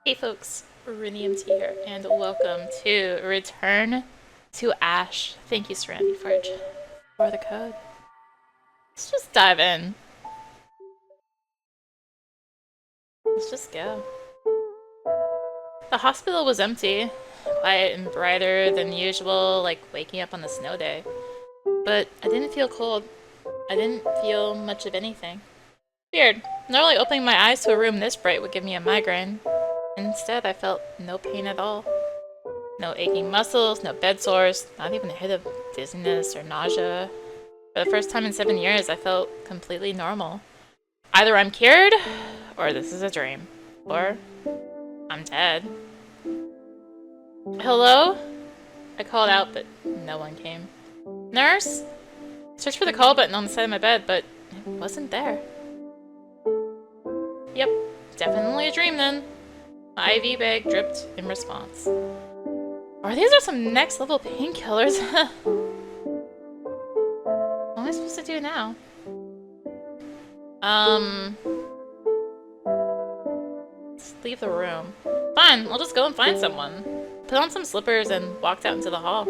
Hey folks, rinimt here, and welcome to Return to Ash. Thank you, Serenity Forge, for the code. Let's just dive in. Let's just go. The hospital was empty, quiet and brighter than usual, like waking up on a snow day. But I didn't feel cold. I didn't feel much of anything. Weird. Normally opening my eyes to a room this bright would give me a migraine. Instead, I felt no pain at all. No aching muscles, no bed sores, not even a hit of dizziness or nausea. For the first time in 7 years, I felt completely normal. Either I'm cured, or this is a dream. Or I'm dead. Hello? I called out, but no one came. Nurse? Searched for the call button on the side of my bed, but it wasn't there. Yep, definitely a dream then. My IV bag dripped in response. Or these are some next level painkillers. What am I supposed to do now? Let's leave the room. Fine, I'll just go and find someone. Put on some slippers and walked out into the hall.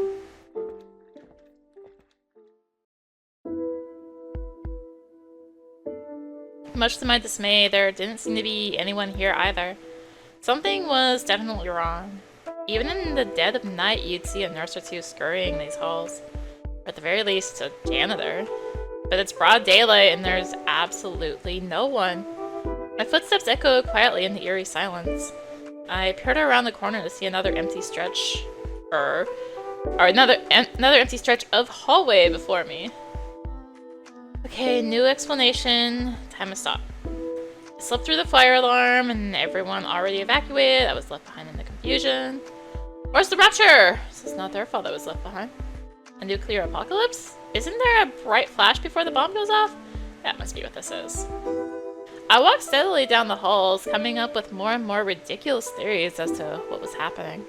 Much to my dismay, there didn't seem to be anyone here either. Something was definitely wrong. Even in the dead of night, you'd see a nurse or two scurrying these halls. Or at the very least, a janitor. But it's broad daylight and there's absolutely no one. My footsteps echoed quietly in the eerie silence. I peered around the corner to see another empty stretch... another empty stretch of hallway before me. Okay, new explanation. Time to stop. I slept through the fire alarm and everyone already evacuated. I was left behind in the confusion. Where's the rapture? This is not their fault I was left behind. A nuclear apocalypse? Isn't there a bright flash before the bomb goes off? That must be what this is. I walked steadily down the halls, coming up with more and more ridiculous theories as to what was happening.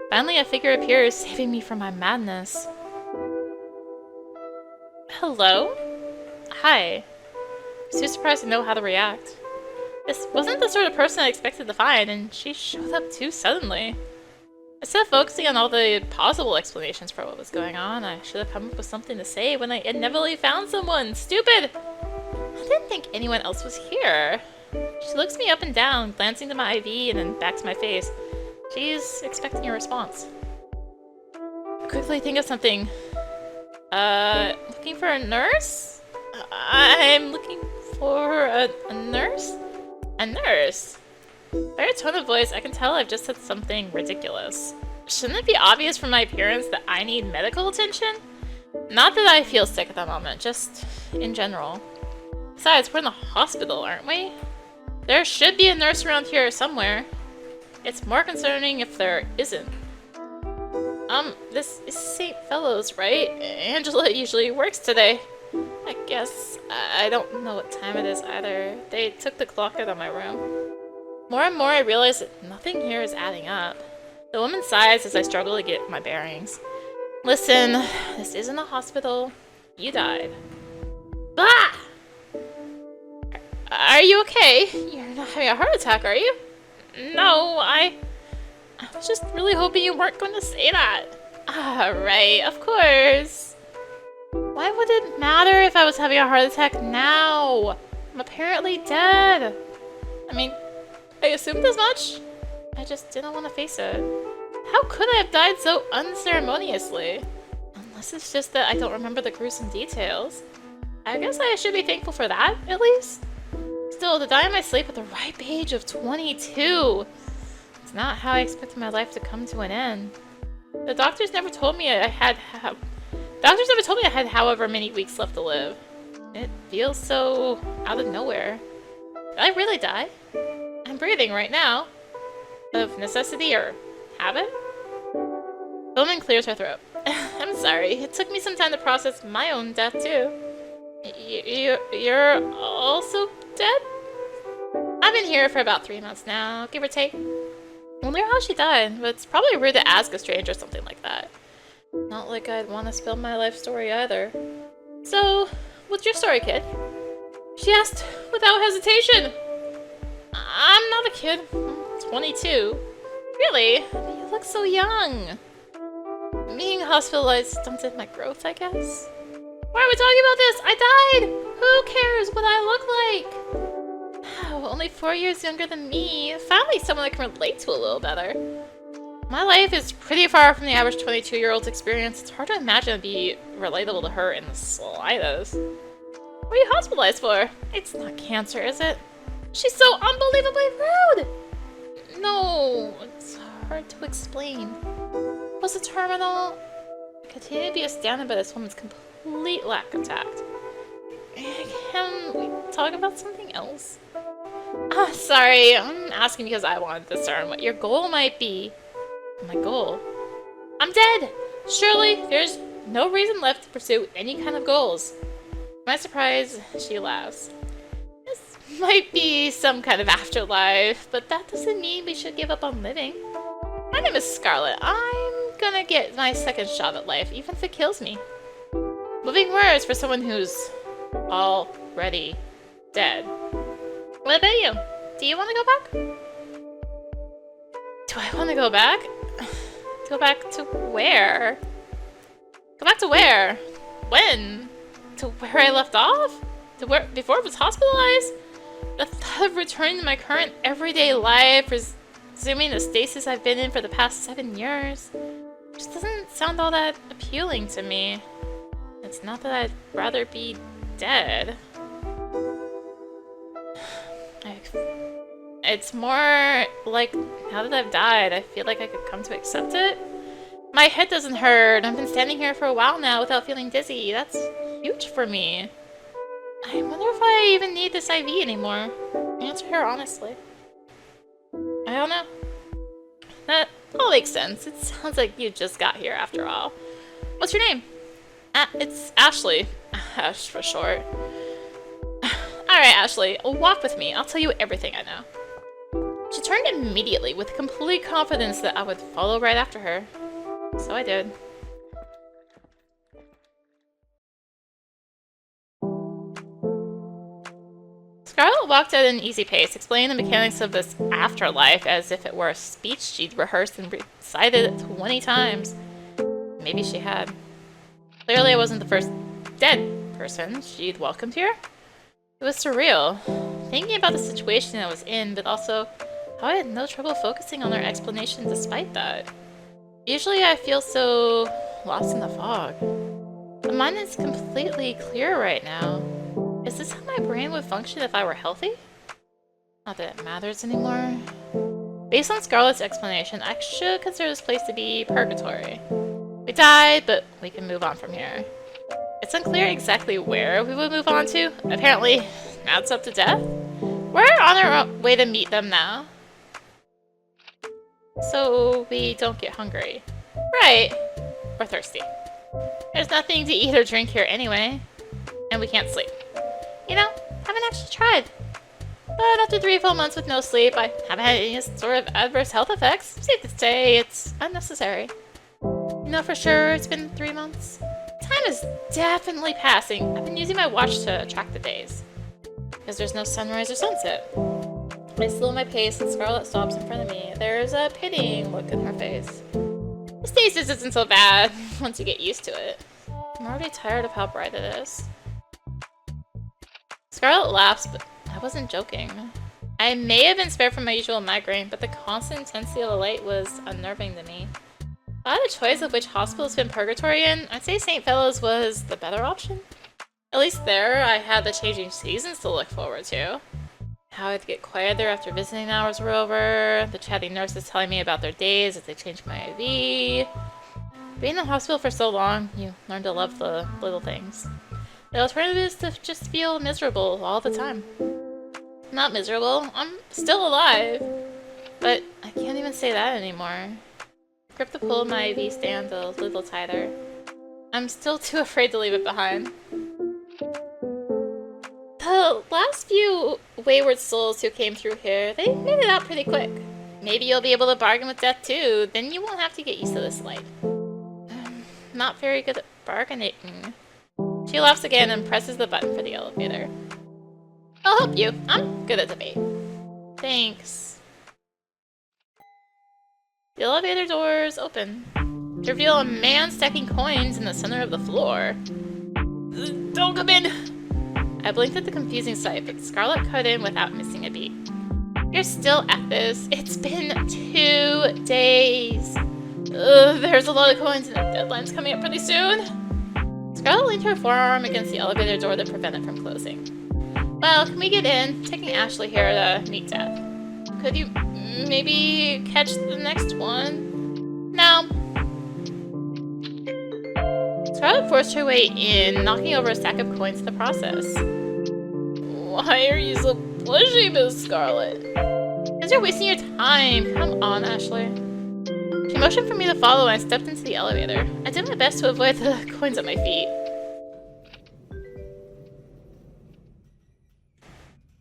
Finally, a figure appears, saving me from my madness. Hello? Hi. I'm too surprised to know how to react. This wasn't the sort of person I expected to find, and she showed up too suddenly. Instead of focusing on all the possible explanations for what was going on, I should have come up with something to say when I inevitably found someone. Stupid! I didn't think anyone else was here. She looks me up and down, glancing to my IV and then back to my face. She's expecting a response. I quickly think of something. Looking for a nurse? I'm looking for a nurse? A nurse? By her tone of voice, I can tell I've just said something ridiculous. Shouldn't it be obvious from my appearance that I need medical attention? Not that I feel sick at the moment, just in general. Besides, we're in the hospital, aren't we? There should be a nurse around here somewhere. It's more concerning if there isn't. This is St. Fellows, right? Angela usually works today. I guess I don't know what time it is either. They took the clock out of my room. More and more I realize that nothing here is adding up. The woman sighs as I struggle to get my bearings. Listen, this isn't a hospital. You died. Bah! Are you okay? You're not having a heart attack, are you? No, I was just really hoping you weren't going to say that. Ah, right, of course. Why would it matter if I was having a heart attack now? I'm apparently dead. I mean, I assumed as much. I just didn't want to face it. How could I have died so unceremoniously? Unless it's just that I don't remember the gruesome details. I guess I should be thankful for that, at least. Still, to die in my sleep at the ripe age of 22. It's not how I expected my life to come to an end. The doctors never told me I had however many weeks left to live. It feels so out of nowhere. Did I really die? I'm breathing right now. Of necessity or habit? The woman clears her throat. I'm sorry. It took me some time to process my own death too. You're also dead? I've been here for about 3 months now, give or take. Wonder how she died, but it's probably rude to ask a stranger something like that. Not like I'd want to spill my life story either. So, what's your story, kid? She asked without hesitation. I'm not a kid. I'm 22? Really? You look so young. Being hospitalized stunted my growth, I guess? Why are we talking about this? I died! Who cares what I look like? Wow, only 4 years younger than me. Finally someone I can relate to a little better. My life is pretty far from the average 22-year-old's experience. It's hard to imagine it'd be relatable to her in the slightest. What are you hospitalized for? It's not cancer, is it? She's so unbelievably rude! No, it's hard to explain. Was it terminal? I continue to be astounded by this woman's complete lack of tact. Can we talk about something else? Sorry, I'm asking because I want to discern what your goal might be. My goal? I'm dead! Surely there's no reason left to pursue any kind of goals. To my surprise, she laughs. This might be some kind of afterlife, but that doesn't mean we should give up on living. My name is Scarlet. I'm gonna get my second shot at life, even if it kills me. Moving words for someone who's already dead. What about you? Do you want to go back? Do I want to go back? Go back to where? Go back to where? When? To where I left off? To where before I was hospitalized? The thought of returning to my current everyday life, resuming the stasis I've been in for the past 7 years, just doesn't sound all that appealing to me. It's not that I'd rather be dead. It's more like, now that I've died, I feel like I could come to accept it. My head doesn't hurt. I've been standing here for a while now without feeling dizzy. That's huge for me. I wonder if I even need this IV anymore. Answer her honestly. I don't know. That all makes sense. It sounds like you just got here after all. What's your name? It's Ashley. Ash for short. Alright, Ashley, walk with me. I'll tell you everything I know. She turned immediately with complete confidence that I would follow right after her. So I did. Scarlet walked at an easy pace, explaining the mechanics of this afterlife as if it were a speech she'd rehearsed and recited 20 times. Maybe she had. Clearly I wasn't the first dead person she'd welcomed here. It was surreal, thinking about the situation I was in, but also how I had no trouble focusing on her explanation despite that. Usually I feel so lost in the fog. The mind is completely clear right now. Is this how my brain would function if I were healthy? Not that it matters anymore. Based on Scarlet's explanation, I should consider this place to be purgatory. We died, but we can move on from here. It's unclear exactly where we would move on to. Apparently, now it's up to death. We're on our way to meet them now. So we don't get hungry. Right. Or thirsty. There's nothing to eat or drink here anyway. And we can't sleep. You know, haven't actually tried. But after 3 full months with no sleep, I haven't had any sort of adverse health effects. Safe to say, it's unnecessary. You know for sure it's been 3 months? Time is definitely passing. I've been using my watch to track the days. Because there's no sunrise or sunset. I slow my pace and Scarlet stops in front of me. There's a pitying look in her face. The stasis isn't so bad once you get used to it. I'm already tired of how bright it is. Scarlet laughs, but I wasn't joking. I may have been spared from my usual migraine, but the constant intensity of the light was unnerving to me. If I had a choice of which hospital to spend purgatory in, I'd say St. Fellows was the better option. At least there, I had the changing seasons to look forward to. How I'd get quieter after visiting hours were over, the chatty nurses telling me about their days as they changed my IV. Being in the hospital for so long, you learn to love the little things. The alternative is to just feel miserable all the time. Not miserable, I'm still alive. But I can't even say that anymore. Grip the pull of my IV stand a little tighter. I'm still too afraid to leave it behind. The last few wayward souls who came through here, they made it out pretty quick. Maybe you'll be able to bargain with death too, then you won't have to get used to this light. Not very good at bargaining. She laughs again and presses the button for the elevator. I'll help you. I'm good at debate. Thanks. The elevator doors open to reveal a man stacking coins in the center of the floor. Don't come in! I blinked at the confusing sight, but Scarlet cut in without missing a beat. You're still at this. It's been 2 days. There's a lot of coins and the deadline's coming up pretty soon. Scarlet leaned her forearm against the elevator door to prevent it from closing. Well, can we get in? Taking Ashley here to meet death. Could you maybe catch the next one? No. Scarlet forced her way in, knocking over a stack of coins in the process. Why are you so pushy, Miss Scarlet? Because you're wasting your time. Come on, Ashley. She motioned for me to follow and I stepped into the elevator. I did my best to avoid the coins at my feet.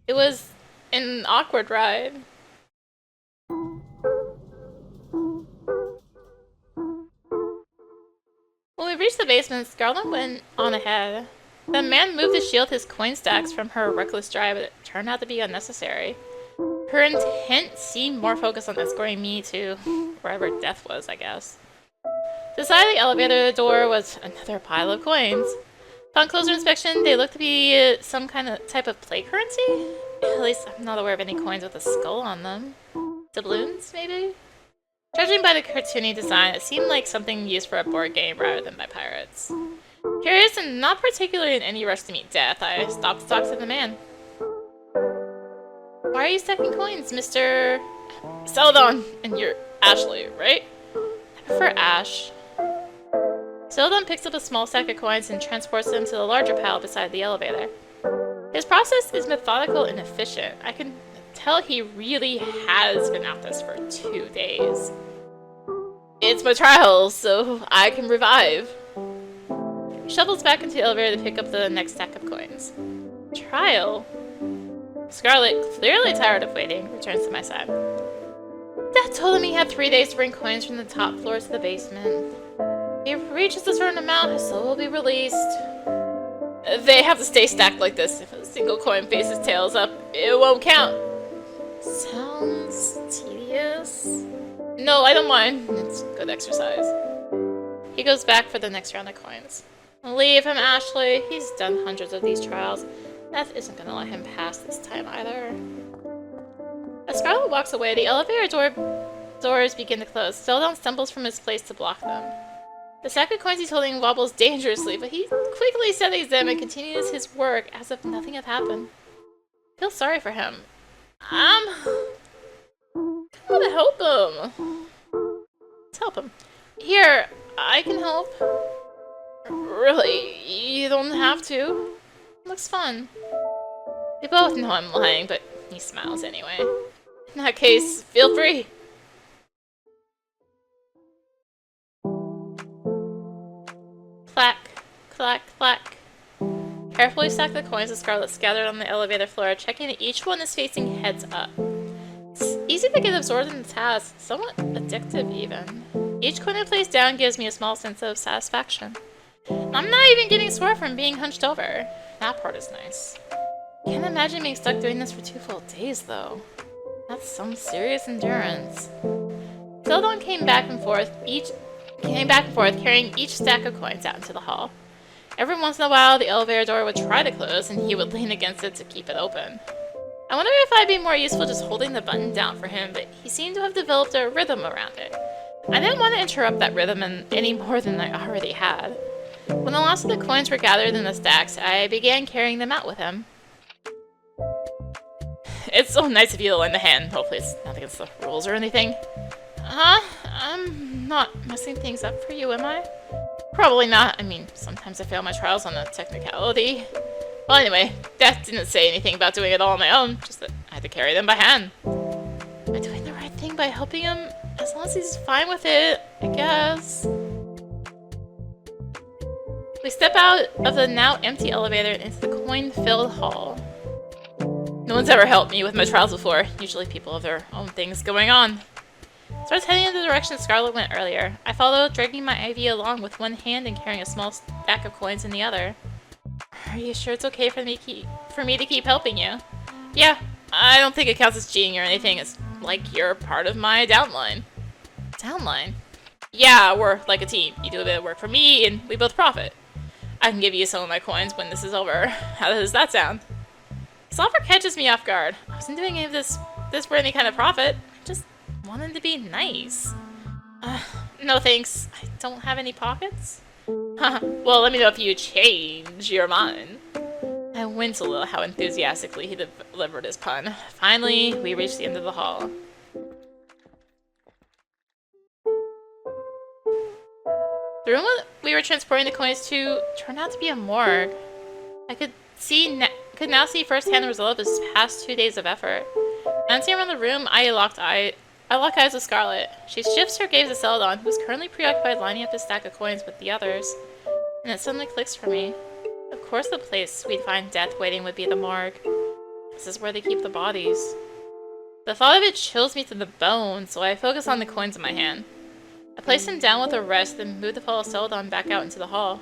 It was an awkward ride. When we reached the basement, Scarlet went on ahead. The man moved to shield his coin stacks from her reckless drive, but it turned out to be unnecessary. Her intent seemed more focused on escorting me to wherever death was, I guess. To the side of the elevator door was another pile of coins. Upon closer inspection, they looked to be some kind of type of play currency. At least I'm not aware of any coins with a skull on them. Doubloons, maybe? Judging by the cartoony design, it seemed like something used for a board game rather than by pirates. Curious and not particularly in any rush to meet death, I stopped to talk to the man. Why are you stacking coins, Mr. Celadon? And you're Ashley, right? I prefer Ash. Celadon picks up a small stack of coins and transports them to the larger pile beside the elevator. His process is methodical and efficient. I can tell he really has been at this for 2 days. It's my trial, so I can revive. He shovels back into the elevator to pick up the next stack of coins. Trial? Scarlet, clearly tired of waiting, returns to my side. Dad told him he had 3 days to bring coins from the top floor to the basement. If he reaches a certain amount, his soul will be released. They have to stay stacked like this. If a single coin faces tails up, it won't count. Sounds tedious. No, I don't mind. It's good exercise. He goes back for the next round of coins. Leave him, Ashley. He's done hundreds of these trials. Death isn't gonna let him pass this time either. As Scarlet walks away, the elevator doors begin to close. Celadon stumbles from his place to block them. The sack of coins he's holding wobbles dangerously, but he quickly steadies them and continues his work as if nothing had happened. I feel sorry for him. I'm gonna help him. Let's help him. Here, I can help. Really, you don't have to. Looks fun. They both know I'm lying, but he smiles anyway. In that case, feel free. Clack, clack, clack. Carefully stack the coins of Scarlet scattered on the elevator floor, checking that each one is facing heads up. It's easy to get absorbed in the task, somewhat addictive even. Each coin I place down gives me a small sense of satisfaction. I'm not even getting sore from being hunched over. That part is nice. Can't imagine being stuck doing this for 2 full days, though. That's some serious endurance. Celadon came back and forth, carrying each stack of coins out into the hall. Every once in a while, the elevator door would try to close, and he would lean against it to keep it open. I wonder if I'd be more useful just holding the button down for him, but he seemed to have developed a rhythm around it. I didn't want to interrupt that rhythm any more than I already had. When the last of the coins were gathered in the stacks, I began carrying them out with him. It's so nice of you to lend a hand. Hopefully it's not against the rules or anything. I'm not messing things up for you, am I? Probably not. I mean, sometimes I fail my trials on a technicality. Well, anyway, Death didn't say anything about doing it all on my own, just that I had to carry them by hand. Am I doing the right thing by helping him? As long as he's fine with it, I guess. We step out of the now empty elevator and into the coin-filled hall. No one's ever helped me with my trials before. Usually people have their own things going on. Starts heading in the direction Scarlet went earlier. I follow, dragging my IV along with one hand and carrying a small stack of coins in the other. Are you sure it's okay for me to keep helping you? Yeah, I don't think it counts as cheating or anything. It's like you're part of my downline. Downline? Yeah, we're like a team. You do a bit of work for me, and we both profit. I can give you some of my coins when this is over. How does that sound? This offer catches me off guard. I wasn't doing any of this for any kind of profit. I just wanted to be nice. No thanks. I don't have any pockets. Well, let me know if you change your mind. I winced a little how enthusiastically he delivered his pun. Finally, we reached the end of the hall. The room we were transporting the coins to turned out to be a morgue. I could now see firsthand the result of his past 2 days of effort. Glancing around the room, I lock eyes with Scarlet. She shifts her gaze to Celadon, who is currently preoccupied lining up his stack of coins with the others. And it suddenly clicks for me. Of course the place we'd find death waiting would be the morgue. This is where they keep the bodies. The thought of it chills me to the bone, so I focus on the coins in my hand. I place them down with a rest, then move to follow Celadon back out into the hall.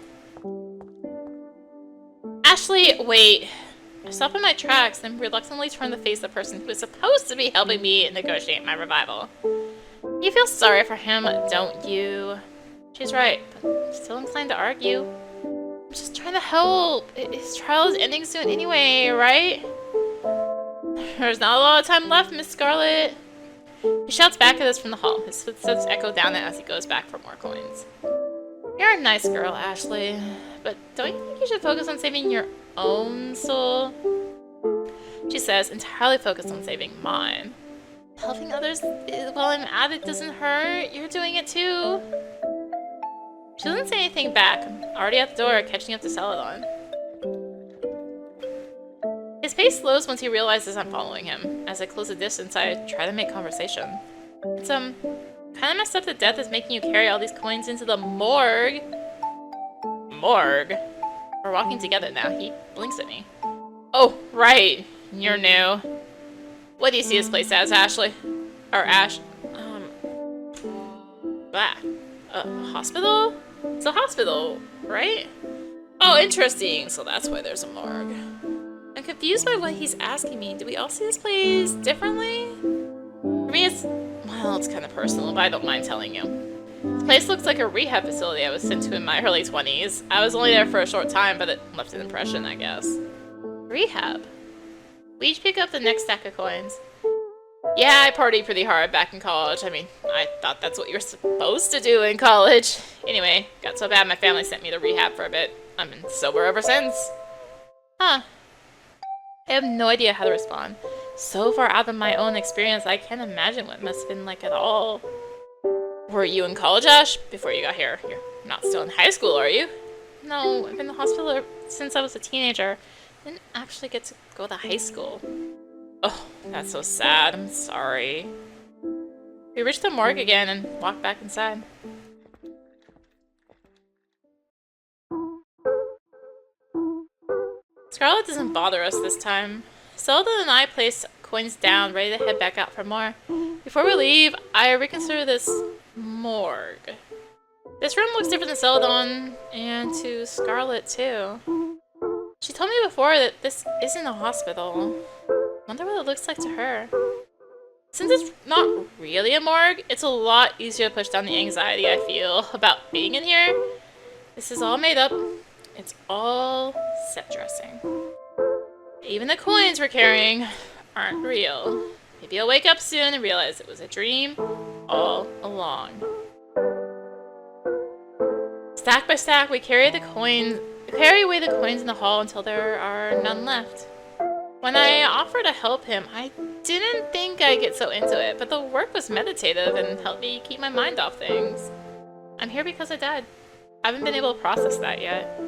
Ashley, wait. I stop in my tracks, then reluctantly turn to face the person who is supposed to be helping me negotiate my revival. You feel sorry for him, don't you? She's right, but I'm still inclined to argue. I'm just trying to help. His trial is ending soon anyway, right? There's not a lot of time left, Miss Scarlet. He shouts back at us from the hall. His footsteps echo down it as he goes back for more coins. You're a nice girl, Ashley, but don't you think you should focus on saving your own soul? She says, entirely focused on saving mine. Helping others while I'm at it doesn't hurt. You're doing it too. She doesn't say anything back. I'm already at the door, catching up to Celadon. His pace slows once he realizes I'm following him. As I close the distance, I try to make conversation. It's, kind of messed up that death is making you carry all these coins into the morgue. Morgue? We're walking together now. He blinks at me. Oh, right. You're new. What do you see this place as, Ashley? Or Ash? Hospital? It's a hospital, right? Oh, interesting. So that's why there's a morgue. I'm confused by what he's asking me. Do we all see this place differently? For me, it's kind of personal, but I don't mind telling you. This place looks like a rehab facility I was sent to in my early 20s. I was only there for a short time, but it left an impression, I guess. Rehab? We each pick up the next stack of coins. Yeah, I partied pretty hard back in college. I mean, I thought that's what you were supposed to do in college. Anyway, got so bad my family sent me to rehab for a bit. I've been sober ever since. Huh. I have no idea how to respond. So far out of my own experience, I can't imagine what it must have been like at all. Were you in college, Ash, before you got here? You're not still in high school, are you? No, I've been in the hospital since I was a teenager. Didn't actually get to go to high school. Oh, that's so sad. I'm sorry. We reached the morgue again and walked back inside. Scarlet doesn't bother us this time. Celadon and I place coins down, ready to head back out for more. Before we leave, I reconsider this morgue. This room looks different to Celadon and to Scarlet too. She told me before that this isn't a hospital. Wonder what it looks like to her. Since it's not really a morgue, it's a lot easier to push down the anxiety I feel about being in here. This is all made up. It's all set dressing. Even the coins we're carrying aren't real. Maybe I'll wake up soon and realize it was a dream all along. Stack by stack, we carry away the coins in the hall until there are none left. When I offered to help him, I didn't think I'd get so into it, but the work was meditative and helped me keep my mind off things. I'm here because I died. I haven't been able to process that yet.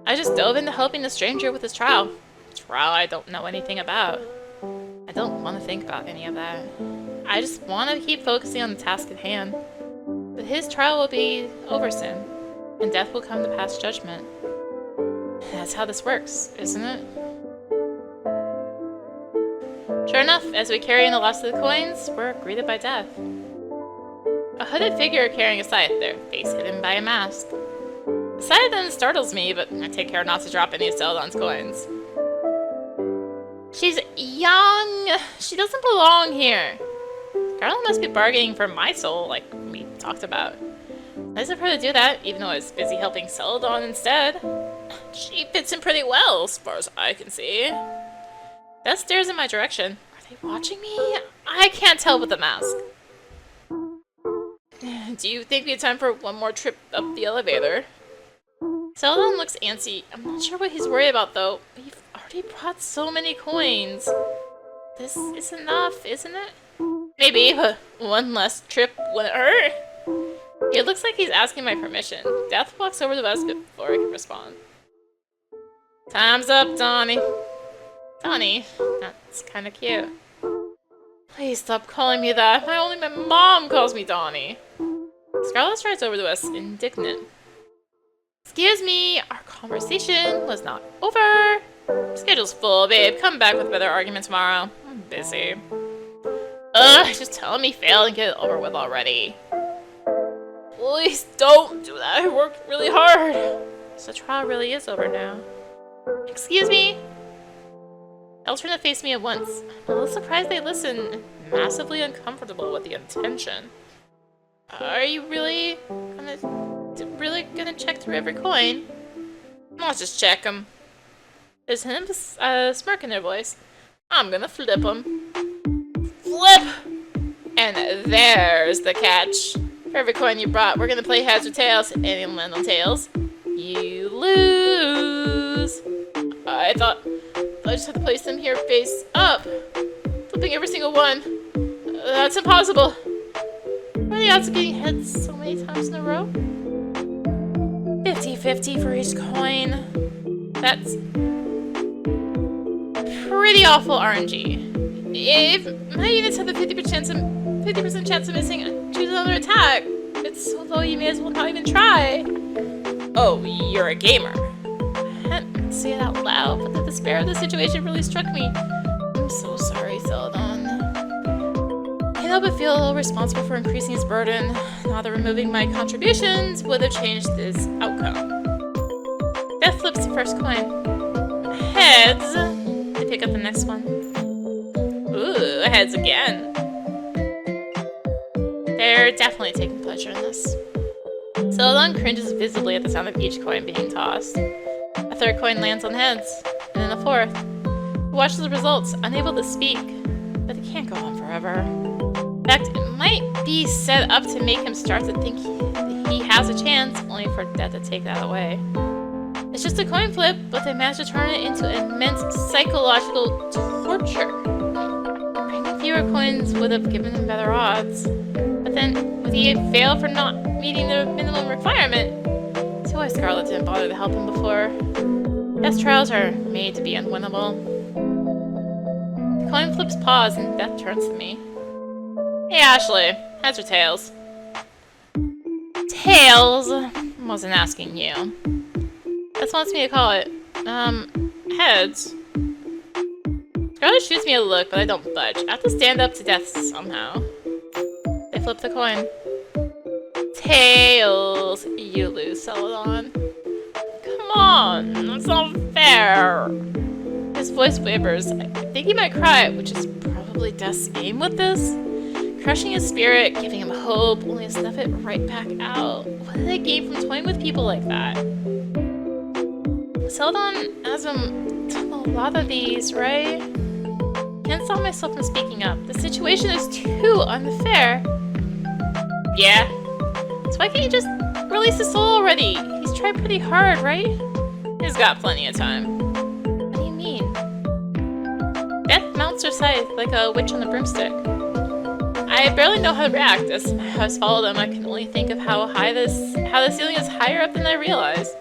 I just dove into helping the stranger with his trial. A trial I don't know anything about. I don't want to think about any of that. I just want to keep focusing on the task at hand. But his trial will be over soon, and death will come to pass judgment. That's how this works, isn't it? Sure enough, as we carry in the last of the coins, we're greeted by death. A hooded figure carrying a scythe, their face hidden by a mask. The sight of them startles me, but I take care not to drop any of Celadon's coins. She's young. She doesn't belong here. Scarlet must be bargaining for my soul, like we talked about. Nice of her to do that, even though I was busy helping Celadon instead. She fits in pretty well, as far as I can see. Death stares in my direction. Are they watching me? I can't tell with the mask. Do you think we have time for one more trip up the elevator? Celadon looks antsy. I'm not sure what he's worried about, though. We've already brought so many coins. This is enough, isn't it? Maybe, but one less trip wouldn't hurt. It looks like he's asking my permission. Death walks over to us before I can respond. Time's up, Donnie. Donnie? That's kind of cute. Please stop calling me that. My mom calls me Donnie. Scarlet strides over to us, indignant. Excuse me, our conversation was not over. Schedule's full, babe. Come back with better argument tomorrow. I'm busy. Ugh, just tell me fail and get it over with already. Please don't do that. I worked really hard. So the trial really is over now. Excuse me? They'll turn to face me at once. I'm a little surprised they listen. Massively uncomfortable with the intention. Are you really gonna check through every coin? Let's just check them. There's a smirk in their voice. I'm gonna flip them. Flip! And there's the catch. For every coin you brought, we're gonna play heads or tails. Any land on tails, you lose. I thought I just had to place them here face up. Flipping every single one. That's impossible. What are the odds of getting heads so many times in a row? 50-50 for each coin. That's pretty awful RNG. If my units have a 50% chance of missing, choose another attack. If it's so low, you may as well not even try. Oh, you're a gamer. I hadn't say it out loud, but the despair of the situation really struck me. I'm so sorry, Celadon. I can't help but feel responsible for increasing his burden. Not that removing my contributions would have changed this outcome. Death flips the first coin. Heads. I pick up the next one. Ooh, heads again. They're definitely taking pleasure in this. Celadon cringes visibly at the sound of each coin being tossed. A third coin lands on heads, and then a fourth. He watches the results, unable to speak, but it can't go on forever. In fact, it might be set up to make him start to think he has a chance, only for Death to take that away. It's just a coin flip, but they managed to turn it into immense psychological torture. Bringing fewer coins would have given him better odds. But then, would he fail for not meeting the minimum requirement? That's why Scarlet didn't bother to help him before. Death's trials are made to be unwinnable. The coin flips pause and Death turns to me. Hey Ashley, heads or tails? Tails! Wasn't asking you. Death wants me to call it. Heads. Scarlet shoots me a look, but I don't budge. I have to stand up to Death somehow. They flip the coin. Tails! You lose, Celadon. Come on, that's not fair. His voice wavers. I think he might cry, which is probably Death's aim with this. Crushing his spirit, giving him hope, only to snuff it right back out. What did I gain from toying with people like that? Celadon has done a lot of these, right? Can't stop myself from speaking up. The situation is too unfair. Yeah. So why can't you just release his soul already? He's tried pretty hard, right? He's got plenty of time. What do you mean? Death mounts her scythe like a witch on a broomstick. I barely know how to react. As I followed him, I can only think of how the ceiling is higher up than I realized.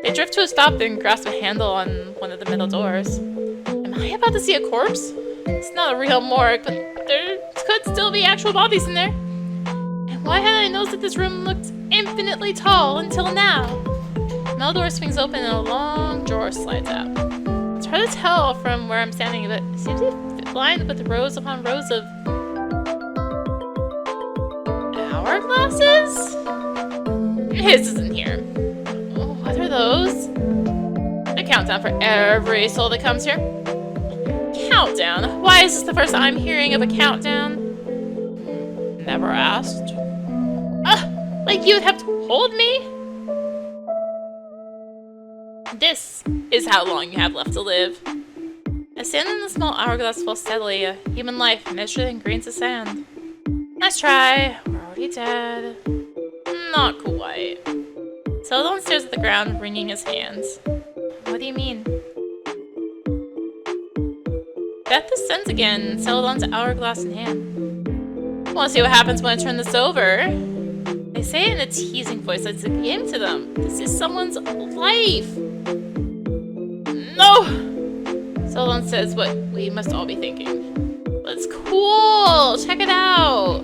They drift to a stop, then grasp a handle on one of the metal doors. Am I about to see a corpse? It's not a real morgue, but there could still be actual bodies in there. And why had I noticed that this room looked infinitely tall until now? The metal door swings open and a long drawer slides out. It's hard to tell from where I'm standing, but it seems to be lined with rows upon rows of hourglasses? His isn't here. What are those? A countdown for every soul that comes here. Countdown? Why is this the first I'm hearing of a countdown? Never asked. Like you'd have told me? This is how long you have left to live. I stand in the small hourglass full steadily, a human life measured in grains of sand. Nice try. We're already dead. Not quite. Celadon stares at the ground, wringing his hands. What do you mean? Death descends again, Celadon's hourglass in hand. Wanna see what happens when I turn this over? They say it in a teasing voice like it's a game to them. This is someone's life! No! Celadon says what we must all be thinking. But it's cool! Check it out!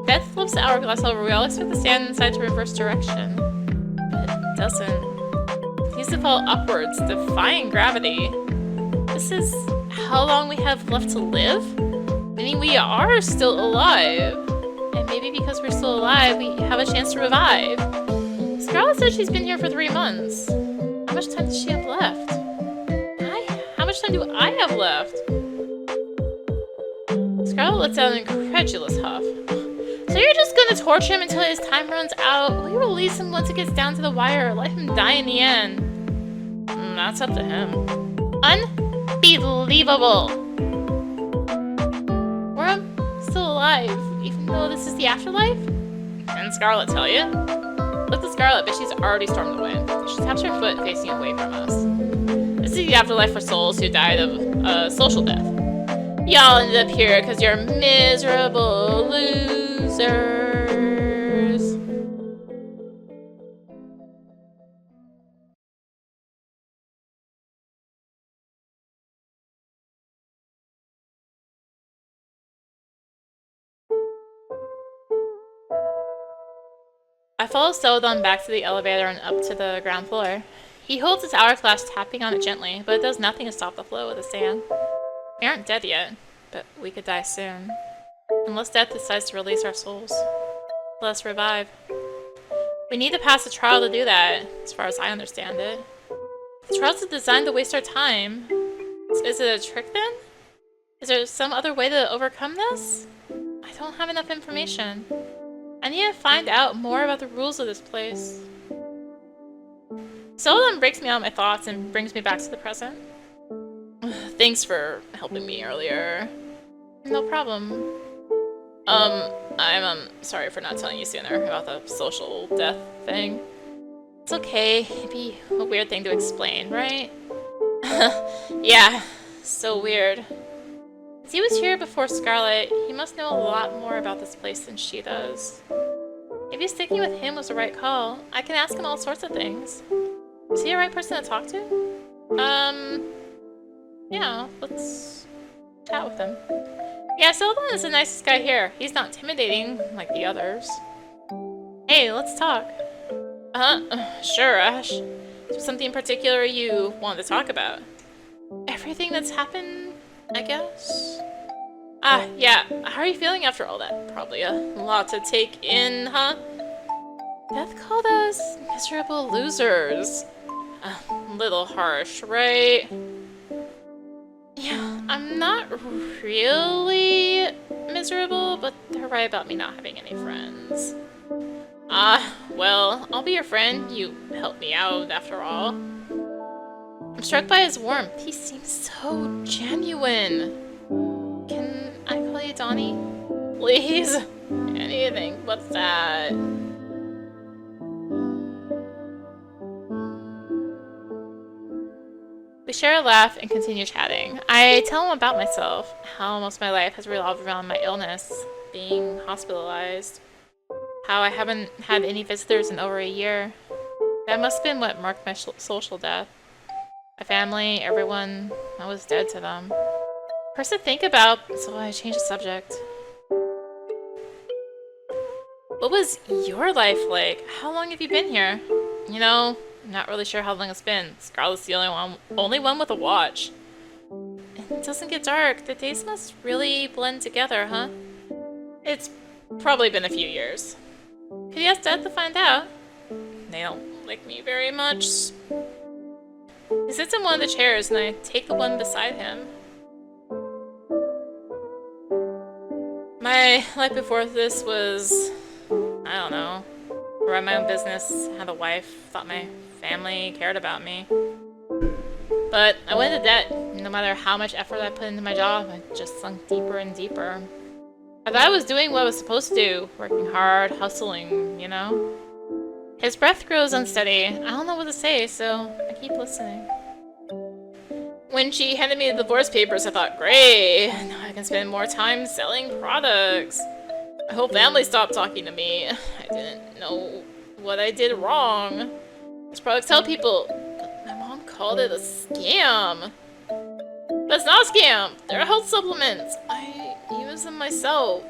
Death flips the hourglass over. We all expect the stand inside to reverse direction. But it doesn't. It needs to fall upwards, defying gravity. This is how long we have left to live? Meaning we are still alive. And maybe because we're still alive, we have a chance to revive. Scarlet said she's been here for 3 months. How much time does she have left? How much time do I have left? Scarlet lets out an incredulous huff. So you're just gonna torture him until his time runs out? Will you release him once it gets down to the wire or let him die in the end? That's up to him. Unbelievable! We're still alive, even though this is the afterlife? Can Scarlet tell you? Look at Scarlet, but she's already stormed away. She taps her foot, facing away from us. This is the afterlife for souls who died of social death. Y'all ended up here because you're miserable losers. I follow Celadon back to the elevator and up to the ground floor. He holds his hourglass, tapping on it gently, but it does nothing to stop the flow of the sand. We aren't dead yet, but we could die soon. Unless death decides to release our souls. Let us revive. We need to pass a trial to do that, as far as I understand it. The trials are designed to waste our time. Is it a trick then? Is there some other way to overcome this? I don't have enough information. I need to find out more about the rules of this place. Celadon breaks me out of my thoughts and brings me back to the present. Thanks for helping me earlier. No problem. I'm sorry for not telling you sooner about the social death thing. It's okay. It'd be a weird thing to explain, right? Yeah, so weird. If he was here before Scarlet, he must know a lot more about this place than she does. Maybe sticking with him was the right call. I can ask him all sorts of things. Is he the right person to talk to? Yeah, let's chat with him. Yeah, Celadon is the nicest guy here. He's not intimidating like the others. Hey, let's talk. Sure, Ash. Is there something in particular you wanted to talk about? Everything that's happened, I guess? Yeah. How are you feeling after all that? Probably a lot to take in, huh? Death called us miserable losers. A little harsh, right? Yeah, I'm not really miserable, but they're right about me not having any friends. Well, I'll be your friend. You helped me out, after all. I'm struck by his warmth. He seems so genuine. Can I call you Donnie? Please? Anything but that. We share a laugh and continue chatting. I tell him about myself, how most of my life has revolved around my illness, being hospitalized, how I haven't had any visitors in over a year. That must have been what marked my social death. My family, everyone, I was dead to them. First to think about, so I changed the subject. What was your life like? How long have you been here? You know, I'm not really sure how long it's been. Scarlet's the only one with a watch. And it doesn't get dark. The days must really blend together, huh? It's probably been a few years. Could you ask Dad to find out? They don't like me very much. He sits in one of the chairs and I take the one beside him. My life before this was, I don't know, run my own business, had a wife, thought my family cared about me. But I went into debt. No matter how much effort I put into my job, I just sunk deeper and deeper. I thought I was doing what I was supposed to do, working hard, hustling, you know? His breath grows unsteady. I don't know what to say, so I keep listening. When she handed me the divorce papers, I thought, great, now I can spend more time selling products. My whole family stopped talking to me. I didn't know what I did wrong. Those products help people, but my mom called it a scam. But it's not a scam. They're health supplements. I use them myself.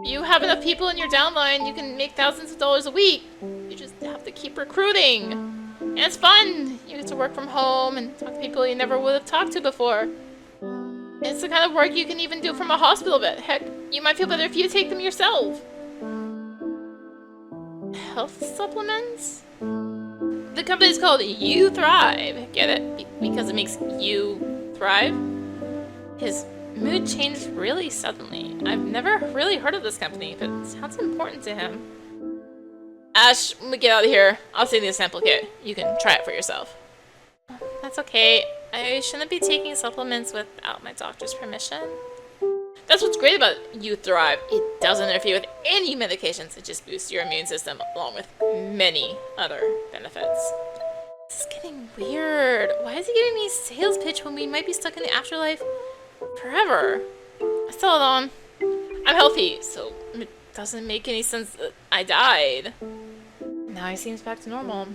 You have enough people in your downline, you can make thousands of dollars a week. You just have to keep recruiting. And it's fun. You get to work from home and talk to people you never would have talked to before. It's the kind of work you can even do from a hospital bed. Heck, you might feel better if you take them yourself. Health supplements? The company's called You Thrive. Get it? Because it makes you thrive? His mood changed really suddenly. I've never really heard of this company, but it sounds important to him. Ash, when we get out of here, I'll send you a sample kit. You can try it for yourself. That's okay. I shouldn't be taking supplements without my doctor's permission. That's what's great about You Thrive. It doesn't interfere with any medications. It just boosts your immune system along with many other benefits. This is getting weird. Why is he giving me a sales pitch when we might be stuck in the afterlife forever? Celadon, I'm healthy, so it doesn't make any sense that I died. Now he seems back to normal.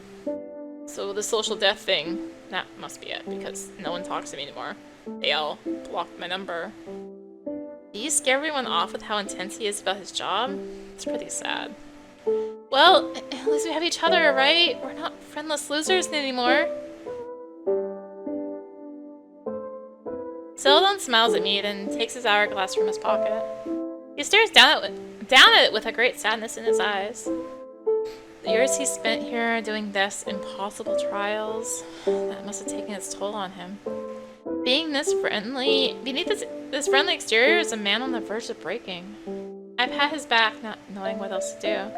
So the social death thing, that must be it, because no one talks to me anymore. They all blocked my number. Do you scare everyone off with how intense he is about his job? It's pretty sad. Well, at least we have each other, right? We're not friendless losers anymore. Celadon smiles at me, then takes his hourglass from his pocket. He stares down at it with a great sadness in his eyes. The years he spent here doing this impossible trials, that must have taken its toll on him. Being this friendly, beneath this friendly exterior is a man on the verge of breaking. I've had his back, not knowing what else to do.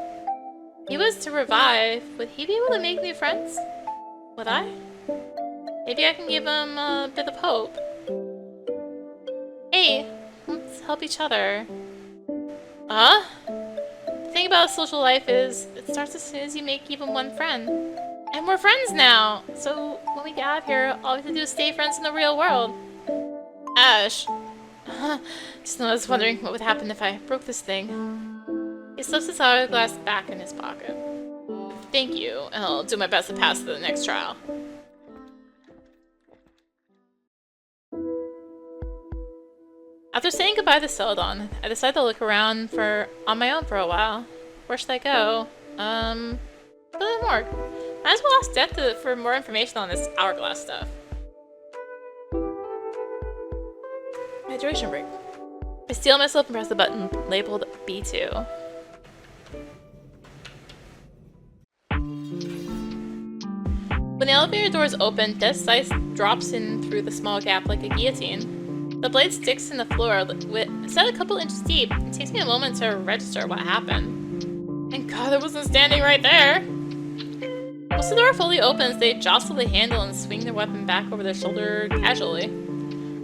He was to revive. Would he be able to make new friends? Would I? Maybe I can give him a bit of hope. Hey, let's help each other. The thing about social life is, it starts as soon as you make even one friend. And we're friends now! So, when we get out of here, all we have to do is stay friends in the real world. Ash. Just know I was wondering what would happen if I broke this thing. He slips his hourglass back in his pocket. Thank you, and I'll do my best to pass the next trial. After saying goodbye to Celadon, I decided to look around on my own for a while. Where should I go? To the morgue. Might as well ask Death for more information on this hourglass stuff. Hydration break. I steel myself and press the button labeled B2. When the elevator doors open, Death's scythe drops in through the small gap like a guillotine. The blade sticks in the floor, set a couple inches deep. It takes me a moment to register what happened. And God, it wasn't standing right there! Once the door fully opens, they jostle the handle and swing their weapon back over their shoulder casually.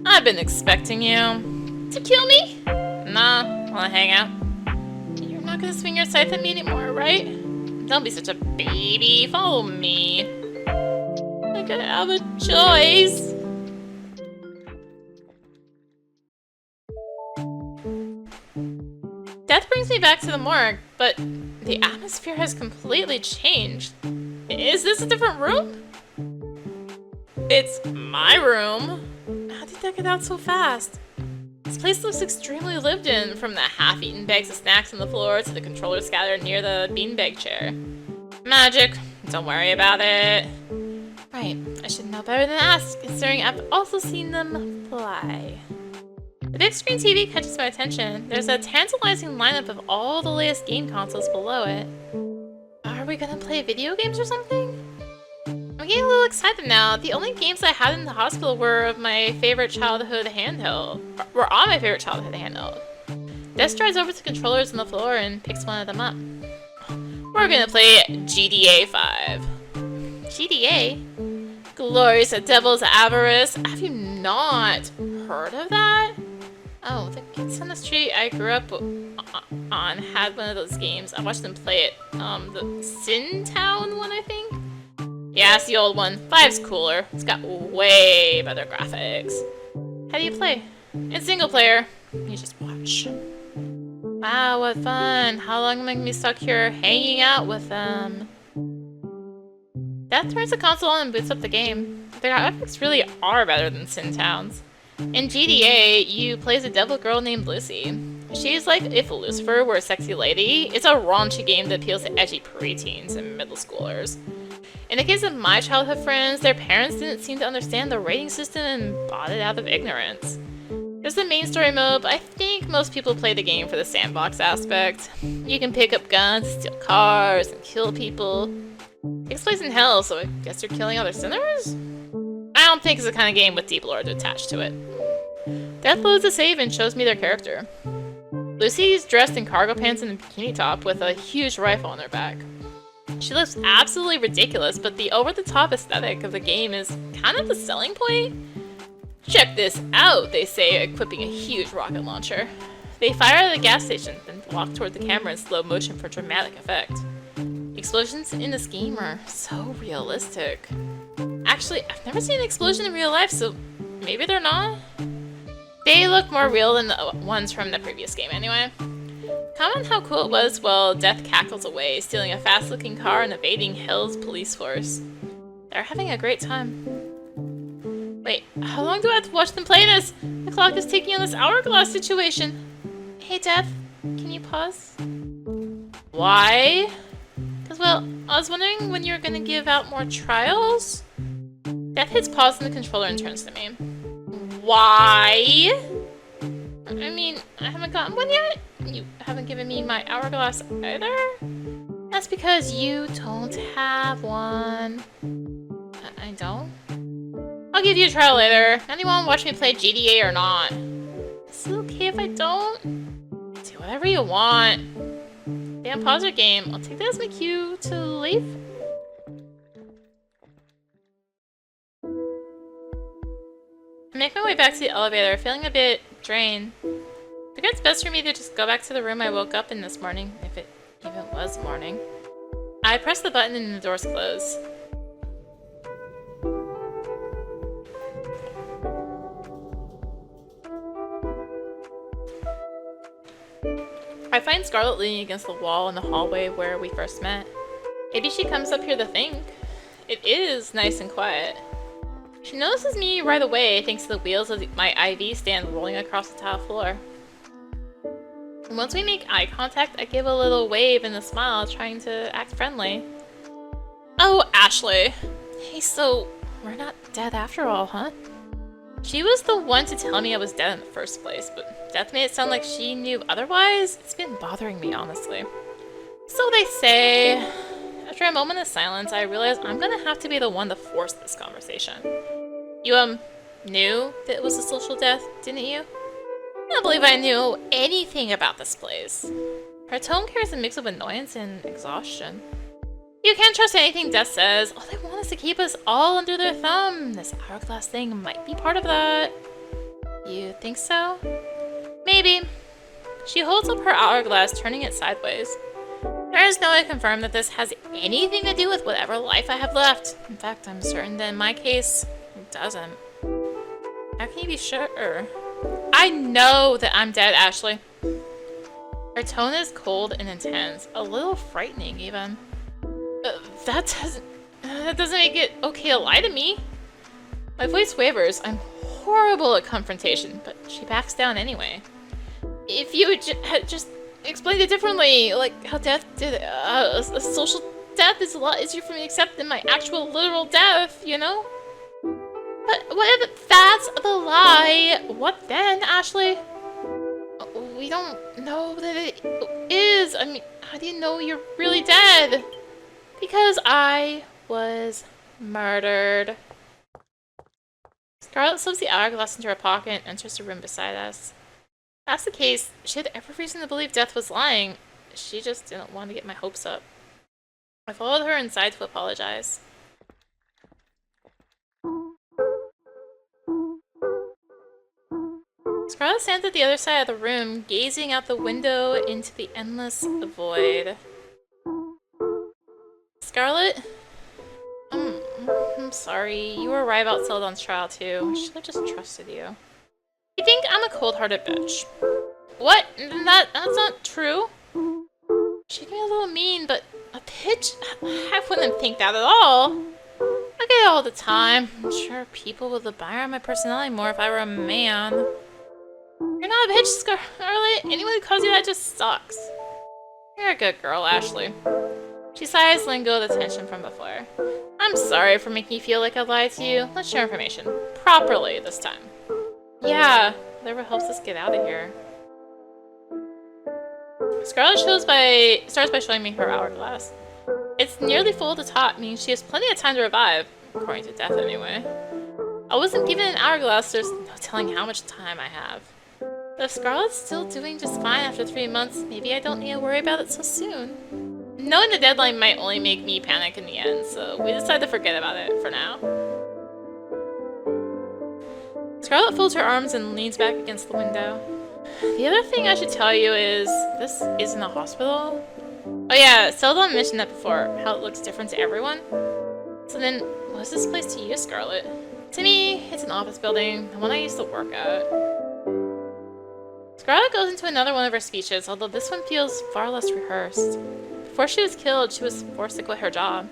I've been expecting you. To kill me? Nah, wanna hang out? You're not gonna swing your scythe at me anymore, right? Don't be such a baby, follow me. I gotta have a choice. Death brings me back to the morgue, but the atmosphere has completely changed. Is this a different room? It's my room. How did that get out so fast? This place looks extremely lived in, from the half-eaten bags of snacks on the floor to the controller scattered near the beanbag chair. Magic. Don't worry about it. Right, I should know better than ask, considering I've also seen them fly. The big screen TV catches my attention. There's a tantalizing lineup of all the latest game consoles below it. Are we gonna play video games or something? I'm getting a little excited now. The only games I had in the hospital were of my favorite childhood handheld. Were on my favorite childhood handheld. Death strides over to controllers on the floor and picks one of them up. We're gonna play GTA 5. GTA? Glorious Devil's Avarice. Have you not heard of that? Oh, the kids on the street I grew up on had one of those games. I watched them play it. The Sin Town one, I think? Yeah, it's the old one. 5's cooler. It's got way better graphics. How do you play? In single player. You just watch. Wow, what fun. How long am I gonna be stuck here hanging out with them? Death turns the console on and boots up the game. The graphics really are better than Sin Town's. In GTA, you play as a devil girl named Lucy. She's like if Lucifer were a sexy lady. It's a raunchy game that appeals to edgy preteens and middle schoolers. In the case of my childhood friends, their parents didn't seem to understand the rating system and bought it out of ignorance. There's the main story mode, but I think most people play the game for the sandbox aspect. You can pick up guns, steal cars, and kill people. It takes place in hell, so I guess you're killing other sinners? I don't think it's the kind of game with deep lore attached to it. Death loads a save and shows me their character. Lucy's dressed in cargo pants and a bikini top with a huge rifle on her back. She looks absolutely ridiculous, but the over-the-top aesthetic of the game is kind of the selling point. Check this out, they say, equipping a huge rocket launcher. They fire at a gas station, then walk toward the camera in slow motion for dramatic effect. Explosions in this game are so realistic. Actually, I've never seen an explosion in real life, so maybe they're not? They look more real than the ones from the previous game anyway. Comment how cool it was while Death cackles away, stealing a fast-looking car and evading Hell's police force. They're having a great time. Wait, how long do I have to watch them play this? The clock is ticking on this hourglass situation. Hey, Death, can you pause? Why? Because, well, I was wondering when you were going to give out more trials? Death hits pause on the controller and turns to me. Why? I mean, I haven't gotten one yet. You haven't given me my hourglass either? That's because you don't have one. I don't? I'll give you a trial later. Anyone watch me play GTA or not? Is it okay if I don't? Do whatever you want. Damn, pause your game. I'll take that as my cue to leave. I make my way back to the elevator, feeling a bit drained. I think it's best for me to just go back to the room I woke up in this morning, if it even was morning. I press the button and the doors close. I find Scarlet leaning against the wall in the hallway where we first met. Maybe she comes up here to think. It is nice and quiet. She notices me right away thanks to the wheels of my IV stand rolling across the tile floor. And once we make eye contact, I give a little wave and a smile, trying to act friendly. Oh, Ashley. Hey, so we're not dead after all, huh? She was the one to tell me I was dead in the first place, but Death made it sound like she knew otherwise. It's been bothering me, honestly. So they say. After a moment of silence, I realize I'm gonna have to be the one to force this conversation. You, knew that it was a social death, didn't you? I don't believe I knew anything about this place. Her tone carries a mix of annoyance and exhaustion. You can't trust anything Death says. All they want is to keep us all under their thumb. This hourglass thing might be part of that. You think so? Maybe. She holds up her hourglass, turning it sideways. There is no way to confirm that this has anything to do with whatever life I have left. In fact, I'm certain that in my case, it doesn't. How can you be sure? I know that I'm dead, Ashley. Her tone is cold and intense, a little frightening even. That doesn't make it okay to lie to me. My voice wavers. I'm horrible at confrontation, but she backs down anyway. If you had just explained it differently, like how Death did a social death is a lot easier for me to accept than my actual literal death, you know? But what if that's the lie? What then, Ashley? We don't know that it is. I mean, how do you know you're really dead? Because I was murdered. Scarlet slips the hourglass into her pocket and enters the room beside us. that's the case, she had every reason to believe Death was lying. She just didn't want to get my hopes up. I followed her inside to apologize. Scarlet stands at the other side of the room, gazing out the window into the endless void. Scarlet? I'm sorry. You were right about Celadon's trial, too. I should have just trusted you. You think I'm a cold-hearted bitch. What? That's not true. She can be a little mean, but a bitch? I wouldn't think that at all. I get it all the time. I'm sure people would admire my personality more if I were a man. You're not a bitch, Scarlet. Anyone who calls you that just sucks. You're a good girl, Ashley. She sighs, letting go of the tension from before. I'm sorry for making you feel like I lied to you. Let's share information. Properly this time. Yeah, whatever helps us get out of here. Scarlet starts by showing me her hourglass. It's nearly full to the top, meaning she has plenty of time to revive, according to Death anyway. I wasn't given an hourglass, there's no telling how much time I have. But if Scarlet's still doing just fine after 3 months, maybe I don't need to worry about it so soon. Knowing the deadline might only make me panic in the end, so we decided to forget about it for now. Scarlet folds her arms and leans back against the window. The other thing I should tell you is, this isn't a hospital. Oh yeah, Celadon mentioned that before, how it looks different to everyone. So then, what is this place to you, Scarlet? To me, it's an office building, the one I used to work at. Scarlet goes into another one of her speeches, although this one feels far less rehearsed. Before she was killed, she was forced to quit her job.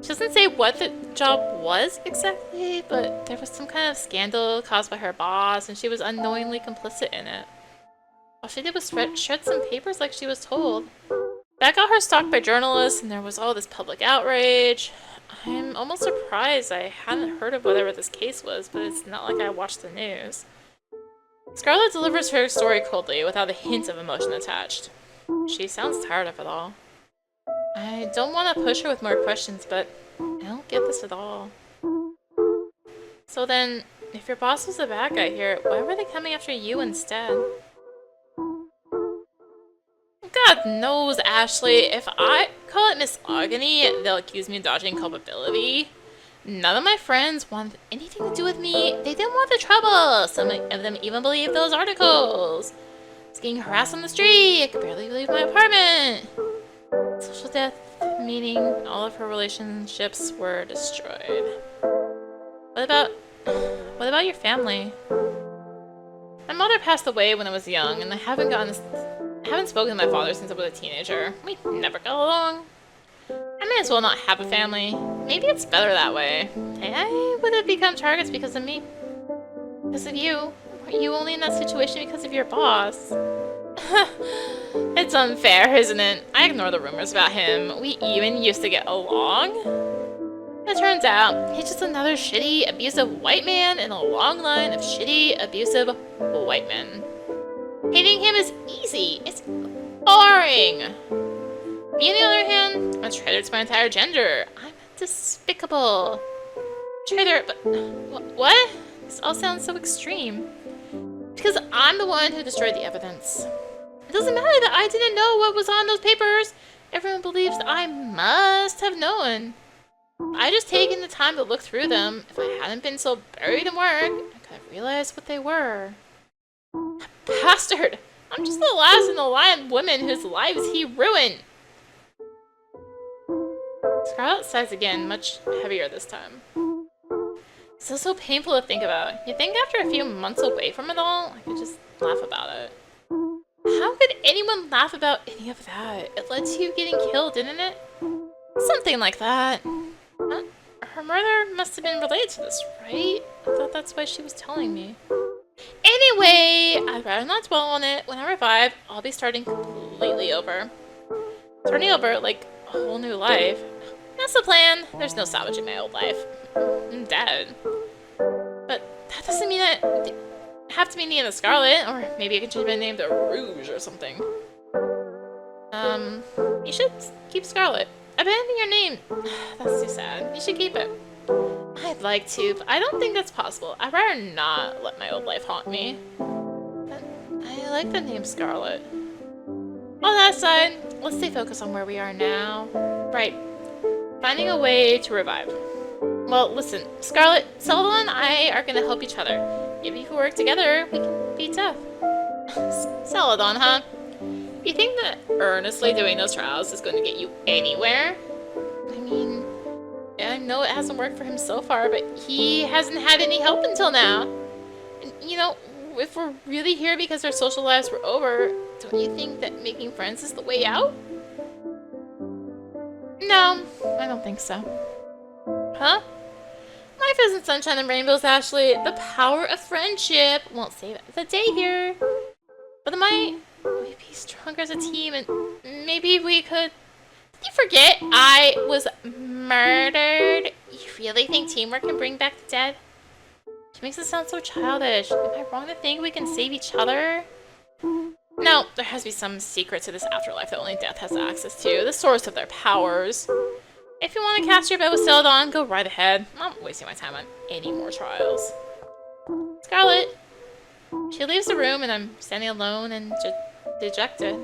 She doesn't say what the job was exactly, but there was some kind of scandal caused by her boss, and she was unknowingly complicit in it. All she did was shred some papers like she was told. That got her stalked by journalists, and there was all this public outrage. I'm almost surprised I hadn't heard of whatever this case was, but it's not like I watched the news. Scarlet delivers her story coldly, without a hint of emotion attached. She sounds tired of it all. I don't want to push her with more questions, but I don't get this at all. So then, if your boss was the bad guy here, why were they coming after you instead? God knows, Ashley, if I call it misogyny, they'll accuse me of dodging culpability. None of my friends wanted anything to do with me. They didn't want the trouble. Some of them even believed those articles. I was getting harassed on the street. I could barely leave my apartment. Social death, meaning all of her relationships were destroyed. What about your family? My mother passed away when I was young, and I haven't spoken to my father since I was a teenager. We never got along. I may as well not have a family. Maybe it's better that way. I would have become targets because of me. Because of you. Were you only in that situation because of your boss? It's unfair, isn't it? I ignore the rumors about him. We even used to get along. It turns out, he's just another shitty, abusive white man in a long line of shitty, abusive white men. Hating him is easy. It's boring. Me, on the other hand, I'm a traitor to my entire gender. I'm despicable. Traitor, but what? This all sounds so extreme. Because I'm the one who destroyed the evidence. It doesn't matter that I didn't know what was on those papers. Everyone believes that I must have known. I just taken the time to look through them. If I hadn't been so buried in work, I could have realized what they were. Bastard! I'm just the last in the line of women whose lives he ruined. Scarlet sighs again, much heavier this time. Still so painful to think about. You'd think after a few months away from it all, I could just laugh about it. How could anyone laugh about any of that? It led to you getting killed, didn't it? Something like that. Her murder must have been related to this, right? I thought that's why she was telling me. Anyway, I'd rather not dwell on it. When I revive, I'll be starting completely over. Starting over, like a whole new life. That's the plan. There's no salvaging my old life. I'm dead. But that doesn't mean that I have to be named the Scarlet, or maybe I could change my name to Rouge or something. You should keep Scarlet. Abandon your name. That's too sad. You should keep it. I'd like to, but I don't think that's possible. I'd rather not let my old life haunt me. But I I like the name Scarlet. All that aside, let's stay focused on where we are now. Right. Finding a way to revive. Well, listen, Scarlet, Celadon and I are gonna help each other. Maybe if we work together, we can beat death. Celadon, huh? You think that earnestly doing those trials is going to get you anywhere? I mean, I know it hasn't worked for him so far, but he hasn't had any help until now. And, you know, if we're really here because our social lives were over, don't you think that making friends is the way out? No, I don't think so. Huh? Life isn't sunshine and rainbows, Ashley. The power of friendship won't save the day here. But it might. We'd be stronger as a team, and maybe we could... Did you forget I was murdered? You really think teamwork can bring back the dead? She makes it sound so childish. Am I wrong to think we can save each other? No, there has to be some secret to this afterlife that only death has access to. The source of their powers. If you want to cast your bet with Celadon, go right ahead. I'm not wasting my time on any more trials. Scarlet. She leaves the room and I'm standing alone and dejected.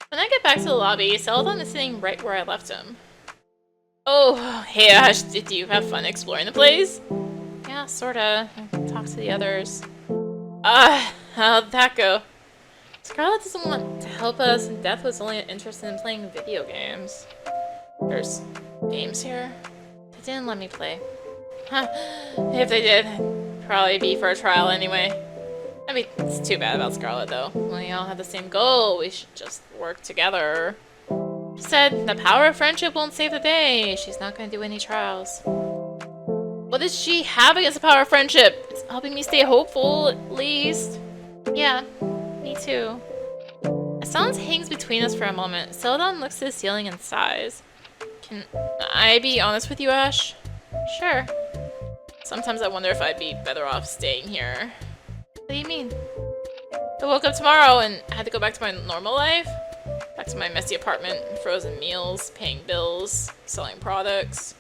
When I get back to the lobby, Celadon is sitting right where I left him. Oh, hey Ash, did you have fun exploring the place? Yeah, sorta. I talked to the others. How'd that go? Scarlet doesn't want to help us, and Death was only interested in playing video games. There's games here? They didn't let me play. Huh. If they did, it'd probably be for a trial anyway. I mean, it's too bad about Scarlet, though. We all have the same goal. We should just work together. She said, the power of friendship won't save the day. She's not going to do any trials. What does she have against the power of friendship? It's helping me stay hopeful, at least. Yeah, me too. As silence hangs between us for a moment, Celadon looks to the ceiling and sighs. Can I be honest with you, Ash? Sure. Sometimes I wonder if I'd be better off staying here. What do you mean? If I woke up tomorrow and had to go back to my normal life, back to my messy apartment, frozen meals, paying bills, selling products,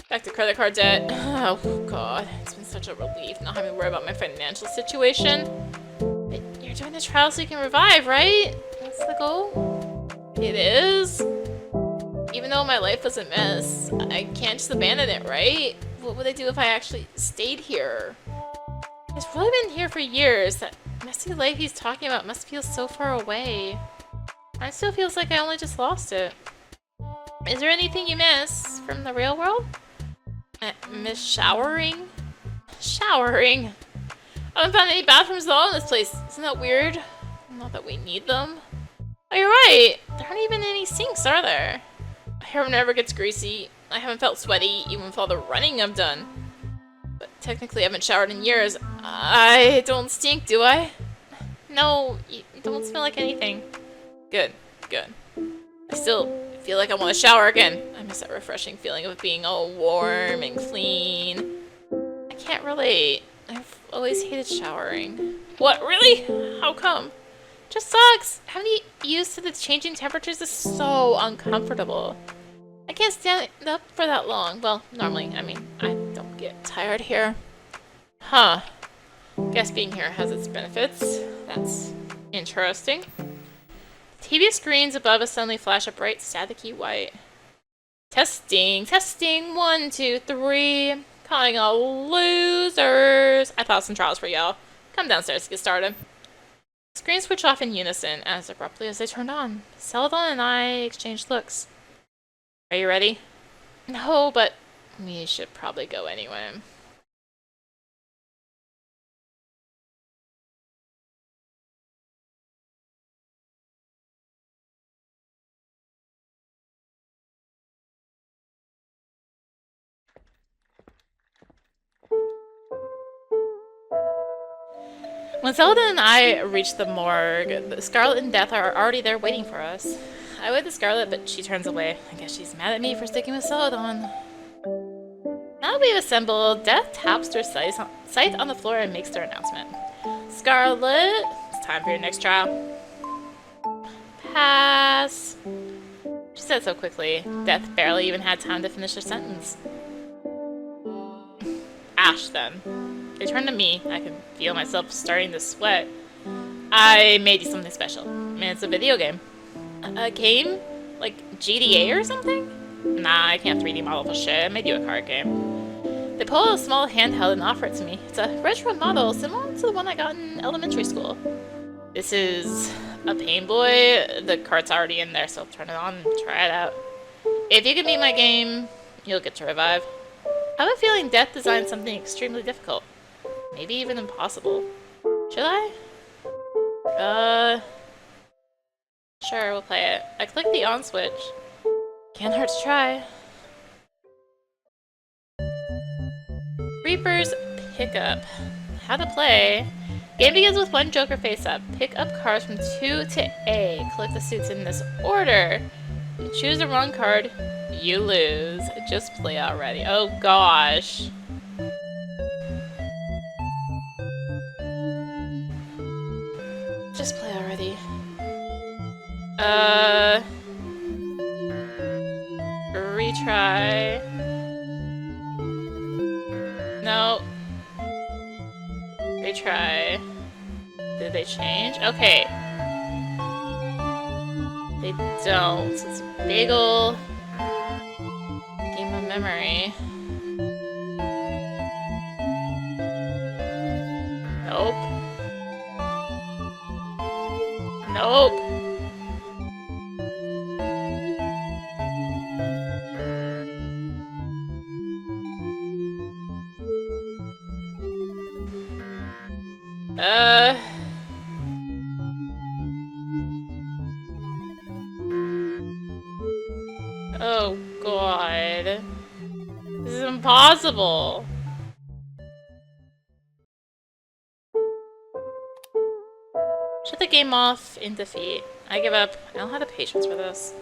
back to credit card debt. Oh god, it's been such a relief not having to worry about my financial situation. But you're doing the trial so you can revive, right? That's the goal? It is? Even though my life was a mess, I can't just abandon it, right? What would I do if I actually stayed here? He's really been here for years. That messy life he's talking about must feel so far away. It still feels like I only just lost it. Is there anything you miss from the real world? Miss showering? Showering? I haven't found any bathrooms at all in this place. Isn't that weird? Not that we need them. Oh, you're right. There aren't even any sinks, are there? My hair never gets greasy. I haven't felt sweaty, even with all the running I've done. But technically I haven't showered in years. I don't stink, do I? No, you don't smell like anything. Good, good. I still feel like I want to shower again. I miss that refreshing feeling of being all warm and clean. I can't relate. I've always hated showering. What, really? How come? Just sucks. Having to get used to the changing temperatures is so uncomfortable. I can't stand up for that long. Well, normally, I mean, I don't get tired here. Huh. Guess being here has its benefits. That's interesting. TV screens above us suddenly flash a bright, staticky white. Testing, testing, 1, 2, 3. Calling all losers. I thought some trials for y'all. Come downstairs to get started. Screens switch off in unison as abruptly as they turned on. Celadon and I exchanged looks. Are you ready? No, but we should probably go anyway. When Celadon and I reach the morgue, the Scarlet and Death are already there waiting for us. I wave to Scarlet, but she turns away. I guess she's mad at me for sticking with Celadon. Now that we've assembled, Death taps their scythe on the floor and makes their announcement. Scarlet, it's time for your next trial. Pass. She said so quickly. Death barely even had time to finish her sentence. Ash, then. They turned to me. I could feel myself starting to sweat. I made you something special. And it's a video game. A game? Like GTA or something? Nah, I can't 3D model for shit. I made you a card game. They pull out a small handheld and offer it to me. It's a retro model similar to the one I got in elementary school. This is a Pain Boy. The card's already in there, so turn it on and try it out. If you can beat my game, you'll get to revive. I have a feeling Death designed something extremely difficult. Maybe even impossible. Should I? Sure, we'll play it. I clicked the on switch. Can't hurt to try. Reaper's Pickup. How to play. Game begins with one Joker face up. Pick up cards from 2 to A. Collect the suits in this order. If you choose the wrong card, you lose. Just play already. Oh gosh. Just play already. Retry. No. Retry. Did they change? Okay. They don't. It's a big ol' game of memory. Nope. Nope. Oh god. This is impossible. Shut the game off in defeat. I give up. I don't have the patience for this.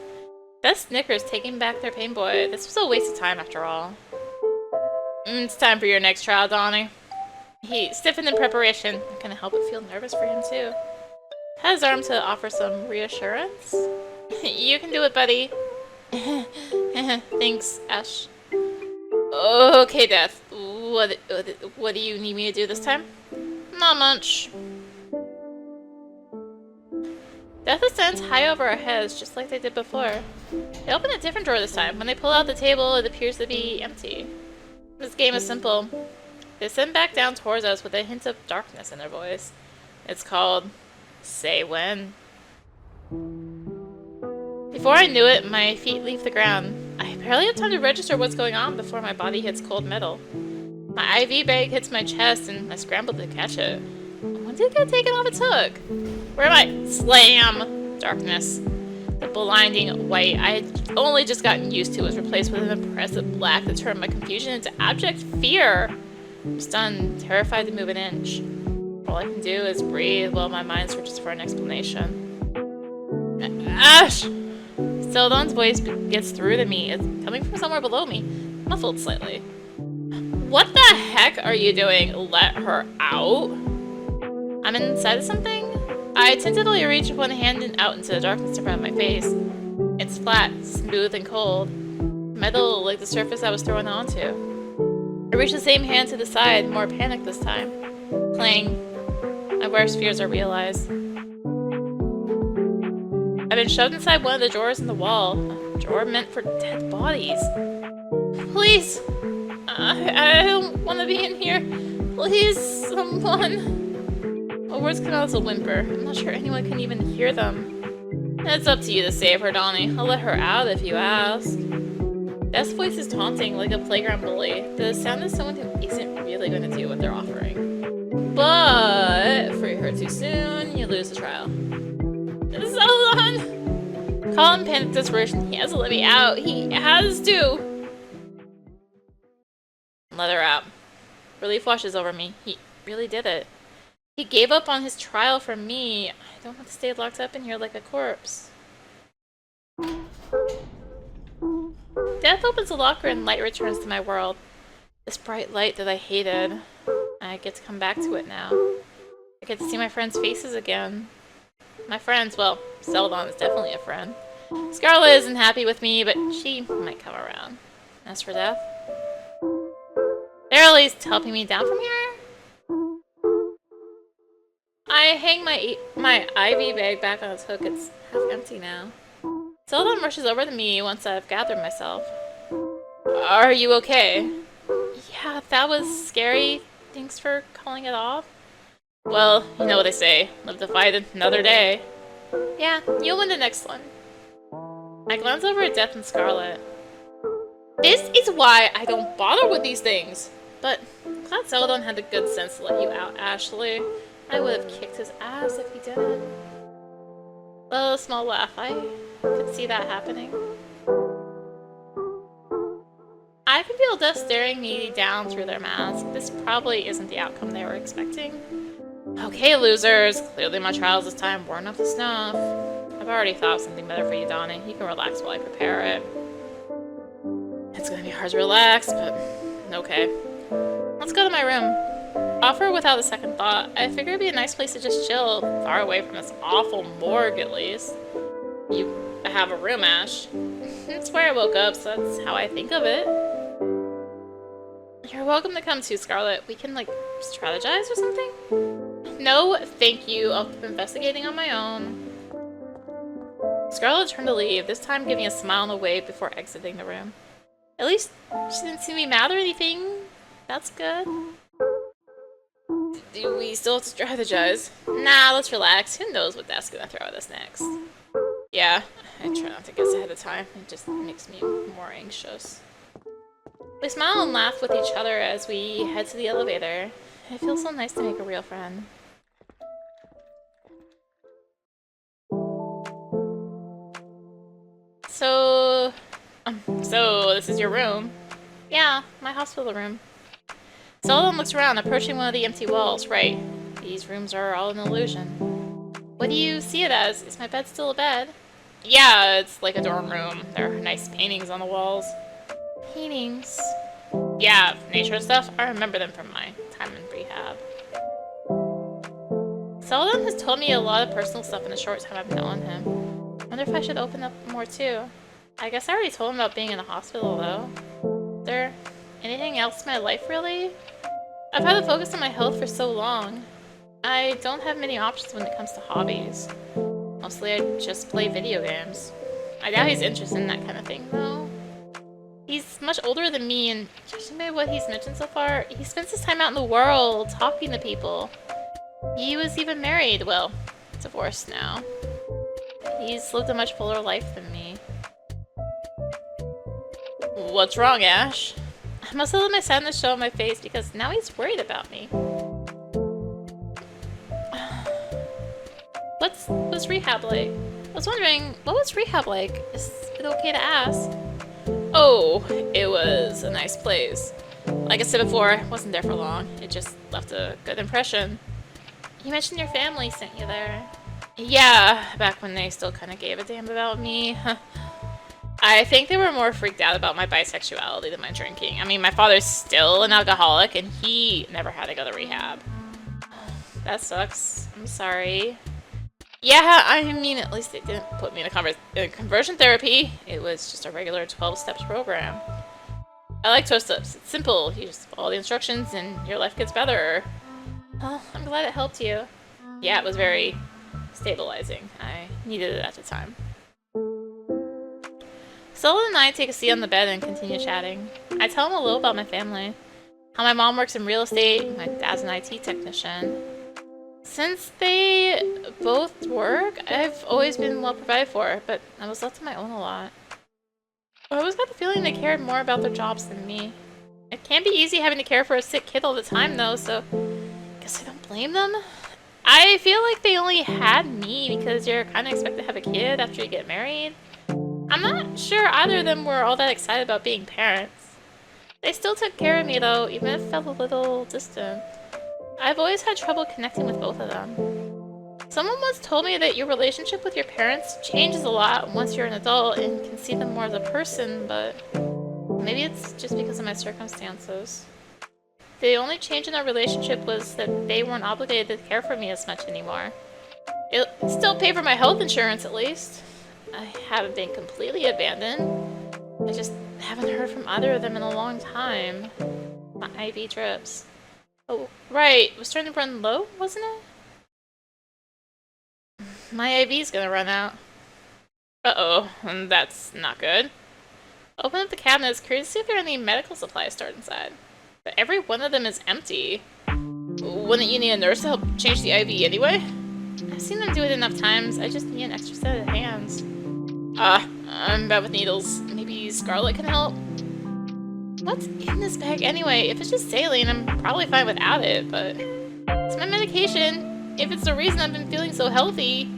Best Snickers taking back their Pain Boy. This was a waste of time after all. It's time for your next trial, Donnie. He stiffened in preparation. I couldn't help but feel nervous for him too. Had his arm to offer some reassurance. You can do it, buddy. Thanks, Ash. Okay, Death. What do you need me to do this time? Not much. Death stands high over our heads, just like they did before. They open a different drawer this time. When they pull out the table, it appears to be empty. This game is simple. They send back down towards us with a hint of darkness in their voice. It's called Say When. Before I knew it, my feet leave the ground. I barely have time to register what's going on before my body hits cold metal. My IV bag hits my chest and I scramble to catch it. When did it get taken off its hook? Where am I? Slam! Darkness. The blinding white I had only just gotten used to was replaced with an impressive black that turned my confusion into abject fear. I'm stunned, terrified to move an inch. All I can do is breathe while my mind searches for an explanation. Ash! Celadon's voice gets through to me. It's coming from somewhere below me, muffled slightly. What the heck are you doing? Let her out? I'm inside of something? I tentatively reach one hand and out into the darkness in front of my face. It's flat, smooth, and cold. Metal like the surface I was thrown onto. I reach the same hand to the side, more panicked this time. Clang. My worst fears are realized. I've been shoved inside one of the drawers in the wall. A drawer meant for dead bodies. Please! I don't want to be in here. Please, someone. My words come out as a whimper. I'm not sure anyone can even hear them. It's up to you to save her, Donnie. I'll let her out if you ask. Death's voice is taunting, like a playground bully. The sound of someone who isn't really going to do what they're offering. But free her too soon, you lose the trial. Celadon! Call him panic desperation. He has to let me out. He has to. Let her out. Relief washes over me. He really did it. He gave up on his trial for me. I don't have to stay locked up in here like a corpse. Death opens the locker and light returns to my world. This bright light that I hated. I get to come back to it now. I get to see my friends' faces again. My friends, well, Celadon is definitely a friend. Scarlet isn't happy with me, but she might come around. As for death, they're at least helping me down from here. I hang my IV bag back on its hook. It's half empty now. Celadon rushes over to me once I've gathered myself. Are you okay? Yeah, that was scary. Thanks for calling it off. Well, you know what they say. Live to fight another day. Yeah, you'll win the next one. I glance over at Death and Scarlet. This is why I don't bother with these things. But glad Celadon had the good sense to let you out, Ashley. I would have kicked his ass if he didn't. A small laugh. I could see that happening. I can feel Death staring me down through their mask. This probably isn't the outcome they were expecting. Okay, losers. Clearly my trials this time weren't up to snuff. I've already thought of something better for you, Donnie. You can relax while I prepare it. It's gonna be hard to relax, but okay. Let's go to my room. Offer without a second thought. I figured it'd be a nice place to just chill, far away from this awful morgue at least. You have a room, Ash. It's where I woke up, so that's how I think of it. You're welcome to come too, Scarlet. We can, like, strategize or something? No, thank you. I'll keep investigating on my own. Scarlet turned to leave, this time giving a smile and a wave before exiting the room. At least she didn't seem to be mad or anything. That's good. Do we still have to strategize? Nah, let's relax. Who knows what Death's gonna throw at us next? Yeah, I try not to guess ahead of time. It just makes me more anxious. We smile and laugh with each other as we head to the elevator. It feels so nice to make a real friend. So this is your room? Yeah, my hospital room. Celadon looks around, approaching one of the empty walls. Right, these rooms are all an illusion. What do you see it as? Is my bed still a bed? Yeah, it's like a dorm room. There are nice paintings on the walls. Paintings? Yeah, nature stuff. I remember them from my time in rehab. Celadon has told me a lot of personal stuff in the short time I've known him. I wonder if I should open up more too. I guess I already told him about being in the hospital though. Is there anything else in my life really? I've had to focus on my health for so long. I don't have many options when it comes to hobbies. Mostly I just play video games. I doubt he's interested in that kind of thing though. He's much older than me, and judging by what he's mentioned so far, he spends his time out in the world, talking to people. He was even married, well, divorced now. He's lived a much fuller life than me. What's wrong, Ash? I must have let my sadness show on my face because now he's worried about me. What's rehab like? I was wondering, what was rehab like? Is it okay to ask? Oh, it was a nice place. Like I said before, I wasn't there for long. It just left a good impression. You mentioned your family sent you there. Yeah, back when they still kind of gave a damn about me. I think they were more freaked out about my bisexuality than my drinking. I mean, my father's still an alcoholic, and he never had to go to rehab. That sucks. I'm sorry. Yeah, I mean, at least they didn't put me in conversion therapy. It was just a regular 12-steps program. I like 12 steps. It's simple. You just follow the instructions and your life gets better. Well, I'm glad it helped you. Yeah, it was very stabilizing. I needed it at the time. Celadon and I take a seat on the bed and continue chatting. I tell him a little about my family. How my mom works in real estate, my dad's an IT technician. Since they both work, I've always been well provided for, but I was left on my own a lot. I always got the feeling they cared more about their jobs than me. It can't be easy having to care for a sick kid all the time though, so I guess I don't blame them. I feel like they only had me because you're kind of expected to have a kid after you get married. I'm not sure either of them were all that excited about being parents. They still took care of me though, even if it felt a little distant. I've always had trouble connecting with both of them. Someone once told me that your relationship with your parents changes a lot once you're an adult and can see them more as a person, but maybe it's just because of my circumstances. The only change in our relationship was that they weren't obligated to care for me as much anymore. It still paid for my health insurance at least. I haven't been completely abandoned. I just haven't heard from either of them in a long time. My IV drips. Oh, right. It was starting to run low, wasn't it? My IV's gonna run out. Uh-oh. That's not good. Open up the cabinets, curious to see if there are any medical supplies stored inside. But every one of them is empty. Wouldn't you need a nurse to help change the IV anyway? I've seen them do it enough times. I just need an extra set of hands. I'm bad with needles. Maybe Scarlet can help? What's in this bag anyway? If it's just saline, I'm probably fine without it, but it's my medication. If it's the reason I've been feeling so healthy,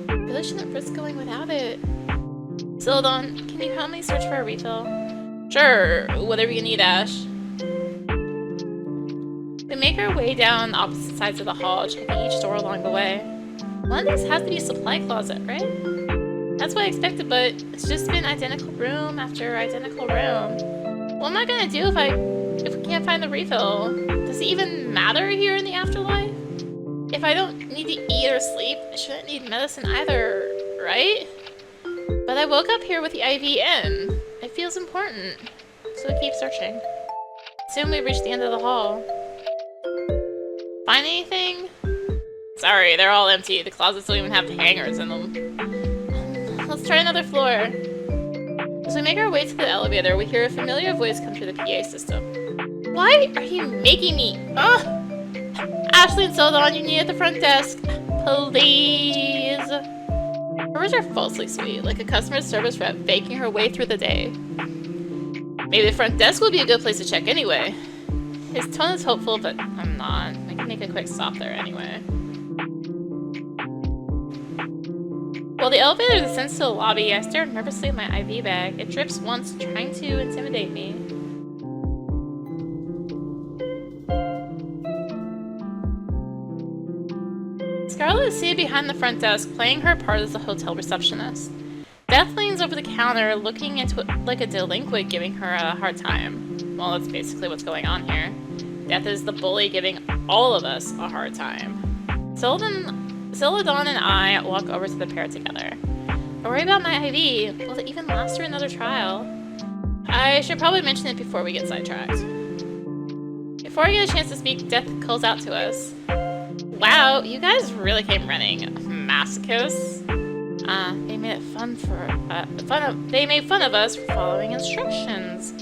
I really shouldn't risk going without it. Celadon, can you help me search for a refill? Sure, whatever you need, Ash. We make our way down opposite sides of the hall, checking each door along the way. One of these has to be a supply closet, right? That's what I expected, but it's just been identical room after identical room. What am I gonna do if we can't find the refill? Does it even matter here in the afterlife? If I don't need to eat or sleep, I shouldn't need medicine either, right? But I woke up here with the IV in. It feels important, so I keep searching. Soon we reach the end of the hall. Find anything? Sorry, they're all empty. The closets don't even have hangers in them. Let's try another floor. As we make our way to the elevator, we hear a familiar voice come through the PA system. Why are you making me? Ugh! Ashley and Celadon, you need at the front desk. Please. Her words are falsely sweet, like a customer service rep faking her way through the day. Maybe the front desk will be a good place to check anyway. His tone is hopeful, but I'm not. I can make a quick stop there anyway. While the elevator descends to the lobby, I stare nervously at my IV bag. It drips once, trying to intimidate me. Scarlet is seated behind the front desk, playing her part as a hotel receptionist. Death leans over the counter, looking into it like a delinquent, giving her a hard time. Well, that's basically what's going on here. Death is the bully giving all of us a hard time. Celadon and I walk over to the pair together. I worry about my IV. Will it even last through another trial? I should probably mention it before we get sidetracked. Before I get a chance to speak, Death calls out to us. Wow, you guys really came running. Masochists. They made it they made fun of us for following instructions.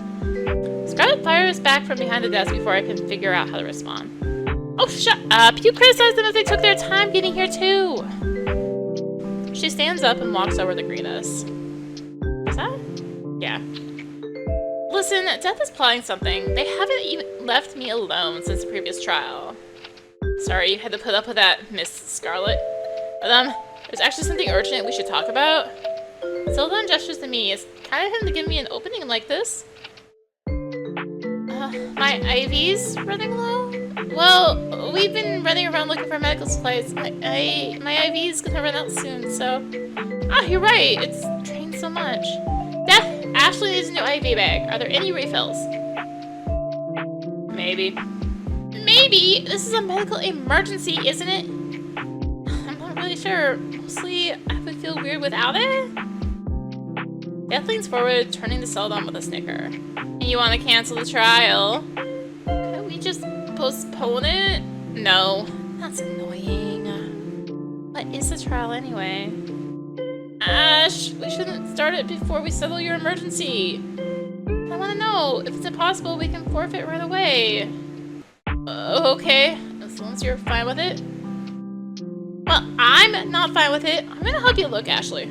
Scarlet fires back from behind the desk before I can figure out how to respond. Oh, shut up! You criticized them if they took their time getting here too! She stands up and walks over to greet us. Is that? Yeah. Listen, Death is plotting something. They haven't even left me alone since the previous trial. Sorry you had to put up with that, Miss Scarlet. But, there's actually something urgent we should talk about. Celadon gestures to me. It's kind of him to give me an opening like this. My IV's running low? Well, we've been running around looking for medical supplies. My IV's gonna run out soon, so... Ah, you're right. It's drained so much. Death, Ashley needs a new IV bag. Are there any refills? Maybe. Maybe? This is a medical emergency, isn't it? I'm not really sure. Mostly, I would feel weird without it. Death leans forward, turning to Celadon with a snicker. And you want to cancel the trial? Could we just postpone it? No. That's annoying. What is the trial anyway? Ash, we shouldn't start it before we settle your emergency. I want to know. If it's impossible, we can forfeit right away. Okay, as long as you're fine with it. Well, I'm not fine with it. I'm gonna help you look, Ashley.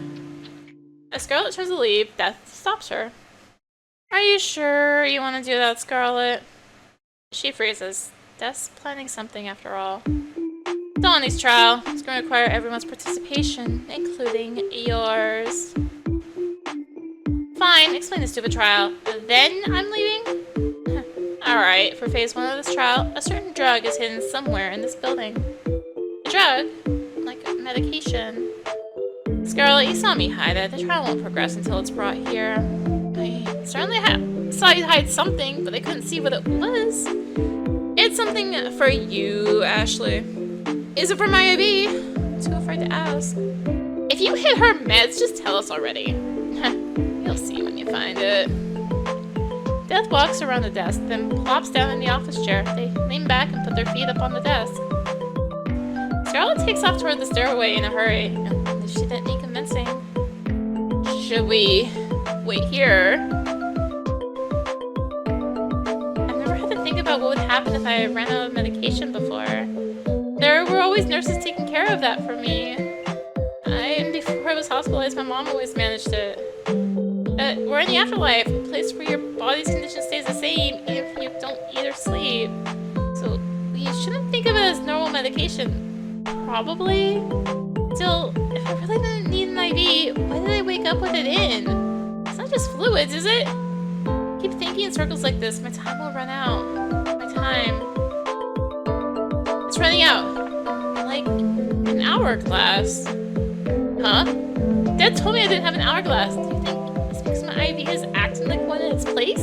As Scarlet turns to leave, Death stops her. Are you sure you want to do that, Scarlet? She freezes. Death's planning something after all. Donnie's trial. It's going to require everyone's participation, including yours. Fine, explain the stupid trial. Then I'm leaving? Alright, for phase 1 of this trial, a certain drug is hidden somewhere in this building. A drug? Like a medication. Scarlet, you saw me hide it. The trial won't progress until it's brought here. I certainly saw you hide something, but I couldn't see what it was. It's something for you, Ashley. Is it for my IV? I'm too afraid to ask. If you hid her meds, just tell us already. You'll see when you find it. Death walks around the desk, then plops down in the office chair. They lean back and put their feet up on the desk. Scarlet takes off toward the stairway in a hurry. She didn't need convincing. Should we wait here? I've never had to think about what would happen if I ran out of medication before. There were always nurses taking care of that for me. Before I was hospitalized, my mom always managed it. We're in the afterlife, a place where your body's condition stays the same even if you don't eat or sleep. So we shouldn't think of it as normal medication. Probably. Still, if I really didn't need an IV, why did I wake up with it in? It's not just fluids, is it? I keep thinking in circles like this. My time will run out. My time. It's running out. Like an hourglass. Huh? Dad told me I didn't have an hourglass. Do you think it's because my IV is acting like one in its place?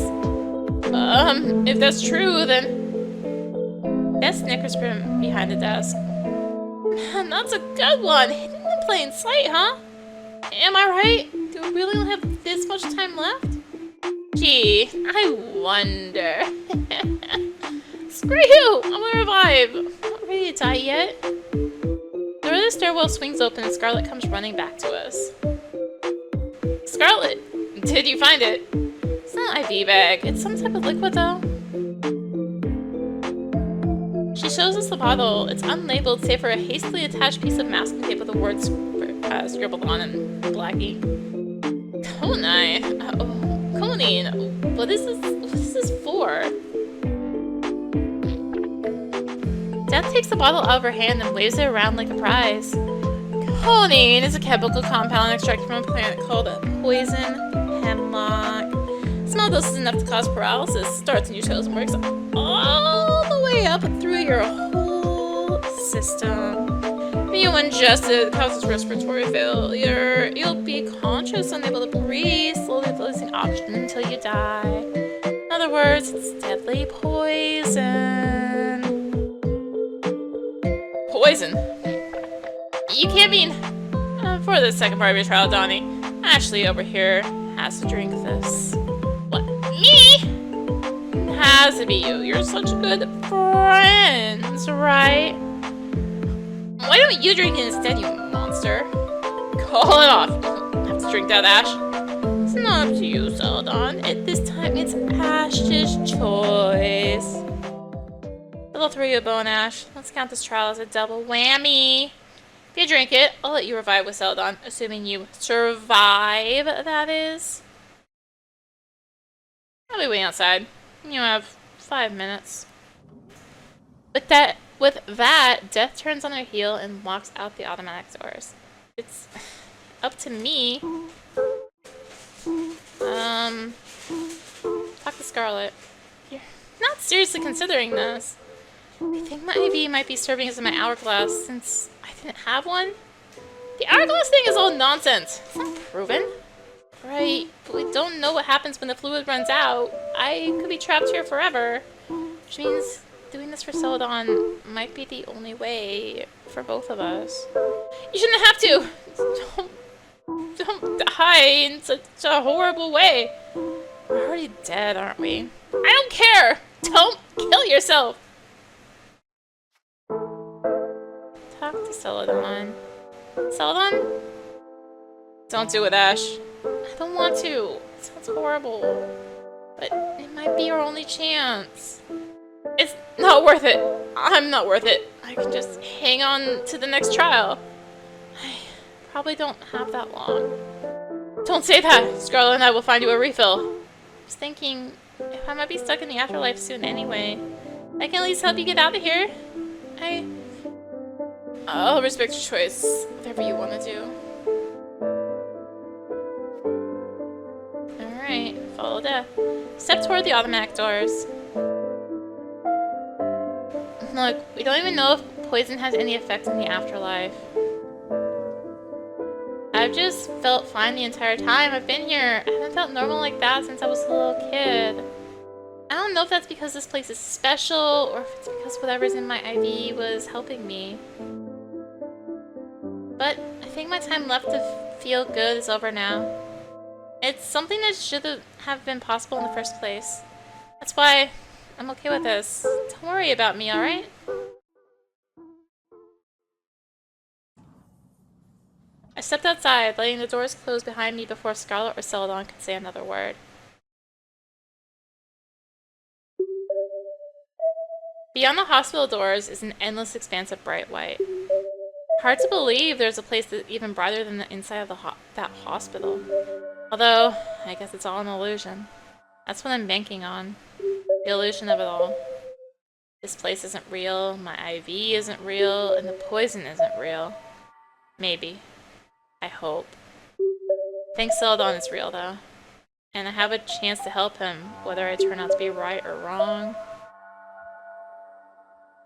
If that's true, then... Dad snickers from behind the desk. Man, that's a good one! Hidden in plain sight, huh? Am I right? Do we really only have this much time left? Gee, I wonder. Screw you! I'm gonna revive! I'm not ready to die yet. The door of the stairwell swings open and Scarlet comes running back to us. Scarlet! Did you find it? It's not an IV bag. It's some type of liquid, though. She shows us the bottle. It's unlabeled, save for a hastily attached piece of masking tape with the words scribbled on in Blackie. Conine? Conine? What is this for? Death takes the bottle out of her hand and waves it around like a prize. Conine is a chemical compound extracted from a plant called poison hemlock. Small dose is enough to cause paralysis. Starts in your toes and works all the way up through your whole system. If you ingest it, causes respiratory failure. You'll be conscious, unable to breathe, slowly losing oxygen until you die. In other words, it's deadly poison. Poison? You can't mean... for the second part of your trial, Donnie, Ashley over here has to drink this. What? Me? It has to be you. You're such good friends, right? Why don't you drink it instead, you monster? Call it off. You don't have to drink that, Ash. It's not up to you, Celadon. This time, it's Ash's choice. I'll throw you a bone, Ash. Let's count this trial as a double whammy. If you drink it, I'll let you revive with Celadon, assuming you survive, that is. I'll be waiting outside. You have 5 minutes. With that, Death turns on her heel and walks out the automatic doors. It's up to me. Talk to Scarlet. You're not seriously considering this. I think my IV might be serving as my hourglass since I didn't have one. The hourglass thing is all nonsense. It's not proven. Right, but we don't know what happens when the fluid runs out. I could be trapped here forever. Which means doing this for Celadon might be the only way for both of us. You shouldn't have to! Don't die in such a horrible way. We're already dead, aren't we? I don't care! Don't kill yourself! Talk to Celadon. Celadon? Don't do it, Ash. I don't want to. It sounds horrible. But it might be our only chance. It's not worth it. I'm not worth it. I can just hang on to the next trial. I probably don't have that long. Don't say that. Scarlet and I will find you a refill. I was thinking, if I might be stuck in the afterlife soon anyway, I can at least help you get out of here. I'll respect your choice, whatever you want to do. Alright, follow Death. Step toward the automatic doors. Look, we don't even know if poison has any effect in the afterlife. I've just felt fine the entire time I've been here. I haven't felt normal like that since I was a little kid. I don't know if that's because this place is special or if it's because whatever's in my IV was helping me. But I think think my time left to feel good is over now. It's something that should have been possible in the first place. That's why I'm okay with this. Don't worry about me, alright? I stepped outside, letting the doors close behind me before Scarlet or Celadon could say another word. Beyond the hospital doors is an endless expanse of bright white. Hard to believe there's a place that's even brighter than the inside of that hospital. Although, I guess it's all an illusion. That's what I'm banking on. The illusion of it all. This place isn't real, my IV isn't real, and the poison isn't real. Maybe. I hope. I think Celadon is real, though. And I have a chance to help him, whether I turn out to be right or wrong.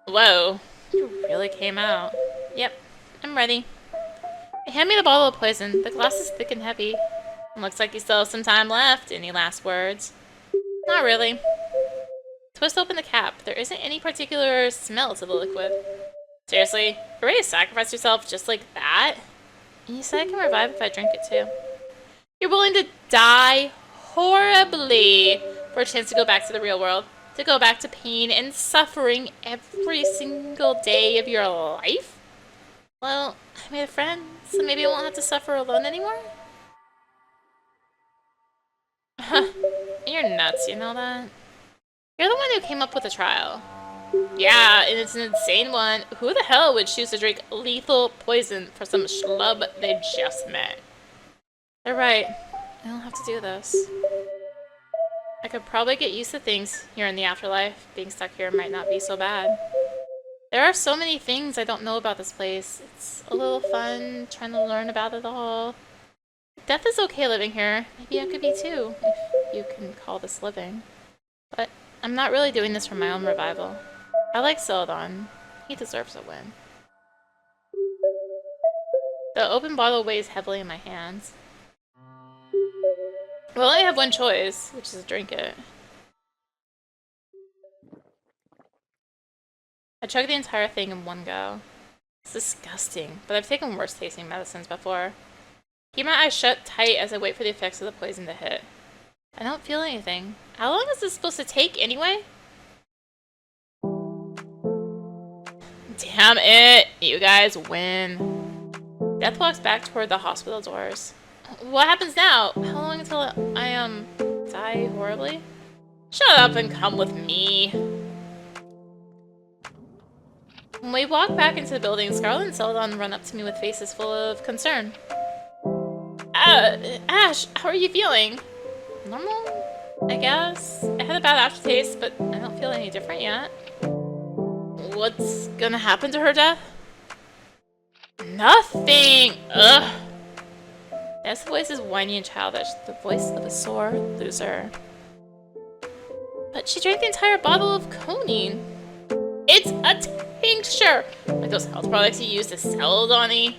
Whoa. You really came out. Yep. I'm ready. Hand me the bottle of poison. The glass is thick and heavy. Looks like you still have some time left. Any last words? Not really. Twist open the cap. There isn't any particular smell to the liquid. Seriously? You're ready to sacrifice yourself just like that? You said I can revive if I drink it too. You're willing to die horribly for a chance to go back to the real world? To go back to pain and suffering every single day of your life? Well, I made a friend, so maybe I won't have to suffer alone anymore? You're nuts, you know that? You're the one who came up with the trial. Yeah, and it's an insane one. Who the hell would choose to drink lethal poison for some schlub they just met? They're right. I don't have to do this. I could probably get used to things here in the afterlife. Being stuck here might not be so bad. There are so many things I don't know about this place. It's a little fun trying to learn about it all. Death is okay living here. Maybe I could be too, if you can call this living. But I'm not really doing this for my own revival. I like Celadon. He deserves a win. The open bottle weighs heavily in my hands. Well, I only have one choice, which is to drink it. I chug the entire thing in one go. It's disgusting, but I've taken worse tasting medicines before. Keep my eyes shut tight as I wait for the effects of the poison to hit. I don't feel anything. How long is this supposed to take anyway? Damn it! You guys win. Death walks back toward the hospital doors. What happens now? How long until I, die horribly? Shut up and come with me. When we walk back into the building, Scarlet and Celadon run up to me with faces full of concern. Ash, how are you feeling? Normal, I guess. I had a bad aftertaste, but I don't feel any different yet. What's gonna happen to her death? Nothing! Ugh! Death's voice is whiny and childish, the voice of a sore loser. But she drank the entire bottle of conine. It's a tincture! Like those health products you use to sell, Donnie.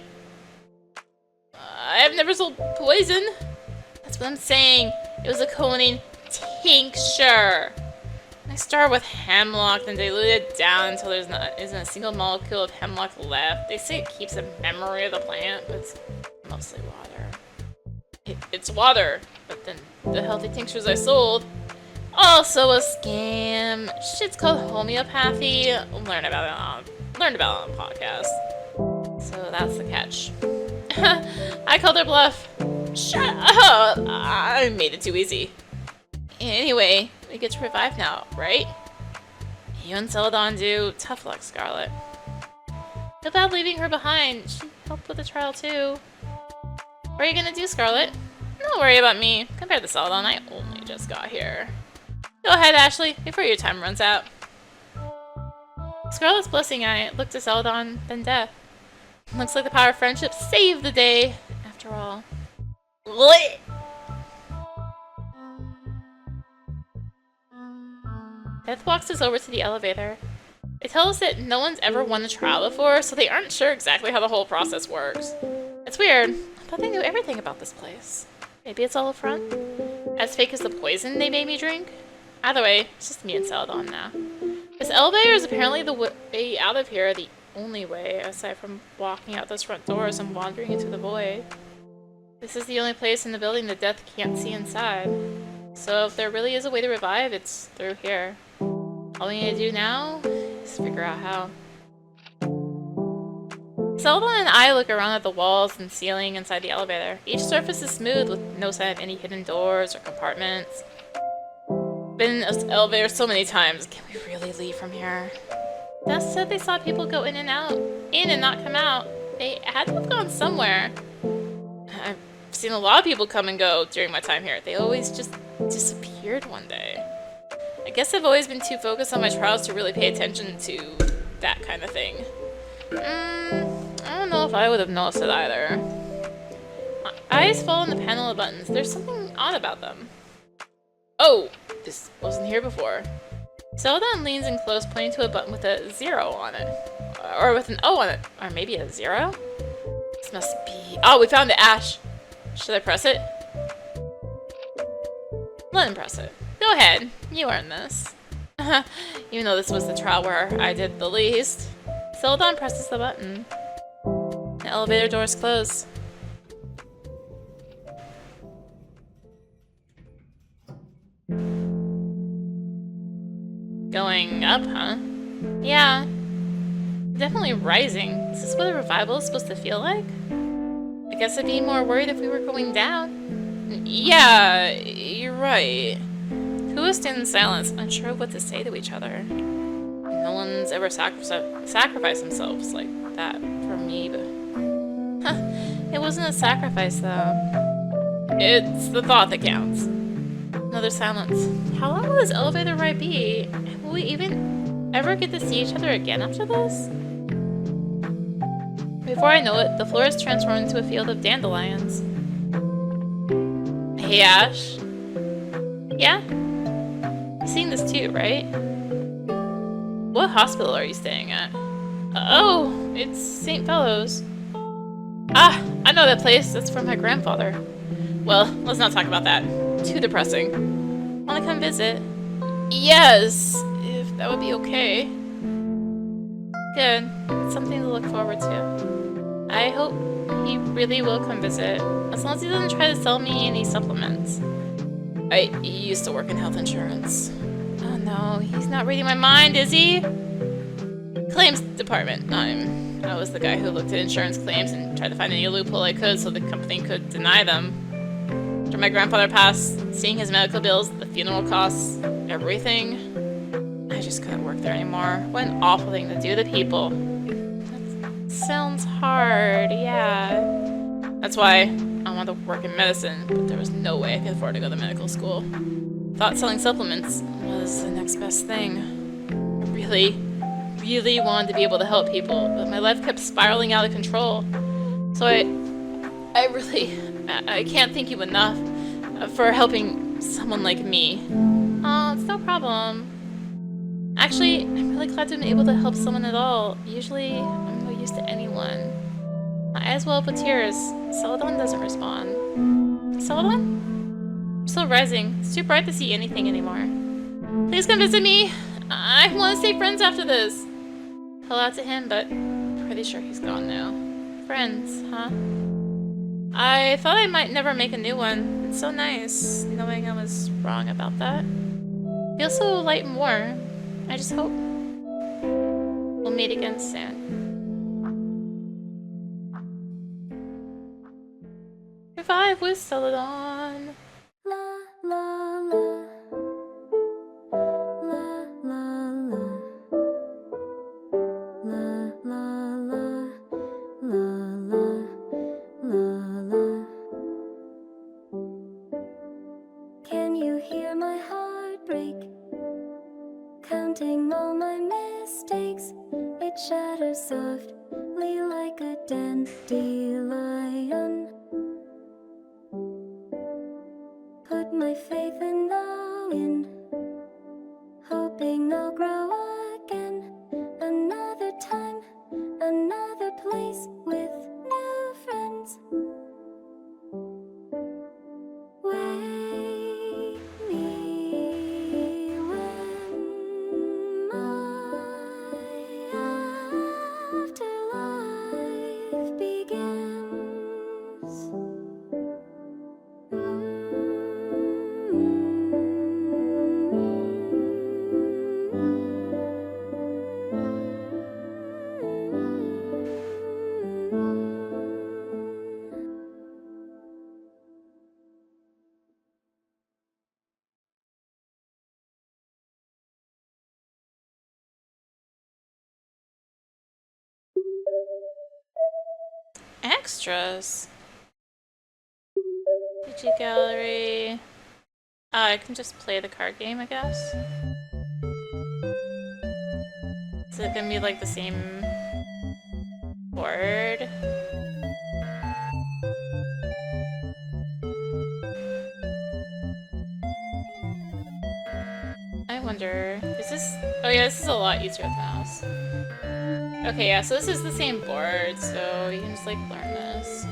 I've never sold poison. That's what I'm saying. It was a conine tincture. I started with hemlock, then diluted it down until there isn't a single molecule of hemlock left. They say it keeps a memory of the plant, but it's mostly water. It's water, but then the healthy tinctures I sold, also a scam. Shit's called homeopathy. Learned about it on a podcast. So that's the catch. I called her bluff. Shut up! I made it too easy. Anyway, we get to revive now, right? You and Celadon do. Tough luck, Scarlet. Feel bad leaving her behind. She helped with the trial too. What are you gonna do, Scarlet? Don't worry about me. Compared to Celadon, I only just got here. Go ahead, Ashley, before your time runs out. Scarlet's blessing eye looked to Celadon, then death. Looks like the power of friendship saved the day, after all. What? Death walks us over to the elevator. They tell us that no one's ever won a trial before, so they aren't sure exactly how the whole process works. It's weird. I thought they knew everything about this place. Maybe it's all a front? As fake as the poison they made me drink? Either way, it's just me and Celadon now. This elevator is apparently the way out of here, the only way, aside from walking out those front doors and wandering into the void. This is the only place in the building that death can't see inside. So if there really is a way to revive, it's through here. All we need to do now is figure out how. Celadon and I look around at the walls and ceiling inside the elevator. Each surface is smooth with no sign of any hidden doors or compartments. Been in this elevator so many times. Can we really leave from here? Death said they saw people go in and out. In and not come out. They had to have gone somewhere. I've seen a lot of people come and go during my time here. They always just disappeared one day. I guess I've always been too focused on my trials to really pay attention to that kind of thing. I don't know if I would have noticed it either. My eyes fall on the panel of buttons. There's something odd about them. Oh! This wasn't here before. Celadon leans in close, pointing to a button with a 0 on it. Or with an O on it. Or maybe a 0? This must be... Oh, we found the ash! Should I press it? Let him press it. Go ahead. You earned this. Even though this was the trial where I did the least. Celadon presses the button. The elevator doors close. Going up, huh? Yeah. Definitely rising. Is this what a revival is supposed to feel like? I guess I'd be more worried if we were going down. Yeah, you're right. Two of us stand in silence, unsure of what to say to each other. No one's ever sacrificed themselves like that for me, but... It wasn't a sacrifice, though. It's the thought that counts. Another silence. How long will this elevator ride be? Will we even ever get to see each other again after this? Before I know it, the floor is transformed into a field of dandelions. Hey, Ash. Yeah? You've seen this too, right? What hospital are you staying at? Oh, it's St. Fellows. Ah, I know that place. That's for my grandfather. Well, let's not talk about that. Too depressing. Wanna come visit? Yes, if that would be okay. Good. It's something to look forward to. I hope he really will come visit, as long as he doesn't try to sell me any supplements. I used to work in health insurance. Oh no, he's not reading my mind, is he? Claims department. I was the guy who looked at insurance claims and tried to find any loophole I could so the company could deny them. After my grandfather passed, seeing his medical bills, the funeral costs, everything, I just couldn't work there anymore. What an awful thing to do to people. That sounds hard, yeah. That's why I wanted to work in medicine, but there was no way I could afford to go to medical school. Thought selling supplements was the next best thing. I really wanted to be able to help people, but my life kept spiraling out of control. So I can't thank you enough for helping someone like me. Oh, it's no problem. Actually, I'm really glad to have been able to help someone at all. Usually, I'm no use to anyone. My eyes well up with tears. Celadon doesn't respond. Celadon? I'm still rising. It's too bright to see anything anymore. Please come visit me. I want to stay friends after this. Call out to him, but I'm pretty sure he's gone now. Friends, huh? I thought I might never make a new one. It's so nice, knowing I was wrong about that. Feels so light and warm. I just hope we'll meet again soon. Revive with Celadon. La la la. La la la. La la la. La la. La la. Can you hear my heart break? Counting all my mistakes, it shatters softly like a dandelion. Put my faith in the wind, hoping I'll grow again. Another time, another place with new friends. Wake me when my extras. PG gallery. I can just play the card game, I guess. Is it gonna be like the same board? I wonder, is this... Oh yeah, this is a lot easier with the mouse. Okay, yeah, so this is the same board, so you can just like learn this.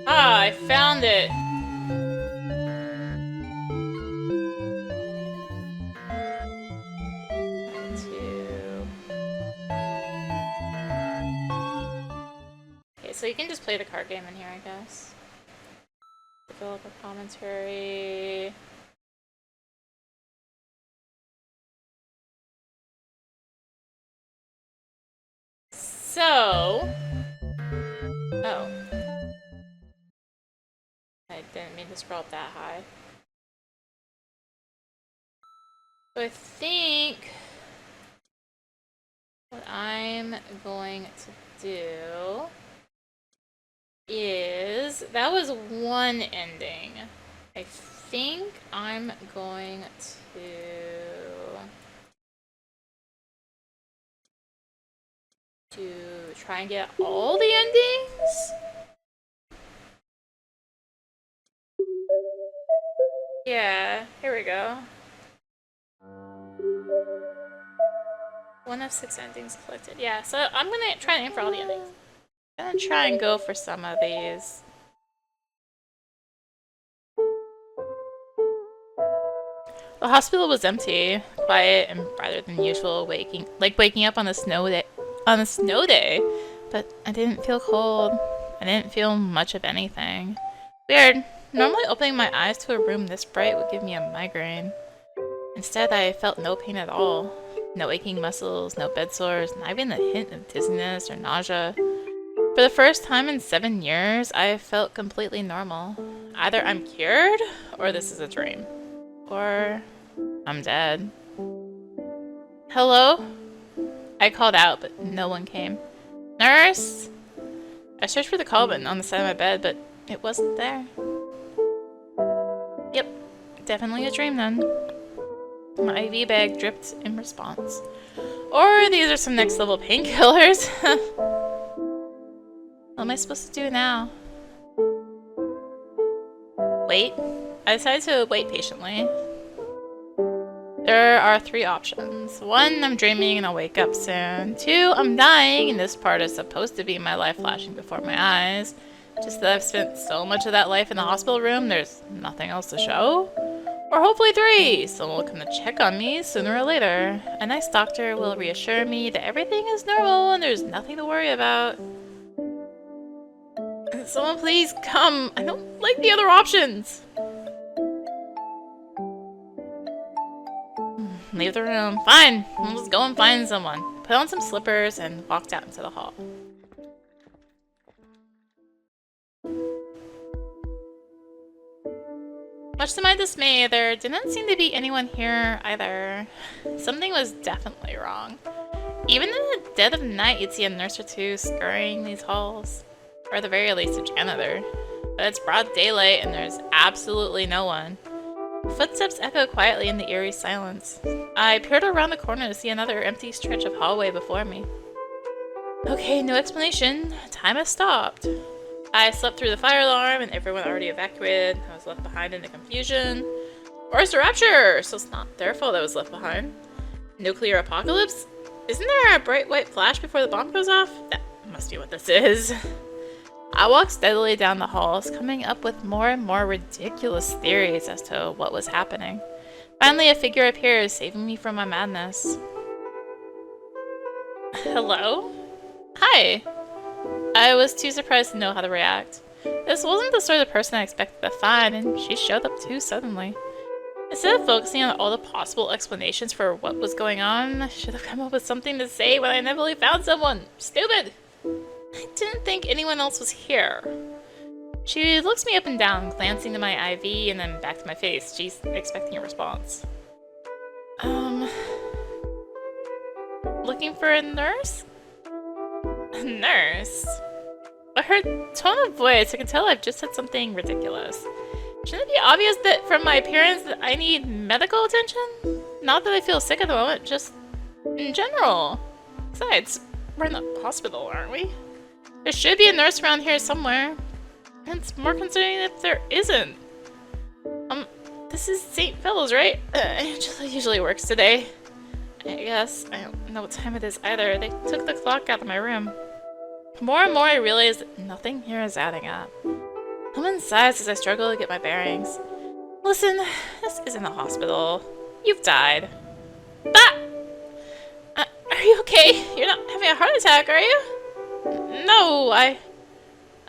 Ah, I found it! Okay, so you can just play the card game in here, I guess. Developer commentary... So... Oh. I didn't mean to scroll up that high. So I think... what I'm going to do... is... that was one ending. I think I'm going to try and get all the endings? Yeah, here we go. 1 of 6 endings collected. Yeah, so I'm gonna try and aim for all the endings. I'm gonna try and go for some of these. The hospital was empty, quiet, and brighter than usual. Waking up on a snow day, but I didn't feel cold. I didn't feel much of anything. Weird. Normally, opening my eyes to a room this bright would give me a migraine. Instead, I felt no pain at all. No aching muscles, no bed sores, not even a hint of dizziness or nausea. For the first time in 7 years, I felt completely normal. Either I'm cured, or this is a dream. Or I'm dead. Hello? I called out, but no one came. Nurse? I searched for the call button on the side of my bed, but it wasn't there. Yep, definitely a dream then. My IV bag dripped in response. Or these are some next level painkillers. What am I supposed to do now? Wait. I decided to wait patiently. There are 3 options. 1, I'm dreaming and I'll wake up soon. 2, I'm dying and this part is supposed to be my life flashing before my eyes. Just that I've spent so much of that life in the hospital room, there's nothing else to show. Or hopefully 3, someone will come to check on me sooner or later. A nice doctor will reassure me that everything is normal and there's nothing to worry about. Someone please come, I don't like the other options. Leave the room. Fine, I'll just go and find someone. Put on some slippers and walked out into the hall. Much to my dismay, there didn't seem to be anyone here either. Something was definitely wrong. Even in the dead of night, you'd see a nurse or 2 scurrying these halls. Or at the very least, a janitor. But it's broad daylight and there's absolutely no one. Footsteps echo quietly in the eerie silence. I peered around the corner to see another empty stretch of hallway before me. Okay, no explanation. Time has stopped. I slept through the fire alarm and everyone already evacuated. I was left behind in the confusion. Or it's a rapture, so it's not their fault I was left behind. Nuclear apocalypse? Isn't there a bright white flash before the bomb goes off? That must be what this is. I walked steadily down the halls, coming up with more and more ridiculous theories as to what was happening. Finally, a figure appears, saving me from my madness. Hello? Hi. I was too surprised to know how to react. This wasn't the sort of person I expected to find, and she showed up too suddenly. Instead of focusing on all the possible explanations for what was going on, I should have come up with something to say when I inevitably found someone. Stupid! I didn't think anyone else was here. She looks me up and down, glancing to my IV and then back to my face. She's expecting a response. Looking for a nurse? Nurse? By her tone of voice, I can tell I've just said something ridiculous. Shouldn't it be obvious that from my appearance that I need medical attention? Not that I feel sick at the moment, just in general. Besides, we're in the hospital, aren't we? There should be a nurse around here somewhere. And it's more concerning if there isn't. This is St. Fellows, right? Angela usually works today. I guess. I don't know what time it is either. They took the clock out of my room. More and more I realize that nothing here is adding up. I'm sighs as I struggle to get my bearings. Listen, this isn't a hospital. You've died. Ah! Are you okay? You're not having a heart attack, are you? No, I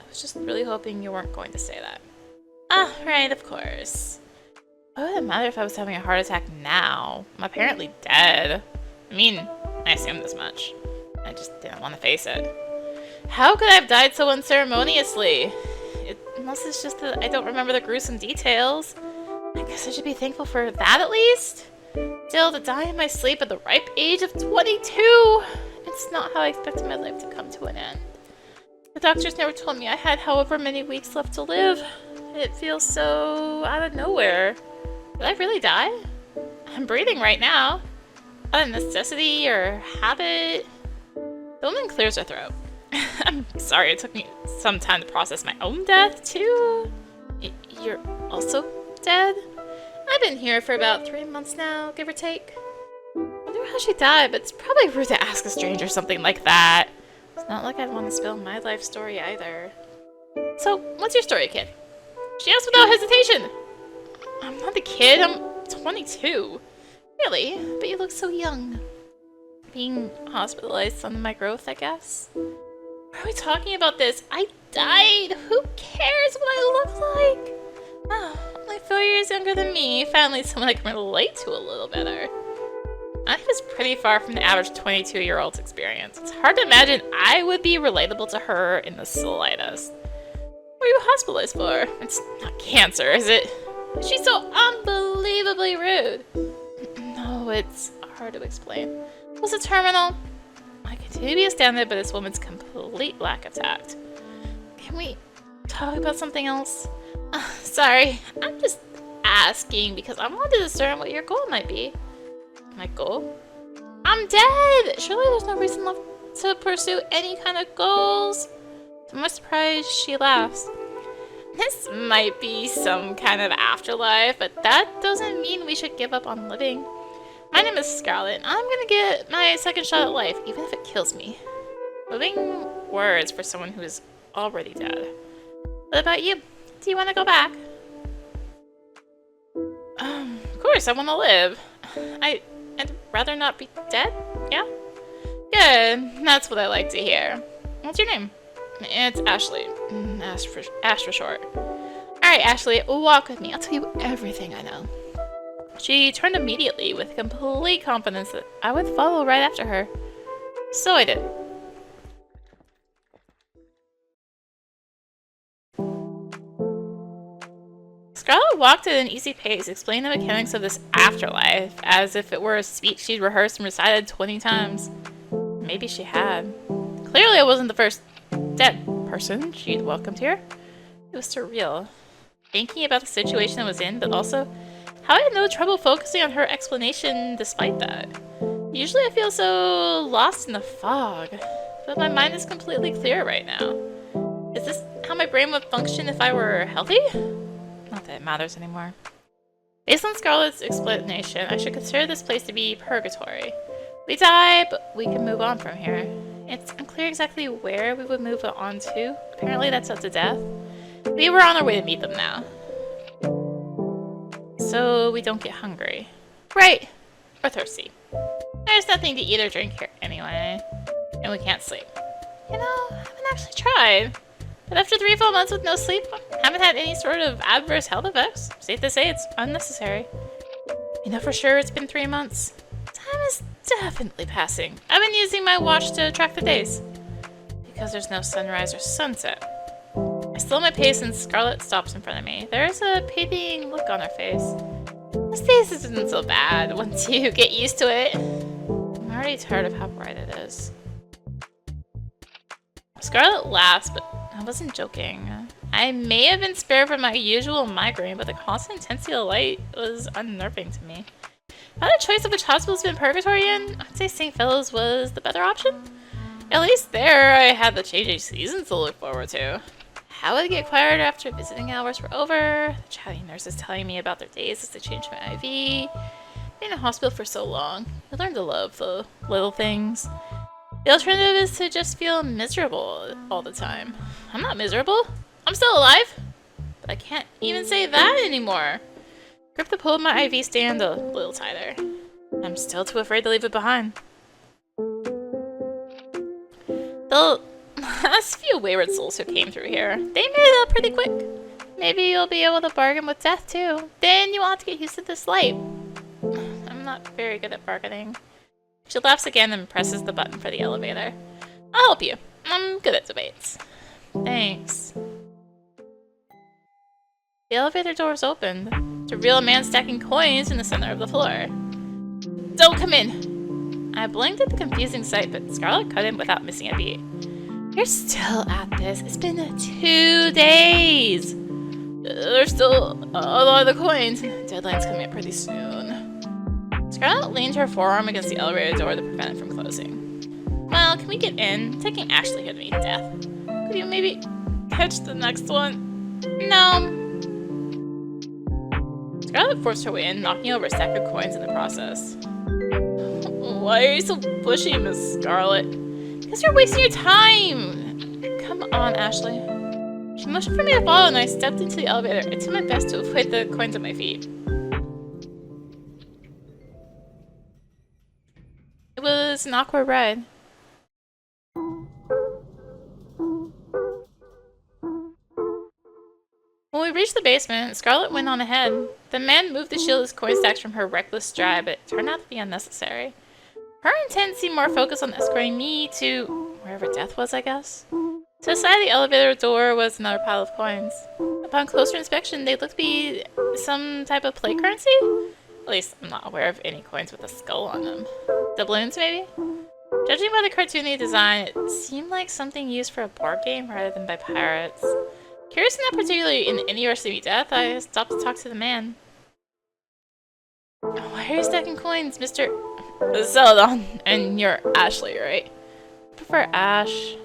was just really hoping you weren't going to say that. Ah, right, of course. What would it matter if I was having a heart attack now? I'm apparently dead. I mean, I assumed as much. I just didn't want to face it. How could I have died so unceremoniously? Unless it's just that I don't remember the gruesome details. I guess I should be thankful for that at least. Still, to die in my sleep at the ripe age of 22! It's not how I expected my life to come to an end. The doctors never told me I had however many weeks left to live. It feels so out of nowhere. Did I really die? I'm breathing right now. Out of necessity or habit. The woman clears her throat. I'm sorry it took me some time to process my own death, too. You're also dead? I've been here for about 3 months now, give or take. I wonder how she died, but it's probably rude to ask a stranger something like that. It's not like I'd want to spill my life story either. So, what's your story, kid? She asked without hesitation. I'm not a kid, I'm 22. Really? But you look so young. Being hospitalized on my growth, I guess? Why are we talking about this? I died! Who cares what I look like? Oh, only 4 years younger than me. Finally someone I can relate to a little better. I was pretty far from the average 22-year-old's experience. It's hard to imagine I would be relatable to her in the slightest. What are you hospitalized for? It's not cancer, is it? She's so unbelievably rude. No, it's hard to explain. Was it terminal? I continue to be astounded by this woman's complete lack of tact. Can we talk about something else? Sorry, I'm just asking because I want to discern what your goal might be. My goal? I'm dead! Surely there's no reason left to pursue any kind of goals. To my surprise, she laughs. This might be some kind of afterlife, but that doesn't mean we should give up on living. My name is Scarlet, and I'm gonna get my second shot at life, even if it kills me. Moving words for someone who is already dead. What about you? Do you want to go back? Of course, I want to live. I'd rather not be dead, yeah? Good, that's what I like to hear. What's your name? It's Ashley. Ash for short. Alright, Ashley, walk with me. I'll tell you everything I know. She turned immediately with complete confidence that I would follow right after her. So I did. Scarlet walked at an easy pace, explaining the mechanics of this afterlife, as if it were a speech she'd rehearsed and recited 20 times. Maybe she had. Clearly I wasn't the first dead person she'd welcomed here. It was surreal. Thinking about the situation I was in, but also how I had no trouble focusing on her explanation despite that. Usually I feel so lost in the fog, but my mind is completely clear right now. Is this how my brain would function if I were healthy? Not that it matters anymore. Based on Scarlet's explanation, I should consider this place to be purgatory. We die, but we can move on from here. It's unclear exactly where we would move on to. Apparently that's up to death. We were on our way to meet them now. So we don't get hungry. Right. Or thirsty. There's nothing to eat or drink here anyway. And we can't sleep. You know, I haven't actually tried. But after 3 full months with no sleep, I haven't had any sort of adverse health effects. Safe to say it's unnecessary. You know for sure it's been 3 months. Time is definitely passing. I've been using my watch to track the days. Because there's no sunrise or sunset. I slow my pace and Scarlet stops in front of me. There's a pitying look on her face. This days isn't so bad once you get used to it. I'm already tired of how bright it is. Scarlet laughs, but I wasn't joking. I may have been spared from my usual migraine, but the constant intensity of light was unnerving to me. If I had a choice of which hospital to spend purgatory in, I'd say St. Phil's was the better option. At least there, I had the changing seasons to look forward to. How would it get quieter after visiting hours were over? The chatty nurses telling me about their days as they changed my IV. Being in a hospital for so long, you learn to love the little things. The alternative is to just feel miserable all the time. I'm not miserable. I'm still alive. But I can't even say that anymore. Grip the pull of my IV stand a little tighter. I'm still too afraid to leave it behind. The last few wayward souls who came through here, they made it up pretty quick. Maybe you'll be able to bargain with death too. Then you want to get used to this light. I'm not very good at bargaining. She laughs again and presses the button for the elevator. I'll help you. I'm good at debates. Thanks. The elevator doors opened to reveal a man stacking coins in the center of the floor. Don't come in! I blinked at the confusing sight, but Scarlet cut in without missing a beat. You're still at this. It's been 2 days! There's still a lot of the coins. Deadline's coming up pretty soon. Scarlet leaned her forearm against the elevator door to prevent it from closing. Well, can we get in? Taking Ashley here to meet death. Could you maybe catch the next one? No. Scarlet forced her way in, knocking over a stack of coins in the process. Why are you so pushy, Miss Scarlet? Because you're wasting your time! Come on, Ashley. She motioned for me to follow and I stepped into the elevator. I did my best to avoid the coins at my feet. It was an awkward ride. When we reached the basement, Scarlet went on ahead. The man moved to shield his coin stacks from her reckless stride, but it turned out to be unnecessary. Her intent seemed more focused on escorting me to wherever death was, I guess. To the side of the elevator door was another pile of coins. Upon closer inspection, they looked to be some type of play currency? At least, I'm not aware of any coins with a skull on them. Doubloons, maybe? Judging by the cartoony design, it seemed like something used for a board game rather than by pirates. Curious not particularly in any rush to meet death, I stopped to talk to the man. Why are you stacking coins, Mr. Celadon? And you're Ashley, right? I prefer Ash.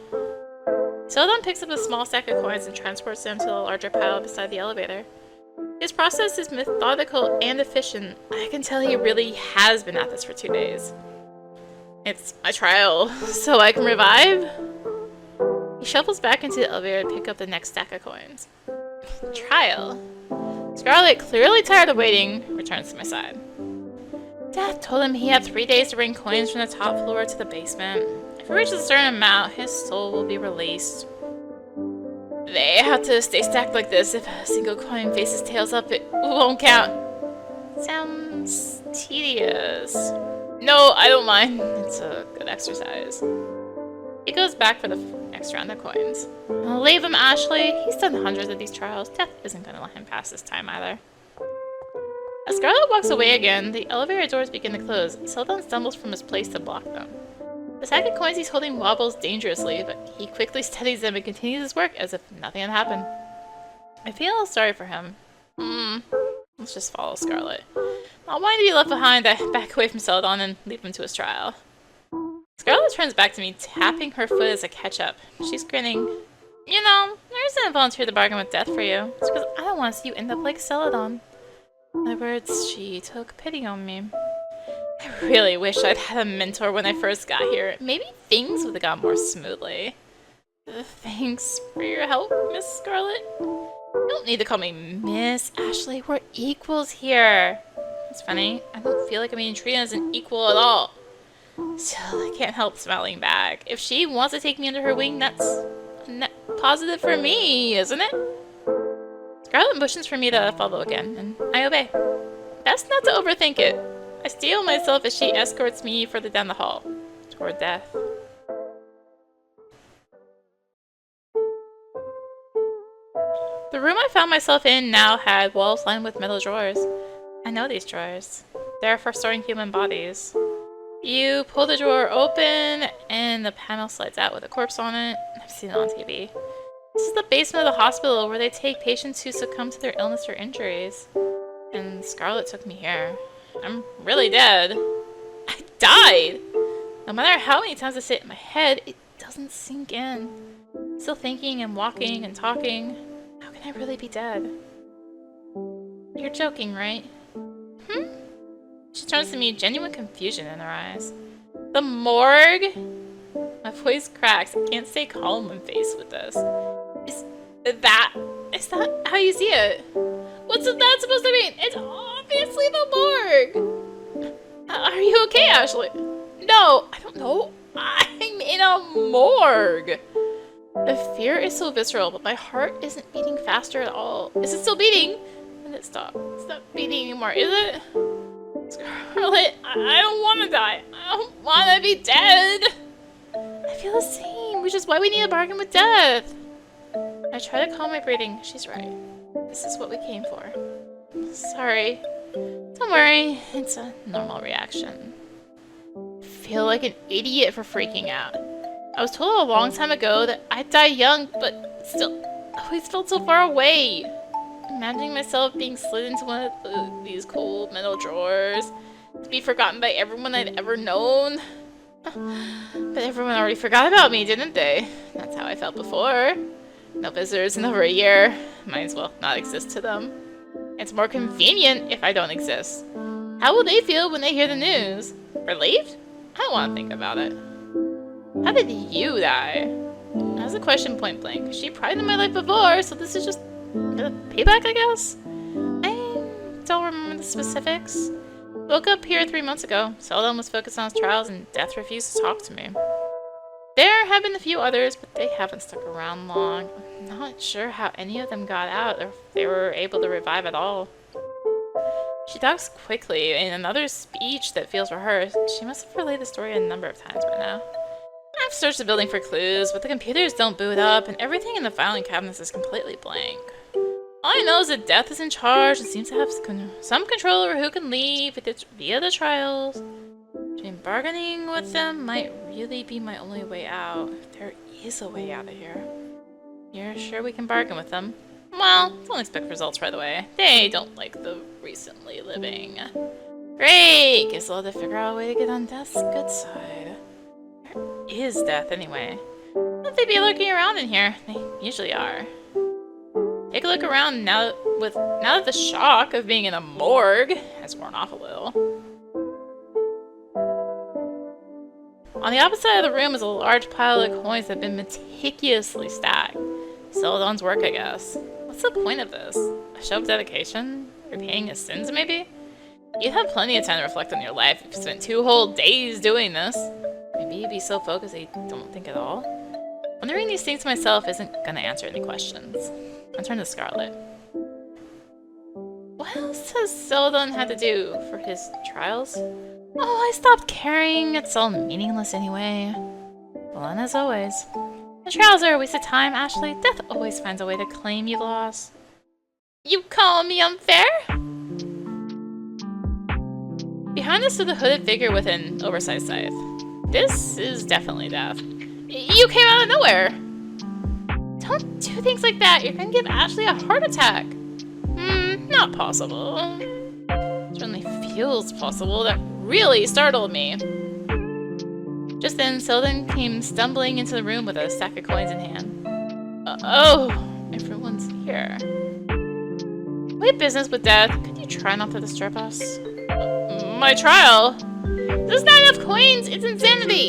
Celadon picks up a small stack of coins and transports them to the larger pile beside the elevator. His process is methodical and efficient. I can tell he really has been at this for 2 days. It's my trial, so I can revive? He shuffles back into the elevator to pick up the next stack of coins. Trial? Scarlet, clearly tired of waiting, returns to my side. Death told him he had 3 days to bring coins from the top floor to the basement. If he reaches a certain amount, his soul will be released. They have to stay stacked like this. If a single coin faces tails up, it won't count. Sounds tedious. No, I don't mind. It's a good exercise. He goes back for the next round of coins. I'll leave him, Ashley. He's done hundreds of these trials. Death isn't going to let him pass this time either. As Scarlet walks away again, the elevator doors begin to close. Celadon stumbles from his place to block them. The sack of coins he's holding wobbles dangerously, but he quickly steadies them and continues his work as if nothing had happened. I feel sorry for him. Let's just follow Scarlet. Not wanting to be left behind, I back away from Celadon and leave him to his trial. Scarlet turns back to me, tapping her foot as I catch up. She's grinning. You know, there isn't a volunteer to bargain with death for you. It's because I don't want to see you end up like Celadon. In other words, she took pity on me. I really wish I'd had a mentor when I first got here. Maybe things would have gone more smoothly. Thanks for your help, Miss Scarlet. You don't need to call me Miss, Ashley. We're equals here. It's funny. I don't feel like I'm being treated as an equal at all. Still, I can't help smiling back. If she wants to take me under her wing, that's a net positive for me, isn't it? Scarlet motions for me to follow again, and I obey. Best not to overthink it. I steel myself as she escorts me further down the hall, toward death. The room I found myself in now had walls lined with metal drawers. I know these drawers. They're for storing human bodies. You pull the drawer open, and the panel slides out with a corpse on it. I've seen it on TV. This is the basement of the hospital where they take patients who succumb to their illness or injuries. And Scarlet took me here. I'm really dead. I died! No matter how many times I sit in my head, it doesn't sink in. I'm still thinking and walking and talking. How can I really be dead? You're joking, right? She turns to me, genuine confusion in her eyes. The morgue? My voice cracks. I can't stay calm when faced with this. Is that how you see it? What's that supposed to mean? It's obviously the morgue! Are you okay, Ashley? No, I don't know. I'm in a morgue! The fear is so visceral, but my heart isn't beating faster at all. Is it still beating? And it stopped. It's not beating anymore, is it? Scarlet, I don't want to die. I don't want to be dead. I feel the same, which is why we need a bargain with death. I try to calm my breathing. She's right. This is what we came for. Sorry. Don't worry. It's a normal reaction. I feel like an idiot for freaking out. I was told a long time ago that I'd die young, but still, always felt so far away. Imagining myself being slid into one of these cold metal drawers, to be forgotten by everyone I'd ever known. But everyone already forgot about me, didn't they? That's how I felt before. No visitors in over a year. Might as well not exist to them. It's more convenient if I don't exist. How will they feel when they hear the news? Relieved? I don't want to think about it. How did you die? That was a question point blank. She pried in my life before, so this is just a payback, I guess? I don't remember the specifics. Woke up here 3 months ago. Celadon was focused on his trials and Death refused to talk to me. There have been a few others, but they haven't stuck around long. I'm not sure how any of them got out, or if they were able to revive at all. She talks quickly in another speech that feels rehearsed. She must have relayed the story a number of times by now. I've searched the building for clues, but the computers don't boot up, and everything in the filing cabinets is completely blank. All I know is that Death is in charge and seems to have some control over who can leave via the trials. Bargaining with them might really be my only way out. If there is a way out of here. You're sure we can bargain with them? Well, don't expect results right away. They don't like the recently living. Great! Guess I'll have to figure out a way to get on Death's good side. Where is Death, anyway? Wouldn't they be lurking around in here? They usually are. Take a look around now that the shock of being in a morgue has worn off a little. On the opposite side of the room is a large pile of coins that have been meticulously stacked. Celadon's work, I guess. What's the point of this? A show of dedication? Repaying his sins, maybe? You'd have plenty of time to reflect on your life if you spent 2 whole days doing this. Maybe you'd be so focused that you don't think at all. Wondering these things to myself isn't gonna answer any questions. I'll turn to Scarlet. What else has Celadon had to do for his trials? Oh, I stopped caring. It's all meaningless anyway. Well, and as always. The trials are a waste of time, Ashley. Death always finds a way to claim you lost. You call me unfair? Behind us stood a hooded figure with an oversized scythe. This is definitely Death. You came out of nowhere! Don't do things like that. You're gonna give Ashley a heart attack. Not possible. Certainly feels possible. That really startled me. Just then, Celadon came stumbling into the room with a stack of coins in hand. Oh, everyone's here. We have business with Death. Could you try not to disturb us? My trial? There's not enough coins! It's insanity!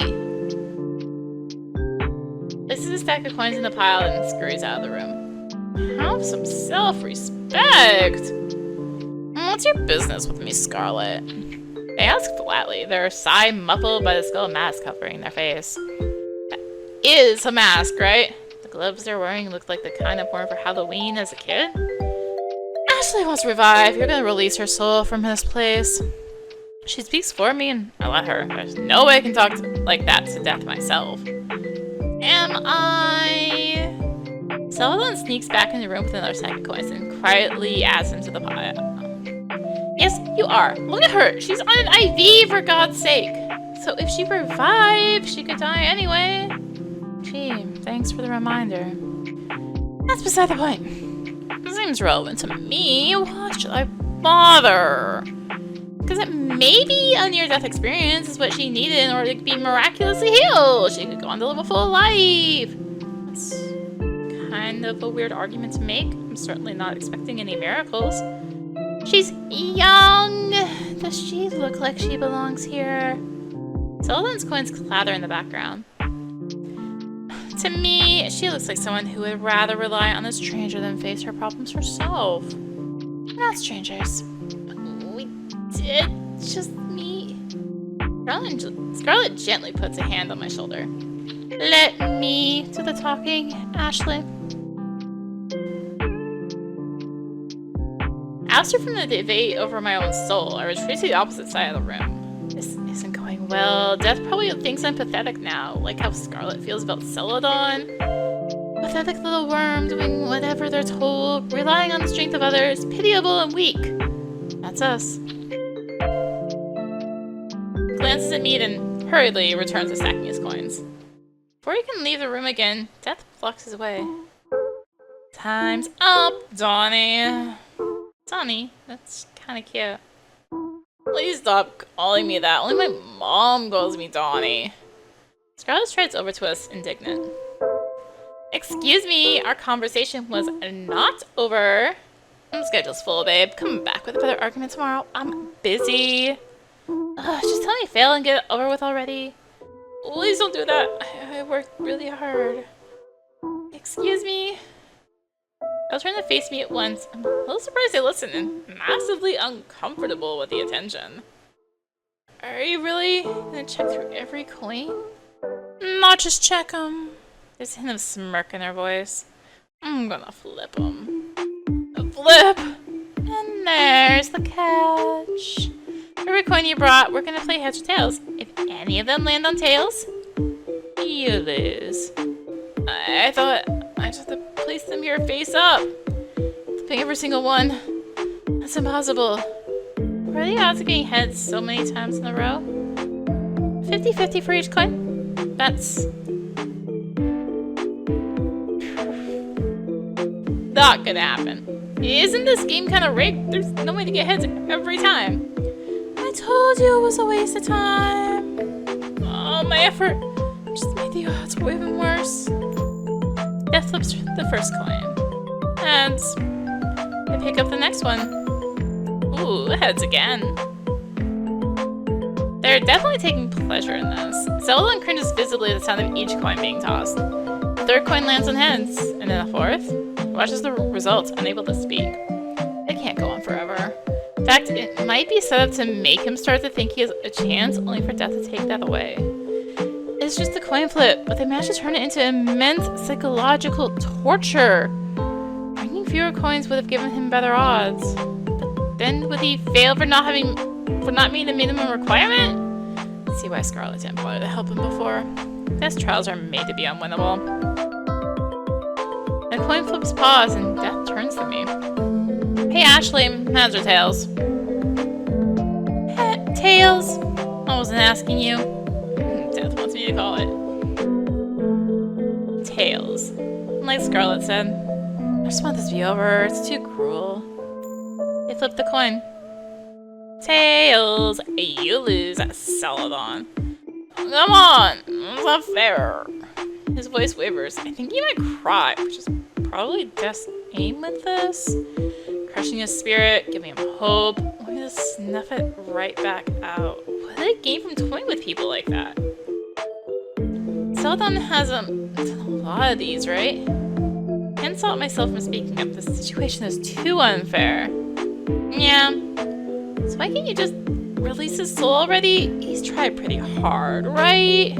Places a stack of coins in the pile and scurries out of the room. Have some self-respect! What's your business with me, Scarlet? They ask flatly, their sigh muffled by the skull mask covering their face. That is a mask, right? The gloves they're wearing look like the kind of worn for Halloween as a kid. Ashley wants to revive. You're gonna release her soul from this place. She speaks for me and I let her. There's no way I can talk like that to Death myself. Am I? Celadon sneaks back in the room with another stack of coins and quietly adds them to the pile. Yes, you are. Look at her. She's on an IV, for God's sake. So so if she revived, she could die anyway. Gee, thanks for the reminder. That's beside the point. It seems relevant to me. Why should I bother? Because it may be a near-death experience is what she needed in order to be miraculously healed. She could go on to live a full life. That's kind of a weird argument to make. I'm certainly not expecting any miracles. She's young. Does she look like she belongs here? Celadon's coins clatter in the background. To me, she looks like someone who would rather rely on a stranger than face her problems herself. We're not strangers. We did just meet. Scarlet gently puts a hand on my shoulder. Let me do the talking, Ashley. Ousted from the debate over my own soul, I retreat to the opposite side of the room. This isn't going well. Death probably thinks I'm pathetic now, like how Scarlet feels about Celadon. Pathetic little worm doing whatever they're told, relying on the strength of others, pitiable and weak. That's us. Glances at me, then hurriedly returns to stacking his coins. Before he can leave the room again, Death blocks his way. Time's up, Donnie. Donnie? That's kinda cute. Please stop calling me that. Only my mom calls me Donnie. Scarlet strides over to us, indignant. Excuse me, our conversation was not over. My schedule's full, babe. Come back with a better argument tomorrow. I'm busy. Just tell me fail and get it over with already. Please don't do that. I worked really hard. Excuse me? They'll turn to face me at once. I'm a little surprised they listen and massively uncomfortable with the attention. Are you really gonna check through every coin? Not just check them. There's a hint of smirk in her voice. I'm gonna flip them. Flip! And there's the catch. Every coin you brought, we're gonna play heads or tails. If any of them land on tails, you lose. I thought I just have to place them here face up. Flipping every single one. That's impossible. What are the odds of getting heads so many times in a row? 50-50 for each coin? That's not gonna happen. Isn't this game kind of rigged? There's no way to get heads every time. I told you it was a waste of time. Oh, my effort just made the odds go even worse. Death flips the first coin. And I pick up the next one. Ooh, heads again. They're definitely taking pleasure in this. Celadon cringes visibly at the sound of each coin being tossed. The third coin lands on heads, and then the fourth watches the results, unable to speak. It can't go on forever. In fact, it might be set up to make him start to think he has a chance, only for Death to take that away. It's just a coin flip, but they managed to turn it into immense psychological torture. Bringing fewer coins would have given him better odds. But then would he fail for not meeting the minimum requirement? Let's see why Scarlet didn't bother to help him before. Best trials are made to be unwinnable. The coin flips pause and Death turns to me. Hey Ashley, heads or tails? Tails. I wasn't asking you. Death wants me to call it. Tails. Like Scarlet said. I just want this to be over. It's too cruel. They flip the coin. Tails. You lose at Celadon. Come on. It's not fair. His voice wavers. I think he might cry, which is probably Death's aim with this. Crushing his spirit, giving him hope. Only to snuff it right back out. What did it gain from toying with people like that? Celadon has done a lot of these, right? Can't stop myself from speaking up. This situation is too unfair. Yeah. So why can't you just release his soul already? He's tried pretty hard, right?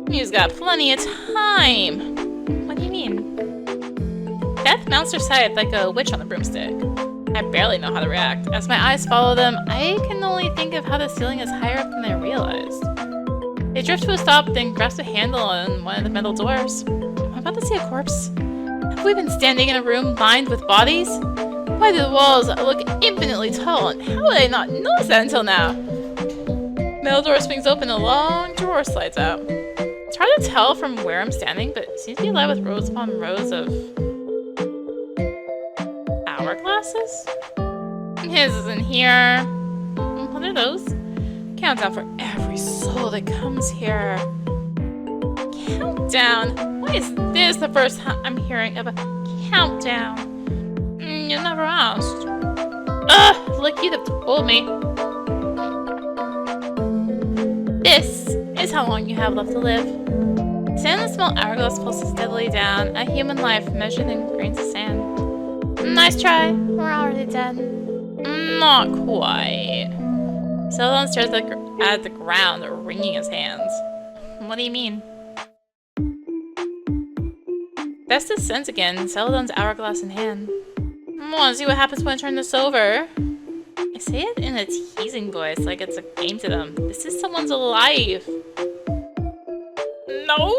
He's got plenty of time. What do you mean? Death mounts her side like a witch on a broomstick. I barely know how to react. As my eyes follow them, I can only think of how the ceiling is higher up than I realized. They drift to a stop, then grasp a handle on one of the metal doors. Am I about to see a corpse? Have we been standing in a room lined with bodies? Why do the walls look infinitely tall, and how would I not notice that until now? Metal door swings open, a long drawer slides out. It's hard to tell from where I'm standing, but it seems to be alive with rows upon rows of hourglasses. His is in here. What are those? Countdown for every soul that comes here. Countdown? Why is this the first time I'm hearing of a countdown? You never asked. Ugh, like you'd have told me. This is how long you have left to live. Sand in the small hourglass pulses steadily down, a human life measured in grains of sand. Nice try. We're already dead. Not quite. Celadon stares at the ground, wringing his hands. What do you mean? Best to sense again, Celadon's hourglass in hand. Want to see what happens when I turn this over? I say it in a teasing voice, like it's a game to them. This is someone's life. No?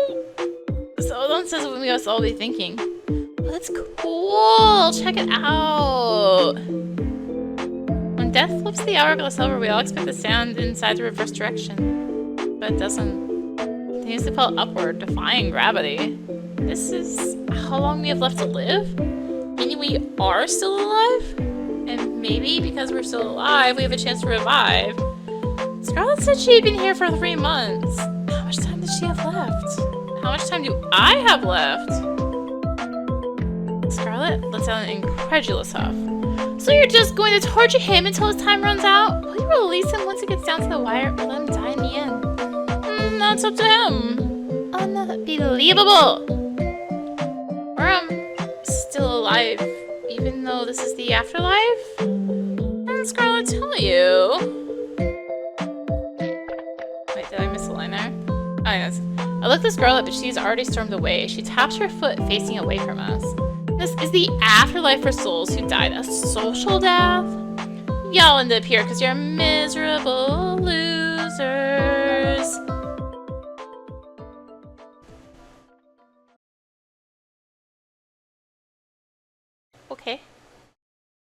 Celadon says what we must all be thinking. But it's cool. Check it out. When death flips the hourglass over, we all expect the sound inside to reverse direction. But it doesn't. It continues to fall upward, defying gravity. This is how long we have left to live? Meaning we are still alive? And maybe because we're still alive, we have a chance to revive. Scarlet said she'd been here for 3 months. How much time does she have left? How much time do I have left? Scarlet lets out an incredulous huff. So you're just going to torture him until his time runs out? Will you release him once it gets down to the wire, or let him die in the end? That's up to him. Unbelievable. We're still alive, even though this is the afterlife? And Scarlet tell you? Wait, did I miss a line there? Oh, yes. I looked at Scarlet, but she's already stormed away. She taps her foot, facing away from us. This is the afterlife for souls who died a social death. Y'all end up here because you're miserable losers. Okay.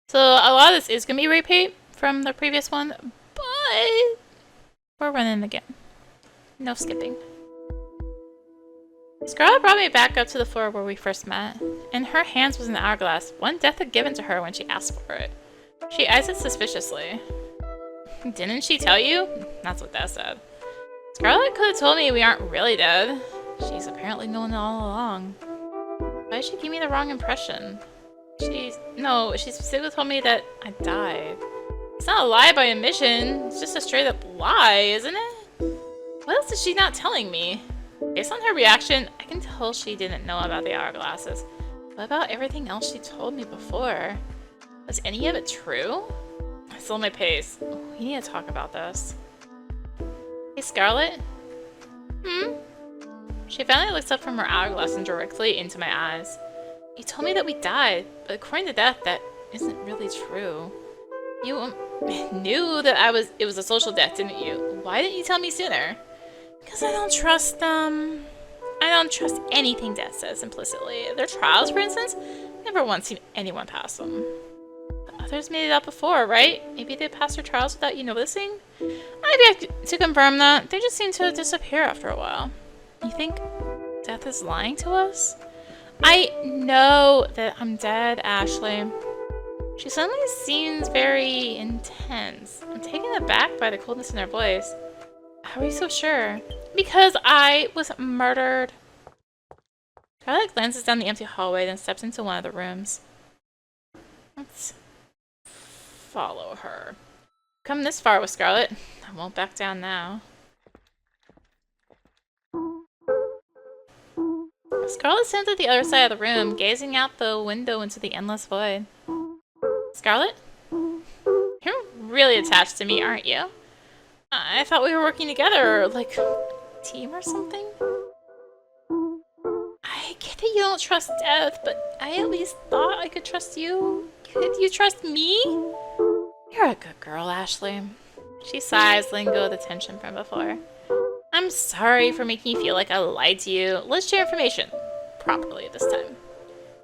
So a lot of this is going to be repeat from the previous one, but we're running again. No skipping. Scarlet brought me back up to the floor where we first met. In her hands was an hourglass, one Death had given to her when she asked for it. She eyes it suspiciously. Didn't she tell you? That's what Death said. Scarlet could have told me we aren't really dead. She's apparently known it all along. Why did she give me the wrong impression? She specifically told me that I died. It's not a lie by omission, it's just a straight up lie, isn't it? What else is she not telling me? Based on her reaction, I can tell she didn't know about the hourglasses. What about everything else she told me before? Was any of it true? I slow my pace. We need to talk about this. Hey, Scarlet? She finally looks up from her hourglass and directly into my eyes. You told me that we died, but according to Death, that isn't really true. You knew that it was a social death, didn't you? Why didn't you tell me sooner? Because I don't trust them. I don't trust anything Death says implicitly. Their trials, for instance, never once seen anyone pass them. But others made it out before, right? Maybe they passed their trials without you noticing? I'd be to confirm that. They just seem to disappear after a while. You think Death is lying to us? I know that I'm dead, Ashley. She suddenly seems very intense. I'm taken aback by the coldness in her voice. How are you so sure? Because I was murdered. Scarlet glances down the empty hallway, then steps into one of the rooms. Let's follow her. Come this far with Scarlet. I won't back down now. Scarlet stands at the other side of the room, gazing out the window into the endless void. Scarlet? You're really attached to me, aren't you? I thought we were working together, like a team or something? I get that you don't trust Death, but I at least thought I could trust you. Could you trust me? You're a good girl, Ashley. She sighs, letting go of the tension from before. I'm sorry for making you feel like I lied to you. Let's share information. Properly this time.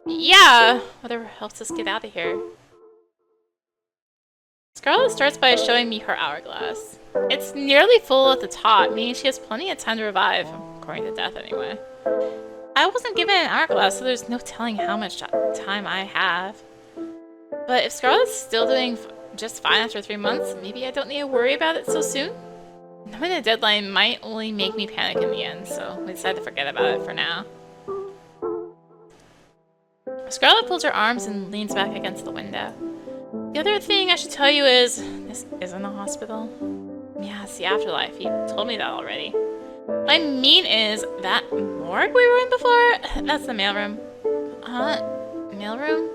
Yeah, whatever helps us get out of here. Scarlet starts by showing me her hourglass. It's nearly full at the top, meaning she has plenty of time to revive, according to Death anyway. I wasn't given an hourglass, so there's no telling how much time I have. But if Scarlet's still doing just fine after 3 months, maybe I don't need to worry about it so soon? Knowing the deadline might only make me panic in the end, so we decided to forget about it for now. Scarlet pulls her arms and leans back against the window. The other thing I should tell you is, this isn't a hospital. Yeah, it's the Afterlife. You told me that already. What I mean is, that morgue we were in before? That's the mailroom. Mailroom?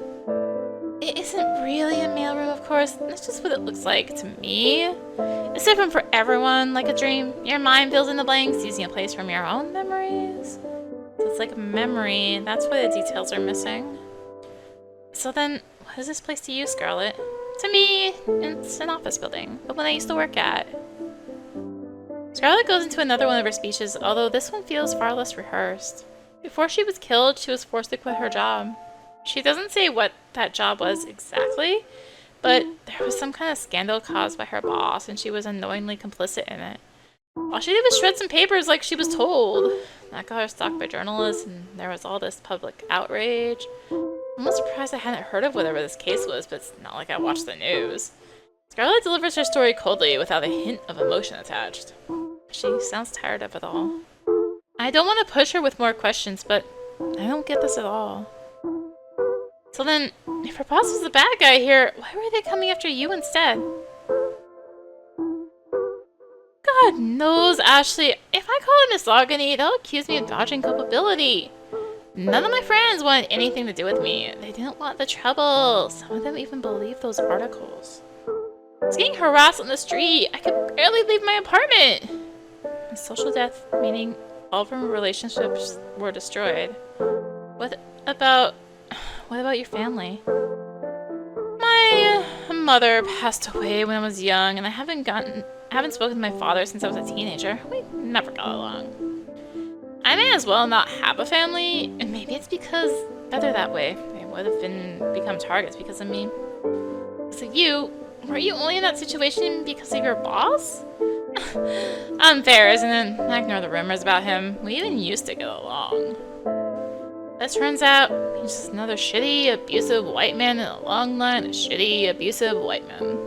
It isn't really a mailroom, of course. That's just what it looks like to me. It's different for everyone, like a dream. Your mind fills in the blanks using a place from your own memories. So it's like a memory. That's why the details are missing. So then, what is this place to you, Scarlet? To me, it's an office building, the one I used to work at. Scarlet goes into another one of her speeches, although this one feels far less rehearsed. Before she was killed, she was forced to quit her job. She doesn't say what that job was exactly, but there was some kind of scandal caused by her boss, and she was unknowingly complicit in it. All she did was shred some papers like she was told. That got her stalked by journalists, and there was all this public outrage. I'm not surprised I hadn't heard of whatever this case was, but it's not like I watched the news. Scarlet delivers her story coldly, without a hint of emotion attached. She sounds tired of it all. I don't want to push her with more questions, but I don't get this at all. So then, if her boss was the bad guy here, why were they coming after you instead? God knows, Ashley, if I call it misogyny, they'll accuse me of dodging culpability. None of my friends wanted anything to do with me. They didn't want the trouble. Some of them even believed those articles. I was getting harassed on the street. I could barely leave my apartment. My social death, meaning all of my relationships were destroyed. What about your family? My mother passed away when I was young, and I haven't spoken to my father since I was a teenager. We never got along. I may as well not have a family, and maybe it's because better that way. They would have become targets because of me. So were you only in that situation because of your boss? Unfair, isn't it? I ignore the rumors about him. We even used to get along. It turns out he's just another shitty, abusive white man in a long line of shitty, abusive white men.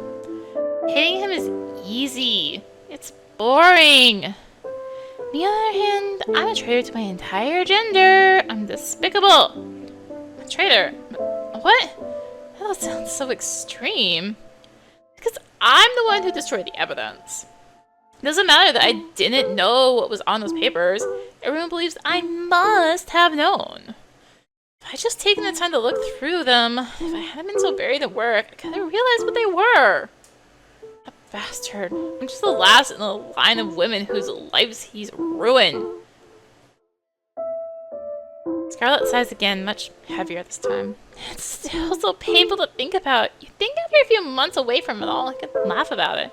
Hating him is easy. It's boring. On the other hand, I'm a traitor to my entire gender. I'm despicable. A traitor? What? That sounds so extreme. Because I'm the one who destroyed the evidence. It doesn't matter that I didn't know what was on those papers. Everyone believes I must have known. If I'd just taken the time to look through them, if I hadn't been so buried at work, I could have realized what they were. A bastard. I'm just the last in a line of women whose lives he's ruined. Scarlet sighs again, much heavier this time. It's still so painful to think about. You'd think after a few months away from it all, I could laugh about it.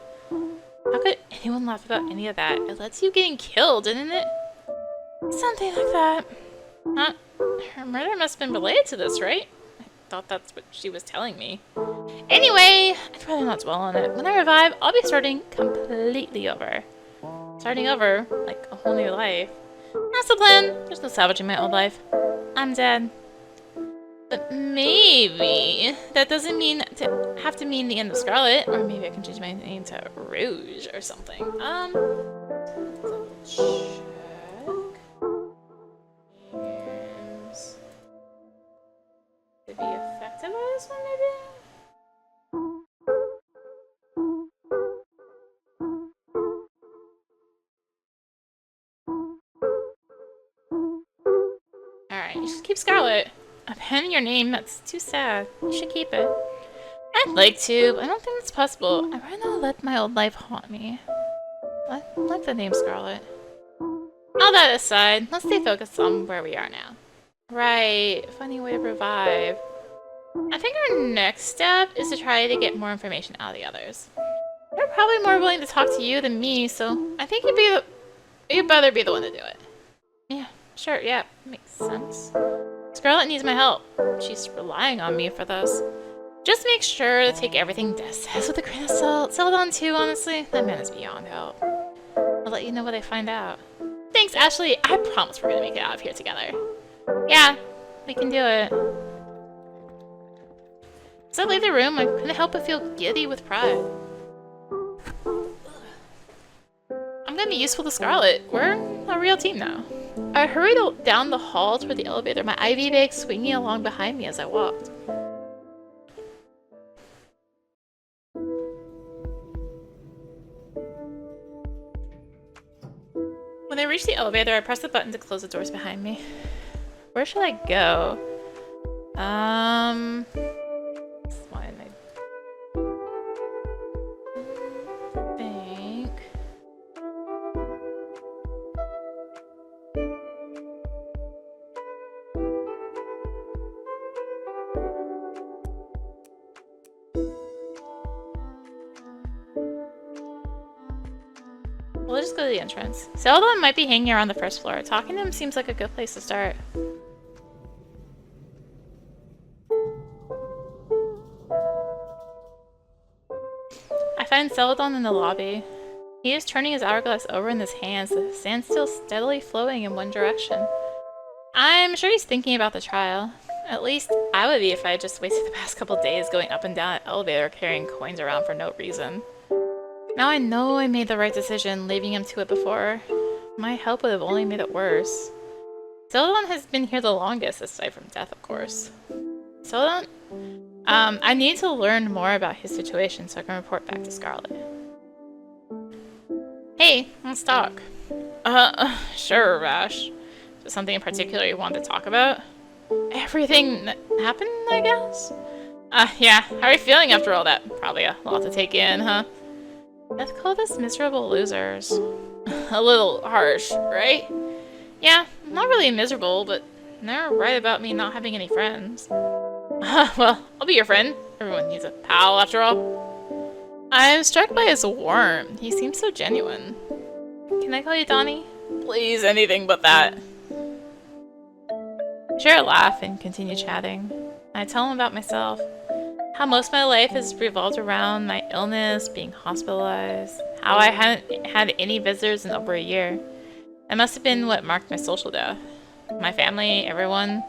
How could anyone laugh about any of that? It lets you getting killed, didn't it? Something like that. Huh? Her murder must have been related to this, right? I thought that's what she was telling me. Anyway, I'd rather not dwell on it. When I revive, I'll be starting completely over. Starting over, like a whole new life. That's the plan. There's no salvaging my old life. I'm dead. But maybe that doesn't have to mean the end of Scarlet, or maybe I can change my name to Rouge or something. Double check. Names. Could be affected by this one, maybe? Alright, you should keep Scarlet. A pen in your name, that's too sad. You should keep it. I'd like to, but I don't think that's possible. I'd rather not let my old life haunt me. I like the name Scarlet. All that aside, let's stay focused on where we are now. Right, funny way to revive. I think our next step is to try to get more information out of the others. They're probably more willing to talk to you than me, so I think you'd better be the one to do it. Yeah, sure, yeah, makes sense. Scarlet needs my help. She's relying on me for this. Just make sure to take everything Des says with a grain of salt. Celadon too, honestly. That man is beyond help. I'll let you know what I find out. Thanks, Ashley. I promise we're gonna make it out of here together. Yeah, we can do it. As I leave the room, I couldn't help but feel giddy with pride. I'm gonna be useful to Scarlet. We're a real team now. I hurried down the hall toward the elevator, my IV bag swinging along behind me as I walked. When I reached the elevator, I pressed the button to close the doors behind me. Where should I go? Why didn't I think? We'll just go to the entrance. Celadon might be hanging around the first floor. Talking to him seems like a good place to start. I find Celadon in the lobby. He is turning his hourglass over in his hands, the sand still steadily flowing in one direction. I'm sure he's thinking about the trial. At least I would be if I had just wasted the past couple days going up and down an elevator carrying coins around for no reason. Now I know I made the right decision leaving him to it before. My help would have only made it worse. Celadon has been here the longest, aside from death, of course. Celadon? I need to learn more about his situation so I can report back to Scarlet. Hey, let's talk. Sure, Rash. Is there something in particular you want to talk about? Everything that happened, I guess? Yeah, how are you feeling after all that? Probably a lot to take in, huh? Let's call us miserable losers. A little harsh, right? Yeah, not really miserable, but they're right about me not having any friends. Well, I'll be your friend. Everyone needs a pal, after all. I'm struck by his warmth. He seems so genuine. Can I call you Donnie? Please, anything but that. We share a laugh and continue chatting. I tell him about myself. How most of my life has revolved around my illness, being hospitalized, how I hadn't had any visitors in over a year. That must have been what marked my social death. My family, everyone,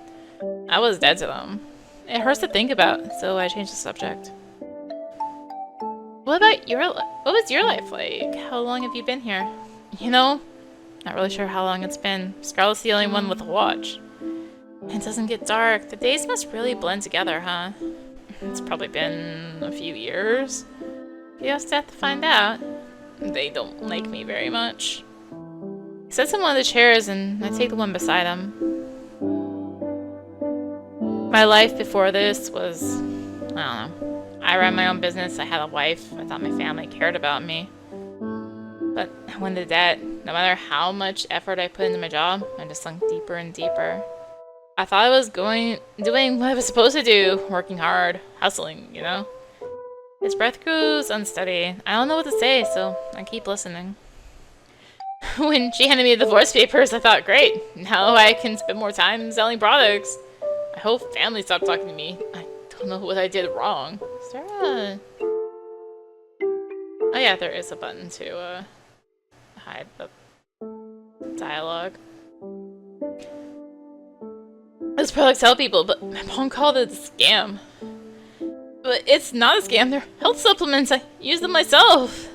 I was dead to them. It hurts to think about, so I changed the subject. What was your life like? How long have you been here? You know, not really sure how long it's been. Scarlet's the only one with a watch. It doesn't get dark. The days must really blend together, huh? It's probably been a few years. You just have to find out. They don't like me very much. He sits in one of the chairs and I take the one beside him. My life before this was, I don't know. I ran my own business, I had a wife, I thought my family cared about me. But when did that, no matter how much effort I put into my job, I just sunk deeper and deeper. I thought I was doing what I was supposed to do, working hard, hustling, you know? His breath grows unsteady. I don't know what to say, so I keep listening. When she handed me the divorce papers, I thought, great, now I can spend more time selling products. My whole family stopped talking to me. I don't know what I did wrong. Is there a... Oh yeah, there is a button to hide the dialogue. This products help people, but my mom called it a scam. But it's not a scam, they're health supplements, I use them myself.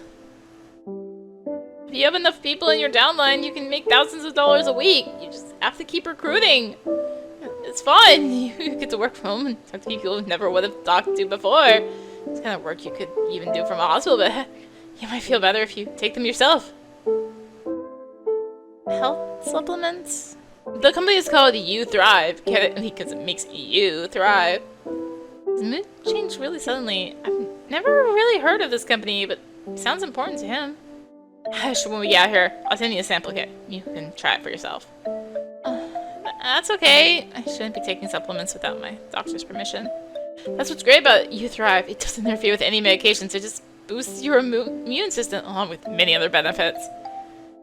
If you have enough people in your downline, you can make thousands of dollars a week. You just have to keep recruiting. It's fun. You get to work from home and talk to people you never would have talked to before. It's kind of work you could even do from a hospital, but you might feel better if you take them yourself. Health supplements? The company is called You Thrive. Get it? Because it makes you thrive. His mood changed really suddenly. I've never really heard of this company, but it sounds important to him. When we get out here, I'll send you a sample kit. You can try it for yourself. That's okay. I shouldn't be taking supplements without my doctor's permission. That's what's great about You Thrive. It doesn't interfere with any medications. It just boosts your immune system along with many other benefits.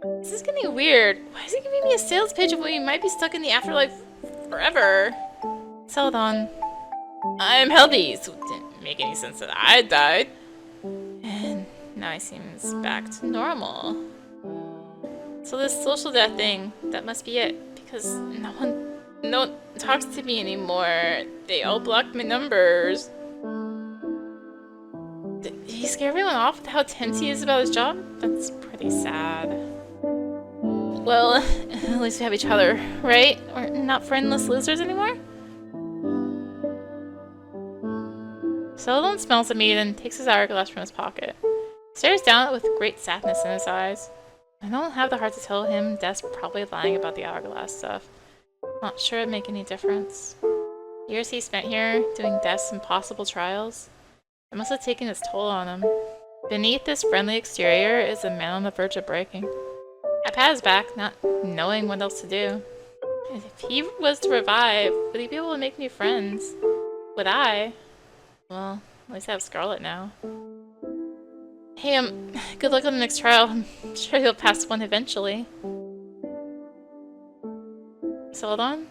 This is getting weird. Why is he giving me a sales pitch of when we might be stuck in the afterlife forever? Celadon. I'm healthy, so it didn't make any sense that I died. And now he seems back to normal. So this social death thing, that must be it. Because no one talks to me anymore. They all blocked my numbers. Did he scare everyone off with how tense he is about his job? That's pretty sad. Well, at least we have each other, right? We're not friendless losers anymore? Celadon smells at me and takes his hourglass from his pocket. He stares down at it with great sadness in his eyes. I don't have the heart to tell him Death's probably lying about the hourglass stuff. Not sure it'd make any difference. Years he spent here, doing Death's impossible trials. It must have taken its toll on him. Beneath this friendly exterior is a man on the verge of breaking. I pat his back, not knowing what else to do. If he was to revive, would he be able to make new friends? Would I? Well, at least I have Scarlet now. Hey, good luck on the next trial. I'm sure he'll pass one eventually. Celadon?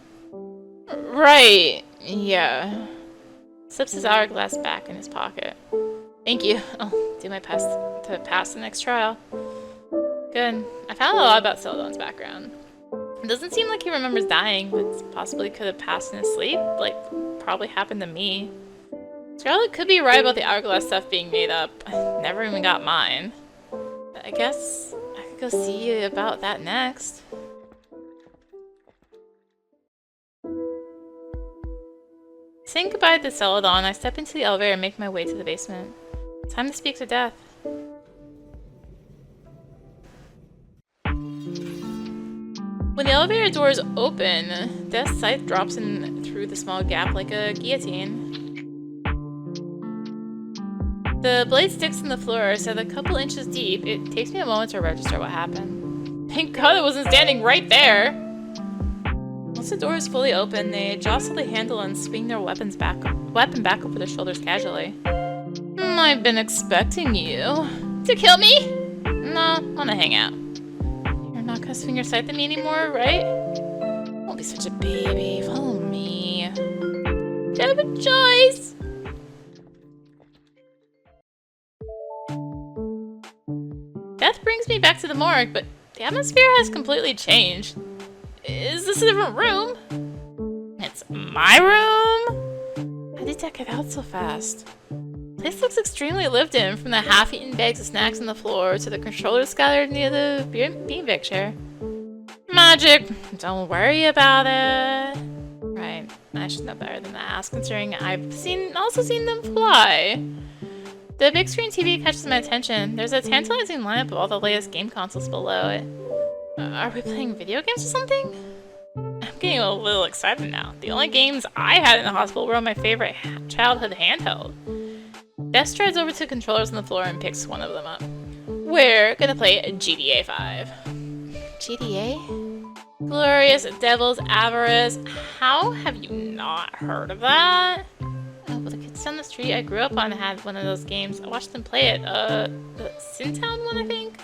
Right, yeah. Slips his hourglass back in his pocket. Thank you. I'll do my best to pass the next trial. Good. I found a lot about Celadon's background. It doesn't seem like he remembers dying, but possibly could have passed in his sleep, like probably happened to me. Scarlet could be right about the hourglass stuff being made up. I never even got mine. But I guess I could go see about that next. Saying goodbye to Celadon, I step into the elevator and make my way to the basement. Time to speak to Death. When the elevator doors open, Death's scythe drops in through the small gap like a guillotine. The blade sticks in the floor, so a couple inches deep. It takes me a moment to register what happened. Thank God it wasn't standing right there! Once the door is fully open, they jostle the handle and swing their weapon back over their shoulders casually. I've been expecting you. To kill me? No, I wanna hang out. You're not gonna swing your scythe at me anymore, right? Don't be such a baby. Follow me. You have a choice! Death brings me back to the morgue, but the atmosphere has completely changed. Is this a different room? It's my room? How did that get out so fast? The place looks extremely lived in, from the half-eaten bags of snacks on the floor to the controllers scattered near the beanbag chair. Magic! Don't worry about it. Right, I should know better than to ask, considering I've also seen them fly. The big screen TV catches my attention. There's a tantalizing lineup of all the latest game consoles below it. Are we playing video games or something? I'm getting a little excited now. The only games I had in the hospital were on my favorite childhood handheld. Death strides over to the controllers on the floor and picks one of them up. We're gonna play GTA 5. GTA? Glorious Devil's Avarice. How have you not heard of that? Oh, well, the kids down the street I grew up on had one of those games. I watched them play it. The Sintown one, I think?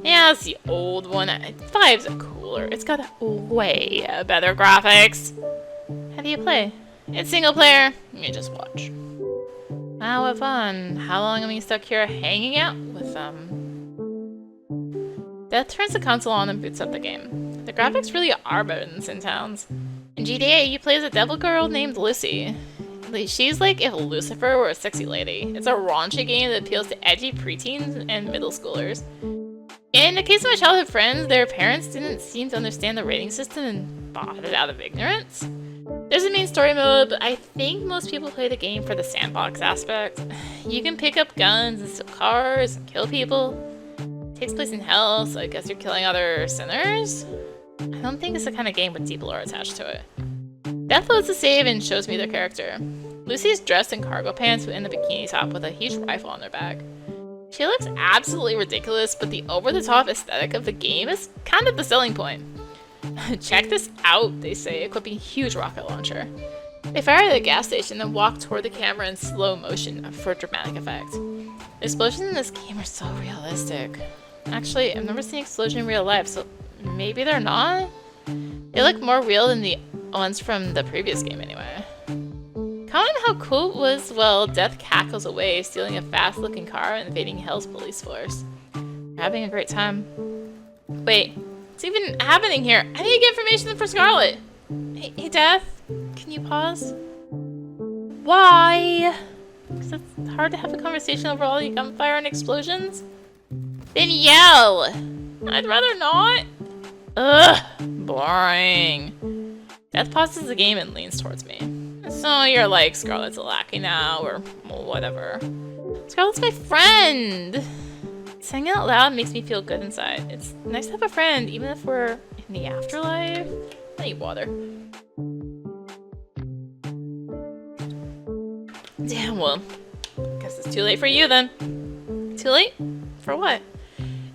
Yeah, it's the old one. 5's cooler. It's got way better graphics. How do you play? It's single player. You just watch. Wow, what fun. How long am I stuck here hanging out with them? Death turns the console on and boots up the game. The graphics really are better than Sintown's. In GTA, you play as a devil girl named Lucy. She's like if Lucifer were a sexy lady. It's a raunchy game that appeals to edgy preteens and middle schoolers. In the case of my childhood friends, their parents didn't seem to understand the rating system and bought it out of ignorance. There's a main story mode, but I think most people play the game for the sandbox aspect. You can pick up guns and steal cars and kill people. It takes place in hell, so I guess you're killing other sinners? I don't think it's the kind of game with deep lore attached to it. Death loads the save and shows me their character. Lucy's dressed in cargo pants and a bikini top with a huge rifle on their back. She looks absolutely ridiculous, but the over-the-top aesthetic of the game is kind of the selling point. Check this out, they say, equipping a huge rocket launcher. They fire at a gas station and walk toward the camera in slow motion for dramatic effect. The explosions in this game are so realistic. Actually, I've never seen an explosion in real life, so maybe they're not? They look more real than the ones from the previous game anyway. Comment how cool it was while Death cackles away, stealing a fast-looking car and invading Hell's police force. You're having a great time. Wait, what's even happening here? I need to get information for Scarlet. Hey, Death, can you pause? Why? Because it's hard to have a conversation over all the gunfire and explosions. Then yell! I'd rather not. Ugh, boring. Death pauses the game and leans towards me. So you're like, Scarlet's a lackey now, or whatever. Scarlet's my friend! Saying it out loud makes me feel good inside. It's nice to have a friend, even if we're in the afterlife. I need water. Damn, well, guess it's too late for you then. Too late? For what?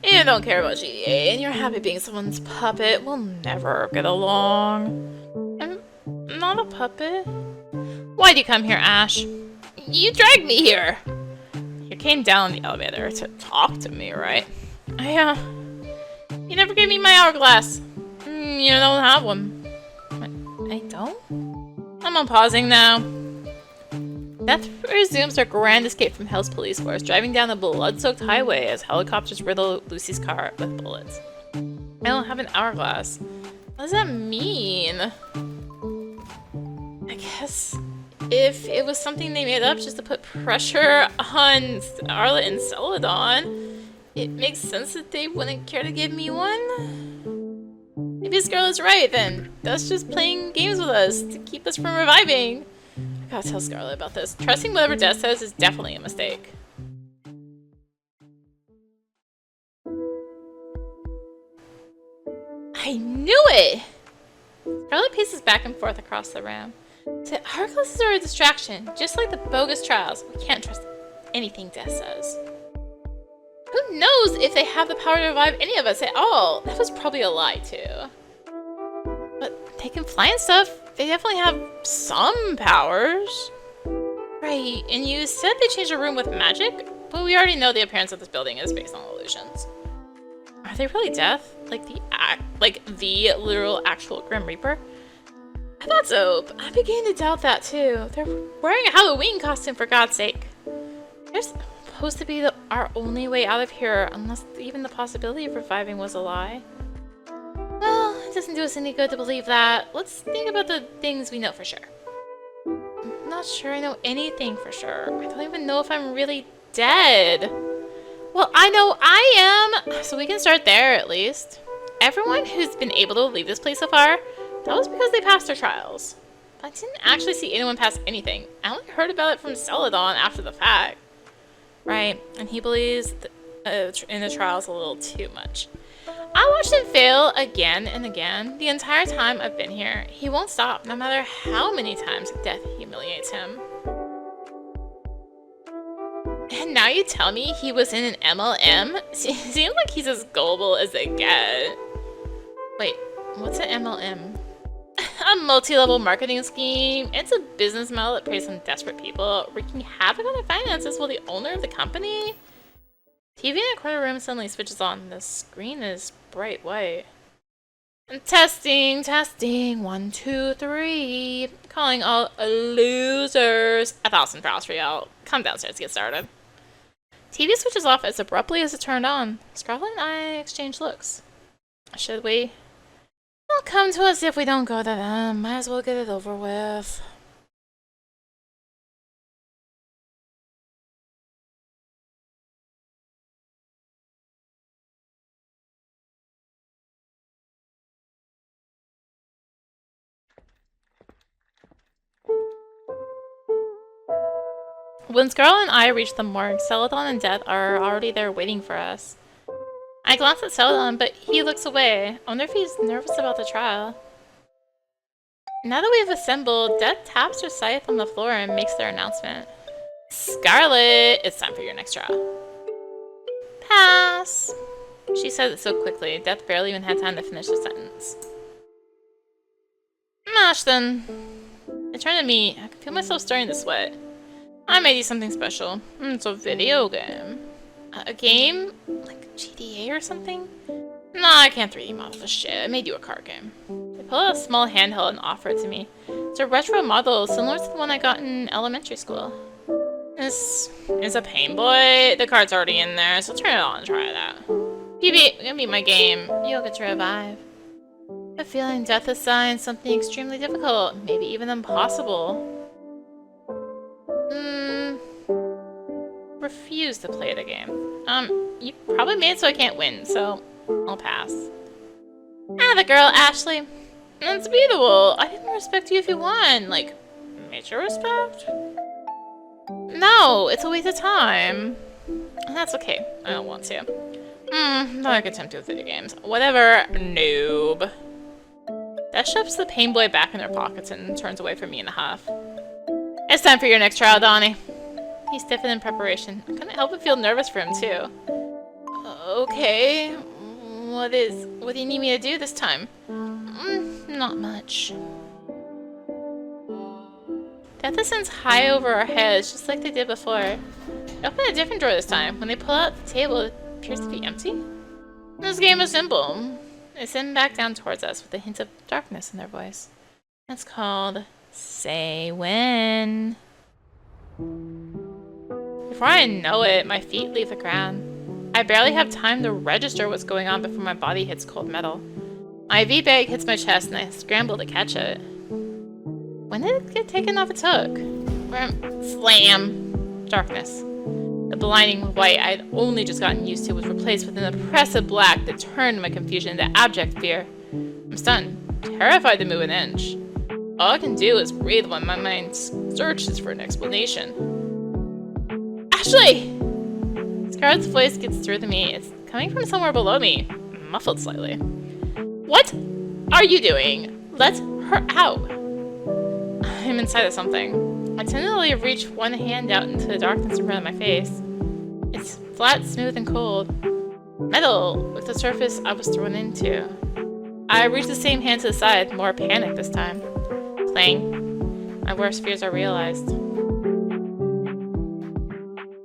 You don't care about GDA, and you're happy being someone's puppet. We'll never get along. I'm not a puppet. Why'd you come here, Ash? You dragged me here! You came down the elevator to talk to me, right? You never gave me my hourglass. You don't have one. I don't? I'm unpausing now. Death resumes our grand escape from Hell's police force, driving down the blood-soaked highway as helicopters riddle Lucy's car with bullets. I don't have an hourglass. What does that mean? I guess if it was something they made up just to put pressure on Scarlet and Celadon, it makes sense that they wouldn't care to give me one. Maybe Scarlet's right then. That's just playing games with us to keep us from reviving. I gotta tell Scarlet about this. Trusting whatever Death says is definitely a mistake. I knew it! Scarlet paces back and forth across the room. So hourglasses are a distraction, just like the bogus trials. We can't trust anything Death says. Who knows if they have the power to revive any of us at all? That was probably a lie, too. But they can fly and stuff. They definitely have some powers. Right, and you said they changed a room with magic? But we already know the appearance of this building is based on illusions. Are they really Death? Like the literal actual Grim Reaper? I thought so, but I began to doubt that too. They're wearing a Halloween costume, for God's sake. They're supposed to be our only way out of here, unless even the possibility of reviving was a lie. Well, it doesn't do us any good to believe that. Let's think about the things we know for sure. I'm not sure I know anything for sure. I don't even know if I'm really dead. Well, I know I am, so we can start there at least. Everyone who's been able to leave this place so far, that was because they passed their trials. But I didn't actually see anyone pass anything. I only heard about it from Celadon after the fact. Right, and he believes in the trials a little too much. I watched him fail again and again the entire time I've been here. He won't stop, no matter how many times Death humiliates him. And now you tell me he was in an MLM? Seems like he's as gullible as they get. Wait, what's an MLM? A multi-level marketing scheme. It's a business model that preys on desperate people, wreaking havoc on their finances while the owner of the company. TV in a corner room suddenly switches on. The screen is bright white. And testing. 1, 2, 3. Calling all losers. 1,000 prowls for y'all. Come downstairs to get started. TV switches off as abruptly as it turned on. Scarlet and I exchange looks. Should we? They'll come to us if we don't go to them. Might as well get it over with. When Scarlet and I reach the morgue, Celadon and Death are already there waiting for us. I glance at Celadon, but he looks away. I wonder if he's nervous about the trial. Now that we've assembled, Death taps her scythe on the floor and makes their announcement. Scarlet, it's time for your next trial. Pass. She said it so quickly, Death barely even had time to finish the sentence. Mash then. It turned to me. I could feel myself starting to sweat. I made you something special. It's a video game. A game? Like GTA or something? Nah, I can't 3D model this shit. I made you a card game. They pull out a small handheld and offer it to me. It's a retro model, similar to the one I got in elementary school. This is a Pain Boy. The card's already in there, so turn it on and try that. If you gonna beat my game, you'll get to revive. A feeling death assigns something extremely difficult, maybe even impossible. Refuse to play the game. You probably made it so I can't win, so I'll pass. Ah, the girl, Ashley. That's beatable. I didn't respect you if you won. Like, major respect? No, it's a waste of time. And that's okay. I don't want to. Not a good time to with video games. Whatever, noob. That shoves the Pain Boy back in their pockets and turns away from me in a huff. It's time for your next trial, Donnie. He stiffened in preparation. I couldn't help but feel nervous for him, too. Okay. What do you need me to do this time? Not much. Death ascends high over our heads, just like they did before. They open a different door this time. When they pull out the table, it appears to be empty. This game is simple. They send back down towards us with a hint of darkness in their voice. It's called Say When. Before I know it, my feet leave the ground. I barely have time to register what's going on before my body hits cold metal. My IV bag hits my chest and I scramble to catch it. When did it get taken off its hook? Slam! Darkness. The blinding white I had only just gotten used to was replaced with an oppressive black that turned my confusion into abject fear. I'm stunned, terrified to move an inch. All I can do is breathe when my mind searches for an explanation. Ashley! Scarlet's voice gets through to me. It's coming from somewhere below me, muffled slightly. What are you doing? Let her out. I'm inside of something. I tentatively reach one hand out into the darkness in front of my face. It's flat, smooth, and cold. Metal, with the surface I was thrown into. I reach the same hand to the side, more panicked this time. Clang. My worst fears are realized.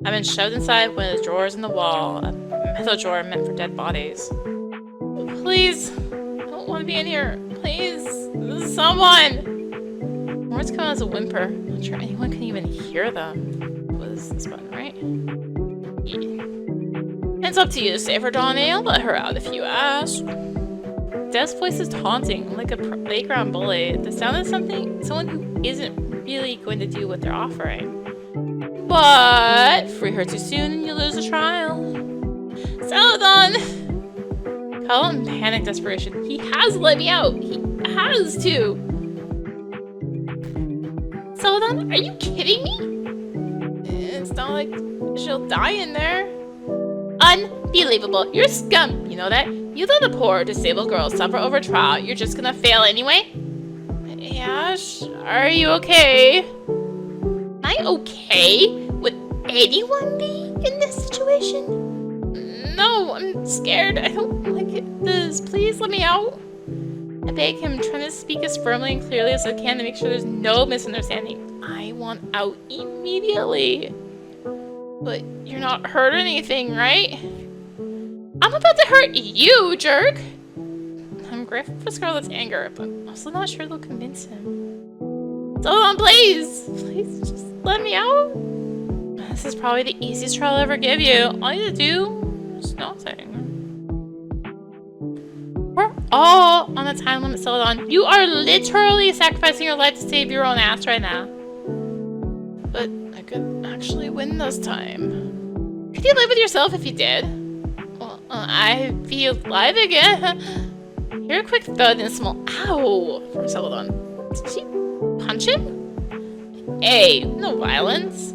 I've been shoved inside one of the drawers in the wall, a metal drawer meant for dead bodies. Please, I don't want to be in here. Please, someone! Words come out as a whimper. I'm not sure anyone can even hear them. What is this button, right? Yeah. It's up to you to save her, Donnie. I'll let her out if you ask. Death's voice is taunting, like a playground bully. The sound of someone who isn't really going to do what they're offering. But free her too soon and you lose the trial. Celadon! Call in panic desperation. He has let me out. He has to. Celadon, are you kidding me? It's not like she'll die in there. Unbelievable. You're scum. You know that? You let a poor, disabled girl suffer over trial. You're just gonna fail anyway? Ash, are you okay? Am I okay? Would anyone be in this situation? No, I'm scared. I don't like this. Please let me out. I beg him, trying to speak as firmly and clearly as I can to make sure there's no misunderstanding. I want out immediately. But you're not hurt or anything, right? I'm about to hurt you, jerk! I'm grateful for Scarlet's anger, but also not sure they'll convince him. Celadon, please! Please, just let me out. This is probably the easiest trial I'll ever give you. All you have to do is nothing. We're all on a time limit, Celadon. You are literally sacrificing your life to save your own ass right now. But I could actually win this time. Could you live with yourself if you did? Well, I'd be alive again. Hear a quick thud and a small ow from Celadon. Did she punch him? Hey, no violence.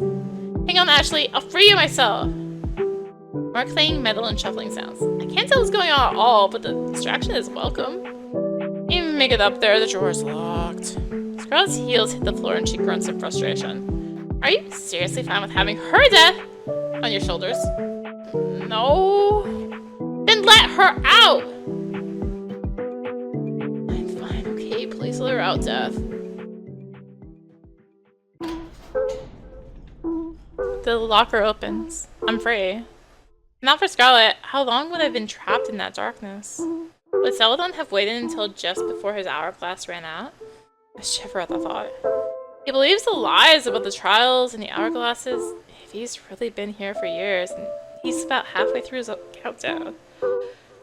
Hang on, Ashley. I'll free you myself. More clang, metal, and shuffling sounds. I can't tell what's going on at all, but the distraction is welcome. You make it up there. The drawer's locked. Scarlet's heels hit the floor and she grunts in frustration. Are you seriously fine with having her death on your shoulders? No. Then let her out! I'm fine, okay? Please let her out, Death. The locker opens. I'm free. Not for Scarlet. How long would I have been trapped in that darkness? Would Celadon have waited until just before his hourglass ran out? I shiver at the thought. He believes the lies about the trials and the hourglasses. If he's really been here for years, and he's about halfway through his countdown.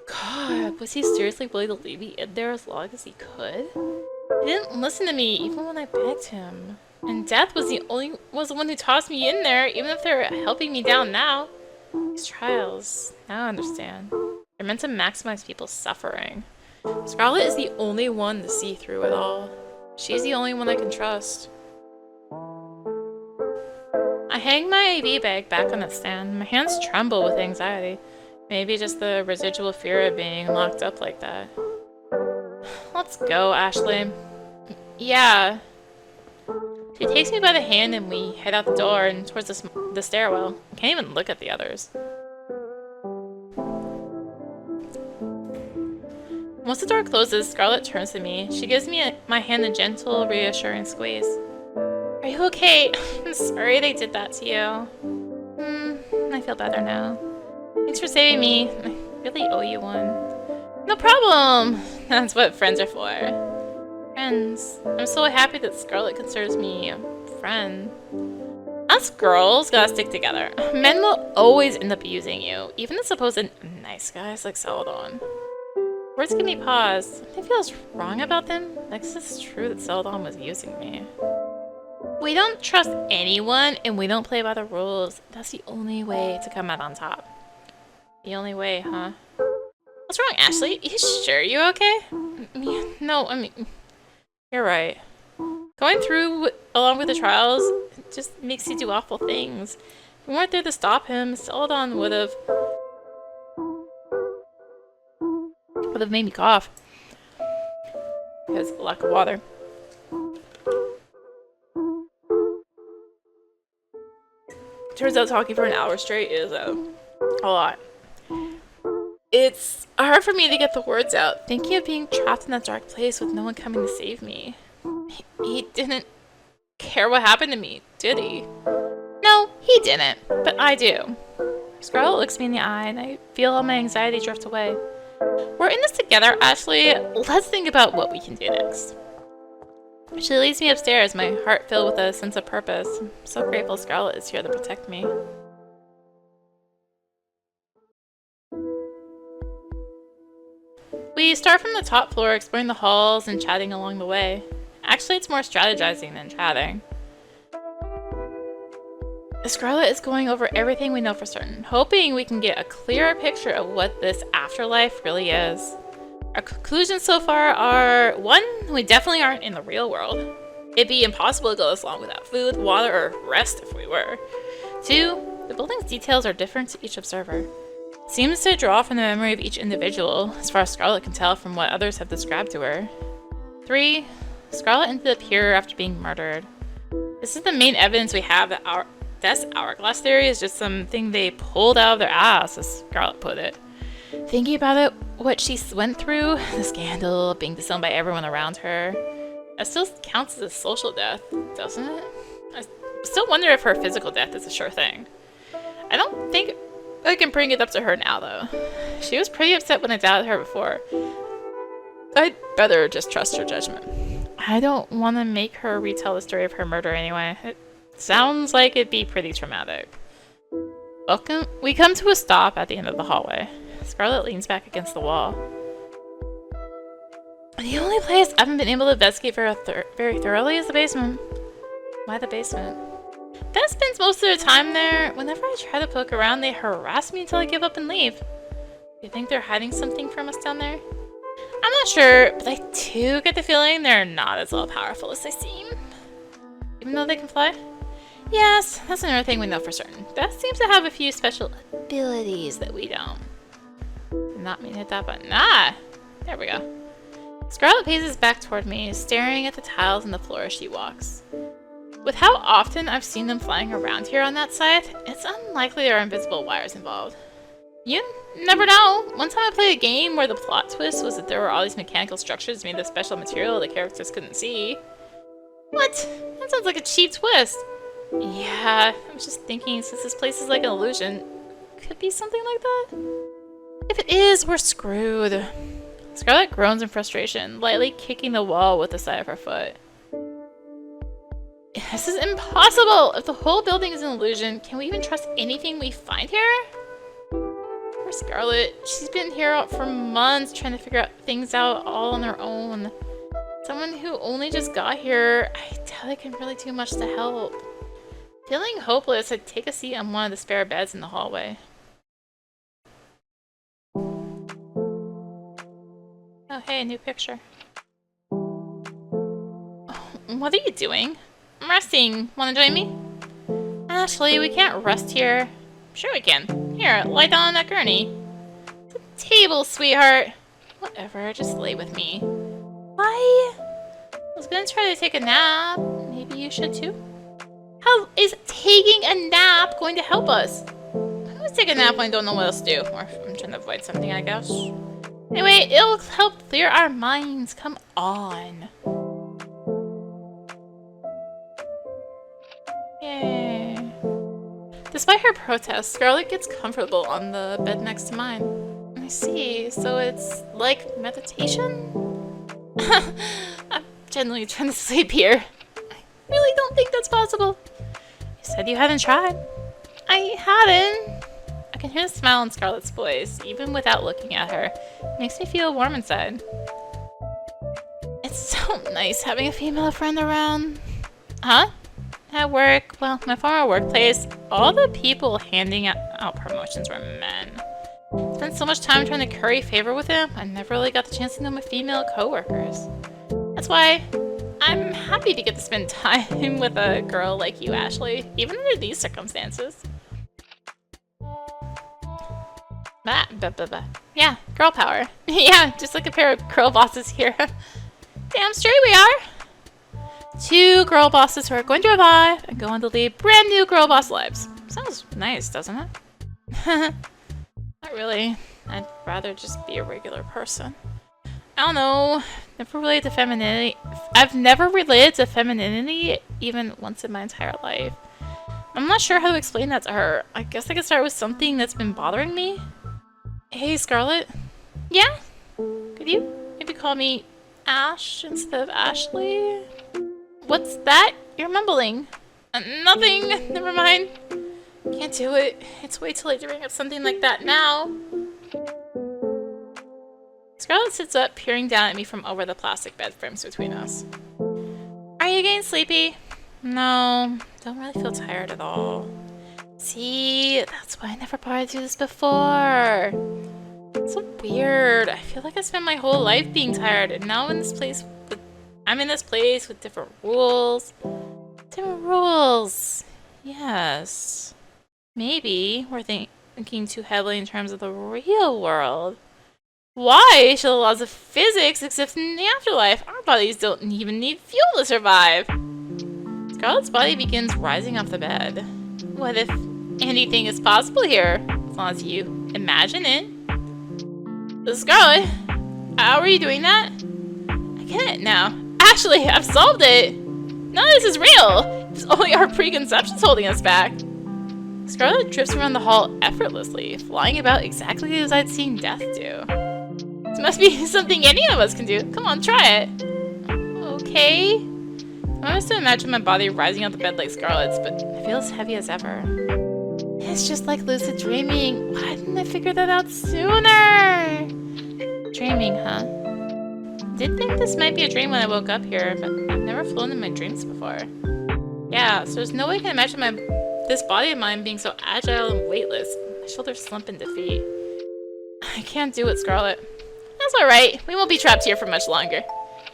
God, was he seriously willing to leave me in there as long as he could? He didn't listen to me even when I begged him. And death was the one who tossed me in there, even if they're helping me down now. These trials, now I understand. They're meant to maximize people's suffering. Scarlet is the only one to see through it all. She's the only one I can trust. I hang my IV bag back on the stand. My hands tremble with anxiety. Maybe just the residual fear of being locked up like that. Let's go, Ashley. Yeah. She takes me by the hand and we head out the door and towards the stairwell. I can't even look at the others. Once the door closes, Scarlet turns to me. She gives me my hand a gentle, reassuring squeeze. Are you okay? I'm sorry they did that to you. I feel better now. Thanks for saving me. I really owe you one. No problem! That's what friends are for. Friends. I'm so happy that Scarlet considers me a friend. Us girls gotta stick together. Men will always end up using you, even the supposed nice guys like Celadon. Words give me pause. Something feels wrong about them. I guess it's true that Celadon was using me. We don't trust anyone and we don't play by the rules. That's the only way to come out on top. The only way, huh? What's wrong, Ashley? You sure you're okay? No, I mean... You're right. Going through along with the trials just makes you do awful things. If we weren't there to stop him, Celadon would have made me cough. Because of lack of water. Turns out talking for an hour straight is a lot. It's hard for me to get the words out, thinking of being trapped in that dark place with no one coming to save me. He didn't care what happened to me, did he? No, he didn't, but I do. Scarlet looks me in the eye, and I feel all my anxiety drift away. We're in this together, Ashley. Let's think about what we can do next. She leads me upstairs, my heart filled with a sense of purpose. I'm so grateful Scarlet is here to protect me. We start from the top floor, exploring the halls and chatting along the way. Actually, it's more strategizing than chatting. Scarlet is going over everything we know for certain, hoping we can get a clearer picture of what this afterlife really is. Our conclusions so far are, 1, we definitely aren't in the real world. It'd be impossible to go this long without food, water, or rest if we were. 2, the building's details are different to each observer. Seems to draw from the memory of each individual, as far as Scarlet can tell from what others have described to her. 3, Scarlet ended up here after being murdered. This is the main evidence we have that this hourglass theory is just something they pulled out of their ass, as Scarlet put it. Thinking about it, what she went through, the scandal, being disowned by everyone around her, that still counts as a social death, doesn't it? I still wonder if her physical death is a sure thing. I don't think I can bring it up to her now, though. She was pretty upset when I doubted her before. I'd better just trust her judgment. I don't want to make her retell the story of her murder anyway. It sounds like it'd be pretty traumatic. We come to a stop at the end of the hallway. Scarlet leans back against the wall. The only place I haven't been able to investigate very thoroughly is the basement. Why the basement? Beth spends most of their time there. Whenever I try to poke around, they harass me until I give up and leave. Do you think they're hiding something from us down there? I'm not sure, but I do get the feeling they're not as all-powerful as they seem. Even though they can fly? Yes, that's another thing we know for certain. Beth seems to have a few special abilities that we don't. Did not mean to hit that button. Ah! There we go. Scarlet paces back toward me, staring at the tiles on the floor as she walks. With how often I've seen them flying around here on that side, it's unlikely there are invisible wires involved. You never know. One time I played a game where the plot twist was that there were all these mechanical structures made of special material the characters couldn't see. What? That sounds like a cheap twist. Yeah, I was just thinking, since this place is like an illusion, could be something like that? If it is, we're screwed. Scarlet groans in frustration, lightly kicking the wall with the side of her foot. This is impossible! If the whole building is an illusion, can we even trust anything we find here? Poor Scarlet. She's been here for months trying to figure things out all on her own. Someone who only just got here, I doubt I can really do much to help. Feeling hopeless, I'd take a seat on one of the spare beds in the hallway. Oh hey, new picture. What are you doing? I'm resting. Wanna join me? Ashley, we can't rest here. Sure we can. Here, lie down on that gurney. It's a table, sweetheart. Whatever, just lay with me. Why? I was gonna try to take a nap. Maybe you should too? How is taking a nap going to help us? I always take a nap when I don't know what else to do. Or I'm trying to avoid something, I guess. Anyway, it'll help clear our minds. Come on. Yay. Despite her protest, Scarlet gets comfortable on the bed next to mine. I see, so it's like meditation? I'm generally trying to sleep here. I really don't think that's possible. You said you hadn't tried. I hadn't. I can hear the smile in Scarlet's voice, even without looking at her. It makes me feel warm inside. It's so nice having a female friend around. Huh? At work, well, my former workplace, all the people handing out promotions were men. I spent so much time trying to curry favor with them, I never really got the chance to know my female coworkers. That's why I'm happy to get to spend time with a girl like you, Ashley, even under these circumstances. Yeah, girl power. Yeah, just like a pair of girl bosses here. Damn straight we are! 2 girl bosses who are going to revive and go on to lead brand new girl boss lives. Sounds nice, doesn't it? Not really. I'd rather just be a regular person. I don't know. Never related to femininity. I've never related to femininity even once in my entire life. I'm not sure how to explain that to her. I guess I could start with something that's been bothering me. Hey, Scarlet. Yeah? Could you maybe call me Ash instead of Ashley? What's that? You're mumbling. Nothing. Never mind. Can't do it. It's way too late to bring up something like that now. Scarlet sits up, peering down at me from over the plastic bed frames between us. Are you getting sleepy? No, don't really feel tired at all. See, that's why I never bothered to do this before. It's so weird. I feel like I spent my whole life being tired, and now I'm in this place with different rules. Different rules. Yes. Maybe we're thinking too heavily in terms of the real world. Why should the laws of physics exist in the afterlife? Our bodies don't even need fuel to survive. Scarlet's body begins rising off the bed. What if anything is possible here? As long as you imagine it. Scarlet, how are you doing that? I get it now. Actually, I've solved it. None of this is real. It's only our preconceptions holding us back. Scarlet drifts around the hall effortlessly, flying about exactly as I'd seen Death do. This must be something any of us can do. Come on, try it. Okay. I must imagine my body rising out the bed like Scarlet's, but I feel as heavy as ever. It's just like lucid dreaming. Why didn't I figure that out sooner? Dreaming, huh? I did think this might be a dream when I woke up here, but I've never flown in my dreams before. Yeah, so there's no way I can imagine this body of mine being so agile and weightless. My shoulders slump in defeat. I can't do it, Scarlet. That's alright. We won't be trapped here for much longer.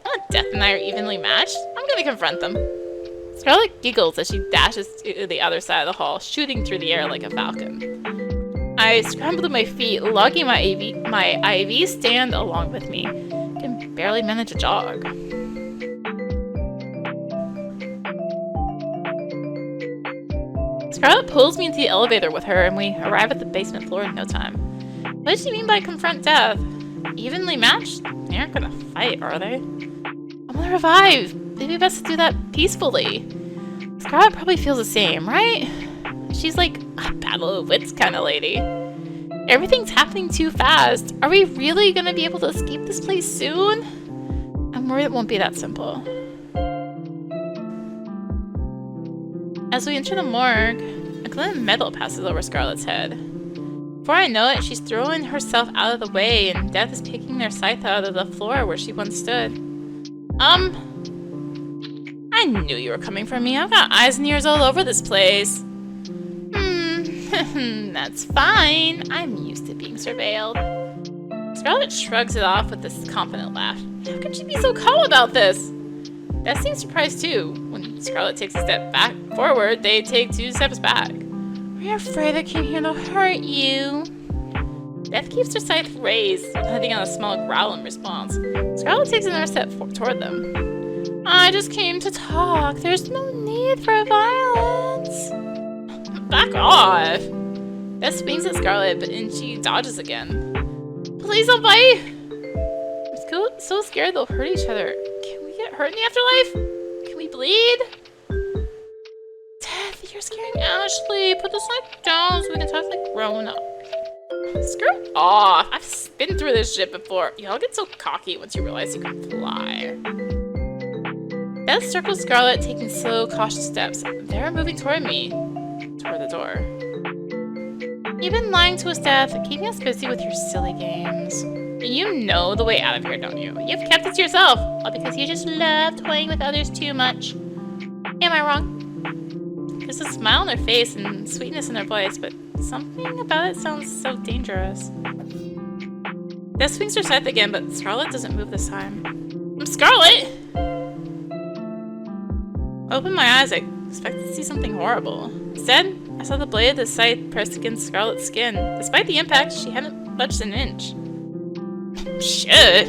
Now that Death and I are evenly matched, I'm gonna confront them. Scarlet giggles as she dashes to the other side of the hall, shooting through the air like a falcon. I scramble to my feet, lugging my IV stand along with me. I can barely manage a jog. Scarlet pulls me into the elevator with her, and we arrive at the basement floor in no time. What does she mean by confront Death? Evenly matched? They aren't gonna fight, are they? I wanna revive. It'd be best to do that peacefully. Scarlet probably feels the same, right? She's like a battle of wits kind of lady. Everything's happening too fast. Are we really gonna be able to escape this place soon? I'm worried it won't be that simple. As we enter the morgue, a glint of metal passes over Scarlet's head. Before I know it, she's throwing herself out of the way, and Death is picking their scythe out of the floor where she once stood. I knew you were coming for me. I've got eyes and ears all over this place. That's fine. I'm used to being surveilled. Scarlet shrugs it off with this confident laugh. How can she be so calm about this? Death seems surprised too. When Scarlet takes a step forward, they take 2 steps back. We're afraid I came here to hurt you. Death keeps her scythe raised, letting out a small growl in response. Scarlet takes another step toward them. I just came to talk. There's no need for violence. Back off! Death swings at Scarlet, and she dodges again. Please don't bite! I'm so scared they'll hurt each other. Can we get hurt in the afterlife? Can we bleed? Death, you're scaring Ashley. Put the scythe down so we can talk like grown-up. Skirt off! I've been through this shit before. Y'all get so cocky once you realize you can fly. Death circles Scarlet, taking slow, cautious steps. They're moving toward me. Toward the door. You've been lying to us, Death, keeping us busy with your silly games. You know the way out of here, don't you? You've kept it to yourself, all because you just love toying with others too much. Am I wrong? There's a smile on her face and sweetness in her voice, but something about it sounds so dangerous. Death swings her scythe again, but Scarlet doesn't move this time. Scarlet! I opened my eyes. I expected to see something horrible. Instead, I saw the blade of the scythe pressed against Scarlet's skin. Despite the impact, she hadn't budged an inch. Shit!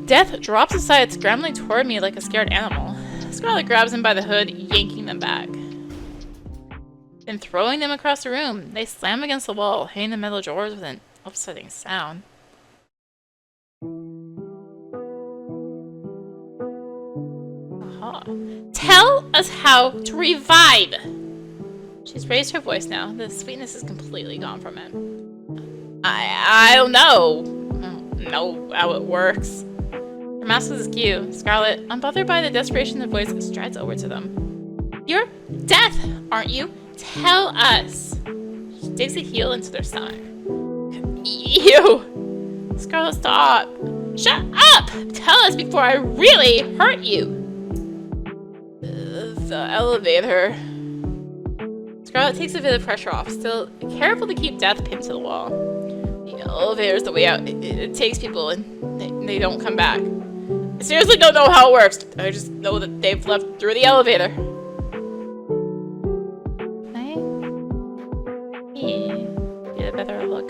Death drops the scythe, scrambling toward me like a scared animal. Scarlet grabs him by the hood, yanking them back. Then throwing them across the room, they slam against the wall, hitting the metal drawers with an upsetting sound. Aha. Tell us how to revive! She's raised her voice now. The sweetness is completely gone from it. I don't know. I don't know how it works. Her mask is askew. Scarlet, unbothered by the desperation in the voice, strides over to them. You're Death, aren't you? Tell us. She digs a heel into their stomach. Ew! Scarlet, stop. Shut up! Tell us before I really hurt you. The elevator. Scarlet takes a bit of pressure off, still careful to keep Death pinned to the wall. The elevator's the way out. It takes people and they don't come back. I seriously don't know how it works. I just know that they've left through the elevator. Get a better look.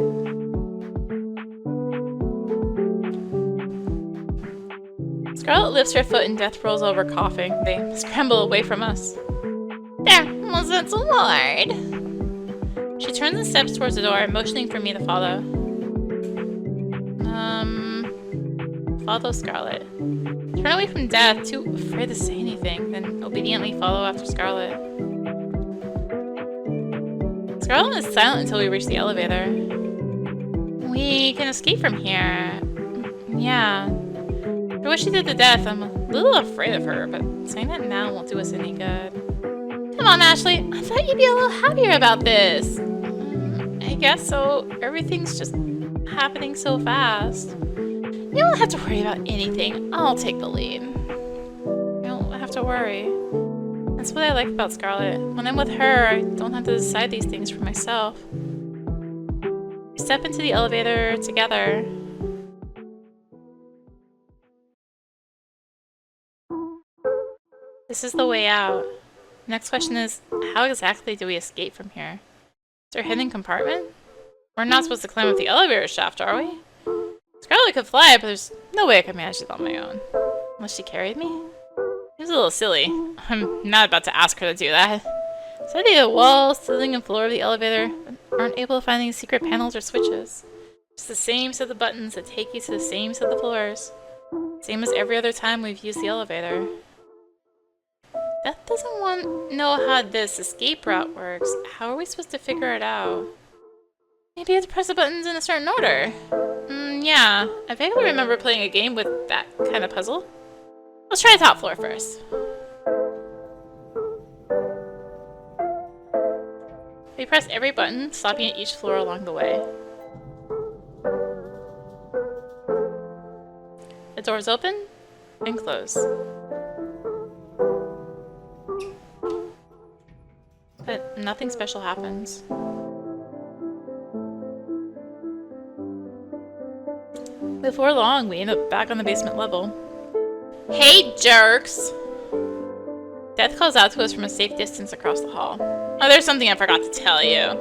Scarlet lifts her foot and Death rolls over, coughing. They scramble away from us. There, wasn't so hard. She turns and steps towards the door, motioning for me to follow. Follow Scarlet. Turn away from Death, too afraid to say anything, then obediently follow after Scarlet. Scarlet is silent until we reach the elevator. We can escape from here. Yeah. For what she did to Death, I'm a little afraid of her, but saying that now won't do us any good. Come on, Ashley. I thought you'd be a little happier about this. I guess so. Everything's just happening so fast. You don't have to worry about anything. I'll take the lead. You don't have to worry. That's what I like about Scarlet. When I'm with her, I don't have to decide these things for myself. We step into the elevator together. This is the way out. Next question is, how exactly do we escape from here? Is there a hidden compartment? We're not supposed to climb up the elevator shaft, are we? Scarlet could fly, but there's no way I could manage it on my own. Unless she carried me? It was a little silly. I'm not about to ask her to do that. Study the walls, ceiling, and floor of the elevator, but aren't able to find any secret panels or switches. Just the same set of buttons that take you to the same set of floors. Same as every other time we've used the elevator. Death doesn't want to know how this escape route works. How are we supposed to figure it out? Maybe you have to press the buttons in a certain order. Yeah. I vaguely remember playing a game with that kind of puzzle. Let's try the top floor first. We pressed every button, stopping at each floor along the way. The doors open and close. But nothing special happens. Before long, we end up back on the basement level. Hey, jerks! Death calls out to us from a safe distance across the hall. Oh, there's something I forgot to tell you.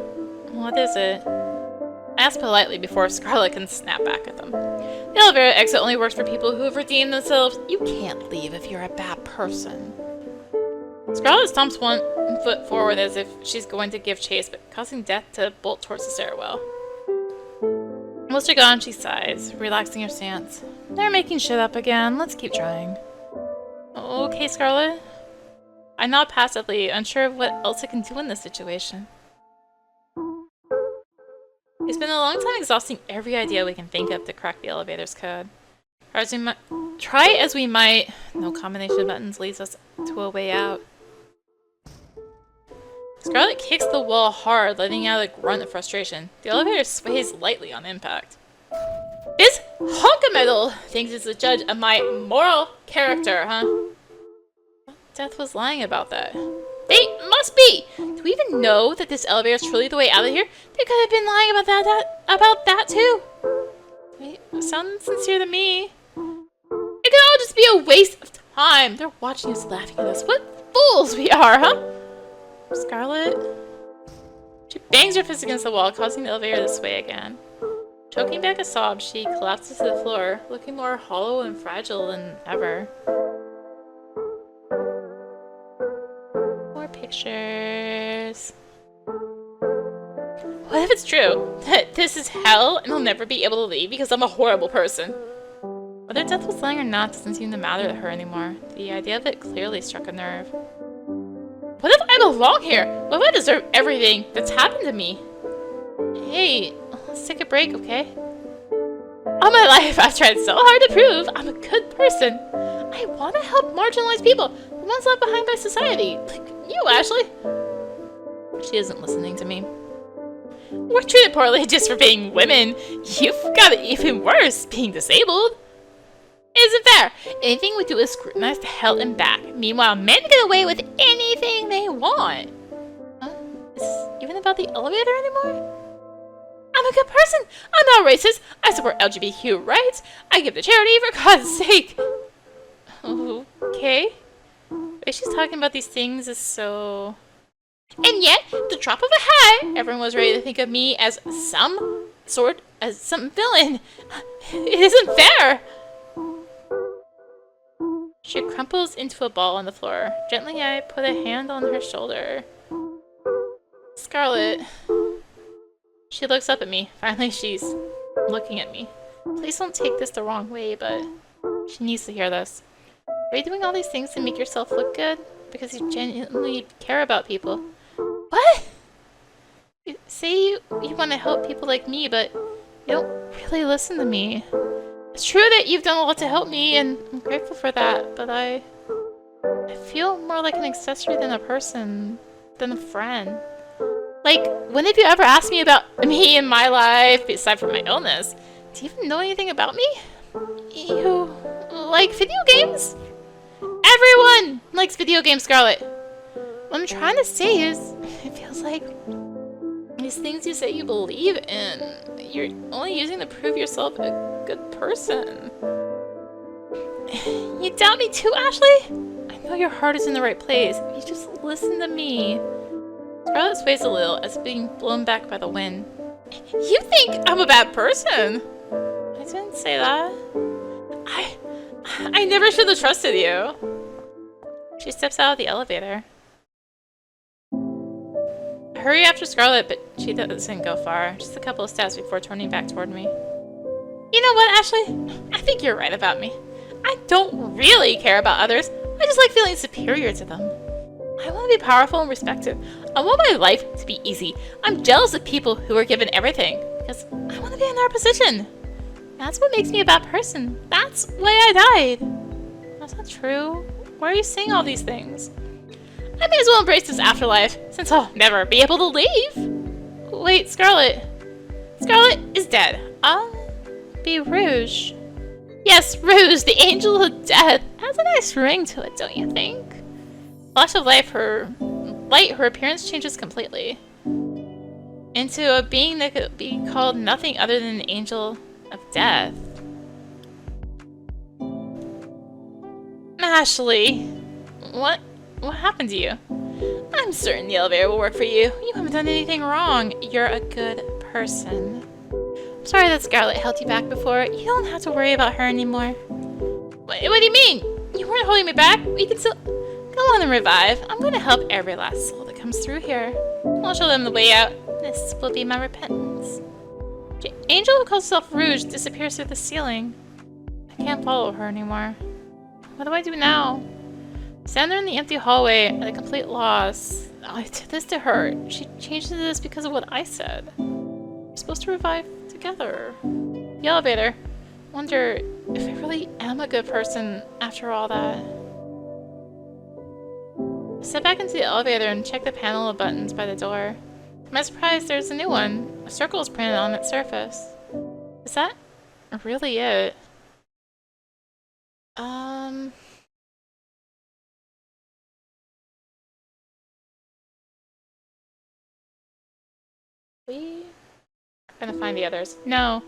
What is it? I ask politely before Scarlet can snap back at them. The elevator exit only works for people who have redeemed themselves. You can't leave if you're a bad person. Scarlet stomps one foot forward as if she's going to give chase, but causing Death to bolt towards the stairwell. Once they're gone, she sighs, relaxing her stance. They're making shit up again. Let's keep trying. Okay, Scarlet. I nod passively, unsure of what else I can do in this situation. It's been a long time exhausting every idea we can think of to crack the elevator's code. Try as we might, no combination of buttons leads us to a way out. Scarlet kicks the wall hard, letting out a grunt of frustration. The elevator sways lightly on impact. This hunk of metal thinks it's the judge of my moral character, huh? Death was lying about that. They must be! Do we even know that this elevator is truly the way out of here? They could have been lying about that too. Wait, sounds sincere to me. It could all just be a waste of time. They're watching us, laughing at us. What fools we are, huh? Scarlet? She bangs her fist against the wall, causing the elevator to sway again. Choking back a sob, she collapses to the floor, looking more hollow and fragile than ever. More pictures. What if it's true? That this is hell and I'll never be able to leave because I'm a horrible person? Whether Death was lying or not doesn't seem to matter to her anymore. The idea of it clearly struck a nerve. What if I belong here? What if I deserve everything that's happened to me? Hey, let's take a break, okay? All my life, I've tried so hard to prove I'm a good person. I want to help marginalized people, the ones left behind by society, like you, Ashley. She isn't listening to me. We're treated poorly just for being women. You've got it even worse, being disabled. Isn't fair. Anything we do is scrutinized to hell and back. Meanwhile, men get away with anything they want. Is this even about the elevator anymore? I'm a good person. I'm not racist. I support LGBTQ rights. I give to charity for God's sake. Okay. The way she's talking about these things is so... And yet, the drop of a hat, everyone was ready to think of me as some villain. It isn't fair. She crumples into a ball on the floor. Gently, I put a hand on her shoulder. Scarlet. She looks up at me. Finally, she's looking at me. Please don't take this the wrong way, but she needs to hear this. Are you doing all these things to make yourself look good? Because you genuinely care about people. What? You say you want to help people like me, but you don't really listen to me. It's true that you've done a lot to help me, and I'm grateful for that, but I feel more like an accessory than a person, than a friend. Like, when have you ever asked me about me and my life, aside from my illness? Do you even know anything about me? You like video games? Everyone likes video games, Scarlet. What I'm trying to say is, it feels like these things you say you believe in, you're only using to prove yourself a good person. You doubt me too, Ashley? I know your heart is in the right place. You just listen to me. Scarlet sways a little as being blown back by the wind. You think I'm a bad person? I didn't say that. I never should have trusted you. She steps out of the elevator. I hurry after Scarlet, but she doesn't go far. Just a couple of steps before turning back toward me. You know what, Ashley? I think you're right about me. I don't really care about others. I just like feeling superior to them. I want to be powerful and respected. I want my life to be easy. I'm jealous of people who are given everything because I want to be in their position. That's what makes me a bad person. That's why I died. That's not true. Why are you saying all these things? I may as well embrace this afterlife since I'll never be able to leave. Wait, Scarlet! Scarlet is dead. Be Rouge. Yes, Rouge, the angel of death. Has a nice ring to it, don't you think? Flash of light, her appearance changes completely. Into a being that could be called nothing other than an angel of death. Ashley, what happened to you? I'm certain the elevator will work for you. You haven't done anything wrong. You're a good person. I'm sorry that Scarlet held you back before. You don't have to worry about her anymore. What do you mean? You weren't holding me back. We can still go on and revive. I'm going to help every last soul that comes through here. I'll show them the way out. This will be my repentance. The angel who calls herself Rouge disappears through the ceiling. I can't follow her anymore. What do I do now? Stand there in the empty hallway at a complete loss. Oh, I did this to her. She changed into this because of what I said. We're supposed to revive together. The elevator. Wonder if I really am a good person after all that. I step back into the elevator and check the panel of buttons by the door. To my surprise, there's a new one. A circle is printed on its surface. Is that really it? We are gonna find the others. No,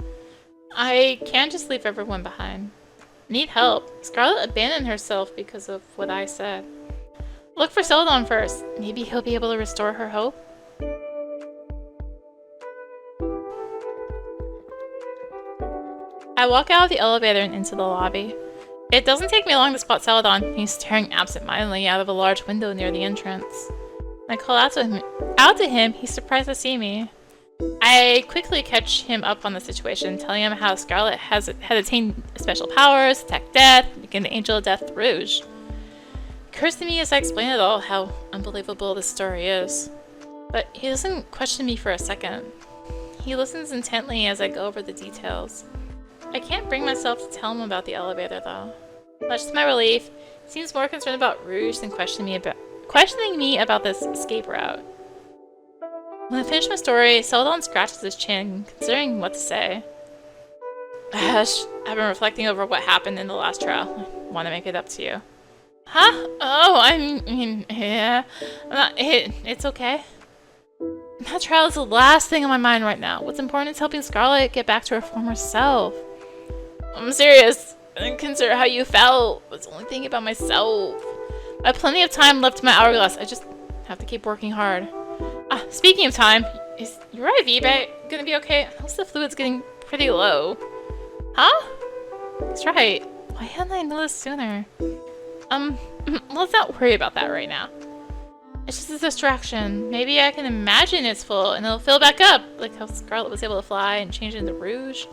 I can't just leave everyone behind. Need help. Scarlet abandoned herself because of what I said. Look for Celadon first. Maybe he'll be able to restore her hope. I walk out of the elevator and into the lobby. It doesn't take me long to spot Celadon. He's staring absent-mindedly out of a large window near the entrance. When I call out to him, he's surprised to see me. I quickly catch him up on the situation, telling him how Scarlet had attained special powers, attacked death, and became the angel of death Rouge. It occurs to me as I explain it all how unbelievable this story is. But he doesn't question me for a second. He listens intently as I go over the details. I can't bring myself to tell him about the elevator, though. Much to my relief, he seems more concerned about Rouge than questioning me about this escape route. When I finish my story, Celadon scratches his chin, considering what to say. I've been reflecting over what happened in the last trial. I want to make it up to you. Huh? Oh, I mean, yeah. It's okay. That trial is the last thing on my mind right now. What's important is helping Scarlet get back to her former self. I'm serious. I didn't consider how you felt. I was only thinking about myself. I have plenty of time left in my hourglass. I just have to keep working hard. Speaking of time, is your IV bag gonna be okay? Most of the fluid's getting pretty low. Huh? That's right. Why hadn't I noticed sooner? Let's not worry about that right now. It's just a distraction. Maybe I can imagine it's full and it'll fill back up, like how Scarlet was able to fly and change into Rouge.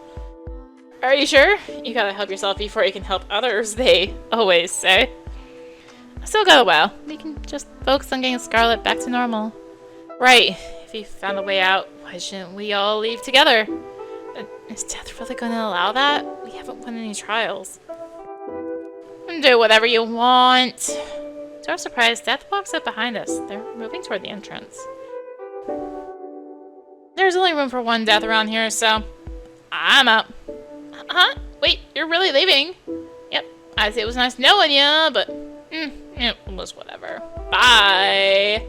Are you sure? You gotta help yourself before you can help others, they always say. I still got a while. We can just focus on getting Scarlet back to normal. Right. If you found a way out, why shouldn't we all leave together? But is death really gonna allow that? We haven't won any trials. Do whatever you want. To our surprise, Death walks up behind us. They're moving toward the entrance. There's only room for one Death around here, so I'm up. Huh? Wait, you're really leaving? Yep. I'd say it was nice knowing you, but it was whatever. Bye.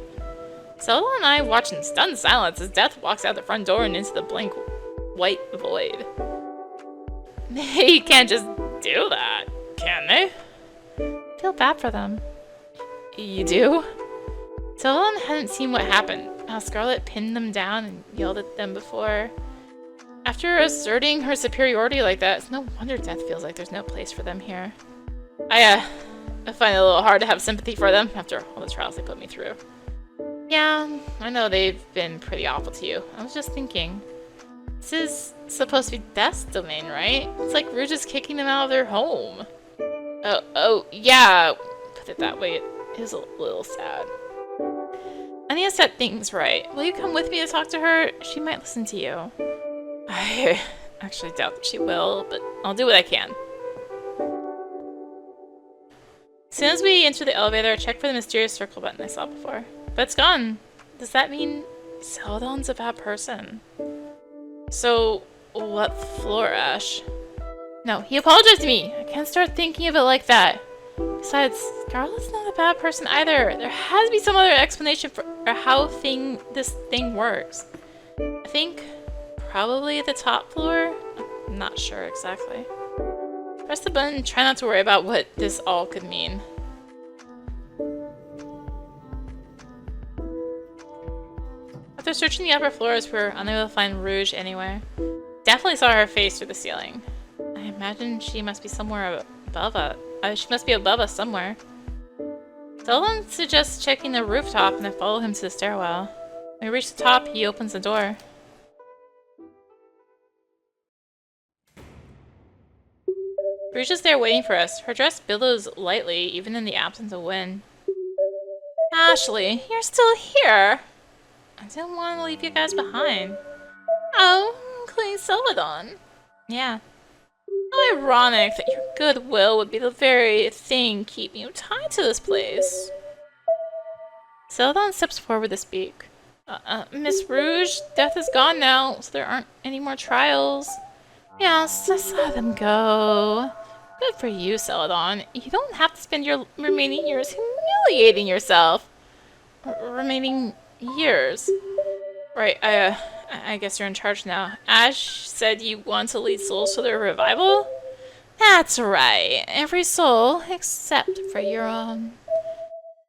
Celadon and I watch in stunned silence as Death walks out the front door and into the blank white void. They can't just do that, can they? I feel bad for them. You do? Celadon hadn't seen what happened, how Scarlet pinned them down and yelled at them before. After asserting her superiority like that, it's no wonder Death feels like there's no place for them here. I find it a little hard to have sympathy for them after all the trials they put me through. Yeah, I know they've been pretty awful to you. I was just thinking. This is supposed to be Death's domain, right? It's like Rouge is kicking them out of their home. Oh, yeah. Put it that way, it is a little sad. I need to set things right. Will you come with me to talk to her? She might listen to you. I actually doubt that she will, but I'll do what I can. As soon as we enter the elevator, I check for the mysterious circle button I saw before. But it's gone. Does that mean Celadon's a bad person. So, what floor, Ash? No, he apologized to me. I can't start thinking of it like that. Besides, Scarlet's not a bad person either. There has to be some other explanation for how this thing works. I think probably the top floor? I'm not sure exactly. Press the button and try not to worry about what this all could mean. After searching the upper floors, we were unable to find Rouge anywhere. Definitely saw her face through the ceiling. I imagine she must be somewhere above us. She must be above us somewhere. Celadon suggests checking the rooftop and I follow him to the stairwell. When we reach the top, he opens the door. Rouge is there waiting for us. Her dress billows lightly, even in the absence of wind. Ashley, you're still here! I didn't want to leave you guys behind. Oh, including Celadon. Yeah. How ironic that your goodwill would be the very thing keeping you tied to this place. Celadon steps forward to speak. Miss Rouge, death is gone now, so there aren't any more trials. Yes, just let them go. Good for you, Celadon. You don't have to spend your remaining years humiliating yourself. Remaining years. Right, I guess you're in charge now. Ash said you want to lead souls to their revival? That's right. Every soul except for your own.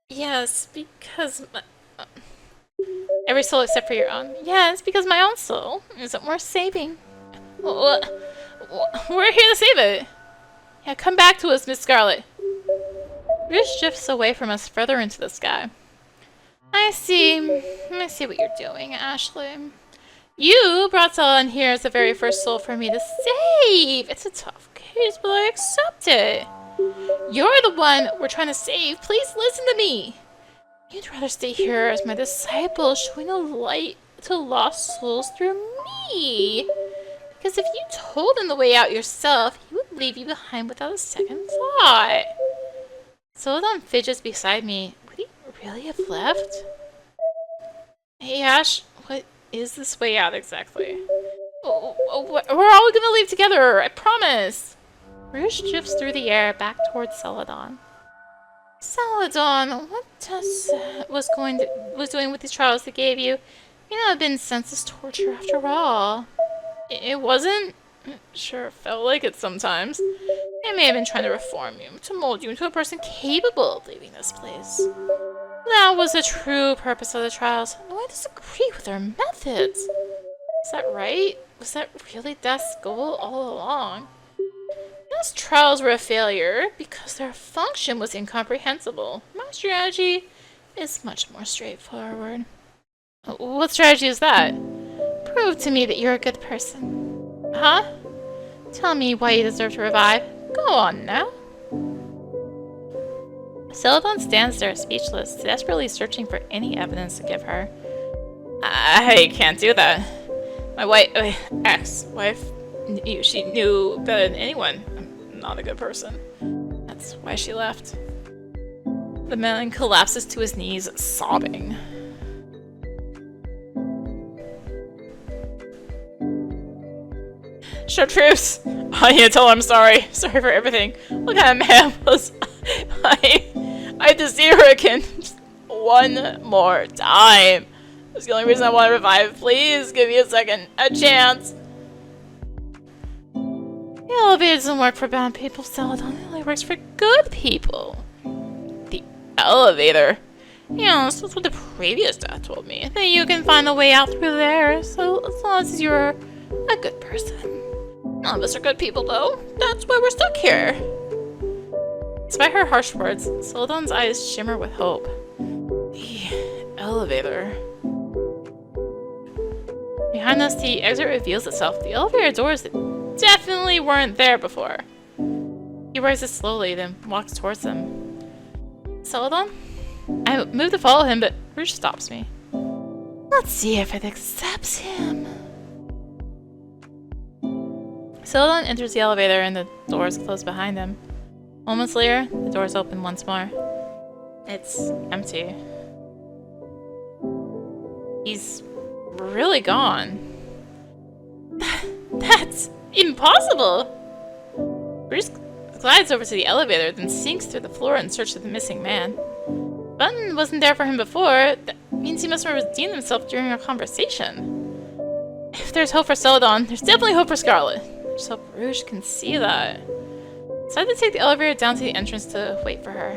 Yes, because every soul except for your own. Yes, because my own soul isn't worth saving. We're here to save it. Yeah, come back to us, Miss Scarlet. Rouge drifts away from us further into the sky. I see what you're doing, Ashley. You brought Celadon here as the very first soul for me to save. It's a tough case, but I accept it. You're the one we're trying to save. Please listen to me. You'd rather stay here as my disciple, showing a light to lost souls through me. Because if you told him the way out yourself, he would leave you behind without a second thought. Celadon fidgets beside me. Would he really have left? Hey Ash, what is this way out exactly? We're all gonna leave together, I promise! Rouge drifts through the air back towards Celadon. Celadon, what Tess was doing with these trials they gave you may not have been senseless torture after all. It wasn't? It sure felt like it sometimes. They may have been trying to reform you, to mold you into a person capable of leaving this place. That was the true purpose of the trials, though I disagree with their methods. Is that right? Was that really Death's goal all along? Those trials were a failure because their function was incomprehensible. My strategy is much more straightforward. What strategy is that? Prove to me that you're a good person. Huh? Tell me why you deserve to revive. Go on now. Celadon stands there speechless, desperately searching for any evidence to give her. I can't do that. My ex-wife, she knew better than anyone. I'm not a good person. That's why she left. The man collapses to his knees, sobbing. Chartreuse! I need to tell her I'm sorry. Sorry for everything. What kind of man was I to see her again just one more time. That's the only reason I want to revive. Please give me a chance. The elevator doesn't work for bad people, Celadon. It only works for good people. The elevator? Yes, that's what the previous death told me. That you can find a way out through there, so as long as you're a good person. None of us are good people, though. That's why we're stuck here. Despite her harsh words, Celadon's eyes shimmer with hope. The elevator. Behind us, the exit reveals itself. The elevator doors definitely weren't there before. He rises slowly, then walks towards them. Celadon? I move to follow him, but Rouge stops me. Let's see if it accepts him. Celadon enters the elevator and the doors close behind him. Moments later, the doors open once more. It's empty. He's really gone. That's impossible! Bruce glides over to the elevator, then sinks through the floor in search of the missing man. Button wasn't there for him before. That means he must have redeemed himself during our conversation. If there's hope for Celadon, there's definitely hope for Scarlet. I just hope Rouge can see that. So I had to take the elevator down to the entrance to wait for her.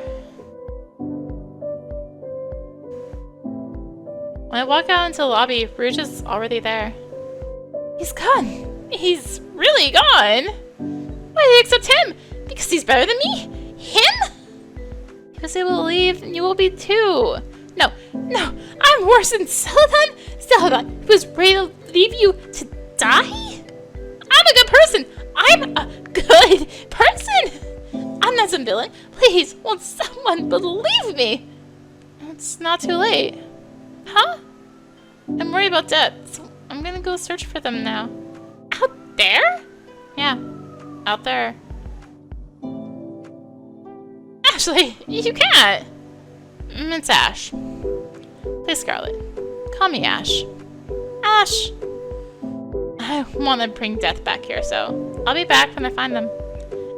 When I walk out into the lobby, Rouge is already there. He's gone! He's really gone! Why did they accept him? Because he's better than me? Him? He was able to leave, and you will be too. No, I'm worse than Celadon? Celadon, who was ready to leave you to die? I'm a good person! I'm a good person! I'm not some villain. Please, won't someone believe me? It's not too late. Huh? I'm worried about death, so I'm gonna go search for them now. Out there? Yeah, out there. Actually, you can't. It's Ash. Play Scarlet. Call me Ash. Ash! I want to bring death back here, so I'll be back when I find them.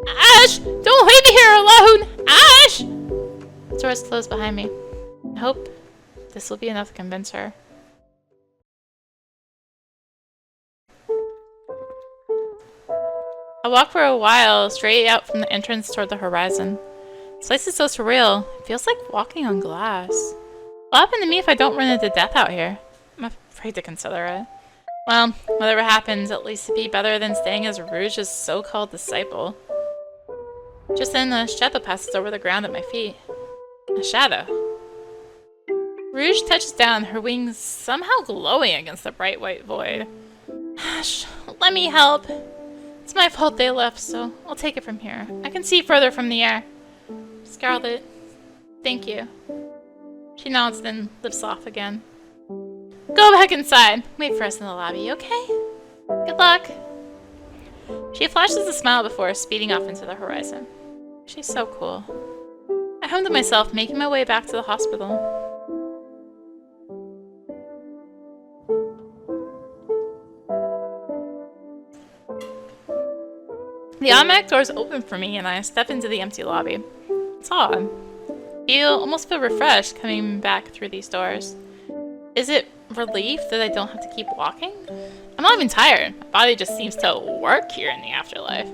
Ash! Don't leave me here alone! Ash! The door's closed behind me. I hope this will be enough to convince her. I walk for a while, straight out from the entrance toward the horizon. This place is so surreal. It feels like walking on glass. What happened to me if I don't run into death out here? I'm afraid to consider it. Well, whatever happens, at least it'd be better than staying as Rouge's so-called disciple. Just then, a shadow passes over the ground at my feet. A shadow. Rouge touches down, her wings somehow glowing against the bright white void. Ash, let me help. It's my fault they left, so I'll take it from here. I can see further from the air. Scarlet, thank you. She nods, then lifts off again. Go back inside. Wait for us in the lobby, okay? Good luck. She flashes a smile before speeding off into the horizon. She's so cool. I hummed to myself, making my way back to the hospital. The automatic doors open for me, and I step into the empty lobby. It's odd. I almost feel refreshed coming back through these doors. Is it relief that I don't have to keep walking? I'm not even tired. My body just seems to work here in the afterlife.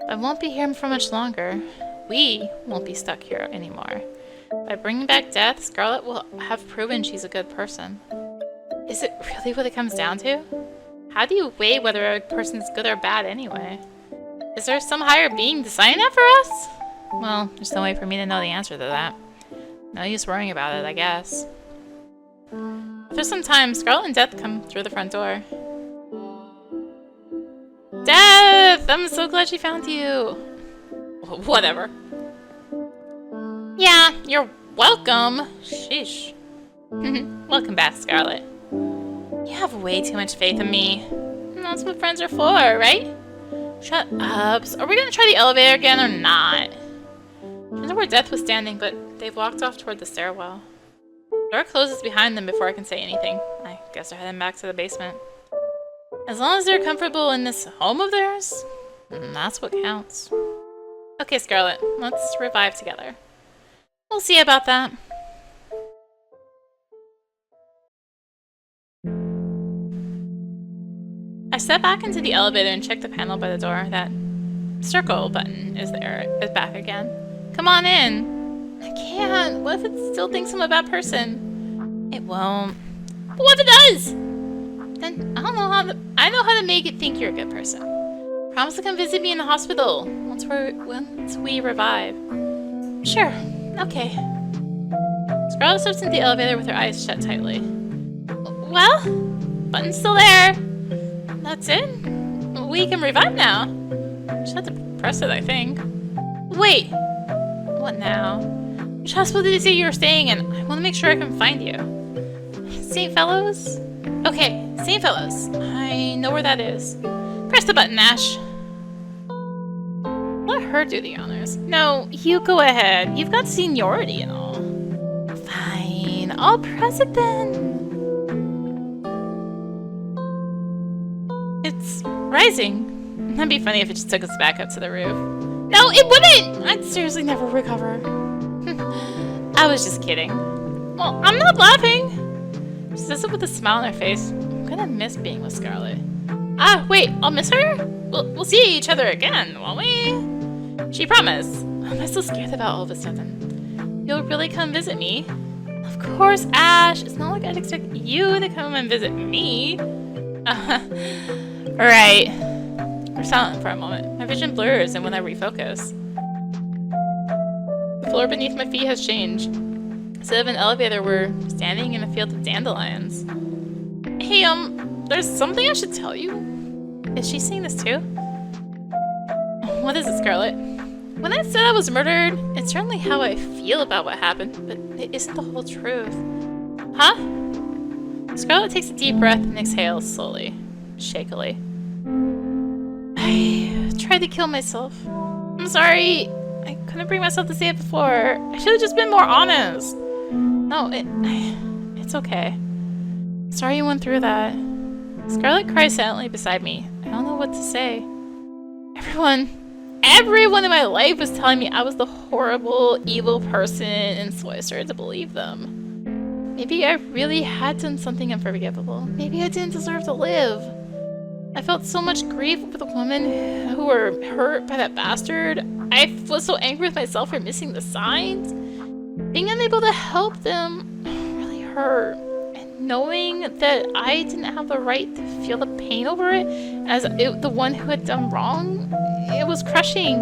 I won't be here for much longer. We won't be stuck here anymore. By bringing back death, Scarlet will have proven she's a good person. Is it really what it comes down to? How do you weigh whether a person's good or bad anyway? Is there some higher being deciding that for us? Well, there's no way for me to know the answer to that. No use worrying about it, I guess. After some time, Scarlet and Death come through the front door. Death! I'm so glad she found you! Whatever. Yeah, you're welcome! Sheesh. Welcome back, Scarlet. You have way too much faith in me. That's what friends are for, right? Shut up. So are we gonna try the elevator again or not? I don't know where Death was standing, but they've walked off toward the stairwell. The door closes behind them before I can say anything. I guess they're heading back to the basement. As long as they're comfortable in this home of theirs, that's what counts. Okay, Scarlet, let's revive together. We'll see about that. I step back into the elevator and check the panel by the door. That circle button is back again. Come on in. I can't. What if it still thinks I'm a bad person? It won't. But what if it does? Then I know how to make it think you're a good person. Promise to come visit me in the hospital once we revive. Sure. Okay. Scarlet steps into the elevator with her eyes shut tightly. Well, button's still there. That's it? We can revive now. Just have to press it, I think. Wait! What now? Which hospital did you say you were staying in? I want to make sure I can find you. St. Fellows? Okay, St. Fellows. I know where that is. Press the button, Ash. Let her do the honors. No, you go ahead. You've got seniority and all. Fine, I'll press it then. Rising. That'd be funny if it just took us back up to the roof. No, it wouldn't! I'd seriously never recover. I was just kidding. Well, I'm not laughing. She says it with a smile on her face. I'm gonna miss being with Scarlet. Ah, wait, I'll miss her? We'll see each other again, won't we? She promised. I'm so scared about all of a sudden. You'll really come visit me? Of course, Ash. It's not like I'd expect you to come and visit me. Right. We're silent for a moment. My vision blurs, and when I refocus, the floor beneath my feet has changed. Instead of an elevator, we're standing in a field of dandelions. Hey, there's something I should tell you. Is she seeing this too? What is it, Scarlet? When I said I was murdered, it's certainly how I feel about what happened, but it isn't the whole truth. Huh? Scarlet takes a deep breath and exhales slowly, shakily. I tried to kill myself. I'm sorry. I couldn't bring myself to say it before. I should have just been more honest. No, it's okay. Sorry you went through that. Scarlet cries silently beside me. I don't know what to say. Everyone in my life was telling me I was the horrible, evil person, and so I started to believe them. Maybe I really had done something unforgivable. Maybe I didn't deserve to live. I felt so much grief with the women who were hurt by that bastard. I was so angry with myself for missing the signs. Being unable to help them really hurt. And knowing that I didn't have the right to feel the pain over it as the one who had done wrong, it was crushing.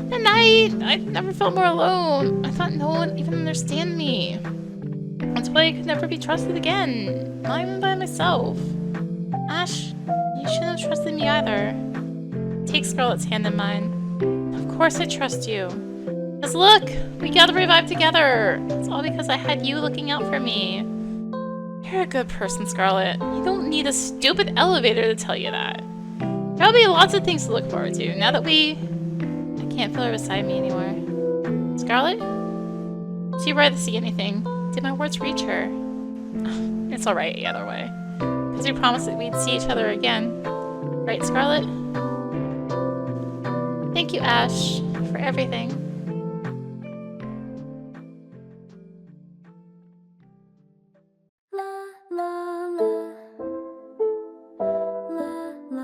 That night, I never felt more alone. I thought no one even understand me. That's why I could never be trusted again. Not even by myself. Ash, you shouldn't have trusted me either. Take Scarlet's hand in mine. Of course I trust you. Because look, we got to revive together. It's all because I had you looking out for me. You're a good person, Scarlet. You don't need a stupid elevator to tell you that. There'll be lots of things to look forward to now that I can't feel her beside me anymore. Scarlet? She rather see anything. Did my words reach her? It's alright either way. Because we promised that we'd see each other again. Right, Scarlet? Thank you, Ash, for everything. La la la. La la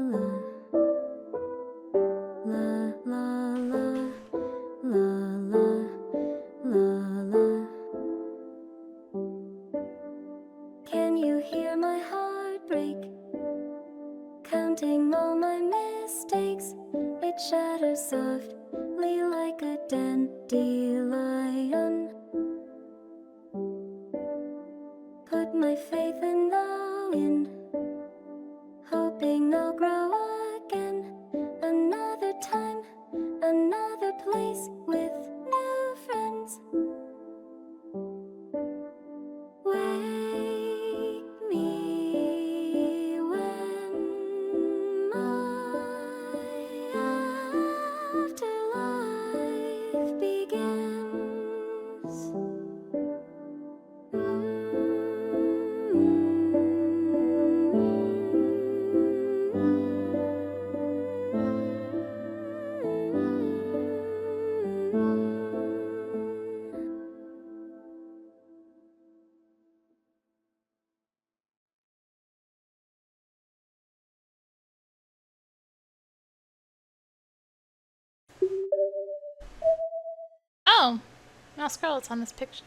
la. La la la. La la. La la. Can you hear my heart break? Counting all my mistakes, it shatters softly like a dandelion. Put my faith in the wind, hoping I'll grow again. Another time, another place with new friends. Wake me when my afterlife begins. Oh, now Scarlet's on this picture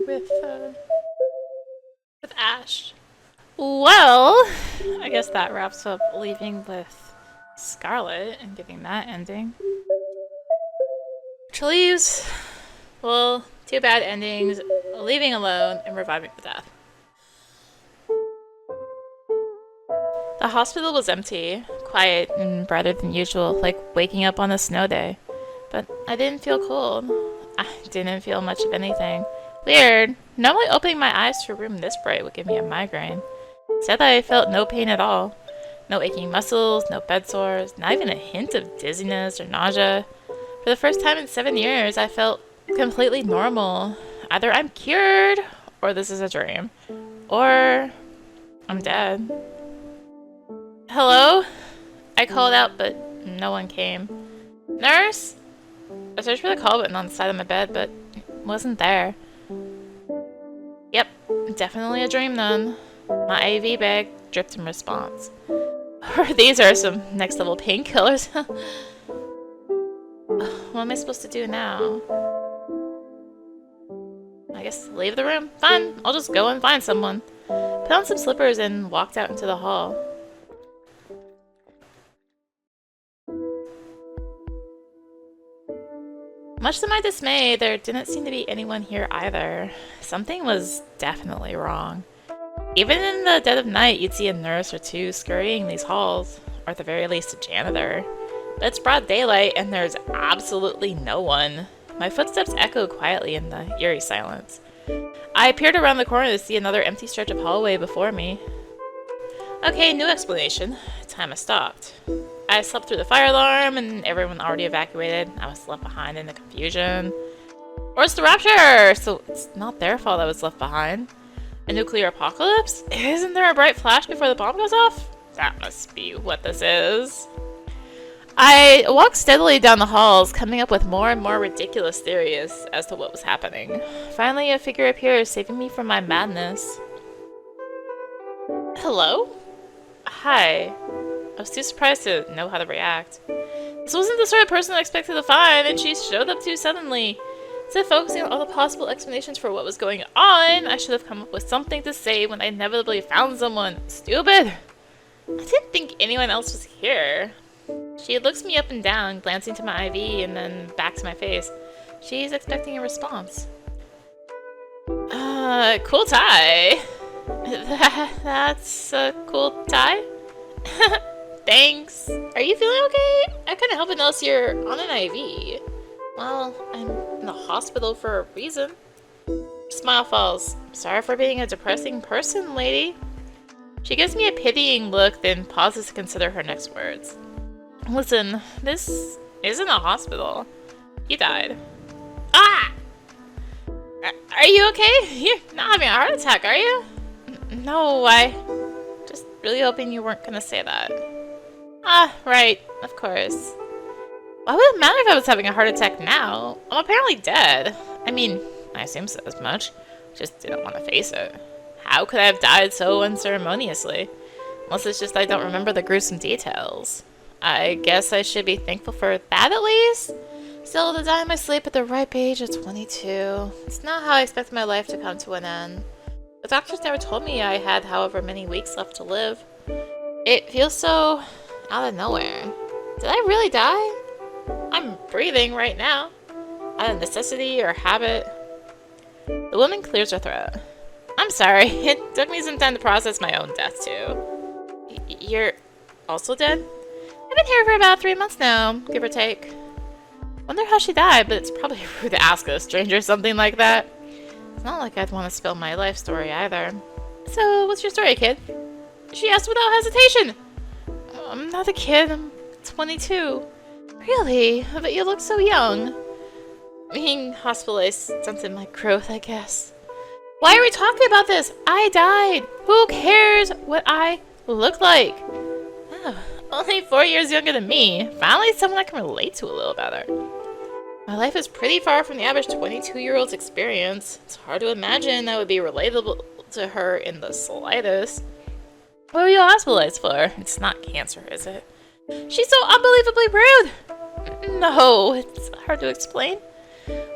with Ash. Well, I guess that wraps up leaving with Scarlet and giving that ending. Which leaves, well, two bad endings, leaving alone and reviving with death. The hospital was empty, quiet and brighter than usual, like waking up on a snow day. But I didn't feel cold. I didn't feel much of anything. Weird. Normally opening my eyes to a room this bright would give me a migraine. Instead, I felt no pain at all. No aching muscles, no bed sores, not even a hint of dizziness or nausea. For the first time in 7 years, I felt completely normal. Either I'm cured, or this is a dream. Or I'm dead. Hello? I called out, but no one came. Nurse? I searched for the call button on the side of my bed, but it wasn't there. Yep, definitely a dream then. My IV bag dripped in response. These are some next level painkillers. What am I supposed to do now? I guess leave the room. Fine, I'll just go and find someone. Put on some slippers and walked out into the hall. Much to my dismay, there didn't seem to be anyone here either. Something was definitely wrong. Even in the dead of night, you'd see a nurse or two scurrying these halls, or at the very least a janitor. But it's broad daylight and there's absolutely no one. My footsteps echo quietly in the eerie silence. I peered around the corner to see another empty stretch of hallway before me. Okay, new explanation. Time has stopped. I slept through the fire alarm and everyone already evacuated. I was left behind in the confusion. Or it's the Rapture! So it's not their fault I was left behind. A nuclear apocalypse? Isn't there a bright flash before the bomb goes off? That must be what this is. I walked steadily down the halls, coming up with more and more ridiculous theories as to what was happening. Finally, a figure appeared, saving me from my madness. Hello? Hi. I was too surprised to know how to react. This wasn't the sort of person I expected to find, and she showed up too suddenly. Instead of focusing on all the possible explanations for what was going on, I should have come up with something to say when I inevitably found someone. Stupid! I didn't think anyone else was here. She looks me up and down, glancing to my IV and then back to my face. She's expecting a response. Cool tie. That's a cool tie? Thanks. Are you feeling okay? I couldn't help but notice you're on an IV. Well, I'm in the hospital for a reason. Smile falls. Sorry for being a depressing person, lady. She gives me a pitying look, then pauses to consider her next words. Listen, this isn't a hospital. You died. Ah! Are you okay? You're not having a heart attack, are you? No, I just really hoping you weren't gonna say that. Ah, right, of course. Why would it matter if I was having a heart attack now? I'm apparently dead. I mean, I assumed as much. Just didn't want to face it. How could I have died so unceremoniously? Unless it's just I don't remember the gruesome details. I guess I should be thankful for that at least? Still, to die in my sleep at the ripe age of 22. It's not how I expected my life to come to an end. The doctors never told me I had however many weeks left to live. It feels so out of nowhere. Did I really die? I'm breathing right now. Out of necessity or habit. The woman clears her throat. I'm sorry. It took me some time to process my own death too. You're also dead? I've been here for about 3 months now, give or take. Wonder how she died, but it's probably rude to ask a stranger something like that. It's not like I'd want to spill my life story either. So, what's your story, kid? She asked without hesitation. I'm not a kid, I'm 22. Really? But you look so young. Being hospitalized stunted my growth, I guess. Why are we talking about this? I died. Who cares what I look like? Oh, only 4 years younger than me. Finally someone I can relate to a little better. My life is pretty far from the average 22-year-old's experience. It's hard to imagine I would be relatable to her in the slightest. What were you hospitalized for? It's not cancer, is it? She's so unbelievably rude! No, it's hard to explain.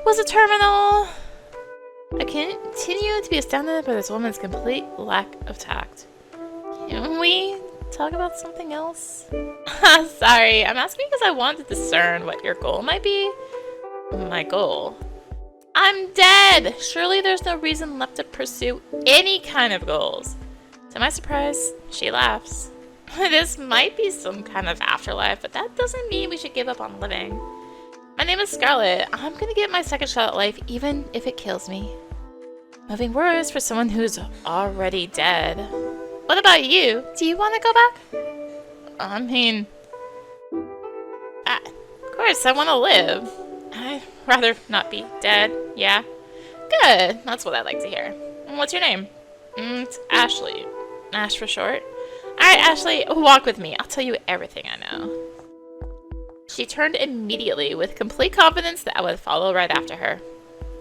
Was it terminal? I continue to be astounded by this woman's complete lack of tact. Can we talk about something else? Sorry, I'm asking because I want to discern what your goal might be. My goal? I'm dead! Surely there's no reason left to pursue any kind of goals. To my surprise, she laughs. This might be some kind of afterlife, but that doesn't mean we should give up on living. My name is Scarlet. I'm gonna get my second shot at life, even if it kills me. Moving words for someone who's already dead. What about you? Do you want to go back? I mean... of course, I want to live. I'd rather not be dead, yeah? Good, that's what I like to hear. And what's your name? It's Ashley. Ash for short. Alright, Ashley, walk with me. I'll tell you everything I know. She turned immediately with complete confidence that I would follow right after her.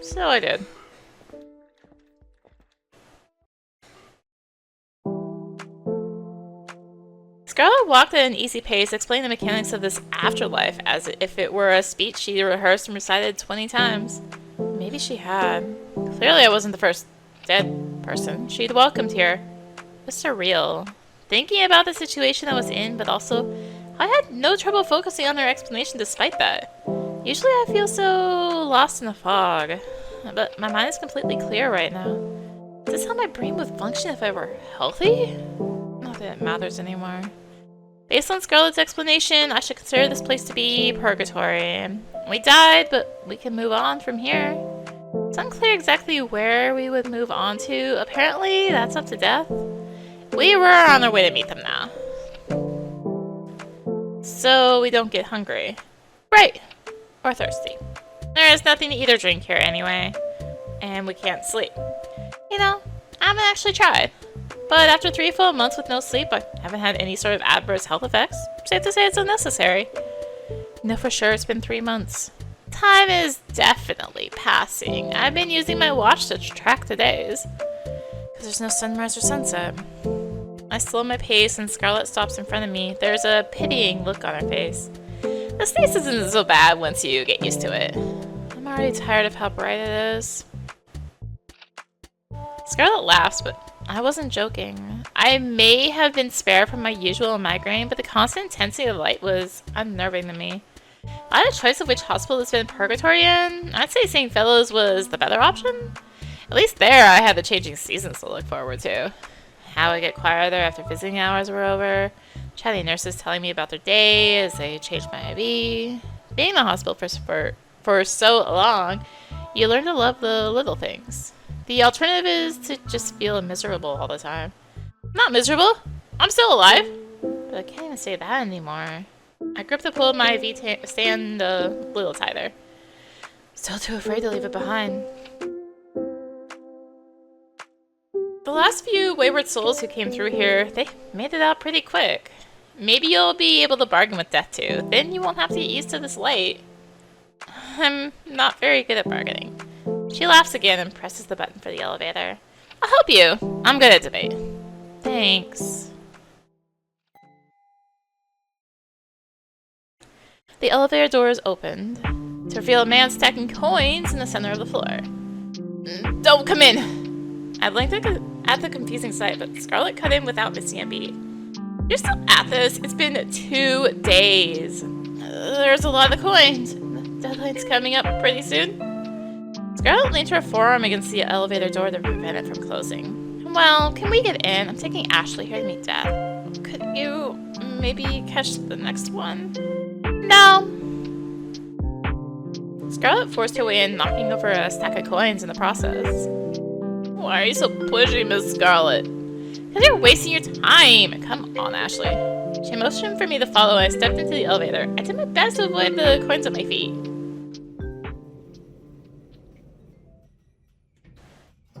So I did. Scarlet walked at an easy pace, explaining the mechanics of this afterlife as if it were a speech she rehearsed and recited 20 times. Maybe she had. Clearly I wasn't the first dead person she'd welcomed here. It was surreal. Thinking about the situation I was in, but also I had no trouble focusing on her explanation despite that. Usually I feel so lost in a fog, but my mind is completely clear right now. Is this how my brain would function if I were healthy? Not that it matters anymore. Based on Scarlet's explanation, I should consider this place to be purgatory. We died, but we can move on from here. It's unclear exactly where we would move on to. Apparently, that's up to death. We were on our way to meet them now. So we don't get hungry. Right. Or thirsty. There is nothing to eat or drink here anyway. And we can't sleep. You know, I haven't actually tried. But after 3 full months with no sleep, I haven't had any sort of adverse health effects. Safe to say it's unnecessary. No, for sure, it's been 3 months. Time is definitely passing. I've been using my watch to track the days. Because there's no sunrise or sunset. I slow my pace and Scarlet stops in front of me. There's a pitying look on her face. The sneeze isn't so bad once you get used to it. I'm already tired of how bright it is. Scarlet laughs, but I wasn't joking. I may have been spared from my usual migraine, but the constant intensity of light was unnerving to me. If I had a choice of which hospital to spend purgatory in, I'd say St. Fellows was the better option. At least there I had the changing seasons to look forward to. How I get quieter after visiting hours were over. Chatty nurses telling me about their day as they changed my IV. Being in the hospital for so long, you learn to love the little things. The alternative is to just feel miserable all the time. I'm not miserable. I'm still alive. But I can't even say that anymore. I grip the pull of my IV stand a little tighter. Still too afraid to leave it behind. The last few wayward souls who came through here, they made it out pretty quick. Maybe you'll be able to bargain with death too. Then you won't have to get used to this light. I'm not very good at bargaining. She laughs again and presses the button for the elevator. I'll help you. I'm good at debate. Thanks. The elevator doors opened to reveal a man stacking coins in the center of the floor. Don't come in! I blinked at the confusing sight, but Scarlet cut in without missing a beat. You're still at this? It's been 2 days. There's a lot of coins. The deadline's coming up pretty soon. Scarlet leaned her forearm against the elevator door to prevent it from closing. Well, can we get in? I'm taking Ashley here to meet Dad. Could you maybe catch the next one? No. Scarlet forced her way in, knocking over a stack of coins in the process. Why are you so pushy, Miss Scarlet? Because you're wasting your time. Come on, Ashley. She motioned for me to follow and I stepped into the elevator. I did my best to avoid the coins at my feet.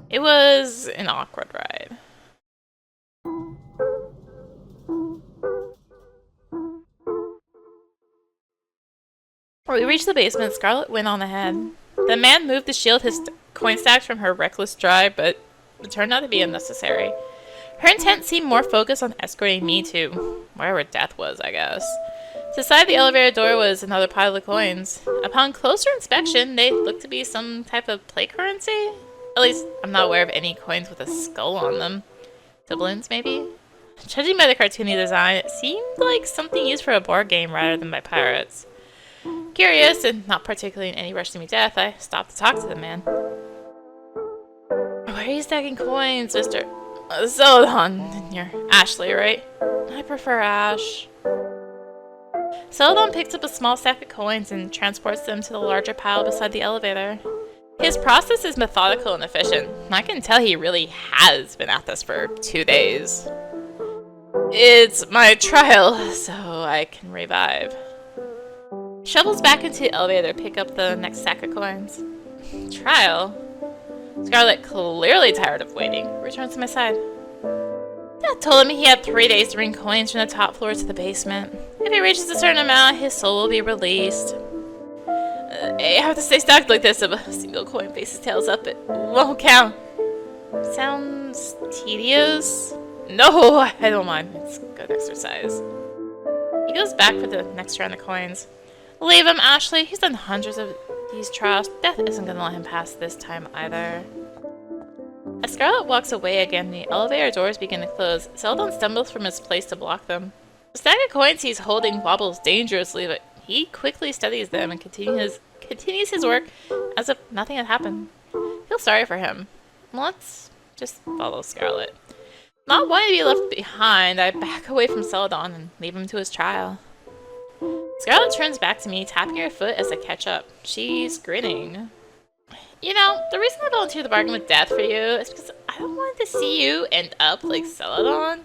It was an awkward ride. When we reached the basement, Scarlet went on ahead. The man moved to shield his coin stacks from her reckless drive, but it turned out to be unnecessary. Her intent seemed more focused on escorting me to wherever death was, I guess. To the side of the elevator door was another pile of coins. Upon closer inspection, they looked to be some type of play currency. At least, I'm not aware of any coins with a skull on them. Doubloons, maybe? Judging by the cartoony design, it seemed like something used for a board game rather than by pirates. Curious, and not particularly in any rush to meet death, I stopped to talk to the man. Why are you stacking coins, Mr. Celadon? You're Ashley, right? I prefer Ash. Celadon picks up a small stack of coins and transports them to the larger pile beside the elevator. His process is methodical and efficient. I can tell he really has been at this for 2 days. It's my trial, so I can revive. Shovels back into the elevator to pick up the next stack of coins. Trial? Scarlet, clearly tired of waiting, returns to my side. Dad told him he had 3 days to bring coins from the top floor to the basement. If he reaches a certain amount, his soul will be released. I have to stay stacked like this if a single coin faces tails up. It won't count. Sounds tedious? No, I don't mind. It's good exercise. He goes back for the next round of coins. Leave him, Ashley. He's done hundreds of these trials. Death isn't going to let him pass this time either. As Scarlet walks away again, the elevator doors begin to close. Celadon stumbles from his place to block them. The stack of coins he's holding wobbles dangerously, but he quickly studies them and continues his work as if nothing had happened. I feel sorry for him. Let's just follow Scarlet. Not wanting to be left behind, I back away from Celadon and leave him to his trial. Scarlet turns back to me, tapping her foot as I catch up. She's grinning. You know, the reason I volunteered the bargain with Death for you is because I don't want to see you end up like Celadon.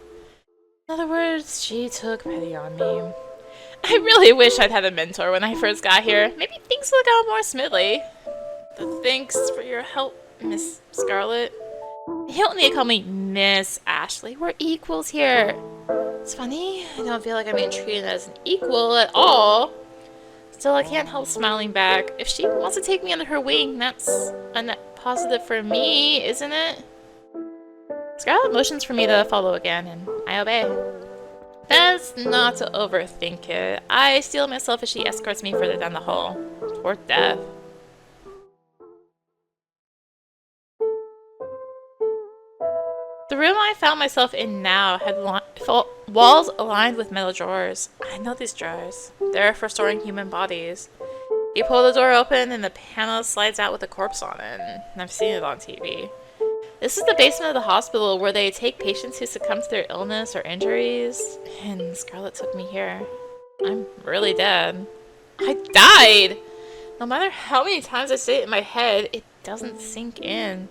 In other words, she took pity on me. I really wish I'd had a mentor when I first got here. Maybe things would have gone more smoothly. Thanks for your help, Miss Scarlet. You don't need to call me Miss Ashley. We're equals here. It's funny, I don't feel like I'm being treated as an equal at all. Still, I can't help smiling back. If she wants to take me under her wing, that's a net positive for me, isn't it? Scarlet motions for me to follow again, and I obey. Best not to overthink it. I steel myself as she escorts me further down the hall. Toward Death. The room I found myself in now had walls aligned with metal drawers. I know these drawers. They're for storing human bodies. You pull the door open and the panel slides out with a corpse on it. And I've seen it on TV. This is the basement of the hospital where they take patients who succumb to their illness or injuries. And Scarlet took me here. I'm really dead. I died! No matter how many times I say it in my head, it doesn't sink in.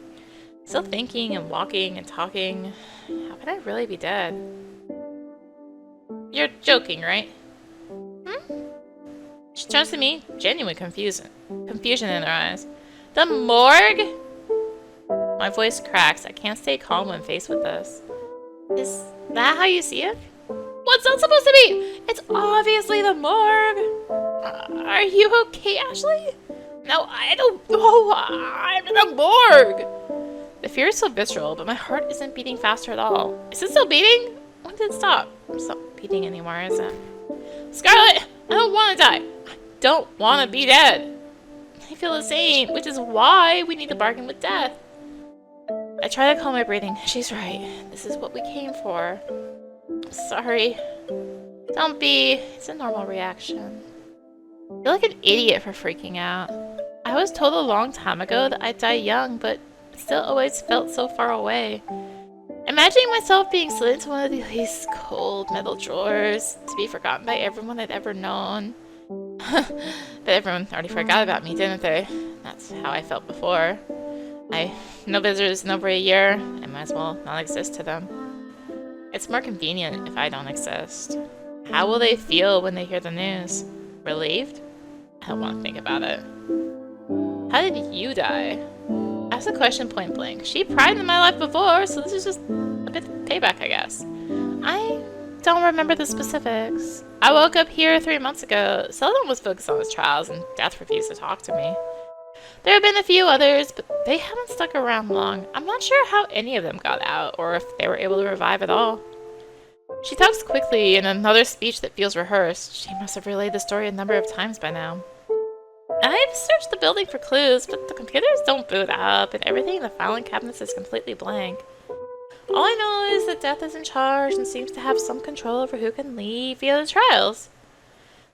Still thinking and walking and talking. How could I really be dead? You're joking, right? She turns to me, genuine confusion in her eyes. The morgue? My voice cracks. I can't stay calm when faced with this. Is that how you see it? What's that supposed to be? It's obviously the morgue. Are you okay, Ashley? No, I don't know. I'm in a morgue. The fear is so visceral, but my heart isn't beating faster at all. Is it still beating? When did it stop? It's not beating anymore, is it? Scarlet, I don't want to die. I don't want to be dead. I feel the same, which is why we need to bargain with Death. I try to calm my breathing. She's right. This is what we came for. Sorry. Don't be. It's a normal reaction. You're like an idiot for freaking out. I was told a long time ago that I'd die young, but still always felt so far away. Imagining myself being slid into one of these cold metal drawers to be forgotten by everyone I'd ever known. But everyone already forgot about me, didn't they? That's how I felt before. No visitors in over a year. I might as well not exist to them. It's more convenient if I don't exist. How will they feel when they hear the news? Relieved? I don't want to think about it. How did you die? I asked the question point blank. She pried in my life before, so this is just a bit of payback, I guess. I don't remember the specifics. I woke up here 3 months ago. Celadon was focused on his trials, and Death refused to talk to me. There have been a few others, but they haven't stuck around long. I'm not sure how any of them got out, or if they were able to revive at all. She talks quickly in another speech that feels rehearsed. She must have relayed the story a number of times by now. I've searched the building for clues, but the computers don't boot up, and everything in the filing cabinets is completely blank. All I know is that Death is in charge and seems to have some control over who can leave via the trials.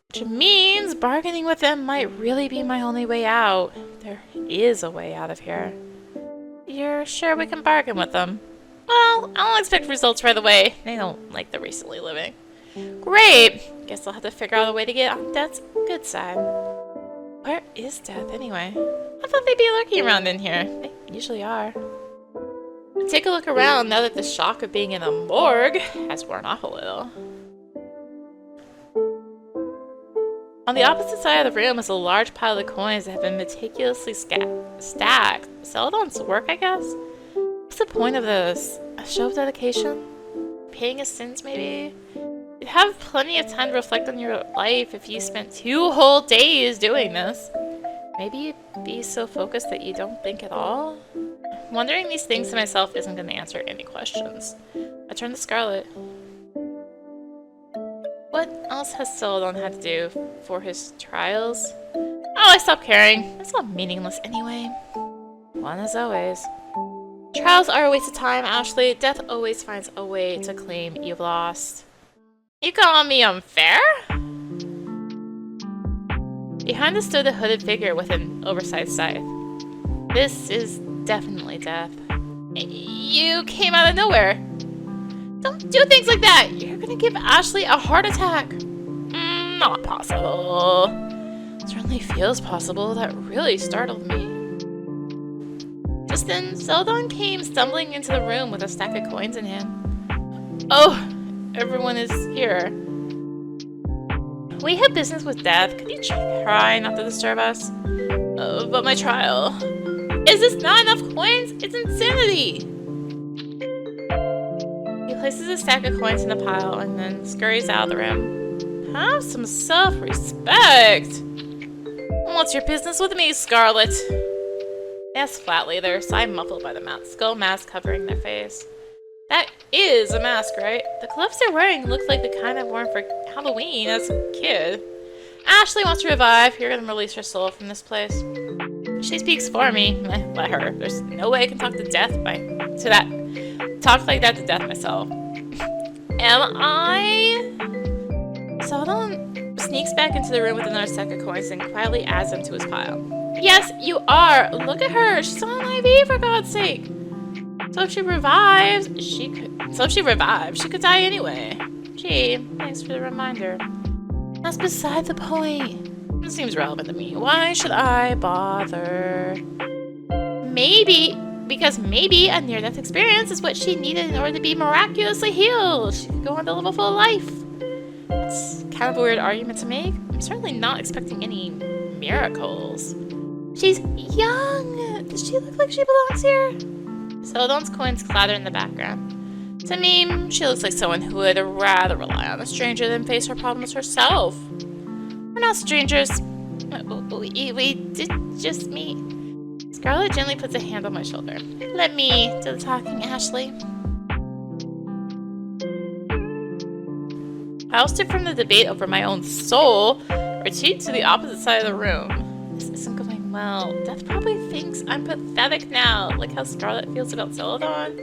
Which means bargaining with them might really be my only way out. There is a way out of here. You're sure we can bargain with them? Well, I don't expect results right away. They don't like the recently living. Great! Guess I'll have to figure out a way to get on Death's good side. Where is Death, anyway? I thought they'd be lurking around in here. They usually are. Take a look around now that the shock of being in a morgue has worn off a little. On the opposite side of the room is a large pile of coins that have been meticulously stacked. Celadon's work, I guess? What's the point of this? A show of dedication? repaying his sins, maybe? You'd have plenty of time to reflect on your life if you spent 2 whole days doing this. Maybe you'd be so focused that you don't think at all? Wondering these things to myself isn't going to answer any questions. I turn to Scarlet. What else has Celadon had to do for his trials? Oh, I stopped caring. It's all meaningless anyway. One as always. Trials are a waste of time, Ashley. Death always finds a way to claim you've lost. You calling me unfair? Behind us stood a hooded figure with an oversized scythe. This is definitely Death. You came out of nowhere. Don't do things like that! You're gonna give Ashley a heart attack! Not possible. Certainly feels possible. That really startled me. Just then, Celadon came stumbling into the room with a stack of coins in hand. Oh, everyone is here. We have business with Death. Could you try not to disturb us? But my trial. Is this not enough coins? It's insanity! He places a stack of coins in a pile and then scurries out of the room. Have some self-respect! What's your business with me, Scarlet? They ask flatly, their side muffled by the skull mask covering their face. That is a mask, right? The gloves they're wearing look like the kind I've worn for Halloween as a kid. Ashley wants to revive. You're gonna release her soul from this place. She speaks for me. Let her. There's no way I can talk to Death talk like that to Death myself. Am I? Celadon sneaks back into the room with another stack of coins and quietly adds them to his pile. Yes, you are. Look at her. She's on IV for God's sake. So if she revives, she could die anyway. Gee, thanks for the reminder. That's beside the point. It seems relevant to me. Why should I bother? Because maybe a near-death experience is what she needed in order to be miraculously healed. She could go on to live a full life. It's kind of a weird argument to make. I'm certainly not expecting any miracles. She's young. Does she look like she belongs here? Celadon's coins clatter in the background. To me, she looks like someone who would rather rely on a stranger than face her problems herself. We're not strangers. We did just meet. Scarlet gently puts a hand on my shoulder. Let me do the talking, Ashley. I ousted from the debate over my own soul, retreat to the opposite side of the room. This isn't going well. Death probably thinks I'm pathetic now, like how Scarlet feels about Celadon.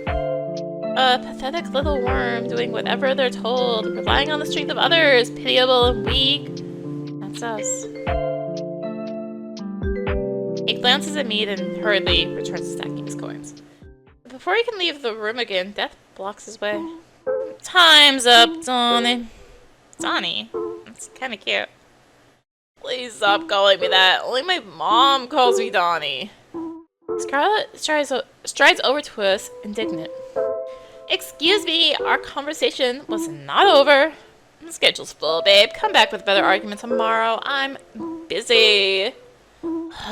A pathetic little worm doing whatever they're told, relying on the strength of others, pitiable and weak. That's us. He glances at me, then hurriedly returns to stacking his coins. Before he can leave the room again, Death blocks his way. Time's up, Donnie. Donnie? That's kind of cute. Please stop calling me that. Only my mom calls me Donnie. Scarlet strides over to us, indignant. Excuse me, our conversation was not over. The schedule's full, babe. Come back with a better argument tomorrow. I'm busy.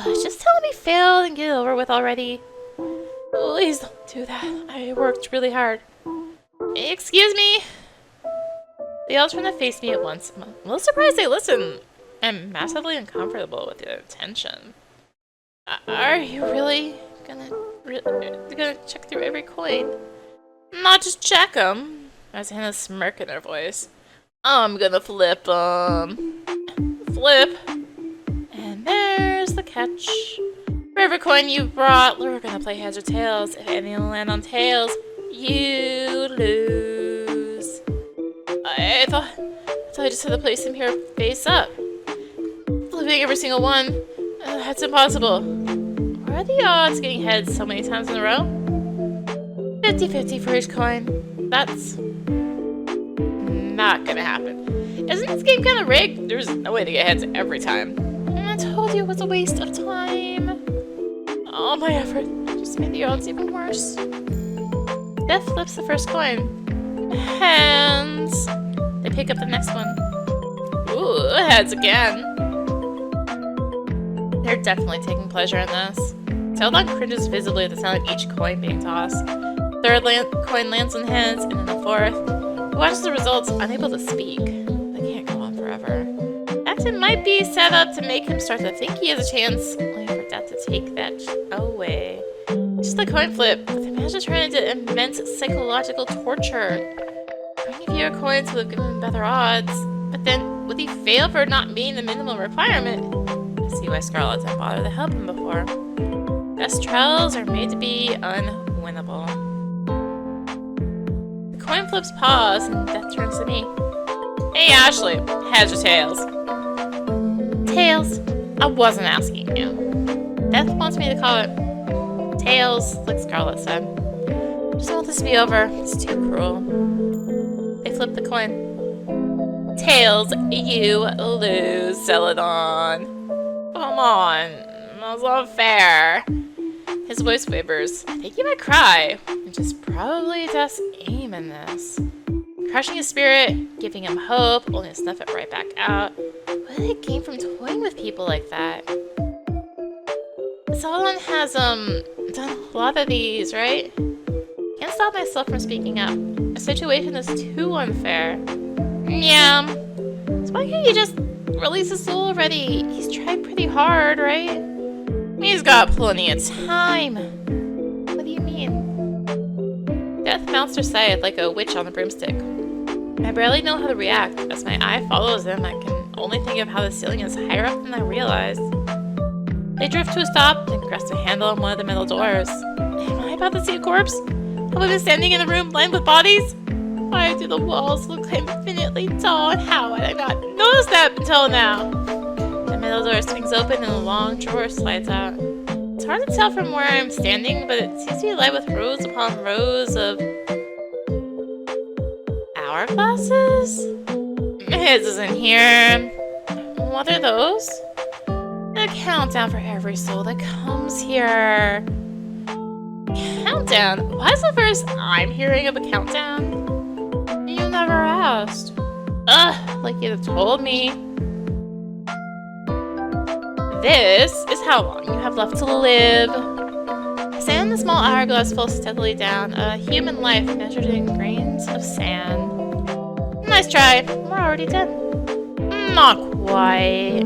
Just tell me failed and get it over with already. Please don't do that. I worked really hard. Excuse me. They all turn to face me at once. I'm a little surprised they listen. I'm massively uncomfortable with the attention. Are you really gonna check through every coin? Not just check them. There's a smirk in her voice. I'm gonna flip them. Flip. And there's the catch. For every coin you brought, we're gonna play heads or tails. If anyone land on tails, you lose. I thought I just had to place him here face up. Flipping every single one, that's impossible. What are the odds getting heads so many times in a row? 50-50 for each coin. That's not gonna happen. Isn't this game kind of rigged? There's no way to get heads every time. I told you it was a waste of time. All my effort just made the odds even worse. Death flips the first coin. Hands. They pick up the next one. Ooh, heads again. They're definitely taking pleasure in this. Celadon cringes visibly at the sound of each coin being tossed. Third coin lands on heads, and then the fourth. Who watches the results unable to speak. That can't go on forever. Acton might be set up to make him start to think he has a chance, only for death to take that away. Just like coin flip, with the magic turned into immense psychological torture. Bringing fewer coins would have given him better odds, but then would he fail for not meeting the minimum requirement? I see why Scarlet didn't bother to help him before. Best trials are made to be unwinnable. The coin flips pause and Death turns to me. Hey Ashley, heads or tails? Tails. I wasn't asking you. Death wants me to call it tails, like Scarlet said. I just want this to be over. It's too cruel. They flip the coin. Tails, you lose, Celadon. Come on, that's not fair. His voice quavers. I think he might cry, which is probably Death's aim in this. Crushing his spirit, giving him hope, only to snuff it right back out. What did it gain from toying with people like that? Celadon has, done a lot of these, right? Can't stop myself from speaking up. The situation is too unfair. Yeah. So why can't you just release his soul already? He's tried pretty hard, right? He's got plenty of time. What do you mean? Death bounced her side like a witch on a broomstick. I barely know how to react. As my eye follows them, I can only think of how the ceiling is higher up than I realized. They drift to a stop and grasp a handle on one of the metal doors. Am I about to see a corpse? Have I been standing in a room lined with bodies? Why do the walls look infinitely tall, and how had I not noticed that until now? The metal door swings open and a long drawer slides out. It's hard to tell from where I'm standing, but it seems to be lined with rows upon rows of hourglasses? His isn't here. What are those? A countdown for every soul that comes here. Countdown? Why is the first I'm hearing of a countdown? You never asked. Ugh, like you'd have told me. This is how long you have left to live. Sand in the small hourglass falls steadily down, a human life measured in grains of sand. Nice try. We're already done. Not quite.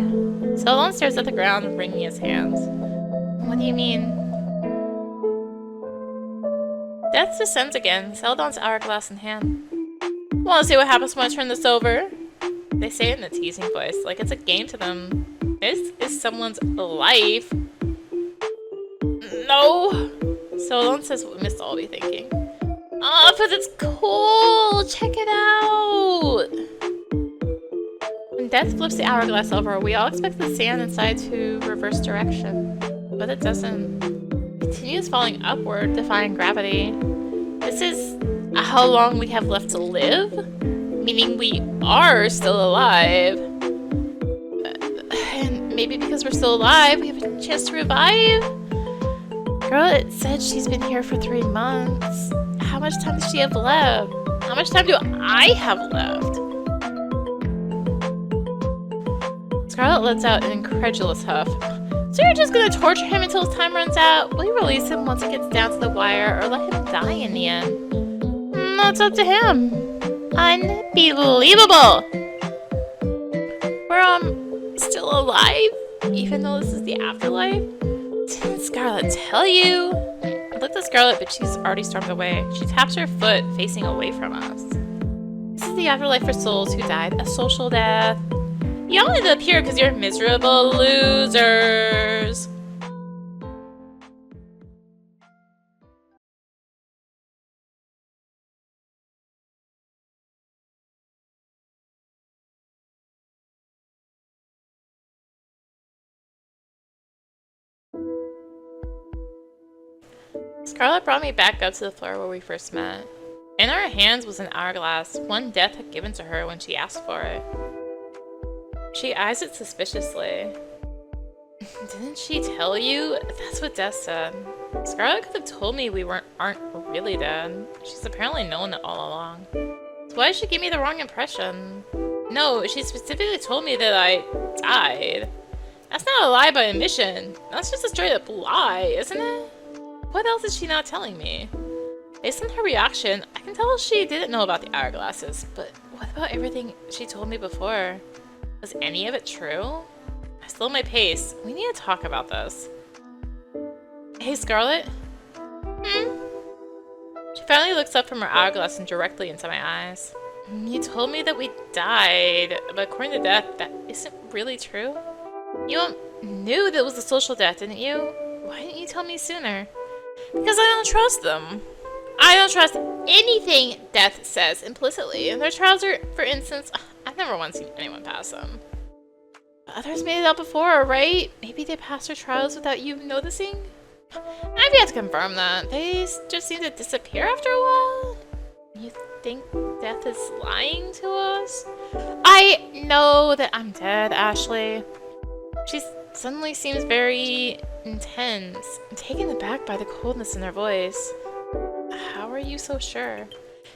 Celadon stares at the ground, wringing his hands. What do you mean? Death descends again, Celadon's hourglass in hand. Want to see what happens when I turn this over? They say it in a teasing voice, like it's a game to them. This is someone's life. No! Celadon says what we must all be thinking. Oh, but it's cool! Check it out! When Death flips the hourglass over, we all expect the sand inside to reverse direction. But it doesn't. It continues falling upward, defying gravity. This is how long we have left to live? Meaning we are still alive. And maybe because we're still alive, we have a chance to revive? Scarlet said she's been here for 3 months. How much time does she have left? How much time do I have left? Scarlet lets out an incredulous huff. So you're just gonna torture him until his time runs out? Will you release him once it gets down to the wire, or let him die in the end? That's up to him. Unbelievable! We're, still alive? Even though this is the afterlife? Didn't Scarlet tell you? I looked at Scarlet, but she's already stormed away. She taps her foot, facing away from us. This is the afterlife for souls who died a social death. You all ended up here because you're miserable losers. Scarlet brought me back up to the floor where we first met. In our hands was an hourglass, one Death had given to her when she asked for it. She eyes it suspiciously. Didn't she tell you? That's what Death said. Scarlet could have told me we aren't really dead. She's apparently known it all along. So why did she give me the wrong impression? No, she specifically told me that I died. That's not a lie by omission. That's just a straight up lie, isn't it? What else is she not telling me? Based on her reaction, I can tell she didn't know about the hourglasses, but what about everything she told me before? Was any of it true? I slowed my pace. We need to talk about this. Hey, Scarlet? She finally looks up from her hourglass and directly into my eyes. You told me that we died, but according to Death, that isn't really true. You knew that was a social death, didn't you? Why didn't you tell me sooner? Because I don't trust them. I don't trust anything Death says implicitly. Their trials are, for instance, I've never once seen anyone pass them. Others made it out before, right? Maybe they passed their trials without you noticing? I've yet to confirm that. They just seem to disappear after a while. You think Death is lying to us? I know that I'm dead, Ashley. She suddenly seems very intense. I'm taken aback by the coldness in her voice. How are you so sure?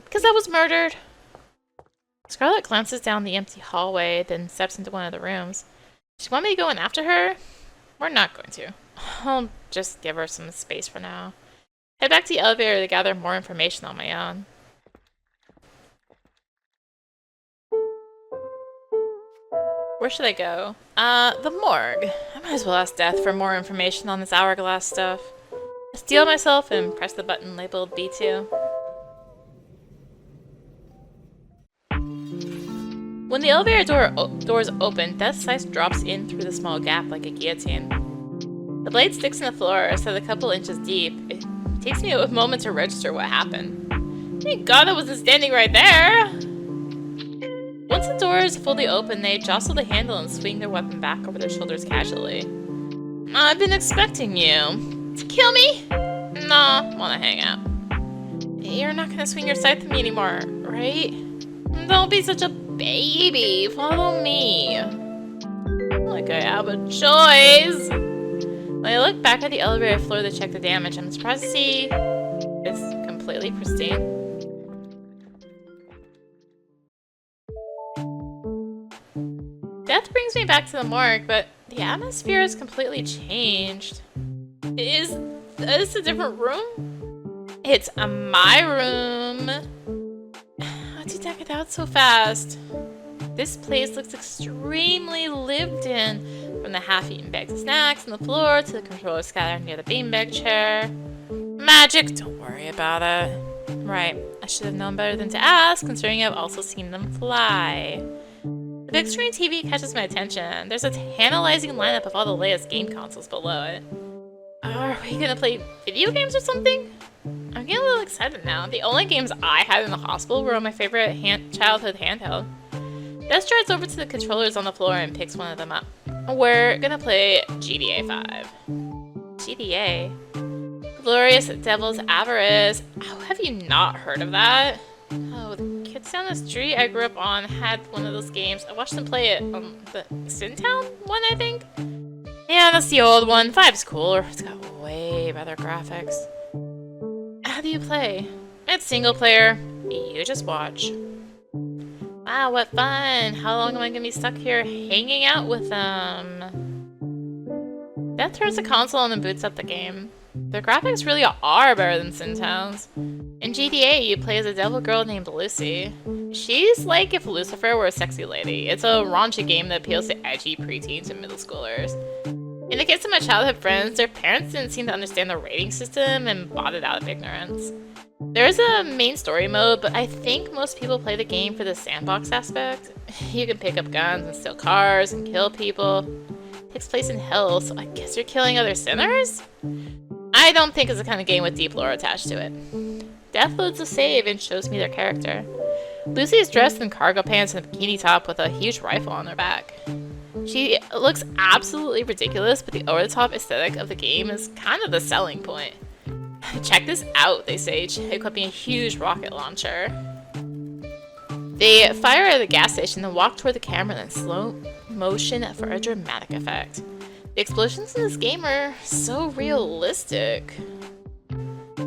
Because I was murdered. Scarlet glances down the empty hallway, then steps into one of the rooms. Does she want me to go in after her? We're not going to. I'll just give her some space for now. Head back to the elevator to gather more information on my own. Where should I go? The morgue. I might as well ask Death for more information on this hourglass stuff. I steel myself and press the button labeled B2. When the elevator doors open, Death's sight drops in through the small gap like a guillotine. The blade sticks in the floor, set a couple inches deep. It takes me a moment to register what happened. Thank God I wasn't standing right there! Once the doors fully open, they jostle the handle and swing their weapon back over their shoulders casually. I've been expecting you. To kill me? No, wanna hang out. You're not gonna swing your scythe at me anymore, right? Don't be such a baby. Follow me. Like I have a choice. When I look back at the elevator floor to check the damage, I'm surprised to see it's completely pristine. Death brings me back to the morgue, but the atmosphere has completely changed. Is this a different room? It's my room. How'd you deck it out so fast? This place looks extremely lived in, from the half-eaten bags of snacks on the floor to the controller scattered near the beanbag chair. Magic, don't worry about it. Right, I should have known better than to ask, considering I've also seen them fly. The big screen TV catches my attention. There's a tantalizing lineup of all the latest game consoles below it. Are we gonna play video games or something? I'm getting a little excited now. The only games I had in the hospital were on my favorite childhood handheld. Death strides over to the controllers on the floor and picks one of them up. We're gonna play GTA 5. GTA? Glorious Devil's Avarice. How have you not heard of that? Oh, the kids down the street I grew up on had one of those games. I watched them play it on the Sintown one, I think? Yeah, that's the old one. 5's cooler. It's got way better graphics. How do you play? It's single player. You just watch. Wow, what fun! How long am I gonna be stuck here hanging out with them? Death turns the console on and boots up the game. The graphics really are better than Sintown's. In GTA, you play as a devil girl named Lucy. She's like if Lucifer were a sexy lady. It's a raunchy game that appeals to edgy preteens and middle schoolers. In the case of my childhood friends, their parents didn't seem to understand the rating system and bought it out of ignorance. There is a main story mode, but I think most people play the game for the sandbox aspect. You can pick up guns and steal cars and kill people. It takes place in hell, so I guess you're killing other sinners? I don't think it's the kind of game with deep lore attached to it. Death loads a save and shows me their character. Lucy is dressed in cargo pants and a bikini top with a huge rifle on her back. She looks absolutely ridiculous, but the over-the-top aesthetic of the game is kind of the selling point. Check this out, they say, equipping a huge rocket launcher. They fire at the gas station and walk toward the camera in slow motion for a dramatic effect. The explosions in this game are so realistic.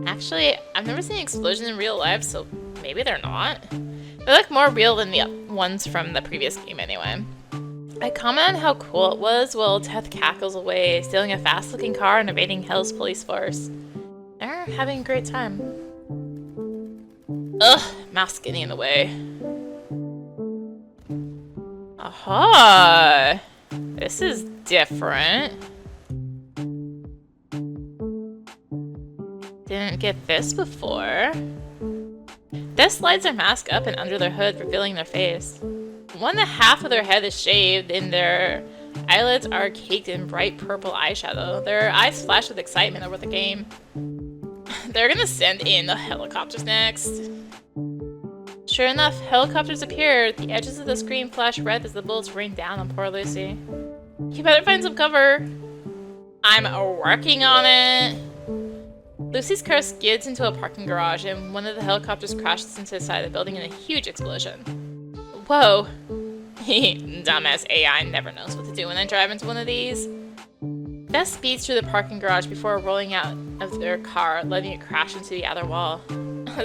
Actually, I've never seen an explosion in real life, so maybe they're not. They look more real than the ones from the previous game anyway. I comment on how cool it was while Death cackles away, stealing a fast-looking car and evading Hell's police force. They're having a great time. Ugh, mask getting in the way. Aha! This is different. Didn't get this before. This slides their mask up and under their hood, revealing their face. 1/2 of their head is shaved, and their eyelids are caked in bright purple eyeshadow. Their eyes flash with excitement over the game. They're gonna send in the helicopters next. Sure enough, helicopters appear. The edges of the screen flash red as the bullets rain down on poor Lucy. You better find some cover. I'm working on it. Lucy's car skids into a parking garage, and one of the helicopters crashes into the side of the building in a huge explosion. Whoa. Dumbass AI never knows what to do when I drive into one of these. Beth speeds through the parking garage before rolling out of their car, letting it crash into the outer wall.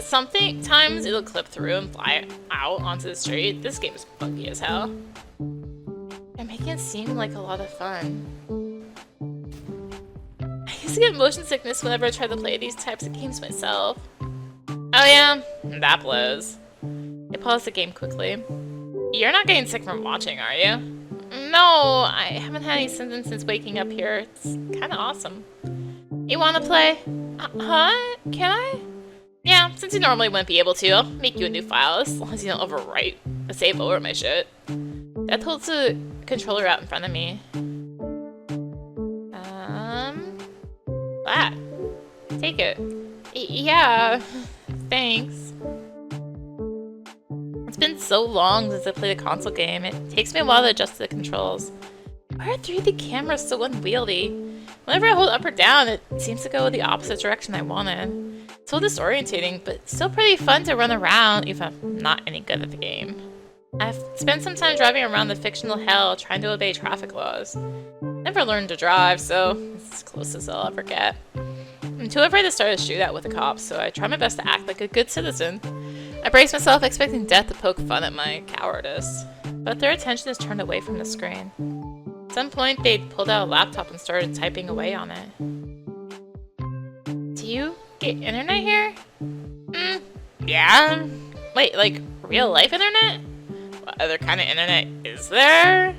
Sometimes it'll clip through and fly out onto the street. This game is buggy as hell. They're making it seem like a lot of fun. I used to get motion sickness whenever I tried to play these types of games myself. Oh yeah, that blows. I paused the game quickly. You're not getting sick from watching, are you? No, I haven't had any symptoms since waking up here. It's kind of awesome. You want to play? Huh? Can I? Yeah, since you normally wouldn't be able to, I'll make you a new file as long as you don't overwrite a save over my shit. That holds the controller out in front of me. That. Take it. Yeah, thanks. It's been so long since I played a console game, it takes me a while to adjust to the controls. Why are 3D cameras so unwieldy? Whenever I hold up or down, it seems to go the opposite direction I wanted. It's so disorientating, but still pretty fun to run around, even if I'm not any good at the game. I've spent some time driving around the fictional hell trying to obey traffic laws. Never learned to drive, so it's as close as I'll ever get. I'm too afraid to start a shootout with the cops, so I try my best to act like a good citizen. I brace myself, expecting death to poke fun at my cowardice, but their attention is turned away from the screen. At some point, they pulled out a laptop and started typing away on it. Do you get internet here? Yeah. Wait, like real-life internet? What other kind of internet is there?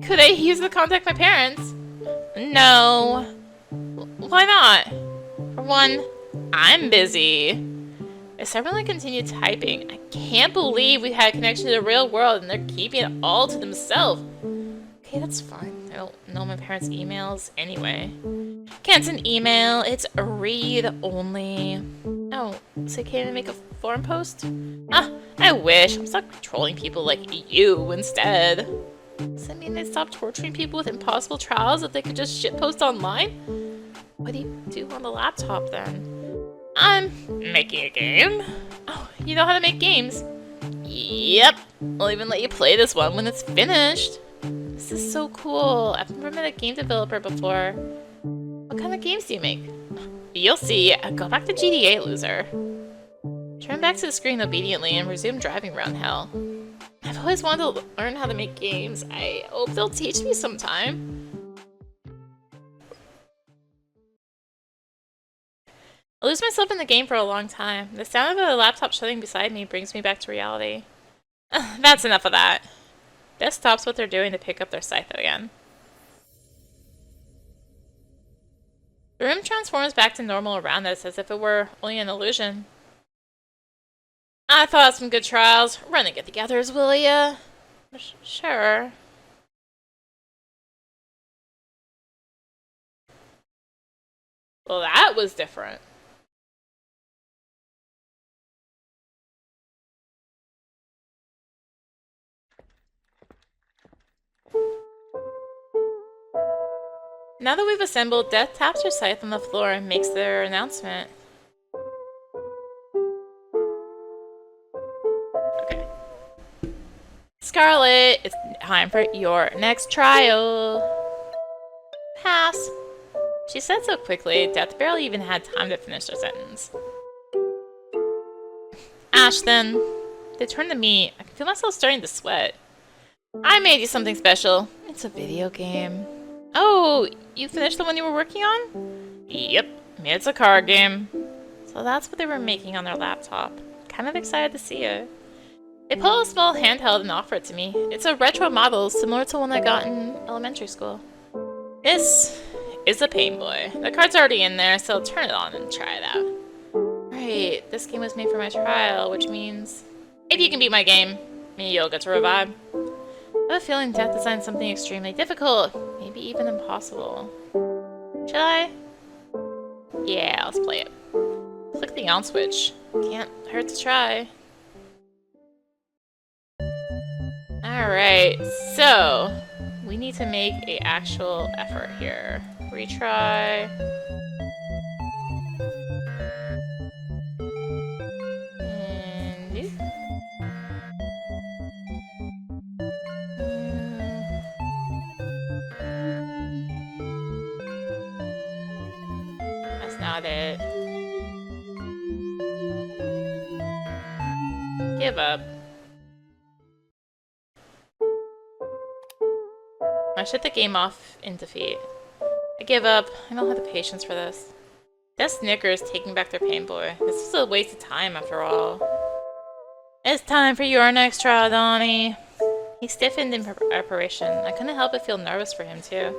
Could I use it to contact my parents? No. Why not? For one, I'm busy. As everyone continued typing, I can't believe we had a connection to the real world and they're keeping it all to themselves. Okay, that's fine. I don't know my parents' emails anyway. Can't send email, it's read only. Oh, so I can't even make a forum post? Ah, I wish. I'm stuck trolling people like you instead. Does that mean they stop torturing people with impossible trials if they could just shitpost online? What do you do on the laptop then? I'm making a game. Oh, you know how to make games? Yep. I'll even let you play this one when it's finished. This is so cool. I've never met a game developer before. What kind of games do you make? You'll see. Go back to GDA, loser. Turn back to the screen obediently and resume driving around hell. I've always wanted to learn how to make games. I hope they'll teach me sometime. I lose myself in the game for a long time. The sound of the laptop shutting beside me brings me back to reality. That's enough of that. Beth stops what they're doing to pick up their scythe again. The room transforms back to normal around us as if it were only an illusion. I thought some good trials. Run and get togethers, will ya? Sure. Well, that was different. Now that we've assembled, Death taps her scythe on the floor and makes their announcement. Okay. Scarlet, it's time for your next trial. Pass. She said so quickly, Death barely even had time to finish her sentence. Ash, then. They turn to me. I can feel myself starting to sweat. I made you something special. It's a video game. Oh, you finished the one you were working on? Yep, it's a card game. So that's what they were making on their laptop. kind of excited to see it. They pull a small handheld and offer it to me. It's a retro model, similar to one I got in elementary school. This is a Pain Boy. The card's already in there, so I'll turn it on and try it out. Right, this game was made for my trial, which means if you can beat my game, you'll get to revive. I have a feeling Death designed something extremely difficult, maybe even impossible. Should I? Yeah, let's play it. Click the on switch. Can't hurt to try. Alright, so we need to make an actual effort here. Retry. And do. That's not it. Give up. I shut the game off in defeat. I give up. I don't have the patience for this. Death snickers, taking back their Pain Boy. This is a waste of time after all. It's time for your next trial, Donnie. He stiffened in preparation. I couldn't help but feel nervous for him too.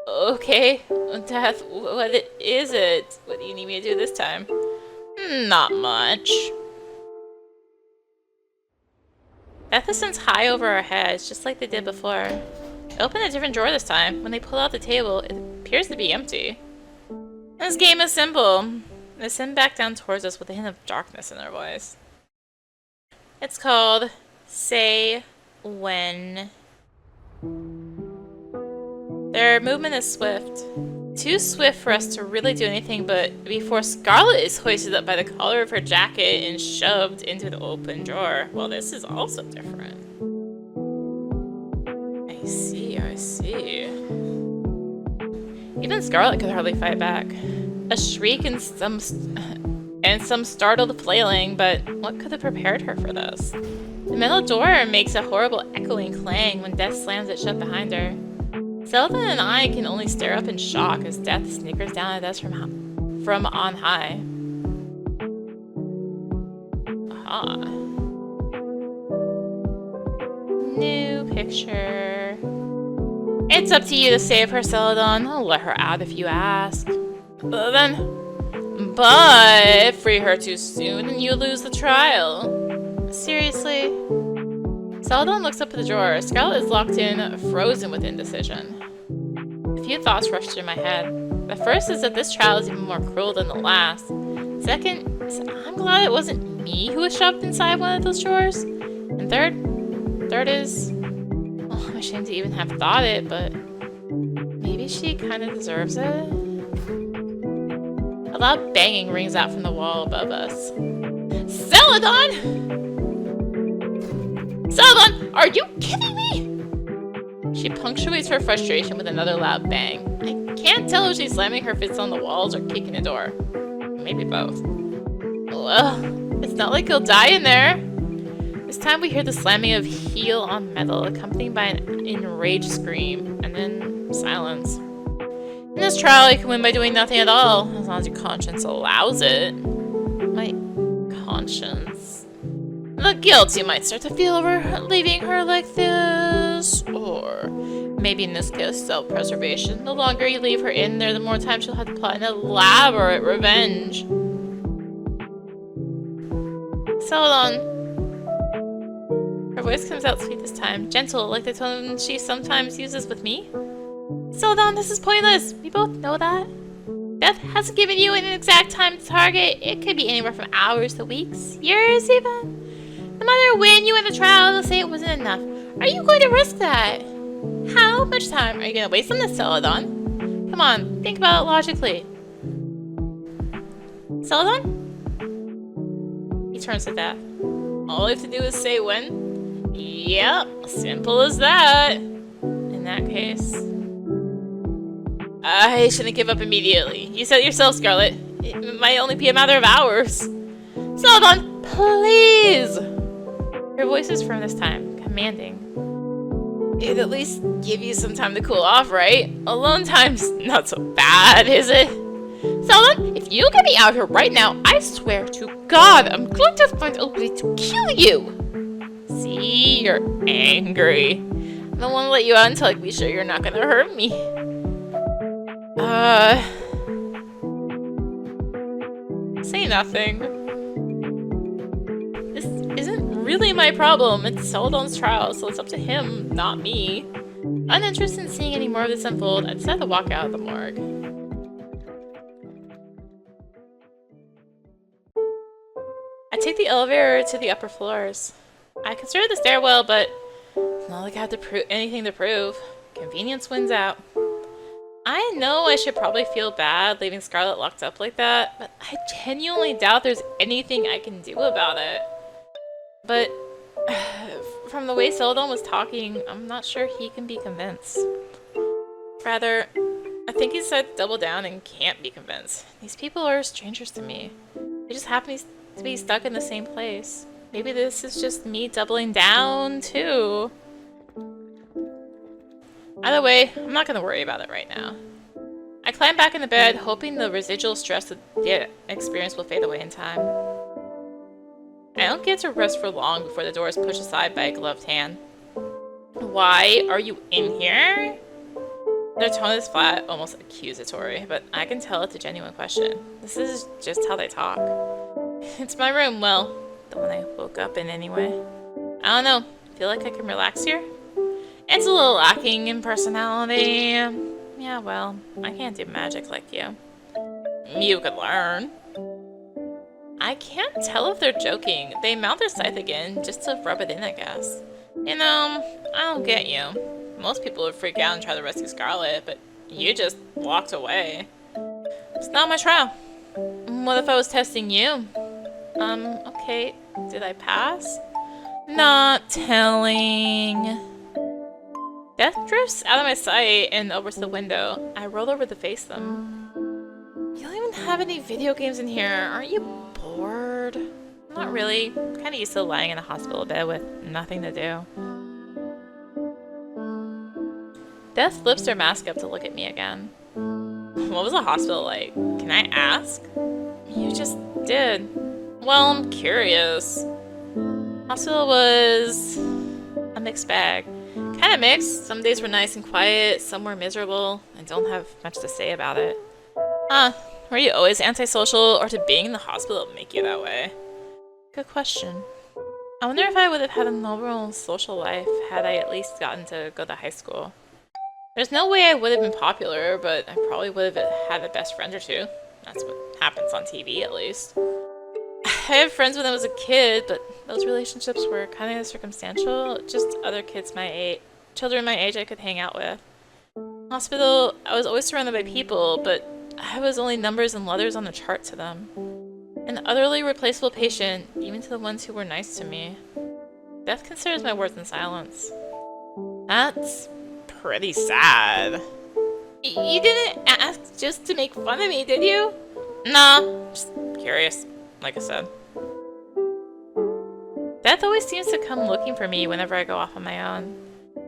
Okay, Death, what is it? What do you need me to do this time? Not much. Death ascends high over our heads, just like they did before. They open a different drawer this time. When they pull out the table, it appears to be empty. This game is simple. They send back down towards us with a hint of darkness in their voice. It's called Say When. Their movement is swift. Too swift for us to really do anything, but before Scarlet is hoisted up by the collar of her jacket and shoved into the open drawer. Well, this is also different. I see, I see. Even Scarlet could hardly fight back. A shriek and some startled flailing, but what could have prepared her for this? The metal door makes a horrible echoing clang when Death slams it shut behind her. Celadon and I can only stare up in shock as Death snickers down at us from on high. Aha. New picture. It's up to you to save her, Celadon. I'll let her out if you ask. But free her too soon and you lose the trial. Seriously? Celadon looks up at the drawer. Scarlet is locked in, frozen with indecision. A few thoughts rush through my head. The first is that this trial is even more cruel than the last. Second is I'm glad it wasn't me who was shoved inside one of those drawers. And third is, well, I'm ashamed to even have thought it, but maybe she kind of deserves it. A loud banging rings out from the wall above us. Celadon! Celadon, are you kidding me? She punctuates her frustration with another loud bang. I can't tell if she's slamming her fists on the walls or kicking a door. Maybe both. Well, it's not like he'll die in there. This time we hear the slamming of heel on metal, accompanied by an enraged scream, and then silence. In this trial, you can win by doing nothing at all, as long as your conscience allows it. My conscience. The guilt you might start to feel over leaving her like this, or maybe in this case, self-preservation. The longer you leave her in there, the more time she'll have to plot an elaborate revenge. Celadon. Her voice comes out sweet this time, gentle, like the tone she sometimes uses with me. Celadon, this is pointless. We both know that. Death hasn't given you an exact time to target. It could be anywhere from hours to weeks, years even. No matter when you win the trial, they'll say it wasn't enough. Are you going to risk that? How much time are you going to waste on this, Celadon? Come on, think about it logically. Celadon? He turns to Death. All you have to do is say when? Yep, simple as that. In that case, I shouldn't give up immediately. You said it yourself, Scarlet. It might only be a matter of hours. Celadon, please! Her voice is firm this time, commanding. It'd at least give you some time to cool off, right? Alone time's not so bad, is it? Celadon, if you don't get me out of here right now, I swear to God, I'm going to find a way to kill you! See, you're angry. I don't want to let you out until I can be sure you're not gonna hurt me. Say nothing. This isn't really my problem. It's Celadon's trial, so it's up to him, not me. Uninterested in seeing any more of this unfold, I decided to walk out of the morgue. I take the elevator to the upper floors. I consider the stairwell, but it's not like I have to anything to prove. Convenience wins out. I know I should probably feel bad leaving Scarlet locked up like that, but I genuinely doubt there's anything I can do about it. But from the way Celadon was talking, I'm not sure he can be convinced. Rather, I think he decided to double down and can't be convinced. These people are strangers to me. They just happen to be stuck in the same place. Maybe this is just me doubling down, too. Either way, I'm not gonna worry about it right now. I climb back in the bed, hoping the residual stress of the experience will fade away in time. I don't get to rest for long before the door is pushed aside by a gloved hand. Why are you in here? Their tone is flat, almost accusatory, but I can tell it's a genuine question. This is just how they talk. It's my room, well, the one I woke up in anyway. I don't know, feel like I can relax here? It's a little lacking in personality. Yeah, well, I can't do magic like you. You could learn. I can't tell if they're joking. They mount their scythe again, just to rub it in, I guess. You know, I don't get you. Most people would freak out and try to rescue Scarlet, but you just walked away. It's not my trial. What if I was testing you? Okay, did I pass? Not telling. Death drifts out of my sight and over to the window. I roll over to face them. You don't even have any video games in here. Aren't you bored? Not really. Kinda used to lying in a hospital bed with nothing to do. Death lifts her mask up to look at me again. What was the hospital like? Can I ask? You just did. Well, I'm curious. Hospital was a mixed bag. Kind of mixed. Some days were nice and quiet, some were miserable. I don't have much to say about it. Were you always antisocial, or did being in the hospital make you that way? Good question. I wonder if I would have had a normal social life had I at least gotten to go to high school. There's no way I would have been popular, but I probably would have had a best friend or two. That's what happens on TV, at least. I had friends when I was a kid, but those relationships were kind of circumstantial. Just other kids my age, children my age I could hang out with. Hospital, I was always surrounded by people, but I was only numbers and letters on the chart to them. An utterly replaceable patient, even to the ones who were nice to me. Death considers my words in silence. That's pretty sad. You didn't ask just to make fun of me, did you? Nah, just curious, like I said. Death always seems to come looking for me whenever I go off on my own.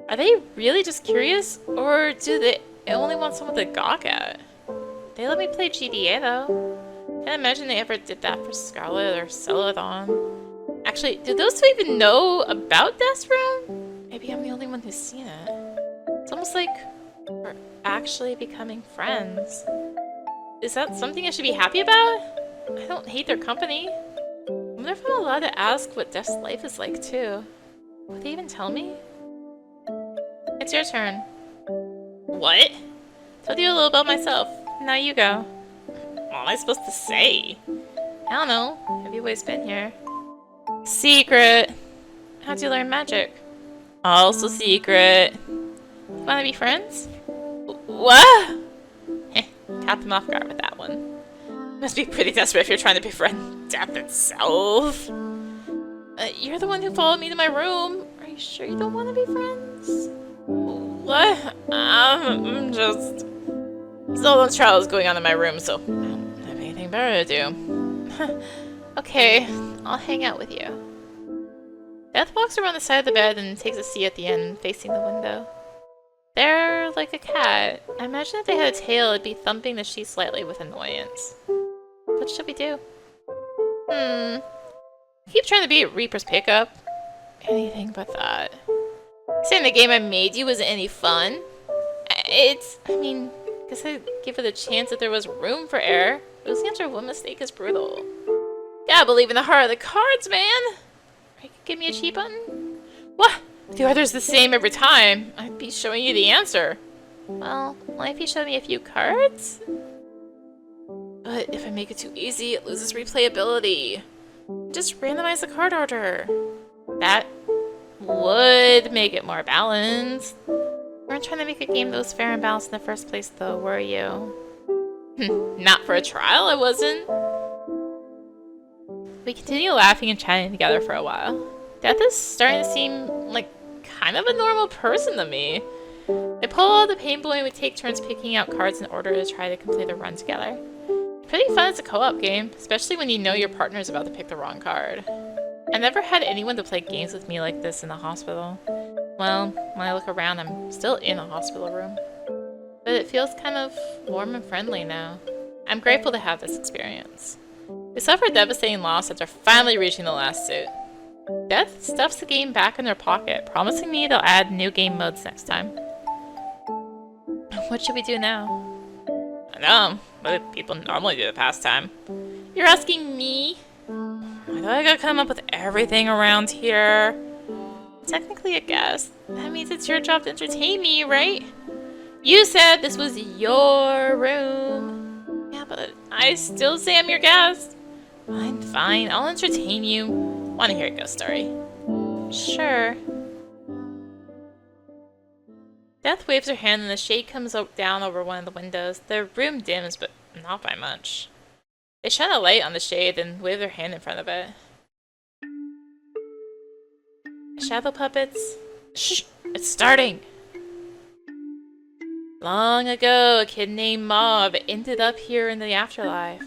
Are they really just curious, or do they only want someone to gawk at? They let me play GDA though. Can't imagine they ever did that for Scarlet or Celadon. Actually, do those two even know about Death's room? Maybe I'm the only one who's seen it. It's almost like we're actually becoming friends. Is that something I should be happy about? I don't hate their company. I wonder if I'm allowed to ask what Death's life is like too. Would they even tell me? It's your turn. What? Told you a little about myself. Now you go. What am I supposed to say? I don't know. Have you always been here? Secret. How'd you learn magic? Also secret. Wanna be friends? What? Caught them off guard with that one. Must be pretty desperate if you're trying to befriend death itself. You're the one who followed me to my room. Are you sure you don't want to be friends? What? I'm just... Celadon's trial is going on in my room, so I don't have anything better to do. Okay, I'll hang out with you. Death walks around the side of the bed and takes a seat at the end, facing the window. They're like a cat. I imagine if they had a tail, it'd be thumping the sheet slightly with annoyance. What should we do? Keep trying to beat Reaper's pickup. Anything but that. Saying the game I made you wasn't any fun. I guess I'd give it a chance if there was room for error. Losing after one mistake is brutal. Gotta believe in the heart of the cards, man! You could give me a cheat button? What? If the order's the same every time, I'd be showing you the answer. Well, if you showed me a few cards? But if I make it too easy, it loses replayability. Just randomize the card order. That would make it more balanced. We weren't trying to make a game that was fair and balanced in the first place, though, were you? Not for a trial, I wasn't. We continue laughing and chatting together for a while. Death is starting to seem like kind of a normal person to me. I pull out the paintball and we take turns picking out cards in order to try to complete a run together. It's pretty fun as a co-op game, especially when you know your partner is about to pick the wrong card. I never had anyone to play games with me like this in the hospital. Well, when I look around, I'm still in a hospital room. But it feels kind of warm and friendly now. I'm grateful to have this experience. We suffer devastating loss after finally reaching the last suit. Death stuffs the game back in her pocket, promising me they'll add new game modes next time. What should we do now? I know, what do people normally do the pastime? You're asking me? Why do I gotta come up with everything around here? Technically a guest. That means it's your job to entertain me, right? You said this was your room. Yeah, but I still say I'm your guest. Fine, I'll entertain you. Wanna hear a ghost story? Sure. Death waves her hand and the shade comes down over one of the windows. The room dims, but not by much. They shine a light on the shade and wave their hand in front of it. Shadow puppets? Shh! It's starting! Long ago, a kid named Mauve ended up here in the afterlife.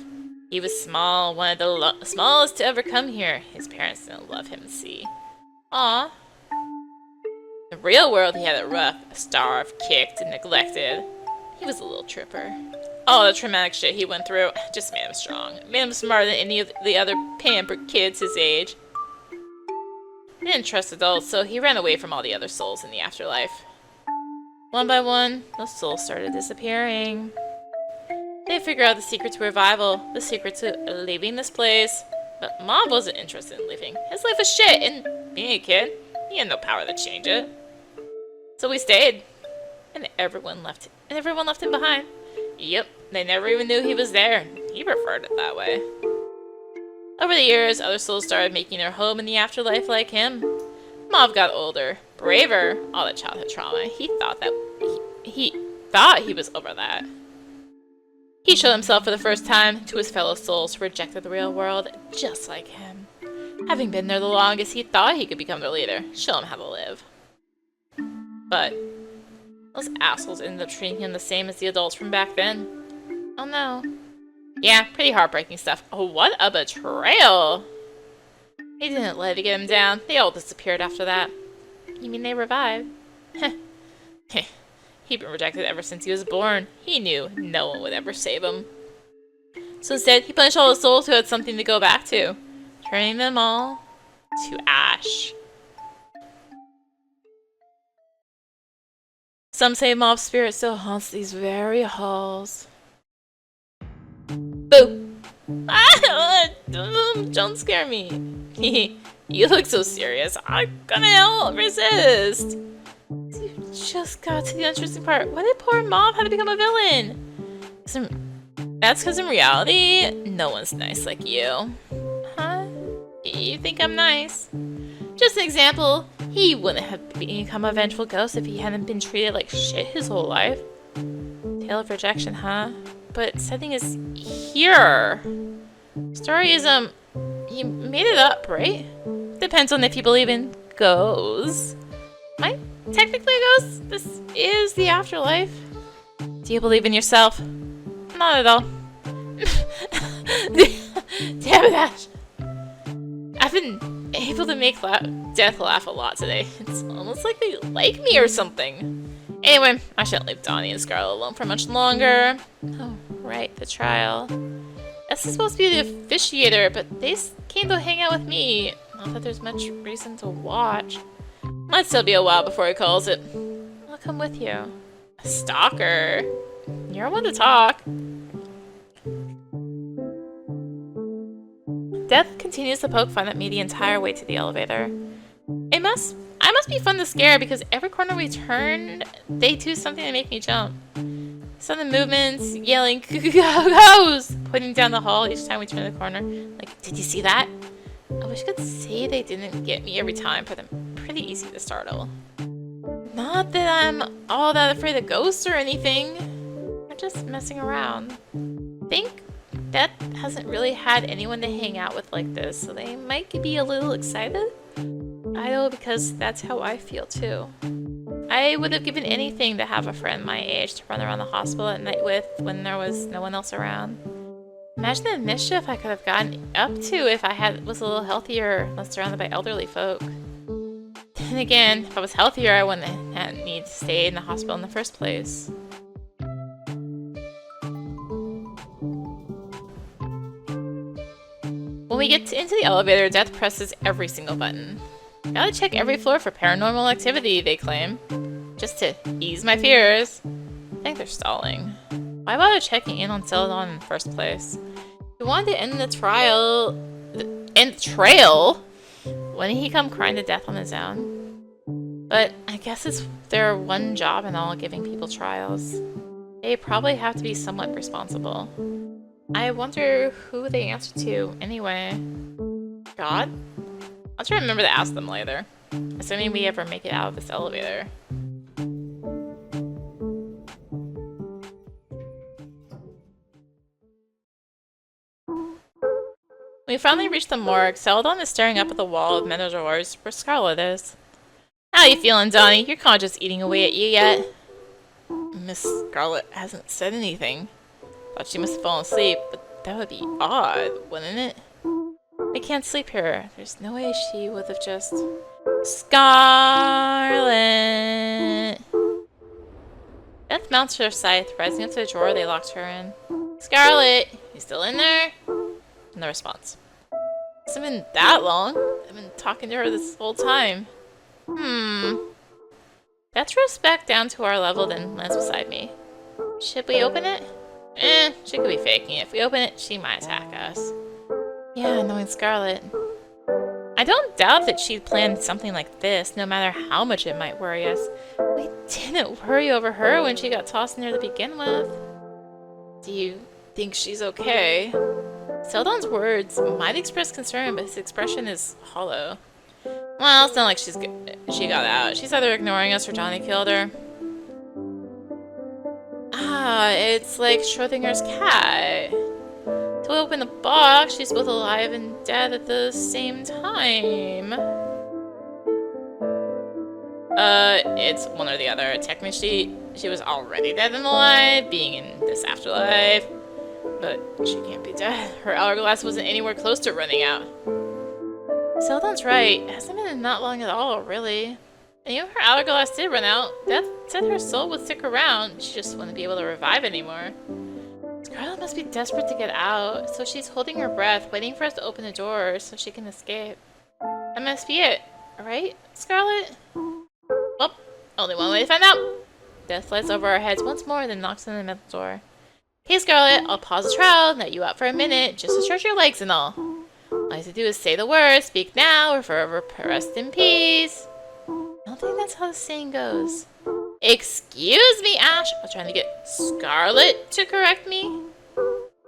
He was small, one of the smallest to ever come here. His parents didn't love him, see. Aw. In the real world, he had it rough. Starved, kicked, and neglected. He was a little tripper. All the traumatic shit he went through just made him strong. Made him smarter than any of the other pampered kids his age. He didn't trust adults, so he ran away from all the other souls in the afterlife. One by one, those souls started disappearing. They figured out the secret to revival, the secret to leaving this place. But Mom wasn't interested in leaving. His life was shit, and being a kid, he had no power to change it. So we stayed, and everyone left him behind. Yep, they never even knew he was there, and he preferred it that way. Over the years, other souls started making their home in the afterlife like him. Mauve got older, braver, all the childhood trauma. He thought he was over that. He showed himself for the first time to his fellow souls who rejected the real world, just like him. Having been there the longest, he thought he could become their leader, show them how to live. But those assholes ended up treating him the same as the adults from back then. Oh no. Yeah, pretty heartbreaking stuff. Oh, what a betrayal! He didn't let it get him down. They all disappeared after that. You mean they revived? Heh. He'd been rejected ever since he was born. He knew no one would ever save him. So instead, he punished all the souls who had something to go back to, turning them all to ash. Some say Mauve's spirit still haunts these very halls. Boo! Ah! Don't scare me. You look so serious. I couldn't resist. You just got to the interesting part. Why did poor Mauve have to become a villain? That's because in reality, no one's nice like you. Huh? You think I'm nice? Just an example, he wouldn't have become a vengeful ghost if he hadn't been treated like shit his whole life. Tale of rejection, huh? But setting is here. Story is, you made it up, right? Depends on if you believe in ghosts. Am I technically a ghost? This is the afterlife. Do you believe in yourself? Not at all. Damn it, Ash. I've been able to make Death laugh a lot today. It's almost like they like me or something. Anyway, I shouldn't leave Donnie and Scarlet alone for much longer. Oh, right, the trial. This is supposed to be the officiator, but they came to hang out with me. Not that there's much reason to watch. Might still be a while before he calls it. I'll come with you. A stalker. You're one to talk. Death continues to poke fun at me the entire way to the elevator. I must be fun to scare because every corner we turn, they do something to make me jump. Sudden movements, yelling, goes, pointing down the hall each time we turn the corner. Like, did you see that? I wish I could say they didn't get me every time, but I'm pretty easy to startle. Not that I'm all that afraid of ghosts or anything. I'm just messing around. I think Death hasn't really had anyone to hang out with like this, so they might be a little excited. I know because that's how I feel too. I would have given anything to have a friend my age to run around the hospital at night with when there was no one else around. Imagine the mischief I could have gotten up to if I was a little healthier, less surrounded by elderly folk. Then again, if I was healthier, I wouldn't have need to stay in the hospital in the first place. When we get into the elevator, Death presses every single button. Gotta check every floor for paranormal activity, they claim. Just to ease my fears. I think they're stalling. Why bother checking in on Celadon in the first place? We wanted to end the trial... Wouldn't he come crying to death on his own? But I guess it's their one job in all giving people trials. They probably have to be somewhat responsible. I wonder who they answer to anyway. God? I'll try to remember to ask them later. Assuming we ever make it out of this elevator. When we finally reach the morgue, Celadon is staring up at the wall of metal drawers where Scarlet is. How you feeling, Donnie? Your conscience isn't eating away at you yet. Miss Scarlet hasn't said anything. Thought she must have fallen asleep, but that would be odd, wouldn't it? I can't sleep here. There's no way she would have just... Scarlet! Death mounts her scythe, rising up to the drawer they locked her in. Scarlet! You still in there? No response. It hasn't been that long. I've been talking to her this whole time. Death throws back down to our level, then lands beside me. Should we open it? She could be faking it. If we open it, she might attack us. Yeah, knowing Scarlet. I don't doubt that she'd planned something like this, no matter how much it might worry us. We didn't worry over her when she got tossed in there to begin with. Do you think she's okay? Celadon's words might express concern, but his expression is hollow. Well, it's not like she got out. She's either ignoring us or Johnny killed her. It's like Schrodinger's cat. To open the box, she's both alive and dead at the same time. It's one or the other. Technically, she was already dead and alive, being in this afterlife. But she can't be dead. Her hourglass wasn't anywhere close to running out. Celadon's right. It hasn't been not long at all, really. And even if her hourglass did run out, Death said her soul would stick around. She just wouldn't be able to revive anymore. Scarlet must be desperate to get out, so she's holding her breath, waiting for us to open the door so she can escape. That must be it, right, Scarlet? Well, only one way to find out. Death flies over our heads once more, then knocks on the metal door. Hey, Scarlet, I'll pause the trial, let you out for a minute, just to stretch your legs and all. All you have to do is say the words, speak now, or forever rest in peace. I don't think that's how the saying goes. Excuse me, Ash. I'm trying to get Scarlet to correct me.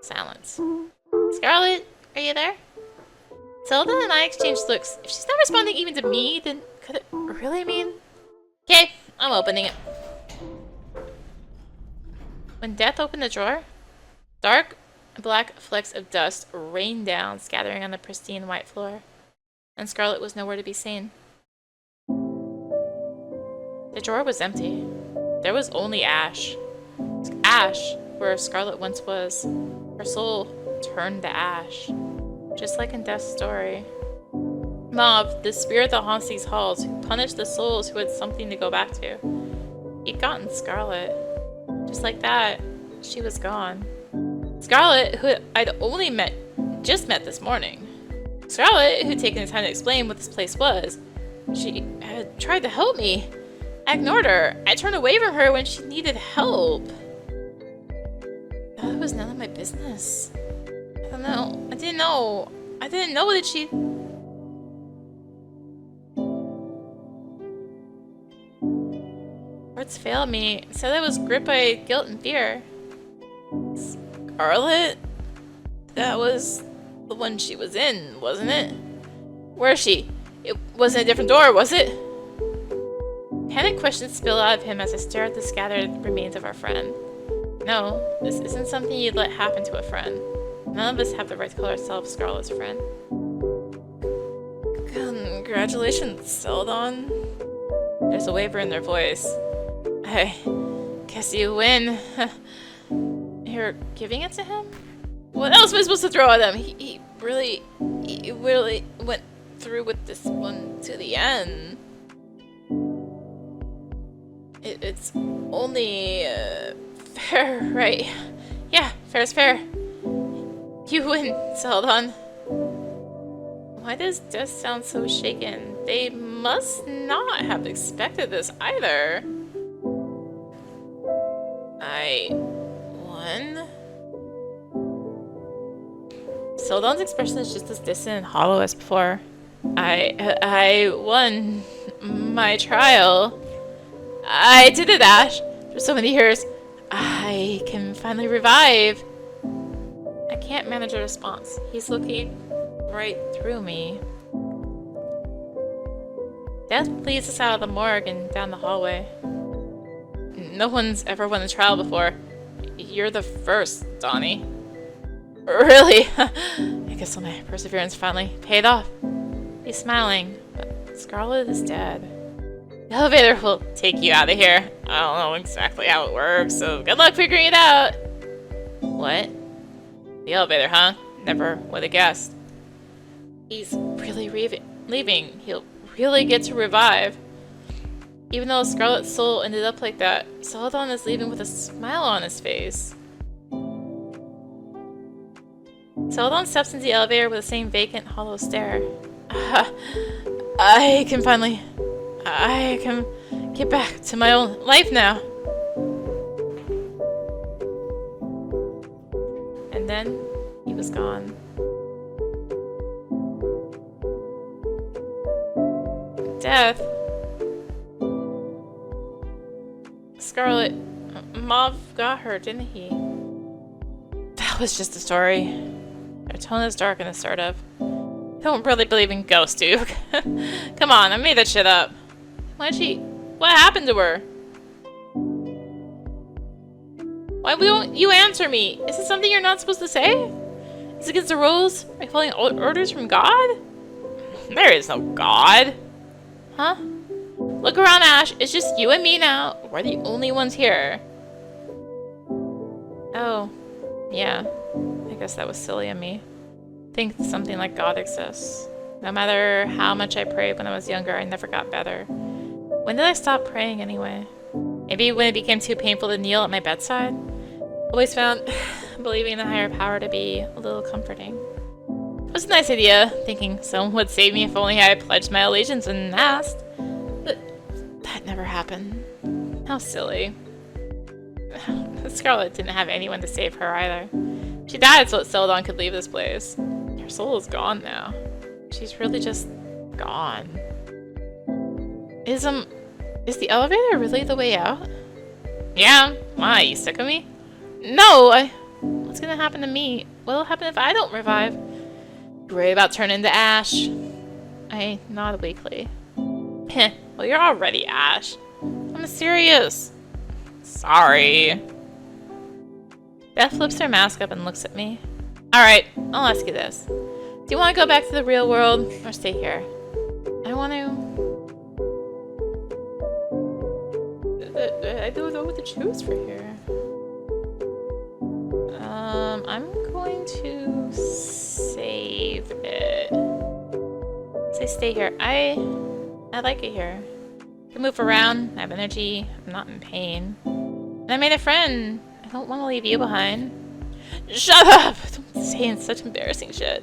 Silence. Scarlet, are you there? Celadon and I exchanged looks. If she's not responding even to me, then could it really mean? Okay, I'm opening it. When Death opened the drawer, dark black flecks of dust rained down, scattering on the pristine white floor, and Scarlet was nowhere to be seen. The drawer was empty. There was only ash. Ash, where Scarlet once was. Her soul turned to ash, just like in Death's story. Mob, the spirit that haunts these halls, who punished the souls who had something to go back to. he'd gotten Scarlet. Just like that, she was gone. Scarlet, who I'd only just met this morning. Scarlet, who'd taken the time to explain what this place was. She had tried to help me. I ignored her. I turned away from her when she needed help. That was none of my business. I don't know. I didn't know. I didn't know that she... Words failed me. Said I was gripped by guilt and fear. Scarlet? That was the one she was in, wasn't it? Where is she? It wasn't a different door, was it? Panic questions spill out of him as I stare at the scattered remains of our friend. No, this isn't something you'd let happen to a friend. None of us have the right to call ourselves Scarlet's friend. Congratulations, Celadon. There's a waver in their voice. I guess you win. You're giving it to him? What else am I supposed to throw at him? He really went through with this one to the end. It's only fair, right? Yeah, fair is fair. You win, Celadon. Why does Death sound so shaken? They must not have expected this either. I won? Celadon's expression is just as distant and hollow as before. I won my trial. I did it, Ash. For so many years. I can finally revive. I can't manage a response. He's looking right through me. Death leads us out of the morgue and down the hallway. No one's ever won a trial before. You're the first, Donnie. Really? I guess all my perseverance finally paid off. He's smiling, but Scarlet is dead. The elevator will take you out of here. I don't know exactly how it works, so good luck figuring it out. What? The elevator, huh? Never would have guessed. He's really leaving. He'll really get to revive. Even though Scarlet's soul ended up like that, Celadon is leaving with a smile on his face. Celadon steps into the elevator with the same vacant, hollow stare. I can get back to my own life now. And then he was gone. Death. Scarlet, Mauve got her, didn't he? That was just a story. Their tone is dark and assertive. I don't really believe in ghosts, dude. Come on, I made that shit up. What happened to her? Why won't you answer me? Is this something you're not supposed to say? Is it against the rules? Are you following orders from God? There is no God. Huh? Look around, Ash. It's just you and me now. We're the only ones here. Oh, yeah. I guess that was silly of me. Think something like God exists. No matter how much I prayed when I was younger, I never got better. When did I stop praying anyway? Maybe when it became too painful to kneel at my bedside? Always found believing in a higher power to be a little comforting. It was a nice idea, thinking someone would save me if only I had pledged my allegiance and asked. But that never happened. How silly. Scarlet didn't have anyone to save her either. She died so that Celadon could leave this place. Her soul is gone now. She's really just gone. Is the elevator really the way out? Yeah. Why? You sick of me? No! What's gonna happen to me? What'll happen if I don't revive? You worry about turning into ash. I nod weakly. Heh. Well, you're already ash. I'm serious. Sorry. Beth flips her mask up and looks at me. Alright, I'll ask you this. Do you want to go back to the real world or stay here? I want to... I don't know what to choose for here. I'm going to save it. Say stay here. I like it here. can move around, I have energy, I'm not in pain. And I made a friend. I don't want to leave you behind. Shut up! Don't say such embarrassing shit.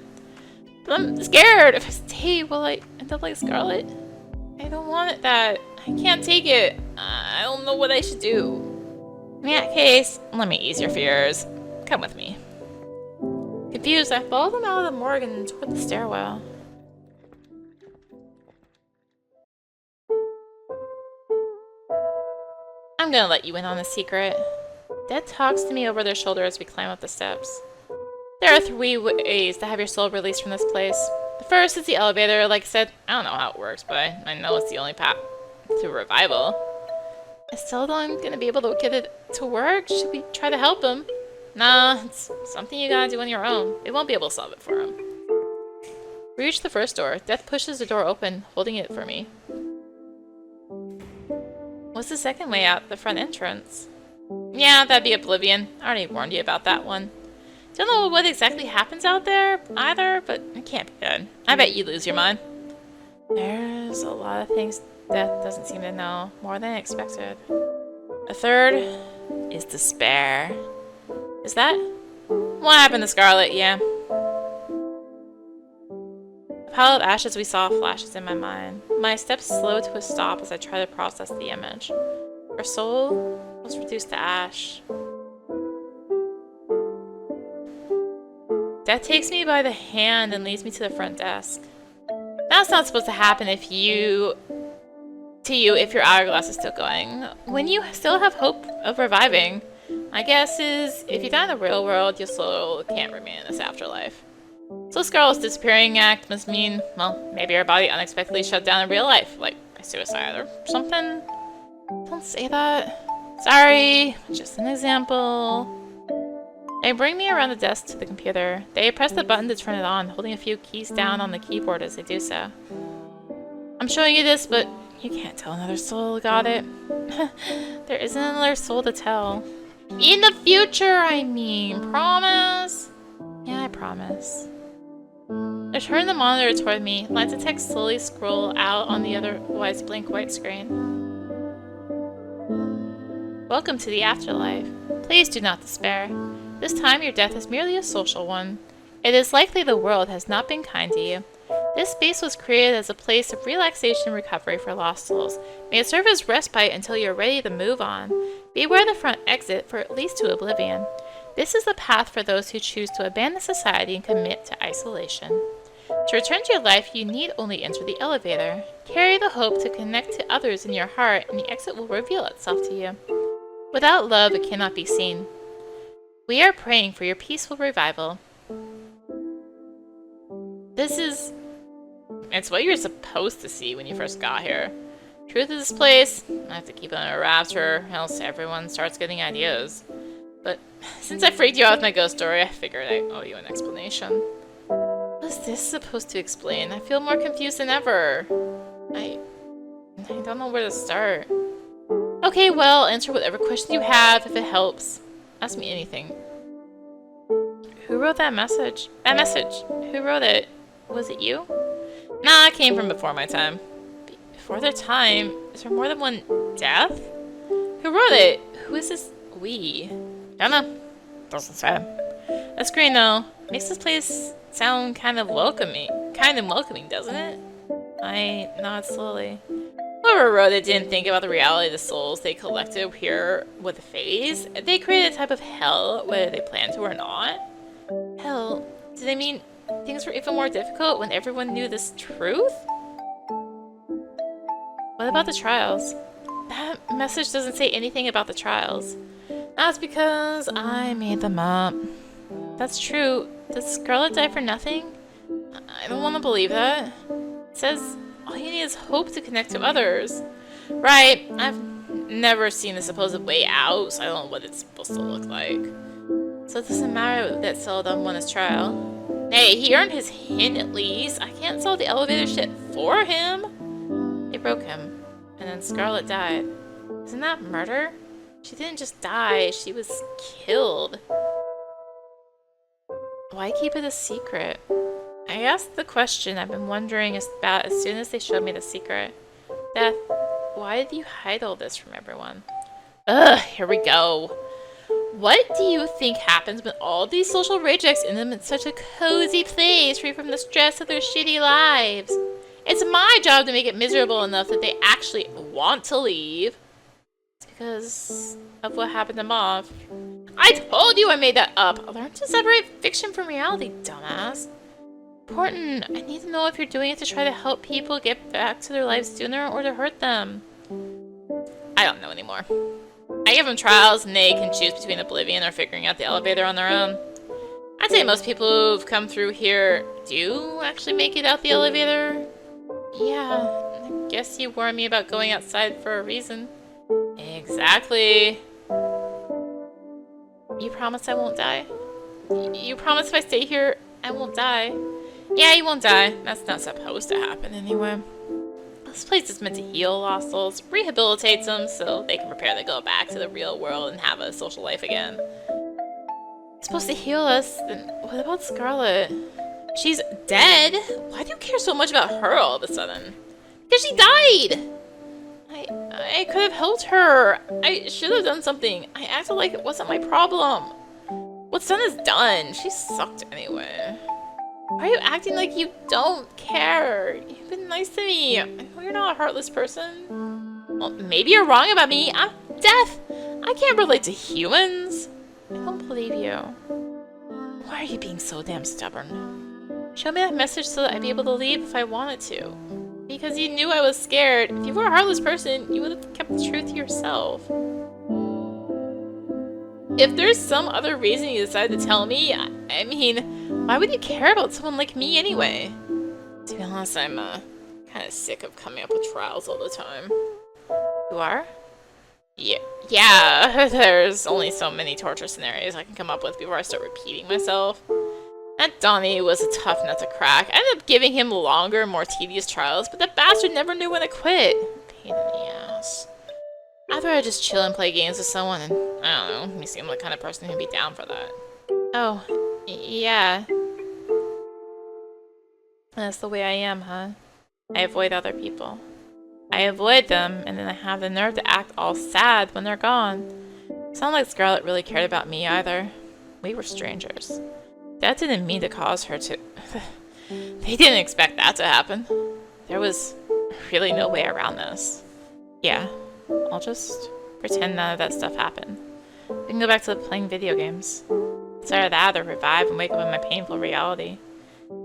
But I'm scared. If I stay, will I end up like Scarlet? I don't want that. I can't take it. I don't know what I should do. In that case, let me ease your fears. Come with me. Confused, I followed them out of the morgue and toward the stairwell. I'm gonna let you in on a secret. Death talks to me over their shoulder as we climb up the steps. There are 3 ways to have your soul released from this place. The first is the elevator. Like I said, I don't know how it works, but I know it's the only path to revival. Is Celadon gonna be able to get it to work? Should we try to help him? Nah, it's something you gotta do on your own. They won't be able to solve it for him. We reach the first door. Death pushes the door open, holding it for me. What's the second way out? The front entrance? Yeah, that'd be Oblivion. I already warned you about that one. Don't know what exactly happens out there either, but it can't be good. I bet you lose your mind. There's a lot of things Death doesn't seem to know, more than expected. A third is despair. Is that what happened to Scarlet? Yeah. The pile of ashes we saw flashes in my mind. My steps slow to a stop as I try to process the image. Her soul was reduced to ash. Death takes me by the hand and leads me to the front desk. That's not supposed to happen if your hourglass is still going. When you still have hope of reviving, my guess is if you die in the real world, your soul can't remain in this afterlife. So Scarlet's disappearing act must mean, well, maybe her body unexpectedly shut down in real life, like by suicide or something. Don't say that. Sorry, just an example. They bring me around the desk to the computer. They press the button to turn it on, holding a few keys down on the keyboard as they do so. I'm showing you this, but you can't tell another soul got it. There isn't another soul to tell. In the future, I mean. Promise? Yeah, I promise. I turn the monitor toward me. Lines of text slowly scroll out on the otherwise blank white screen. Welcome to the afterlife. Please do not despair. This time your death is merely a social one. It is likely the world has not been kind to you. This space was created as a place of relaxation and recovery for lost souls. May it serve as respite until you are ready to move on. Beware the front exit, for it leads to Oblivion. This is the path for those who choose to abandon society and commit to isolation. To return to your life, you need only enter the elevator. Carry the hope to connect to others in your heart, and the exit will reveal itself to you. Without love, it cannot be seen. We are praying for your peaceful revival. It's what you're supposed to see when you first got here. Truth of this place, I have to keep it under wraps or else everyone starts getting ideas. But since I freaked you out with my ghost story, I figured I owe you an explanation. What is this supposed to explain? I feel more confused than ever. I don't know where to start. Okay, well, answer whatever question you have if it helps. Ask me anything. Who wrote that message? That message. Who wrote it? Was it you? Nah, it came from before my time. Before their time? Is there more than one death? Who wrote it? Who is this we? Don't know. Doesn't say. That screen though makes this place sound kind of welcoming, doesn't it? I nod slowly. Whoever wrote it didn't think about the reality of the souls they collected here with a phase. They created a type of hell, whether they planned to or not. Hell? Do they mean things were even more difficult when everyone knew this truth? What about the trials? That message doesn't say anything about the trials. That's because I made them up. That's true. Did Scarlet die for nothing? I don't want to believe that. It says all you need is hope to connect to others. Right, I've never seen the supposed way out, so I don't know what it's supposed to look like. So it doesn't matter that Celadon won his trial. Hey, he earned his hint at least. I can't solve the elevator shit for him. They broke him, and then Scarlet died. Isn't that murder? She didn't just die, she was killed. Why keep it a secret? I asked the question I've been wondering about as soon as they showed me the secret. Death, why why did you hide all this from everyone? Ugh, here we go. What do you think happens when all these social rejects end up in such a cozy place free from the stress of their shitty lives? It's my job to make it miserable enough that they actually want to leave. It's because of what happened to Mauve. I told you I made that up. Learn to separate fiction from reality, dumbass. Important. I need to know if you're doing it to try to help people get back to their lives sooner or to hurt them. I don't know anymore. I give them trials and they can choose between Oblivion or figuring out the elevator on their own. I'd say most people who've come through here do actually make it out the elevator. Yeah, I guess you warned me about going outside for a reason. Exactly. You promise I won't die? You promise if I stay here, I won't die? Yeah, you won't die. That's not supposed to happen anyway. This place is meant to heal lost souls, rehabilitate them so they can prepare to go back to the real world and have a social life again. It's supposed to heal us, then what about Scarlet? She's dead? Why do you care so much about her all of a sudden? Because she died! I could have helped her. I should have done something. I acted like it wasn't my problem. What's done is done. She sucked anyway. Why are you acting like you don't care? You've been nice to me. I know you're not a heartless person. Well, maybe you're wrong about me. I'm deaf. I can't relate to humans. I don't believe you. Why are you being so damn stubborn? Show me that message so that I'd be able to leave if I wanted to. Because you knew I was scared. If you were a heartless person, you would have kept the truth to yourself. If there's some other reason you decided to tell me, I mean, why would you care about someone like me anyway? To be honest, I'm kind of sick of coming up with trials all the time. You are? Yeah, there's only so many torture scenarios I can come up with before I start repeating myself. That Donnie was a tough nut to crack. I ended up giving him longer, more tedious trials, but that bastard never knew when to quit. Pain in the ass. I'd rather just chill and play games with someone, and I don't know, you seem like the kind of person who'd be down for that. Oh, yeah. That's the way I am, huh? I avoid other people. I avoid them, and then I have the nerve to act all sad when they're gone. It's not like Scarlet really cared about me either. We were strangers. That didn't mean to cause her to... They didn't expect that to happen. There was really no way around this. Yeah, I'll just pretend none of that stuff happened. We can go back to playing video games. It's either that or revive and wake up in my painful reality.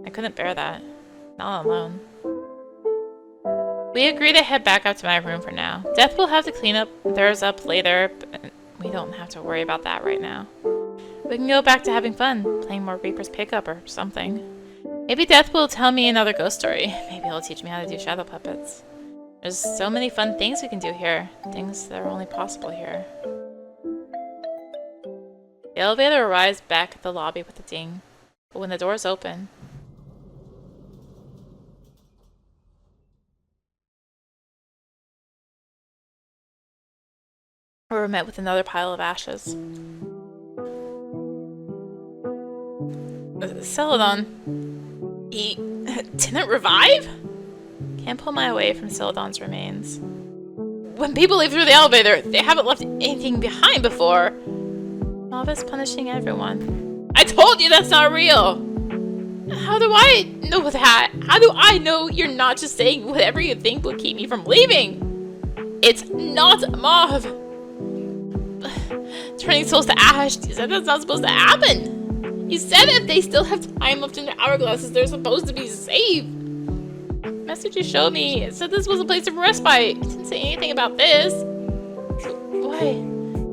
I couldn't bear that. Not alone. We agree to head back up to my room for now. Death will have to clean up theirs up later, but we don't have to worry about that right now. We can go back to having fun, playing more Reaper's Pickup or something. Maybe Death will tell me another ghost story. Maybe he'll teach me how to do shadow puppets. There's so many fun things we can do here. Things that are only possible here. The elevator arrives back at the lobby with a ding. But when the doors open... we're met with another pile of ashes. Celadon. He didn't revive? Can't pull my way from Celadon's remains. When people leave through the elevator, they haven't left anything behind before. Novice punishing everyone. I told you that's not real! How do I know that? How do I know you're not just saying whatever you think will keep me from leaving? It's not Mauve! Turning souls to ash, you said that's not supposed to happen! You said if they still have time left in their hourglasses, they're supposed to be safe. The message you showed me, it said this was a place of respite. It didn't say anything about this. So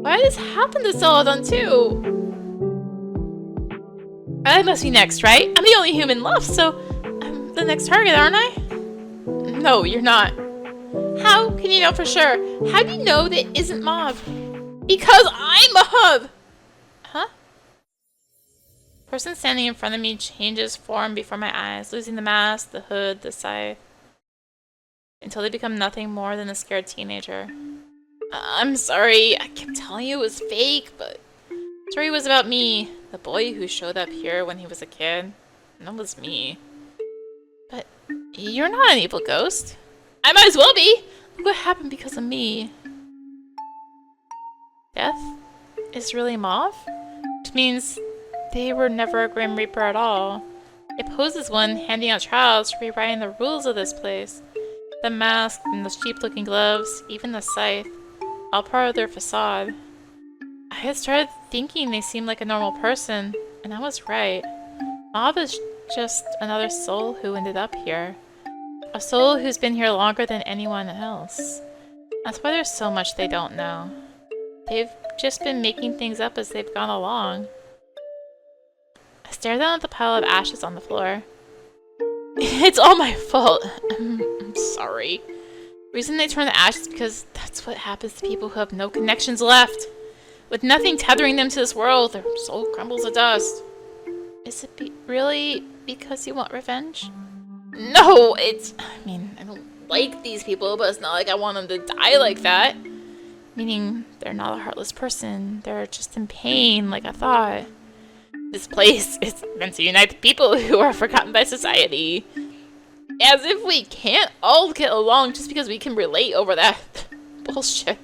why did this happen to Celadon too? I must be next, right? I'm the only human left, so I'm the next target, aren't I? No, you're not. How can you know for sure? How do you know that it isn't Mauve? Because I'm Mauve! Huh? The person standing in front of me changes form before my eyes, losing the mask, the hood, the scythe, until they become nothing more than a scared teenager. I'm sorry, I kept telling you it was fake, but the story was about me, the boy who showed up here when he was a kid. And that was me. But you're not an evil ghost. I might as well be! What happened because of me? Death is really mauve? Which means they were never a Grim Reaper at all. It poses one, handing out trials for rewriting the rules of this place. The mask and those cheap-looking gloves, even the scythe, all part of their facade. I had started thinking they seemed like a normal person, and I was right. Mauve is just another soul who ended up here. A soul who's been here longer than anyone else. That's why there's so much they don't know. They've just been making things up as they've gone along. I stared down at the pile of ashes on the floor. It's all my fault. I'm sorry. The reason they turn to ashes is because that's what happens to people who have no connections left. With nothing tethering them to this world, their soul crumbles to dust. Is it really because you want revenge? No, I mean, I don't like these people, but it's not like I want them to die like that. Meaning, they're not a heartless person. They're just in pain, like I thought. This place is meant to unite people who are forgotten by society. As if we can't all get along just because we can relate over that bullshit.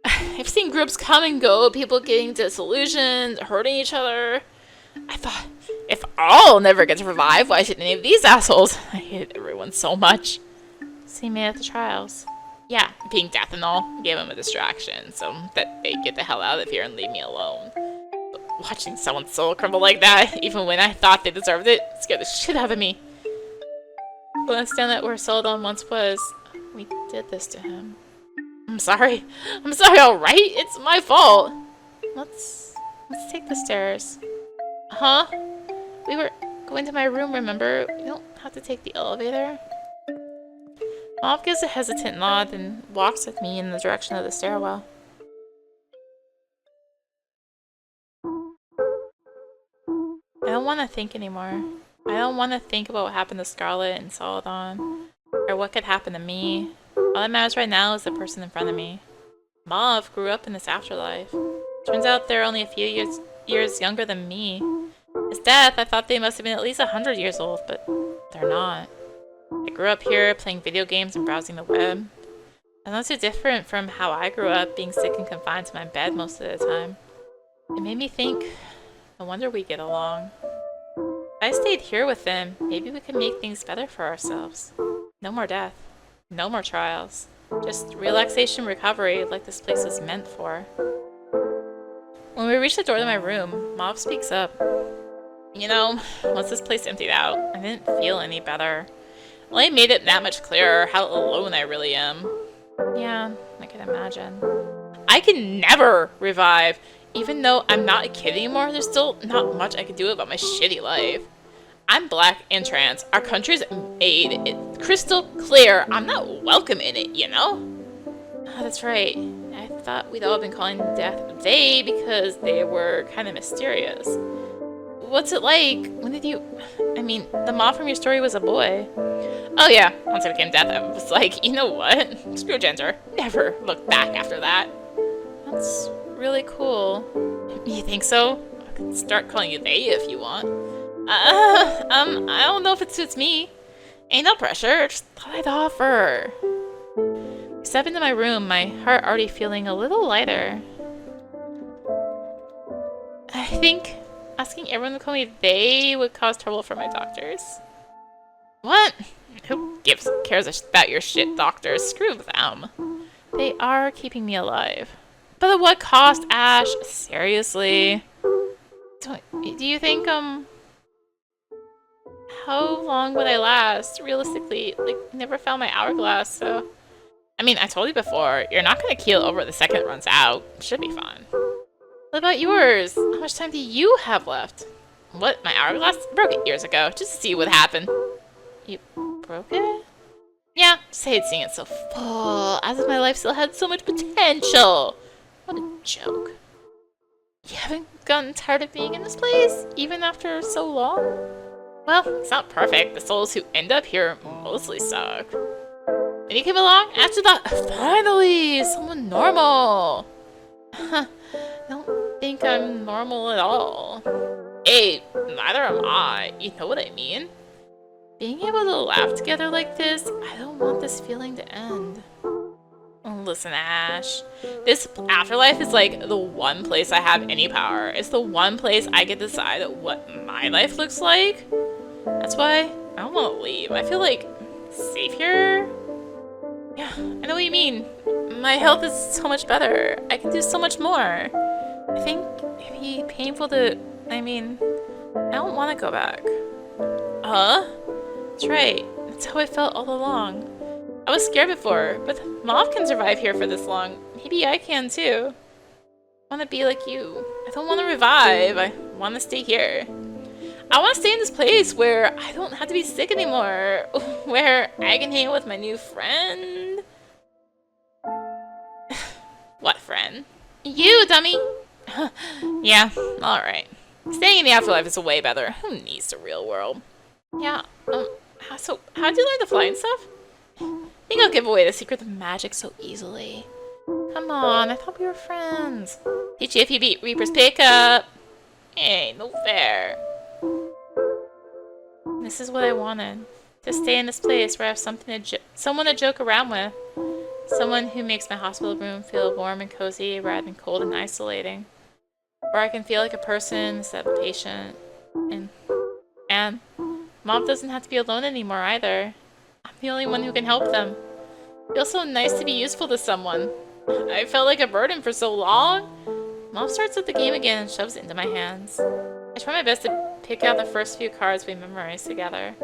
I've seen groups come and go, people getting disillusioned, hurting each other. I thought, if I'll never get to revive, why should any of these assholes? I hate everyone so much. So he made it to trials. Yeah, being death and all gave him a distraction, so that they get the hell out of here and leave me alone. But watching someone's soul crumble like that, even when I thought they deserved it, scared the shit out of me. When I stand at where Celadon once was, we did this to him. I'm sorry, alright? It's my fault. Let's take the stairs. Huh? We were going to my room, remember? We don't have to take the elevator. Mauve gives a hesitant nod and walks with me in the direction of the stairwell. I don't want to think anymore. I don't want to think about what happened to Scarlet and Celadon, or what could happen to me. All that matters right now is the person in front of me. Mauve grew up in this afterlife. Turns out they're only a few years younger than me. His death, I thought they must have been at least 100 years old, but they're not. I grew up here playing video games and browsing the web. That's not too different from how I grew up, being sick and confined to my bed most of the time. It made me think, no wonder we get along. If I stayed here with them, maybe we could make things better for ourselves. No more death. No more trials. Just relaxation recovery like this place was meant for. When we reach the door to my room, Mauve speaks up. You know, once this place emptied out, I didn't feel any better. Only made it that much clearer how alone I really am. Yeah, I can imagine. I can never revive. Even though I'm not a kid anymore, there's still not much I can do about my shitty life. I'm black and trans. Our country's made it crystal clear I'm not welcome in it, you know? Oh, that's right. I thought we'd all been calling death they because they were kind of mysterious. What's it like? When did you... I mean, the mom from your story was a boy. Oh yeah, once I became death, I was like, you know what? Screw gender. Never look back after that. That's really cool. You think so? I can start calling you they if you want. I don't know if it suits me. Ain't no pressure, just thought I'd offer. I step into my room, my heart already feeling a little lighter. I think asking everyone to call me they would cause trouble for my doctors. What? Who cares about your shit doctors? Screw them. They are keeping me alive. But at what cost, Ash? Seriously? Do you think, how long would I last? Realistically, like, I never found my hourglass, so... I mean, I told you before, you're not gonna keel over the second it runs out. Should be fine. What about yours? How much time do you have left? What, my hourglass? I broke it years ago, just to see what happened. You broke it? Yeah, just hated seeing it so full, as if my life still had so much potential. What a joke. You haven't gotten tired of being in this place, even after so long? Well, it's not perfect. The souls who end up here mostly suck. When you came along, after that, finally, someone normal. I don't think I'm normal at all. Hey, neither am I. You know what I mean? Being able to laugh together like this, I don't want this feeling to end. Oh, listen, Ash. This afterlife is like the one place I have any power. It's the one place I get to decide what my life looks like. That's why I don't want to leave. I feel like safe here. Yeah, I know what you mean. My health is so much better. I can do so much more. I think it'd be painful to... I mean, I don't want to go back. Huh? That's right. That's how I felt all along. I was scared before, but Mauve can survive here for this long. Maybe I can too. I want to be like you. I don't want to revive. I want to stay here. I want to stay in this place where I don't have to be sick anymore. Where I can hang out with my new friend. What friend? You, dummy! Yeah, alright. Staying in the afterlife is way better. Who needs the real world? Yeah, how'd you learn to fly and stuff? Think I'll give away the secret of magic so easily. Come on, I thought we were friends. Teach you if you beat Reaper's pickup. Hey, no fair. This is what I wanted. To stay in this place where I have someone to joke around with. Someone who makes my hospital room feel warm and cozy rather than cold and isolating. Where I can feel like a person instead of a patient. And Mom doesn't have to be alone anymore either. I'm the only one who can help them. It feels so nice to be useful to someone. I felt like a burden for so long. Mom starts up the game again and shoves it into my hands. I try my best to pick out the first few cards we memorized together.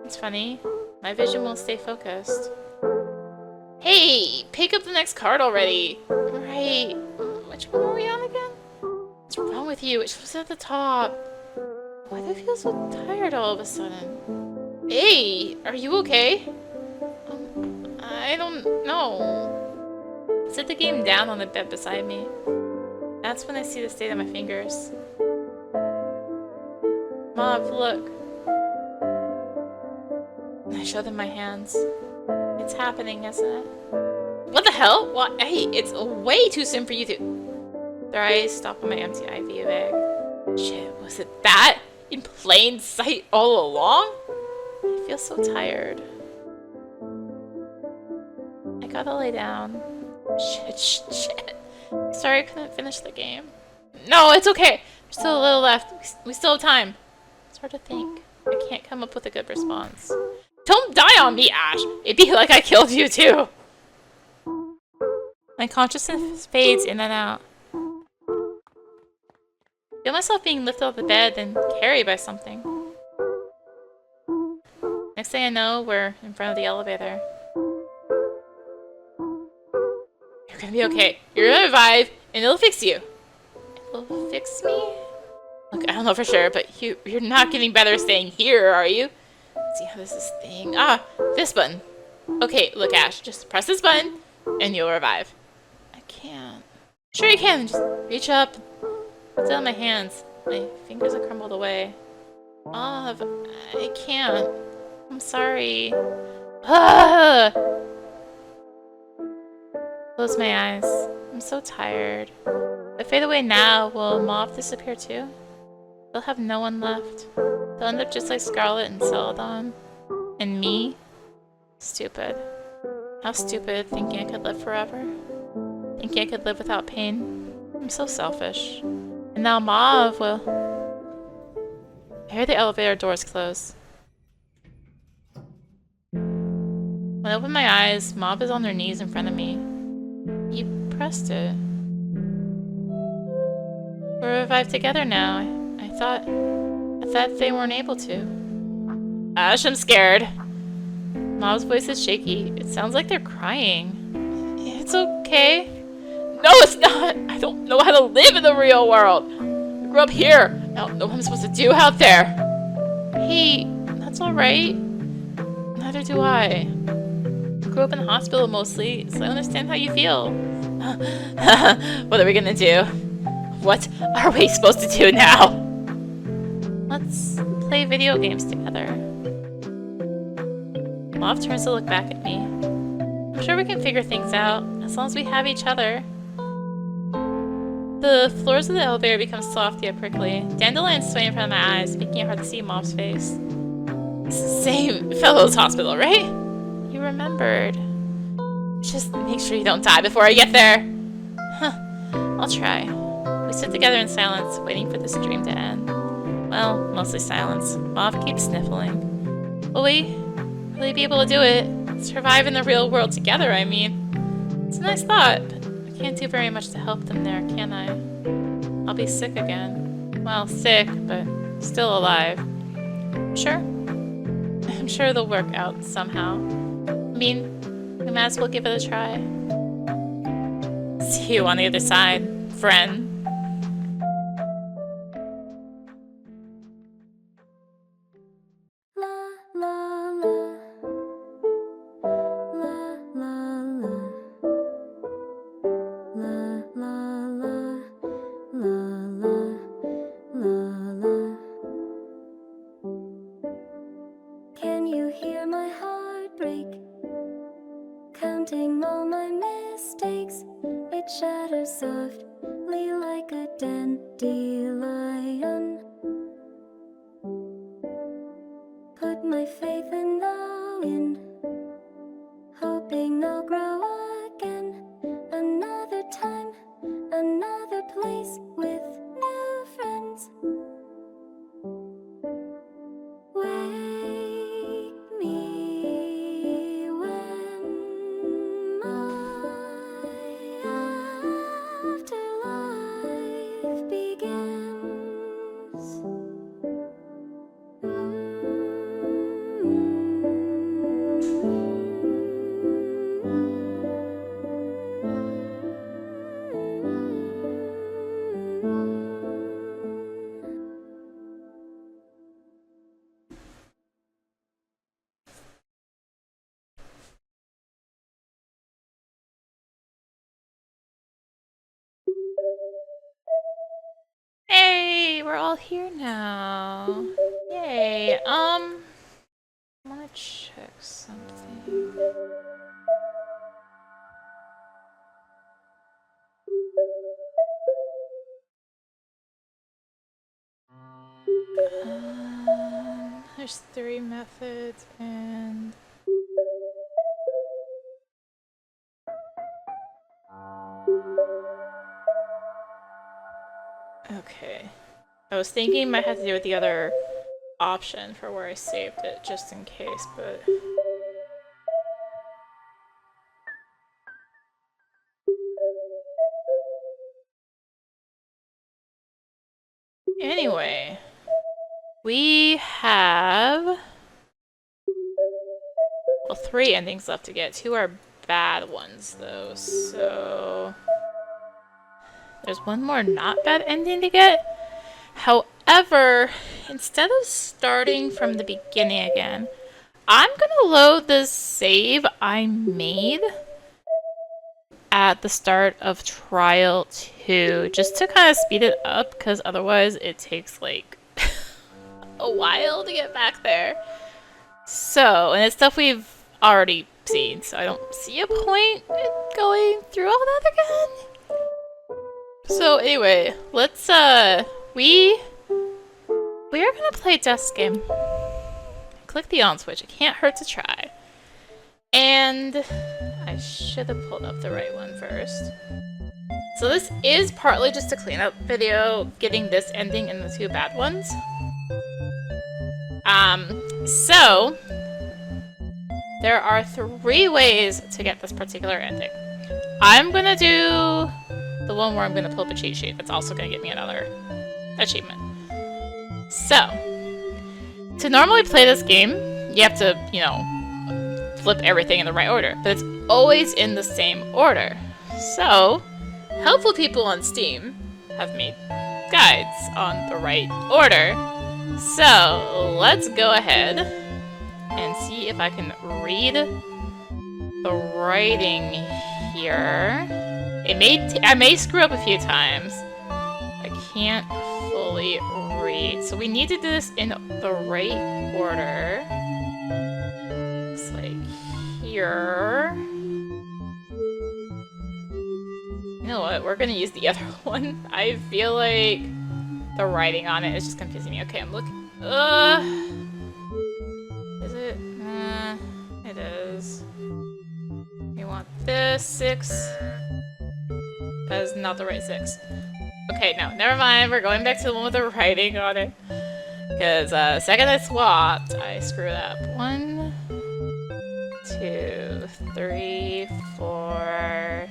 It's funny, my vision won't stay focused. Hey, pick up the next card already. Right, which one are we on again? What's wrong with you? It was at the top. Why do I feel so tired all of a sudden? Hey, are you okay? I don't know. Set the game down on the bed beside me. That's when I see the state of my fingers. Mom, look. I show them my hands. It's happening, isn't it? What the hell? What? Hey, it's way too soon for you to... Their eyes stop on my empty IV bag. Shit, was it that? In plain sight all along? I feel so tired. I gotta lay down. Shit. Sorry I couldn't finish the game. No, it's okay. There's still a little left. We still have time. It's hard to think. I can't come up with a good response. Don't die on me, Ash! It'd be like I killed you too! My consciousness fades in and out. I feel myself being lifted off the bed and carried by something. Next thing I know, we're in front of the elevator. You're gonna be okay. You're gonna revive, and it'll fix you. It'll fix me? Look, I don't know for sure, but you're not getting better staying here, are you? Let's see how this is thing. Ah, this button. Okay, look, Ash, just press this button, and you'll revive. I can't. Sure you can. Just reach up. It's on my hands. My fingers have crumbled away. I can't. I'm sorry. Ah! Close my eyes. I'm so tired. If I fade away now, will Mauve disappear too? They'll have no one left. They'll end up just like Scarlet and Celadon. And me? Stupid. How stupid, thinking I could live forever. Thinking I could live without pain. I'm so selfish. And now Mauve will... I hear the elevator doors close. When I open my eyes, Mauve is on her knees in front of me. You pressed it. We're revived together now. I thought they weren't able to. Ash, I'm scared. Mauve's voice is shaky. It sounds like they're crying. It's okay. No, it's not! I don't know how to live in the real world! I grew up here. I don't know what I'm supposed to do out there. Hey, that's alright. Neither do I. I grew up in a hospital mostly, so I understand how you feel. What are we gonna do? What are we supposed to do now? Let's play video games together. Mauve turns to look back at me. I'm sure we can figure things out, as long as we have each other. The floors of the elevator become soft yet prickly. Dandelions sway in front of my eyes, making it hard to see Mauve's face. Same Fellows Hospital, right? You remembered. Just make sure you don't die before I get there. Huh. I'll try. We sit together in silence, waiting for this dream to end. Well, mostly silence. Moth keeps sniffling. Will we really be able to do it? Survive in the real world together, I mean. It's a nice thought, but I can't do very much to help them there, can I? I'll be sick again. Well, sick, but still alive. Sure? I'm sure they'll work out somehow. I mean, we might as well give it a try. See you on the other side, friend. La la la. La la la. La la la. La la. La la. Can you hear my heart break? Counting all my mistakes, it shatters softly like a dandelion. Put my faith in the wind, hoping I'll grow again. Another time, another place with new friends. Wake me when my afterlife begins. Hey, we're all here now. Yay. I wanna check something. There's 3 methods and... Okay. I was thinking it might have to do with the other option for where I saved it, just in case, but... Anyway, we have... well, 3 endings left to get. 2 are bad ones, though, so... there's one more not bad ending to get. However, instead of starting from the beginning again, I'm gonna load this save I made at the start of Trial 2, just to kind of speed it up, because otherwise it takes like a while to get back there. So, and it's stuff we've already seen, so I don't see a point in going through all that again. So anyway, let's we are gonna play Death's Game. Click the on switch, it can't hurt to try. And I should have pulled up the right one first. So this is partly just a cleanup video, getting this ending and the 2 bad ones. So there are 3 ways to get this particular ending. I'm gonna do the one where I'm gonna pull up a cheat sheet. That's also gonna get me another achievement. So, to normally play this game, you have to, you know, flip everything in the right order, but it's always in the same order. So, helpful people on Steam have made guides on the right order. So, let's go ahead and see if I can read the writing here. I may screw up a few times. I can't fully read. So we need to do this in the right order. Looks like here. You know what? We're gonna use the other one. I feel like the writing on it is just confusing me. Okay, I'm looking. the 6. That is not the right 6. Okay, no, never mind. We're going back to the one with the writing on it. Because second I swapped, I screwed up. 1, 2, 3, 4.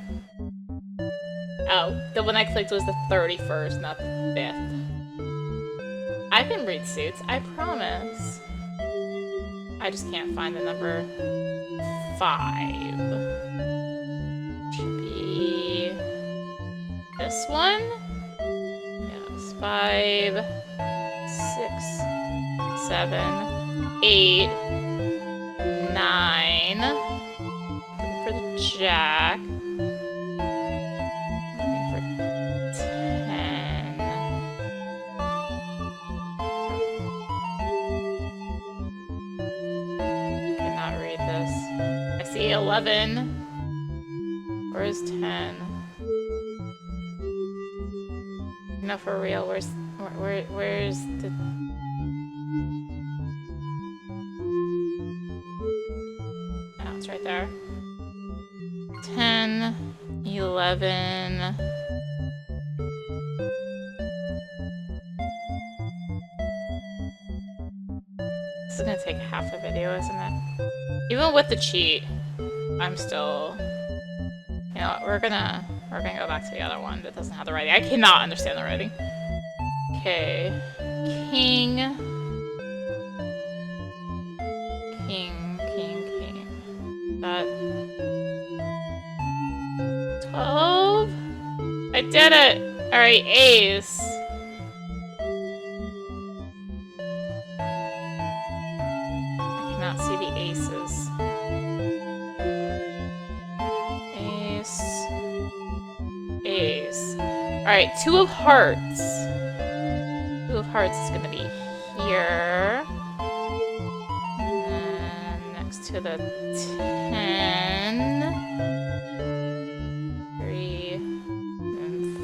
Oh, the one I clicked was the 31st, not the 5th. I can read suits, I promise. I just can't find the number 5. Should be this one? Yes, 5, 6, 7, 8, 9. Looking for the jack. Looking for 10. Cannot read this. I see 11. Where's 10? No, for real, where's the... Oh, it's right there. 10, 11... This is gonna take half the video, isn't it? Even with the cheat, I'm still... You know what, we're gonna go back to the other one that doesn't have the writing. I cannot understand the writing. Okay. King. That... 12? I did it! Alright, Ace. I cannot see the aces. Ace. Alright, 2 of hearts. 2 of hearts is gonna be here. And then next to the 10. 3 and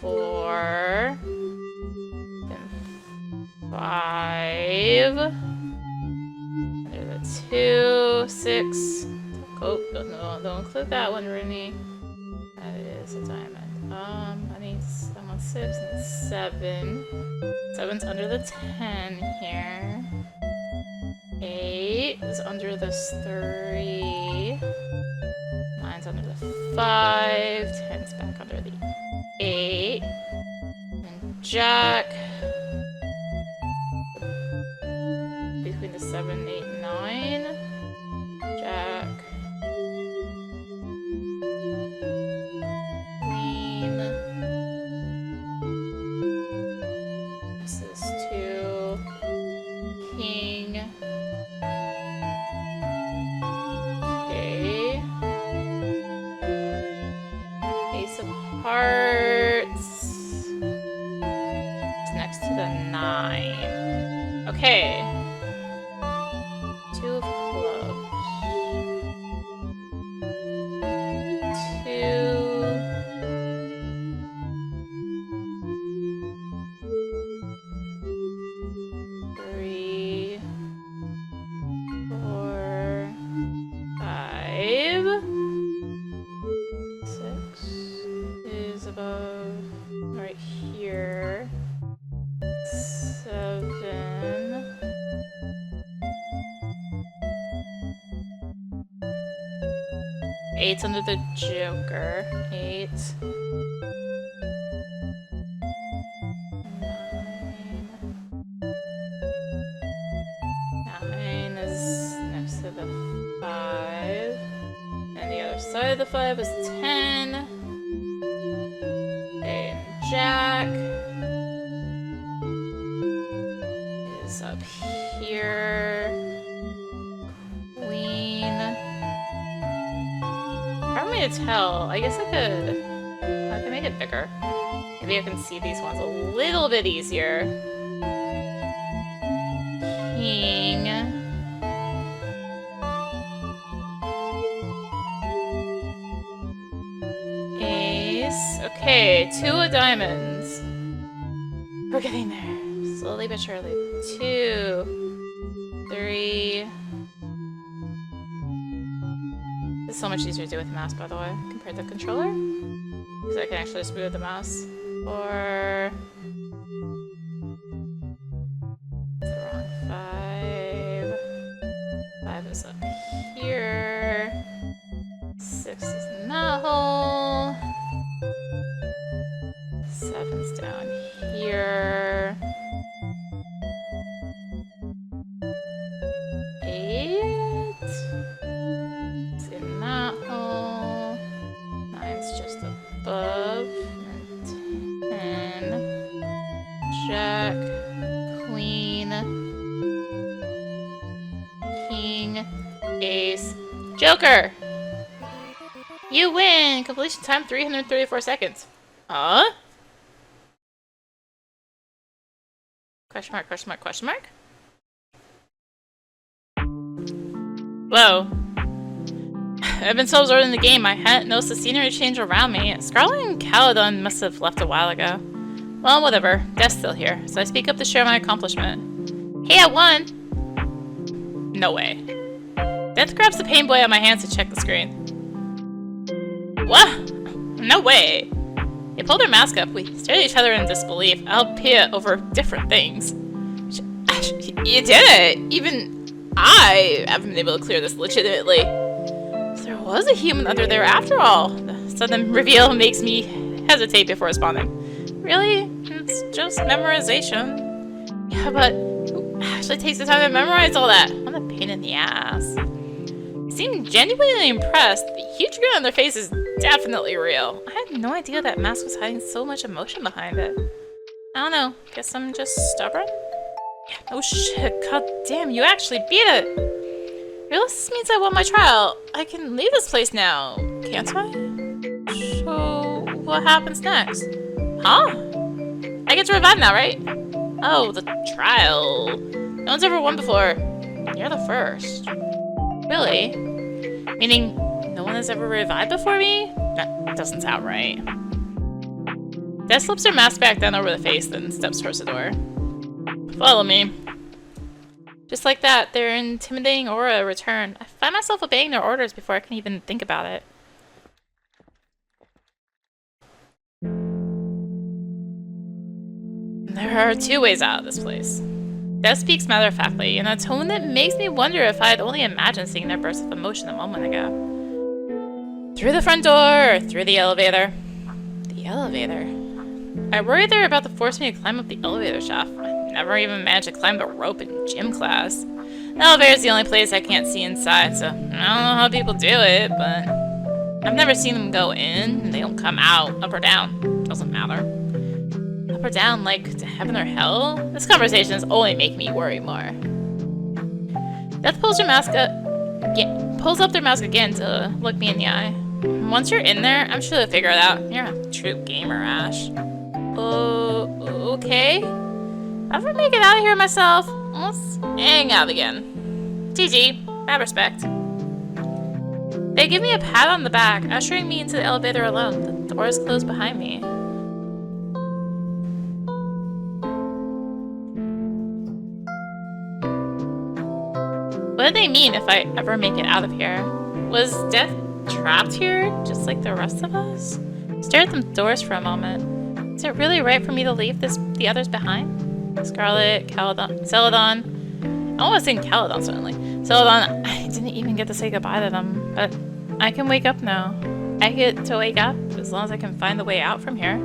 4. Then 5. Under the 2, 6. Oh, don't include that one, Rooney. That is a diamond. I want 6 and 7. 7's under the 10 here. 8 is under this 3. 9's under the 5. 10's back under the 8. And Jack. Between the 7, 8, 9. Jack. This is 2. King. Okay. Ace of hearts. It's next to the 9. Okay. 2 of clubs. 2. 3, 4, 5. 6 is above, right here. 7. 8's under the Joker. 8. 9 is next to the 5. And the other side of the 5 is 10. Okay, and Jack is up here. Queen. Hard for me to tell. I guess I could make it bigger. Maybe I can see these ones a little bit easier. King. Ace. Okay, 2 of diamonds. We're getting there. Slowly but surely. 2, 3. This so much easier to do with the mouse, by the way, compared to the controller. Because I can actually just move the mouse. Or... the wrong 5. 5 is up here. 6 is in that hole. 7's down here. 8 is in that hole. 9's just above. And 10. Jack. Queen. King. Ace. Joker! You win! Completion time 334 seconds. Huh? Question mark, question mark, question mark? Whoa. I've been so absorbed in the game, I hadn't noticed the scenery change around me. Scarlet and Celadon must have left a while ago. Well, whatever. Death's still here, so I speak up to share my accomplishment. Hey, I won! No way. Death grabs the Pain Boy on my hands to check the screen. What? No way! They pulled their mask up. We stared at each other in disbelief, albeit over different things. You did it! Even I haven't been able to clear this legitimately. There was a human under there after all. The sudden reveal makes me hesitate before responding. Really? It's just memorization. Yeah, but who actually takes the time to memorize all that? What a pain in the ass. They seem genuinely impressed. The huge grin on their face is definitely real. I had no idea that mask was hiding so much emotion behind it. I don't know. Guess I'm just stubborn? Yeah, oh shit. God damn, you actually beat it. This means I won my trial. I can leave this place now, can't I? So, what happens next? Huh? I get to revive now, right? Oh, the trial. No one's ever won before. You're the first. Really? Meaning, no one has ever revived before me? That doesn't sound right. Death slips her mask back down over the face, then steps towards the door. Follow me. Just like that, their intimidating aura returned. I find myself obeying their orders before I can even think about it. There are 2 ways out of this place. Death speaks matter-of-factly, in a tone that makes me wonder if I had only imagined seeing their burst of emotion a moment ago. Through the front door, or through the elevator? The elevator? I worry they're about to force me to climb up the elevator shaft. I never even managed to climb the rope in gym class. The elevator's the only place I can't see inside, so I don't know how people do it, but I've never seen them go in, and they don't come out, up or down. Doesn't matter. Up or down, like to heaven or hell? This conversation is only making me worry more. Death pulls her mask up, pulls up their mask again to look me in the eye. Once you're in there, I'm sure they'll figure it out. You're a true gamer, Ash. Okay. If I ever make it out of here myself, let's hang out again. GG. Mad respect. They give me a pat on the back, ushering me into the elevator alone. The doors close behind me. What do they mean if I ever make it out of here? Was Death trapped here, just like the rest of us? I stared at the doors for a moment. Is it really right for me to leave the others behind? Scarlet, Celadon. I almost think Celadon, certainly. Celadon, I didn't even get to say goodbye to them, but I can wake up now. I get to wake up as long as I can find the way out from here.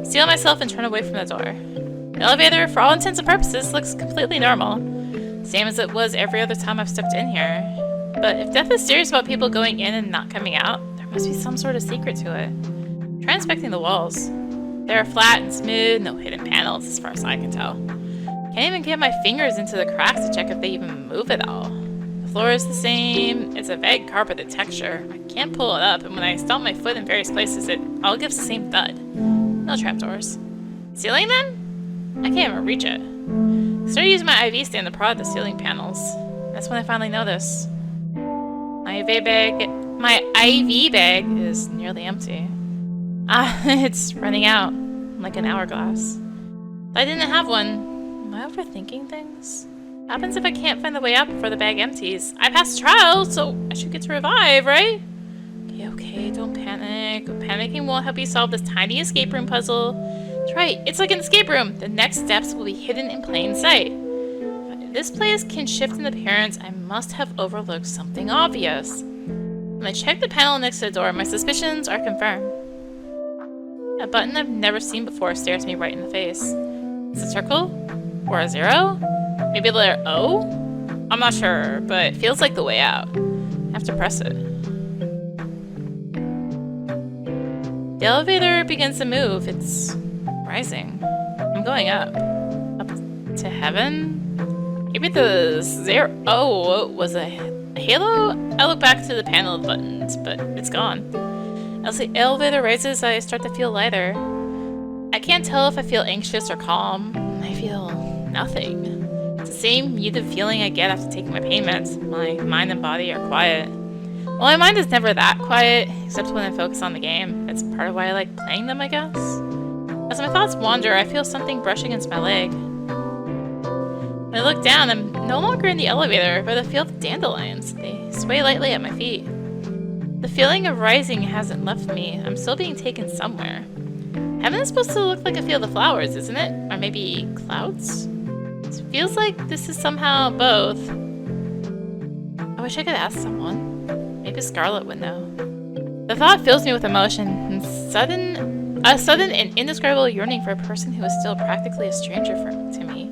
Seal myself and turn away from the door. The elevator, for all intents and purposes, looks completely normal. Same as it was every other time I've stepped in here. But if Death is serious about people going in and not coming out, there must be some sort of secret to it. Try inspecting the walls. They're flat and smooth, no hidden panels as far as I can tell. Can't even get my fingers into the cracks to check if they even move at all. The floor is the same. It's a vague carpeted texture. I can't pull it up, and when I stomp my foot in various places, it all gives the same thud. No trapdoors. Ceiling then? I can't even reach it. I started using my IV stand to prod the ceiling panels. That's when I finally noticed. My IV bag is nearly empty. It's running out, like an hourglass. If I didn't have one, am I overthinking things? What happens if I can't find the way out before the bag empties? I passed the trial, so I should get to revive, right? be okay, don't panic. Panicking won't help you solve this tiny escape room puzzle. That's right, it's like an escape room. The next steps will be hidden in plain sight. If this place can shift in appearance, I must have overlooked something obvious. When I check the panel next to the door, my suspicions are confirmed. A button I've never seen before stares me right in the face. It's a circle? Or a zero? Maybe the letter O? I'm not sure, but it feels like the way out. I have to press it. The elevator begins to move. It's rising. I'm going up. Up to heaven? Maybe the zero was a halo? I look back to the panel of buttons, but it's gone. As the elevator rises, I start to feel lighter. I can't tell if I feel anxious or calm. I feel nothing. It's the same muted feeling I get after taking my pain meds. My mind and body are quiet. Well, my mind is never that quiet, except when I focus on the game. It's part of why I like playing them, I guess. As my thoughts wander, I feel something brushing against my leg. When I look down, I'm no longer in the elevator, but I feel the dandelions. They sway lightly at my feet. The feeling of rising hasn't left me. I'm still being taken somewhere. Heaven is supposed to look like a field of flowers, isn't it? Or maybe clouds? It feels like this is somehow both. I wish I could ask someone. Maybe Scarlet would know. The thought fills me with emotion and a sudden and indescribable yearning for a person who is still practically a stranger to me.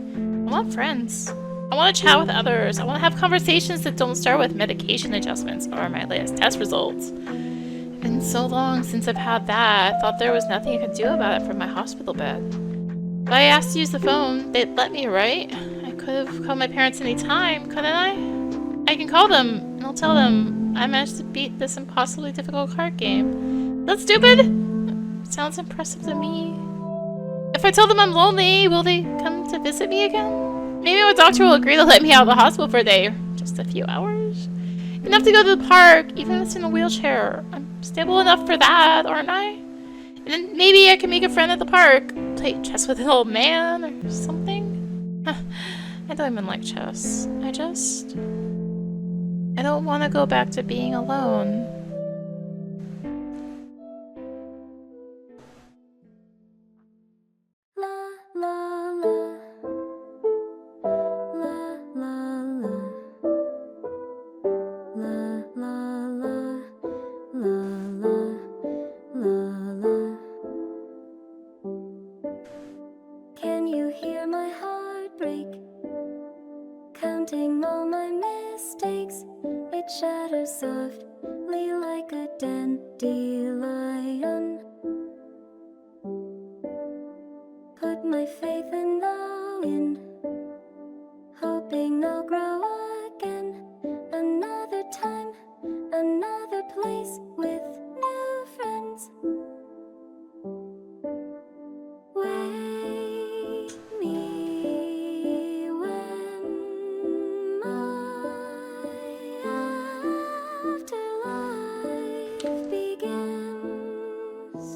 I want friends. I want to chat with others. I want to have conversations that don't start with medication adjustments or my latest test results. It's been so long since I've had that. I thought there was nothing I could do about it from my hospital bed. If I asked to use the phone, they'd let me, right? I could have called my parents any time, couldn't I? I can call them, and I'll tell them I managed to beat this impossibly difficult card game. That's stupid! Sounds impressive to me. If I tell them I'm lonely, will they come to visit me again? Maybe my doctor will agree to let me out of the hospital for a day, or just a few hours. Enough to go to the park, even if it's in a wheelchair. I'm stable enough for that, aren't I? And then maybe I can make a friend at the park. Play chess with an old man or something. I don't even like chess. I don't want to go back to being alone. Can you hear my heart break? Counting all my mistakes, it shatters softly like a dandelion. Put my faith in the wind, hoping they'll grow again. Another time, another place with new friends. Wake me when my afterlife begins.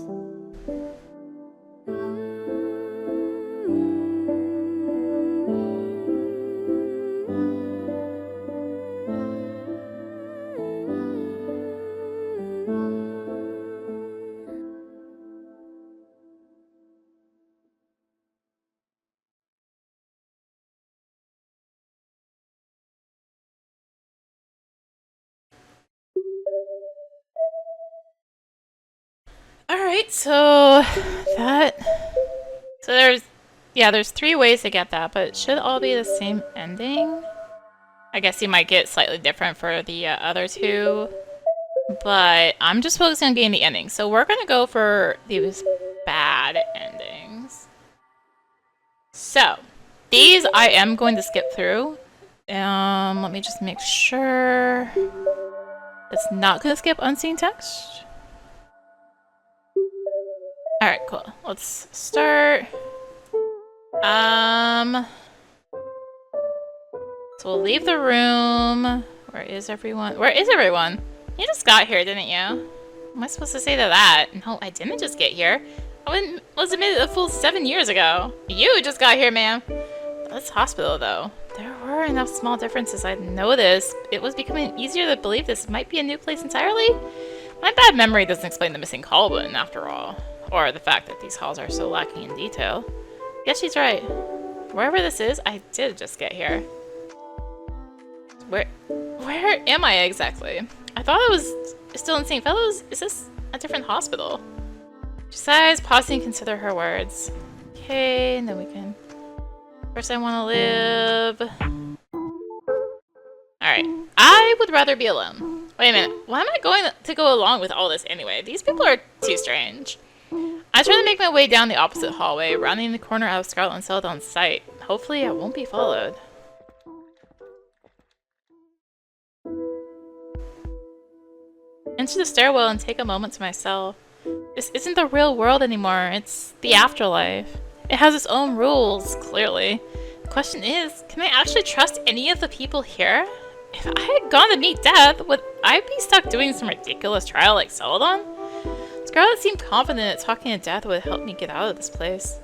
Alright, so there's 3 ways to get that, but it should all be the same ending. I guess you might get slightly different for the other 2, but I'm just focusing on getting the ending. So we're gonna go for these bad endings. So these I am going to skip through. Let me just make sure it's not gonna skip unseen text. Alright, cool. Let's start. So we'll leave the room. Where is everyone? Where is everyone? You just got here, didn't you? What am I supposed to say to that? No, I didn't just get here. I was admitted a full 7 years ago. You just got here, ma'am. This hospital, though. There were enough small differences I'd noticed. It was becoming easier to believe this might be a new place entirely. My bad memory doesn't explain the missing call button after all. Or the fact that these halls are so lacking in detail. Guess she's right. Wherever this is, I did just get here. Where am I exactly? I thought I was still in St. Fellows. Is this a different hospital? She sighs, pausing to consider her words. Okay, and then we can... First I want to live... Alright, I would rather be alone. Wait a minute, why am I going to go along with all this anyway? These people are too strange. I try to make my way down the opposite hallway, rounding the corner out of Scarlet and Celadon's sight. Hopefully I won't be followed. Enter the stairwell and take a moment to myself. This isn't the real world anymore, it's the afterlife. It has its own rules, clearly. The question is, can I actually trust any of the people here? If I had gone to meet death, would I be stuck doing some ridiculous trial like Celadon? Scarlet seemed confident that talking to death would help me get out of this place.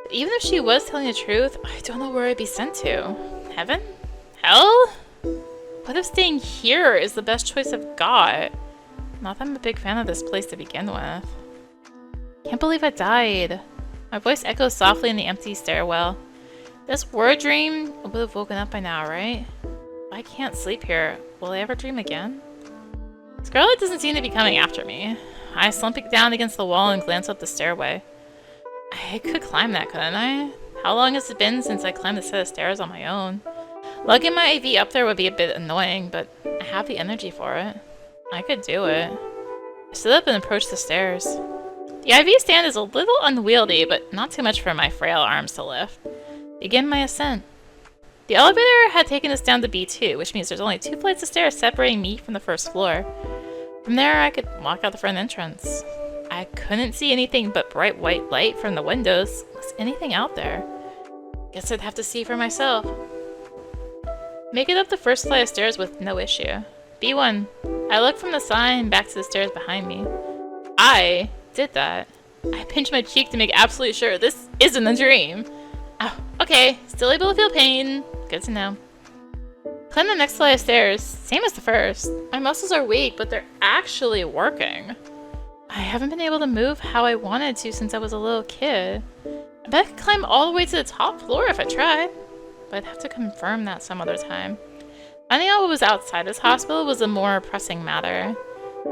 But even if she was telling the truth, I don't know where I'd be sent to. Heaven? Hell? What if staying here is the best choice I've got? Not that I'm a big fan of this place to begin with. Can't believe I died. My voice echoes softly in the empty stairwell. This were a dream, I would have woken up by now, right? I can't sleep here. Will I ever dream again? Scarlet doesn't seem to be coming after me. I slump down against the wall and glance up the stairway. I could climb that, couldn't I? How long has it been since I climbed a set of stairs on my own? Lugging my AV up there would be a bit annoying, but I have the energy for it. I could do it. I stood up and approached the stairs. The IV stand is a little unwieldy, but not too much for my frail arms to lift. Begin my ascent. The elevator had taken us down to B2, which means there's only 2 flights of stairs separating me from the first floor. From there, I could walk out the front entrance. I couldn't see anything but bright white light from the windows. Was anything out there? Guess I'd have to see for myself. Make it up the first flight of stairs with no issue. B1. I look from the sign back to the stairs behind me. I did that. I pinched my cheek to make absolutely sure this isn't a dream. Oh, okay. Still able to feel pain. Good to know. Climb the next flight of stairs. Same as the first. My muscles are weak, but they're actually working. I haven't been able to move how I wanted to since I was a little kid. I bet I could climb all the way to the top floor if I tried. But I'd have to confirm that some other time. Finding out what was outside this hospital was a more pressing matter.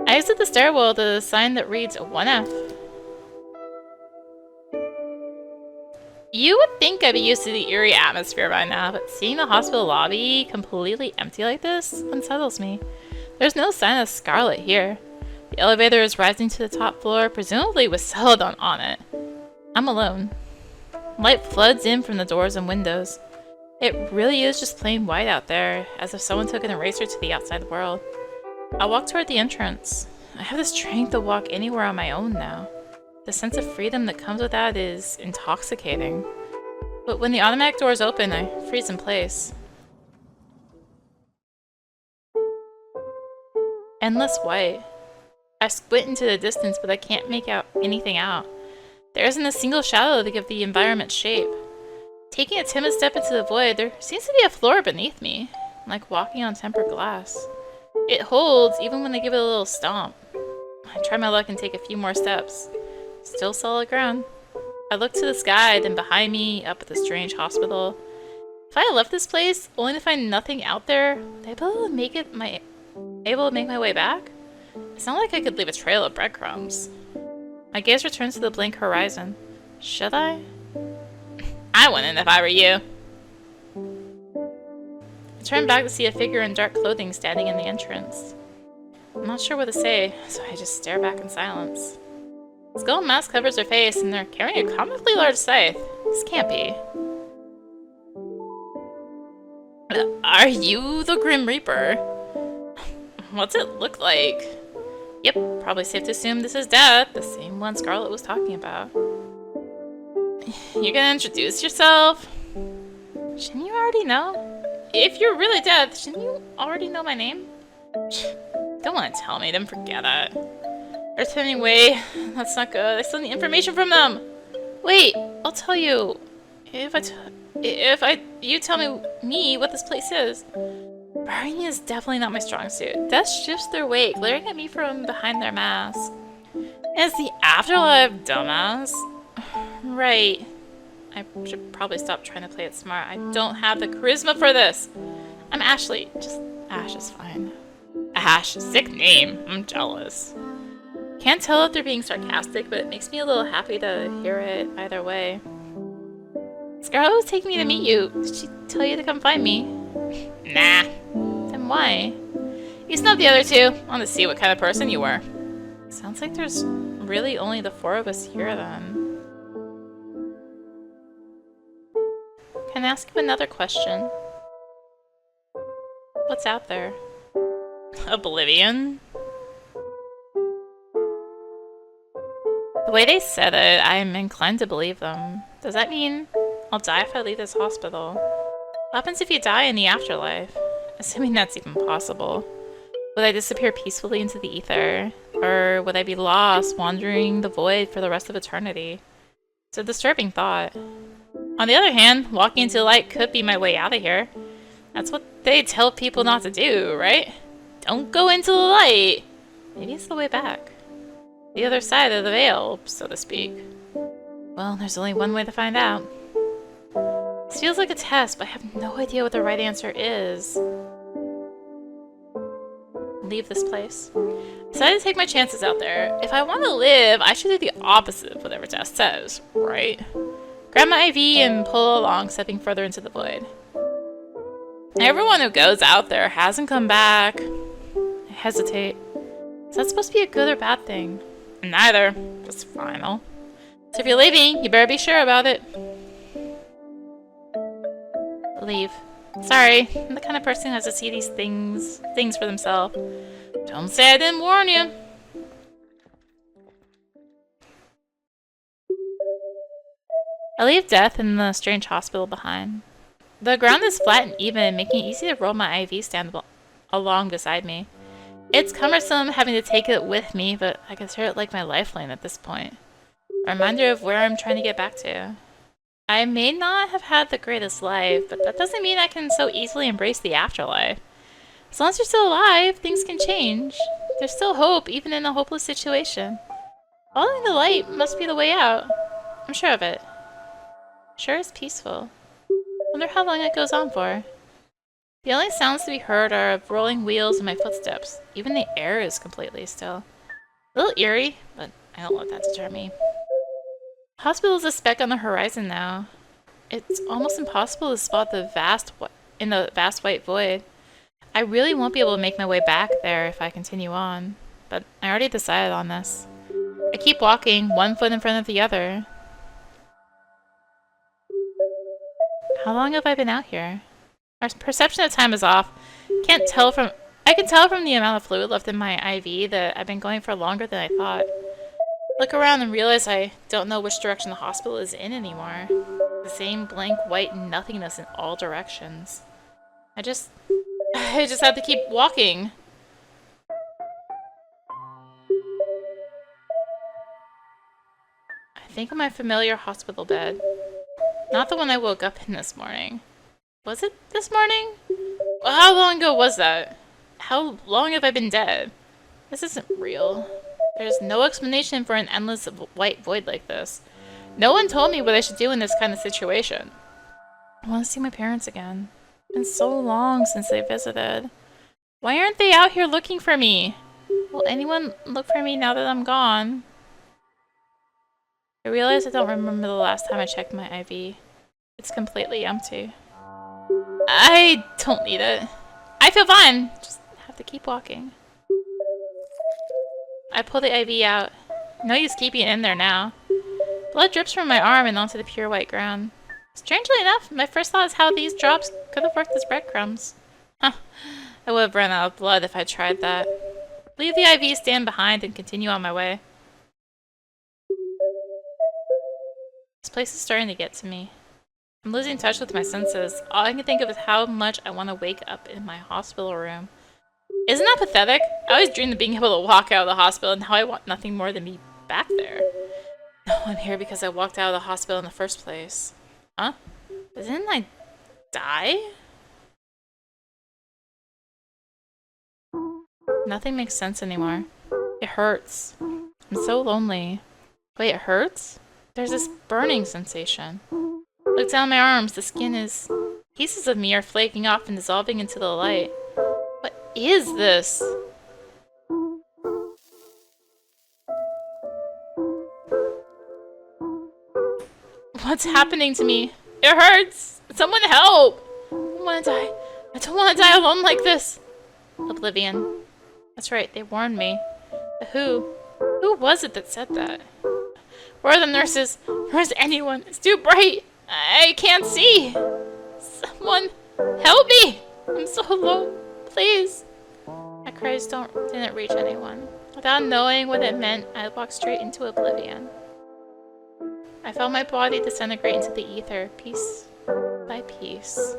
I exit the stairwell to the sign that reads 1F. You would think I'd be used to the eerie atmosphere by now, but seeing the hospital lobby completely empty like this unsettles me. There's no sign of Scarlet here. The elevator is rising to the top floor, presumably with Celadon on it. I'm alone. Light floods in from the doors and windows. It really is just plain white out there, as if someone took an eraser to the outside world. I walk toward the entrance. I have the strength to walk anywhere on my own now. The sense of freedom that comes with that is intoxicating. But when the automatic doors open, I freeze in place. Endless white. I squint into the distance, but I can't make out anything out. There isn't a single shadow to give the environment shape. Taking a timid step into the void, there seems to be a floor beneath me, like walking on tempered glass. It holds even when I give it a little stomp. I try my luck and take a few more steps. Still solid ground. I look to the sky, then behind me, up at the strange hospital. If I had left this place, only to find nothing out there, would I be able to make my way back? It's not like I could leave a trail of breadcrumbs. My gaze returns to the blank horizon. Should I? I wouldn't if I were you. I turn back to see a figure in dark clothing standing in the entrance. I'm not sure what to say, so I just stare back in silence. The skull mask covers her face, and they're carrying a comically large scythe. This can't be. Are you the Grim Reaper? What's it look like? Yep, probably safe to assume this is Death, the same one Scarlet was talking about. You gonna introduce yourself? Shouldn't you already know? If you're really Death, shouldn't you already know my name? Don't want to tell me, then forget it. They're turning away. That's not good. I still need information from them. Wait, I'll tell you. You tell me what this place is. Burning is definitely not my strong suit. Death shifts their weight, glaring at me from behind their mask. It's the afterlife, dumbass. Right. I should probably stop trying to play it smart. I don't have the charisma for this. I'm Ashley. Just Ash is fine. Ash, sick name. I'm jealous. Can't tell if they're being sarcastic, but it makes me a little happy to hear it either way. Scarlet was taking me to meet you. Did she tell you to come find me? Nah. Then why? You snubbed the other two. Wanted to see what kind of person you were. Sounds like there's really only the four of us here then. Can I ask you another question? What's out there? Oblivion? The way they said it, I'm inclined to believe them. Does that mean I'll die if I leave this hospital? What happens if you die in the afterlife? Assuming that's even possible. Would I disappear peacefully into the ether? Or would I be lost, wandering the void for the rest of eternity? It's a disturbing thought. On the other hand, walking into the light could be my way out of here. That's what they tell people not to do, right? Don't go into the light! Maybe it's the way back. The other side of the veil, so to speak. Well, there's only one way to find out. This feels like a test, but I have no idea what the right answer is. Leave this place. Decided to take my chances out there. If I want to live, I should do the opposite of whatever test says, right? Grab my IV and pull along, stepping further into the void. Everyone who goes out there hasn't come back. I hesitate. Is that supposed to be a good or bad thing? Neither. Just final. So if you're leaving, you better be sure about it. Leave. Sorry, I'm the kind of person who has to see these things for themselves. Don't say I didn't warn you. I leave death in the strange hospital behind. The ground is flat and even, making it easy to roll my IV stand along beside me. It's cumbersome having to take it with me, but I consider it like my lifeline at this point. A reminder of where I'm trying to get back to. I may not have had the greatest life, but that doesn't mean I can so easily embrace the afterlife. As long as you're still alive, things can change. There's still hope, even in a hopeless situation. Following the light must be the way out. I'm sure of it. Sure is peaceful. Wonder how long it goes on for. The only sounds to be heard are of rolling wheels and my footsteps. Even the air is completely still. A little eerie, but I don't let that deter me. Hospital is a speck on the horizon now. It's almost impossible to spot the vast white void. I really won't be able to make my way back there if I continue on, but I already decided on this. I keep walking, one foot in front of the other. How long have I been out here? Our perception of time is off. I can tell from the amount of fluid left in my IV that I've been going for longer than I thought. Look around and realize I don't know which direction the hospital is in anymore. The same blank white nothingness in all directions. I just have to keep walking. I think of my familiar hospital bed. Not the one I woke up in this morning. Was it this morning? Well, how long ago was that? How long have I been dead? This isn't real. There's no explanation for an endless white void like this. No one told me what I should do in this kind of situation. I want to see my parents again. It's been so long since they visited. Why aren't they out here looking for me? Will anyone look for me now that I'm gone? I realize I don't remember the last time I checked my IV. It's completely empty. I don't need it. I feel fine. Just have to keep walking. I pull the IV out. No use keeping it in there now. Blood drips from my arm and onto the pure white ground. Strangely enough, my first thought is how these drops could have worked as breadcrumbs. Huh. I would have run out of blood if I tried that. Leave the IV stand behind and continue on my way. This place is starting to get to me. I'm losing touch with my senses. All I can think of is how much I want to wake up in my hospital room. Isn't that pathetic? I always dreamed of being able to walk out of the hospital, and now I want nothing more than be back there. No, I'm here because I walked out of the hospital in the first place. Huh? Didn't I die? Nothing makes sense anymore. It hurts. I'm so lonely. Wait, it hurts? There's this burning sensation. Look down my arms. The skin is... Pieces of me are flaking off and dissolving into the light. What is this? What's happening to me? It hurts! Someone help! I don't want to die. I don't want to die alone like this. Oblivion. That's right, they warned me. But who? Who was it that said that? Where are the nurses? Where's anyone? It's too bright. I can't see. Someone help me! I'm so alone. Please. My cries didn't reach anyone. Without knowing what it meant, I walked straight into oblivion. I felt my body disintegrate into the ether, piece by piece.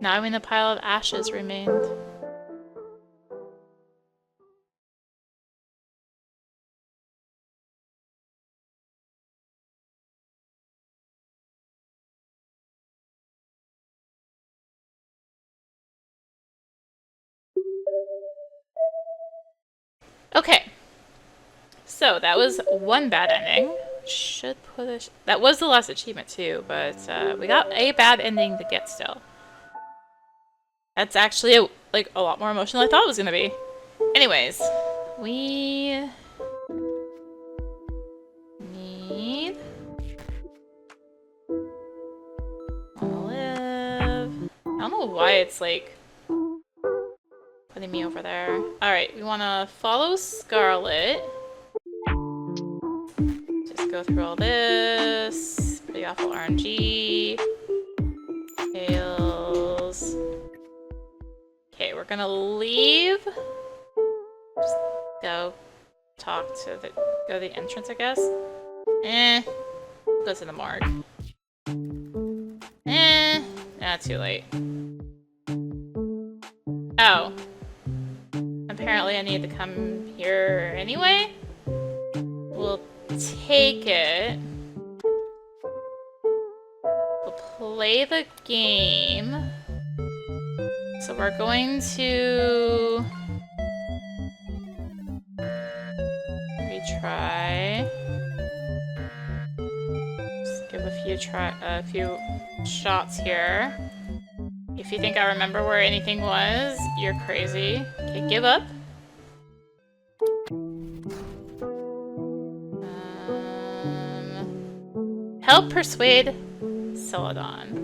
Now only a pile of ashes remained. Okay. So that was one bad ending. Should put a... that was the last achievement too, but we got a bad ending to get still. That's actually a lot more emotional than I thought it was gonna be. Anyways, we need Olive. I don't know why it's like putting me over there. Alright, we wanna follow Scarlet. Just go through all this. Pretty awful RNG. Tails. Okay, we're gonna leave. Just go talk to the... go to the entrance, I guess. Go to the morgue. Nah, too late. Oh. Apparently I need to come here anyway? We'll take it. We'll play the game. So we're going to retry. Just give a few shots here. If you think I remember where anything was, you're crazy. Okay, give up. Help persuade Celadon.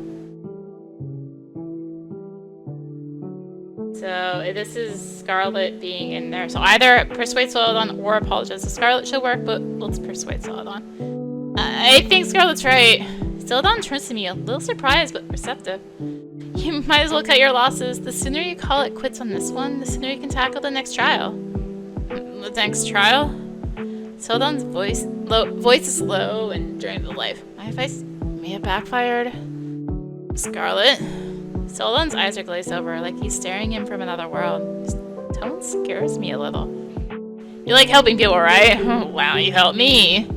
So this is Scarlet being in there. So either persuade Celadon or apologize. So Scarlet should work, but let's persuade Celadon. I think Scarlet's right. Celadon turns to me a little surprised, but receptive. You might as well cut your losses. The sooner you call it quits on this one, the sooner you can tackle the next trial. The next trial? Celadon's voice is low and drained of life. My advice may have backfired. Scarlet? Celadon's eyes are glazed over, like he's staring in from another world. His tone scares me a little. You like helping people, right? Why don't you help me?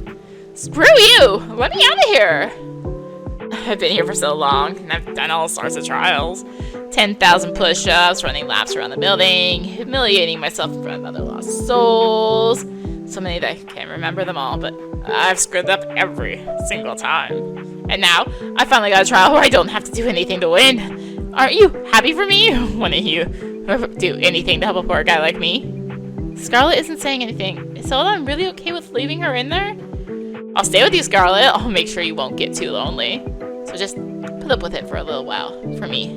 Screw you! Let me out of here! I've been here for so long, and I've done all sorts of trials. 10,000 push-ups, running laps around the building, humiliating myself in front of other lost souls. So many that I can't remember them all, but I've screwed up every single time. And now, I finally got a trial where I don't have to do anything to win. Aren't you happy for me? Wouldn't you do anything to help a poor guy like me? Scarlet isn't saying anything. Is Celadon really okay with leaving her in there? I'll stay with you, Scarlet. I'll make sure you won't get too lonely. So just put up with it for a little while, for me.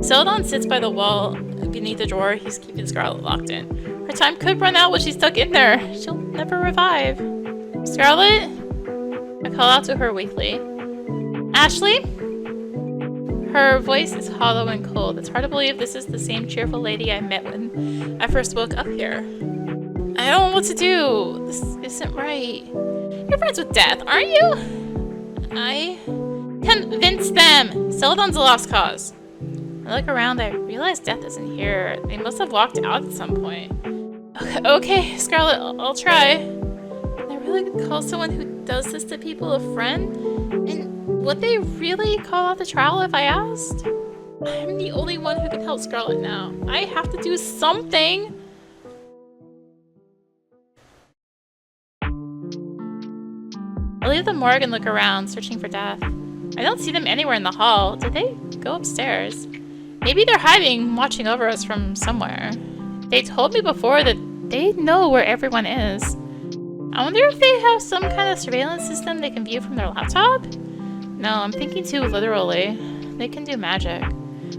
Celadon sits by the wall beneath the drawer. He's keeping Scarlet locked in. Her time could run out while she's stuck in there. She'll never revive. Scarlet? I call out to her weakly. Ashley? Her voice is hollow and cold. It's hard to believe this is the same cheerful lady I met when I first woke up here. I don't know what to do. This isn't right. You're friends with Death, aren't you? I convince them. Celadon's a lost cause. I look around. I realize Death isn't here. They must have walked out at some point. Okay, Scarlet, I'll try. Can I really call someone who does this to people a friend? And would they really call out the trial if I asked? I'm the only one who can help Scarlet now. I have to do something! I leave the morgue and look around, searching for Death. I don't see them anywhere in the hall. Did they go upstairs? Maybe they're hiding, watching over us from somewhere. They told me before that they know where everyone is. I wonder if they have some kind of surveillance system they can view from their laptop? No, I'm thinking too literally. They can do magic.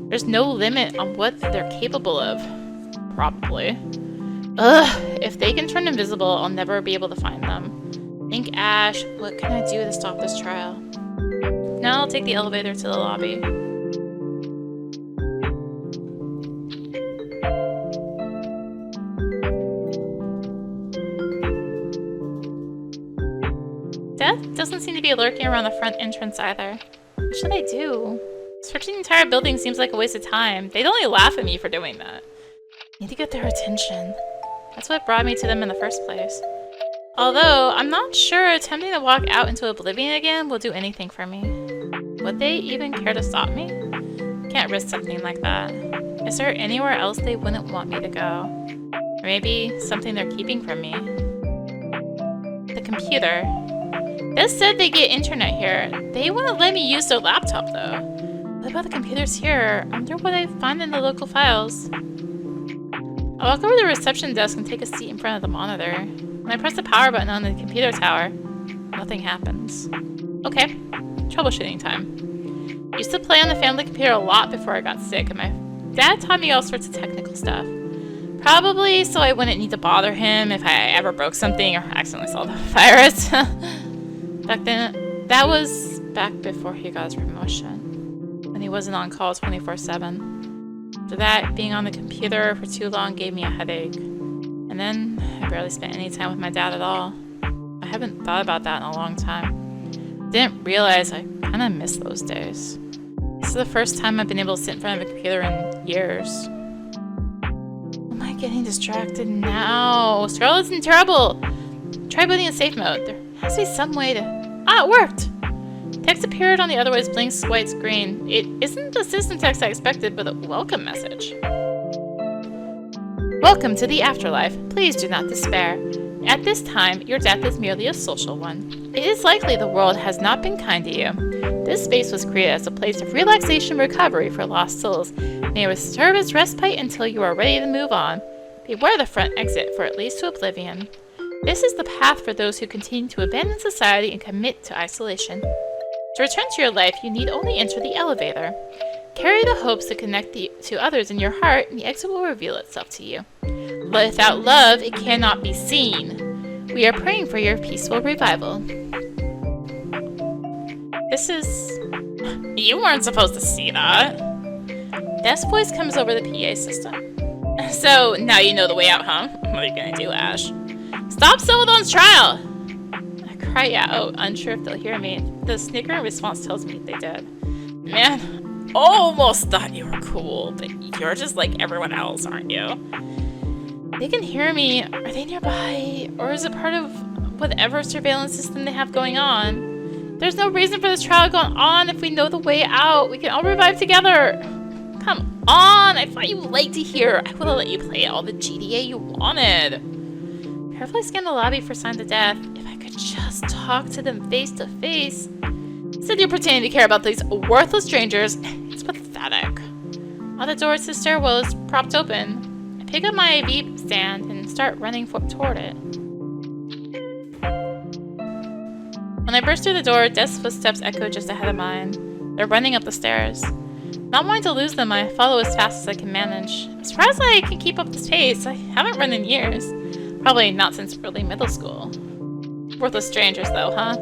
There's no limit on what they're capable of. Probably. Ugh, if they can turn invisible, I'll never be able to find them. Think Ash, what can I do to stop this trial? Now I'll take the elevator to the lobby. Death doesn't seem to be lurking around the front entrance either. What should I do? Searching the entire building seems like a waste of time. They'd only laugh at me for doing that. I need to get their attention. That's what brought me to them in the first place. Although, I'm not sure attempting to walk out into Oblivion again will do anything for me. Would they even care to stop me? Can't risk something like that. Is there anywhere else they wouldn't want me to go? Or maybe something they're keeping from me? The computer. This said they get internet here. They wouldn't let me use their laptop though. What about the computers here? I wonder what I find in the local files. I walk over to the reception desk and take a seat in front of the monitor. When I press the power button on the computer tower, nothing happens. Okay, troubleshooting time. Used to play on the family computer a lot before I got sick, and my dad taught me all sorts of technical stuff. Probably so I wouldn't need to bother him if I ever broke something or accidentally saw the virus. Back then, that was back before he got his promotion, when he wasn't on call 24/7. After that, being on the computer for too long gave me a headache. And then, I barely spent any time with my dad at all. I haven't thought about that in a long time. Didn't realize I kinda missed those days. This is the first time I've been able to sit in front of a computer in years. Am I getting distracted now? Scarlet's in trouble! Try booting in safe mode. There has to be some way to... Ah, it worked! Text appeared on the otherwise blank white screen. It isn't the system text I expected, but a welcome message. Welcome to the Afterlife. Please do not despair. At this time, your death is merely a social one. It is likely the world has not been kind to you. This space was created as a place of relaxation and recovery for lost souls. May it serve as respite until you are ready to move on. Beware the front exit, for it leads to Oblivion. This is the path for those who continue to abandon society and commit to isolation. To return to your life, you need only enter the elevator. Carry the hopes to connect to others in your heart, and the exit will reveal itself to you. Without love, it cannot be seen. We are praying for your peaceful revival. This is... You weren't supposed to see that. Death's voice comes over the PA system. So, now you know the way out, huh? What are you gonna do, Ash? Stop Celadon's trial! I cry out, unsure if they'll hear me. The snickering response tells me they did. Man, almost thought you were cool, but you're just like everyone else, aren't you? They can hear me. Are they nearby? Or is it part of whatever surveillance system they have going on? There's no reason for this trial going on if we know the way out. We can all revive together. Come on! I thought you liked to hear. I would have let you play all the GDA you wanted. Carefully scan the lobby for signs of death. If I could just talk to them face to face. Instead you're pretending to care about these worthless strangers. It's pathetic. While the door to the stairwell is propped open, I pick up my IV stand and start running toward it. When I burst through the door, Death's footsteps echo just ahead of mine. They're running up the stairs. Not wanting to lose them, I follow as fast as I can manage. I'm surprised I can keep up this pace. I haven't run in years. Probably not since early middle school. Worthless strangers though, huh?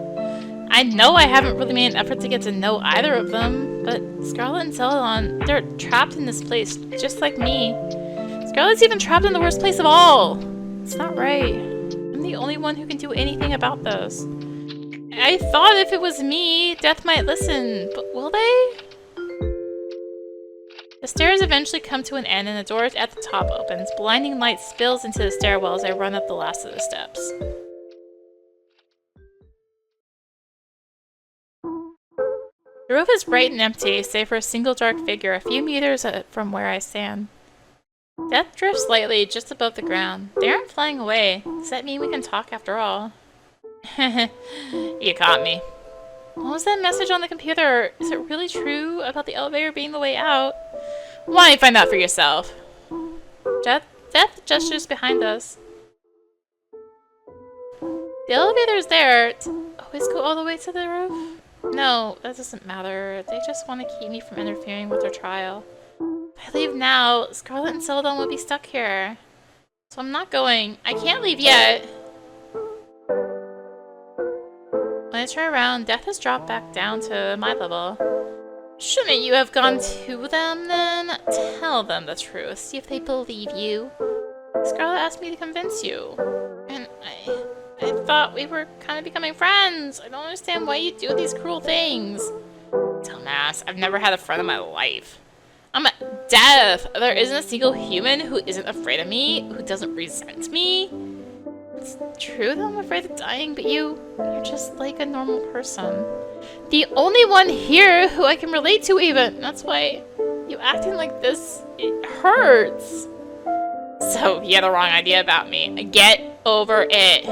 I know I haven't really made an effort to get to know either of them, but Scarlet and Celadon, they're trapped in this place, just like me. Scarlet's even trapped in the worst place of all. It's not right. I'm the only one who can do anything about this. I thought if it was me, Death might listen, but will they? The stairs eventually come to an end and the door at the top opens. Blinding light spills into the stairwell as I run up the last of the steps. The roof is bright and empty, save for a single dark figure a few meters from where I stand. Death drifts lightly just above the ground. They aren't flying away. Does that mean we can talk after all? You caught me. What was that message on the computer? Is it really true about the elevator being the way out? Why don't you find out for yourself? Death gestures behind us. The elevator's there. Always go all the way to the roof? No, that doesn't matter. They just want to keep me from interfering with their trial. If I leave now, Scarlet and Celadon will be stuck here. So I'm not going. I can't leave yet. When I turn around, Death has dropped back down to my level. Shouldn't you have gone to them then? Tell them the truth. See if they believe you. Scarlet asked me to convince you. And I thought we were kind of becoming friends. I don't understand why you do these cruel things. Dumbass, I've never had a friend in my life. I'm Death. There isn't a single human who isn't afraid of me, who doesn't resent me. It's true that I'm afraid of dying, but you're just like a normal person. The only one here who I can relate to even. That's why you acting like this, it hurts. So you had the wrong idea about me. Get over it.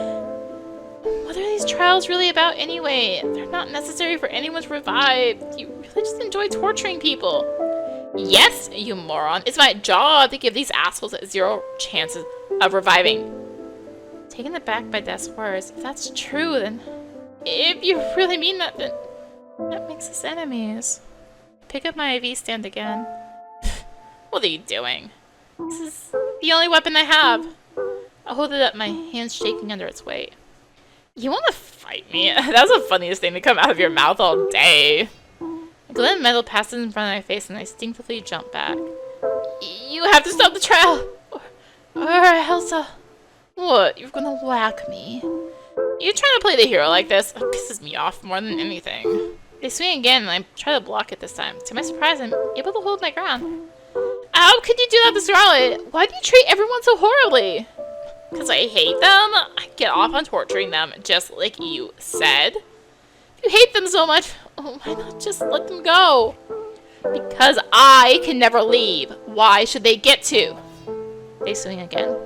What are these trials really about anyway? They're not necessary for anyone to revive. You really just enjoy torturing people. Yes, you moron. It's my job to give these assholes 0 chances of reviving. Taken aback by Death's words, if that's true, then if you really mean that, then that makes us enemies. Pick up my IV stand again. What are you doing? This is the only weapon I have. I'll hold it up, my hands shaking under its weight. You want to fight me? That's the funniest thing to come out of your mouth all day. A glint of metal passes in front of my face and I instinctively jump back. You have to stop the trial! Or Elsa. What? You're gonna whack me? You trying to play the hero like this? It pisses me off more than anything. They swing again and I try to block it this time. To my surprise, I'm able to hold my ground. How could you do that to Scarlet? Why do you treat everyone so horribly? Because I hate them? I get off on torturing them, just like you said. If you hate them so much, why not just let them go? Because I can never leave. Why should they get to? They swing again.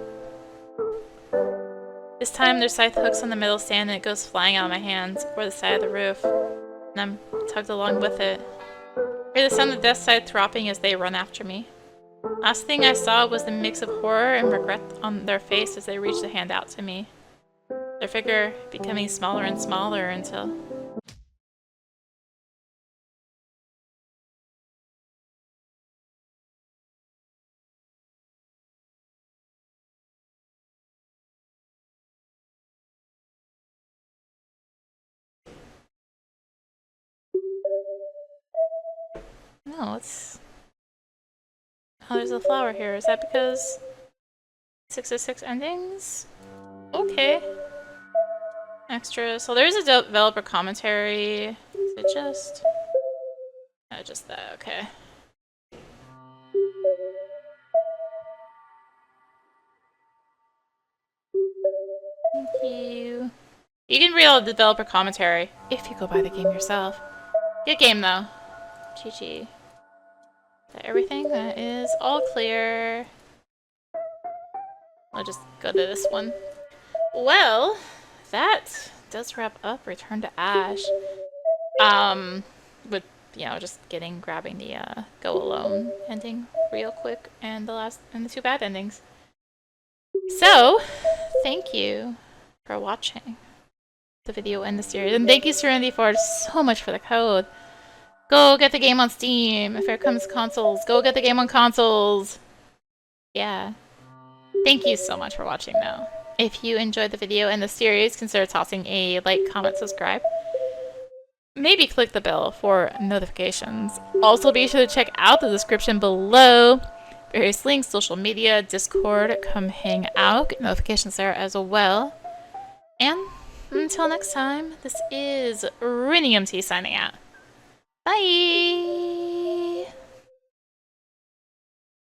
This time their scythe hooks on the metal stand and it goes flying out of my hands, or the side of the roof. And I'm tugged along with it. I hear the sound of Death's scythe throbbing as they run after me. Last thing I saw was the mix of horror and regret on their face as they reached a hand out to me. Their figure becoming smaller and smaller until... No, it's... Oh, there's a flower here. Is that because 606 endings? Okay. Extra. So there's a developer commentary. Is it just... No, just that. Okay. Thank you. You can read all the developer commentary if you go buy the game yourself. Good game, though. GG. Is that everything? That is all clear. I'll just go to this one. Well, that does wrap up Return to Ash. With, you know, just grabbing the Go Alone ending real quick and the 2 bad endings. So, thank you for watching the video and the series. And thank you, Serenity Forge, so much for the code. Go get the game on Steam. If it comes to consoles, go get the game on consoles. Yeah. Thank you so much for watching, though. If you enjoyed the video and the series, consider tossing a like, comment, subscribe. Maybe click the bell for notifications. Also, be sure to check out the description below. Various links, social media, Discord. Come hang out. Get notifications there as well. And until next time, this is rinimt signing out. Bye!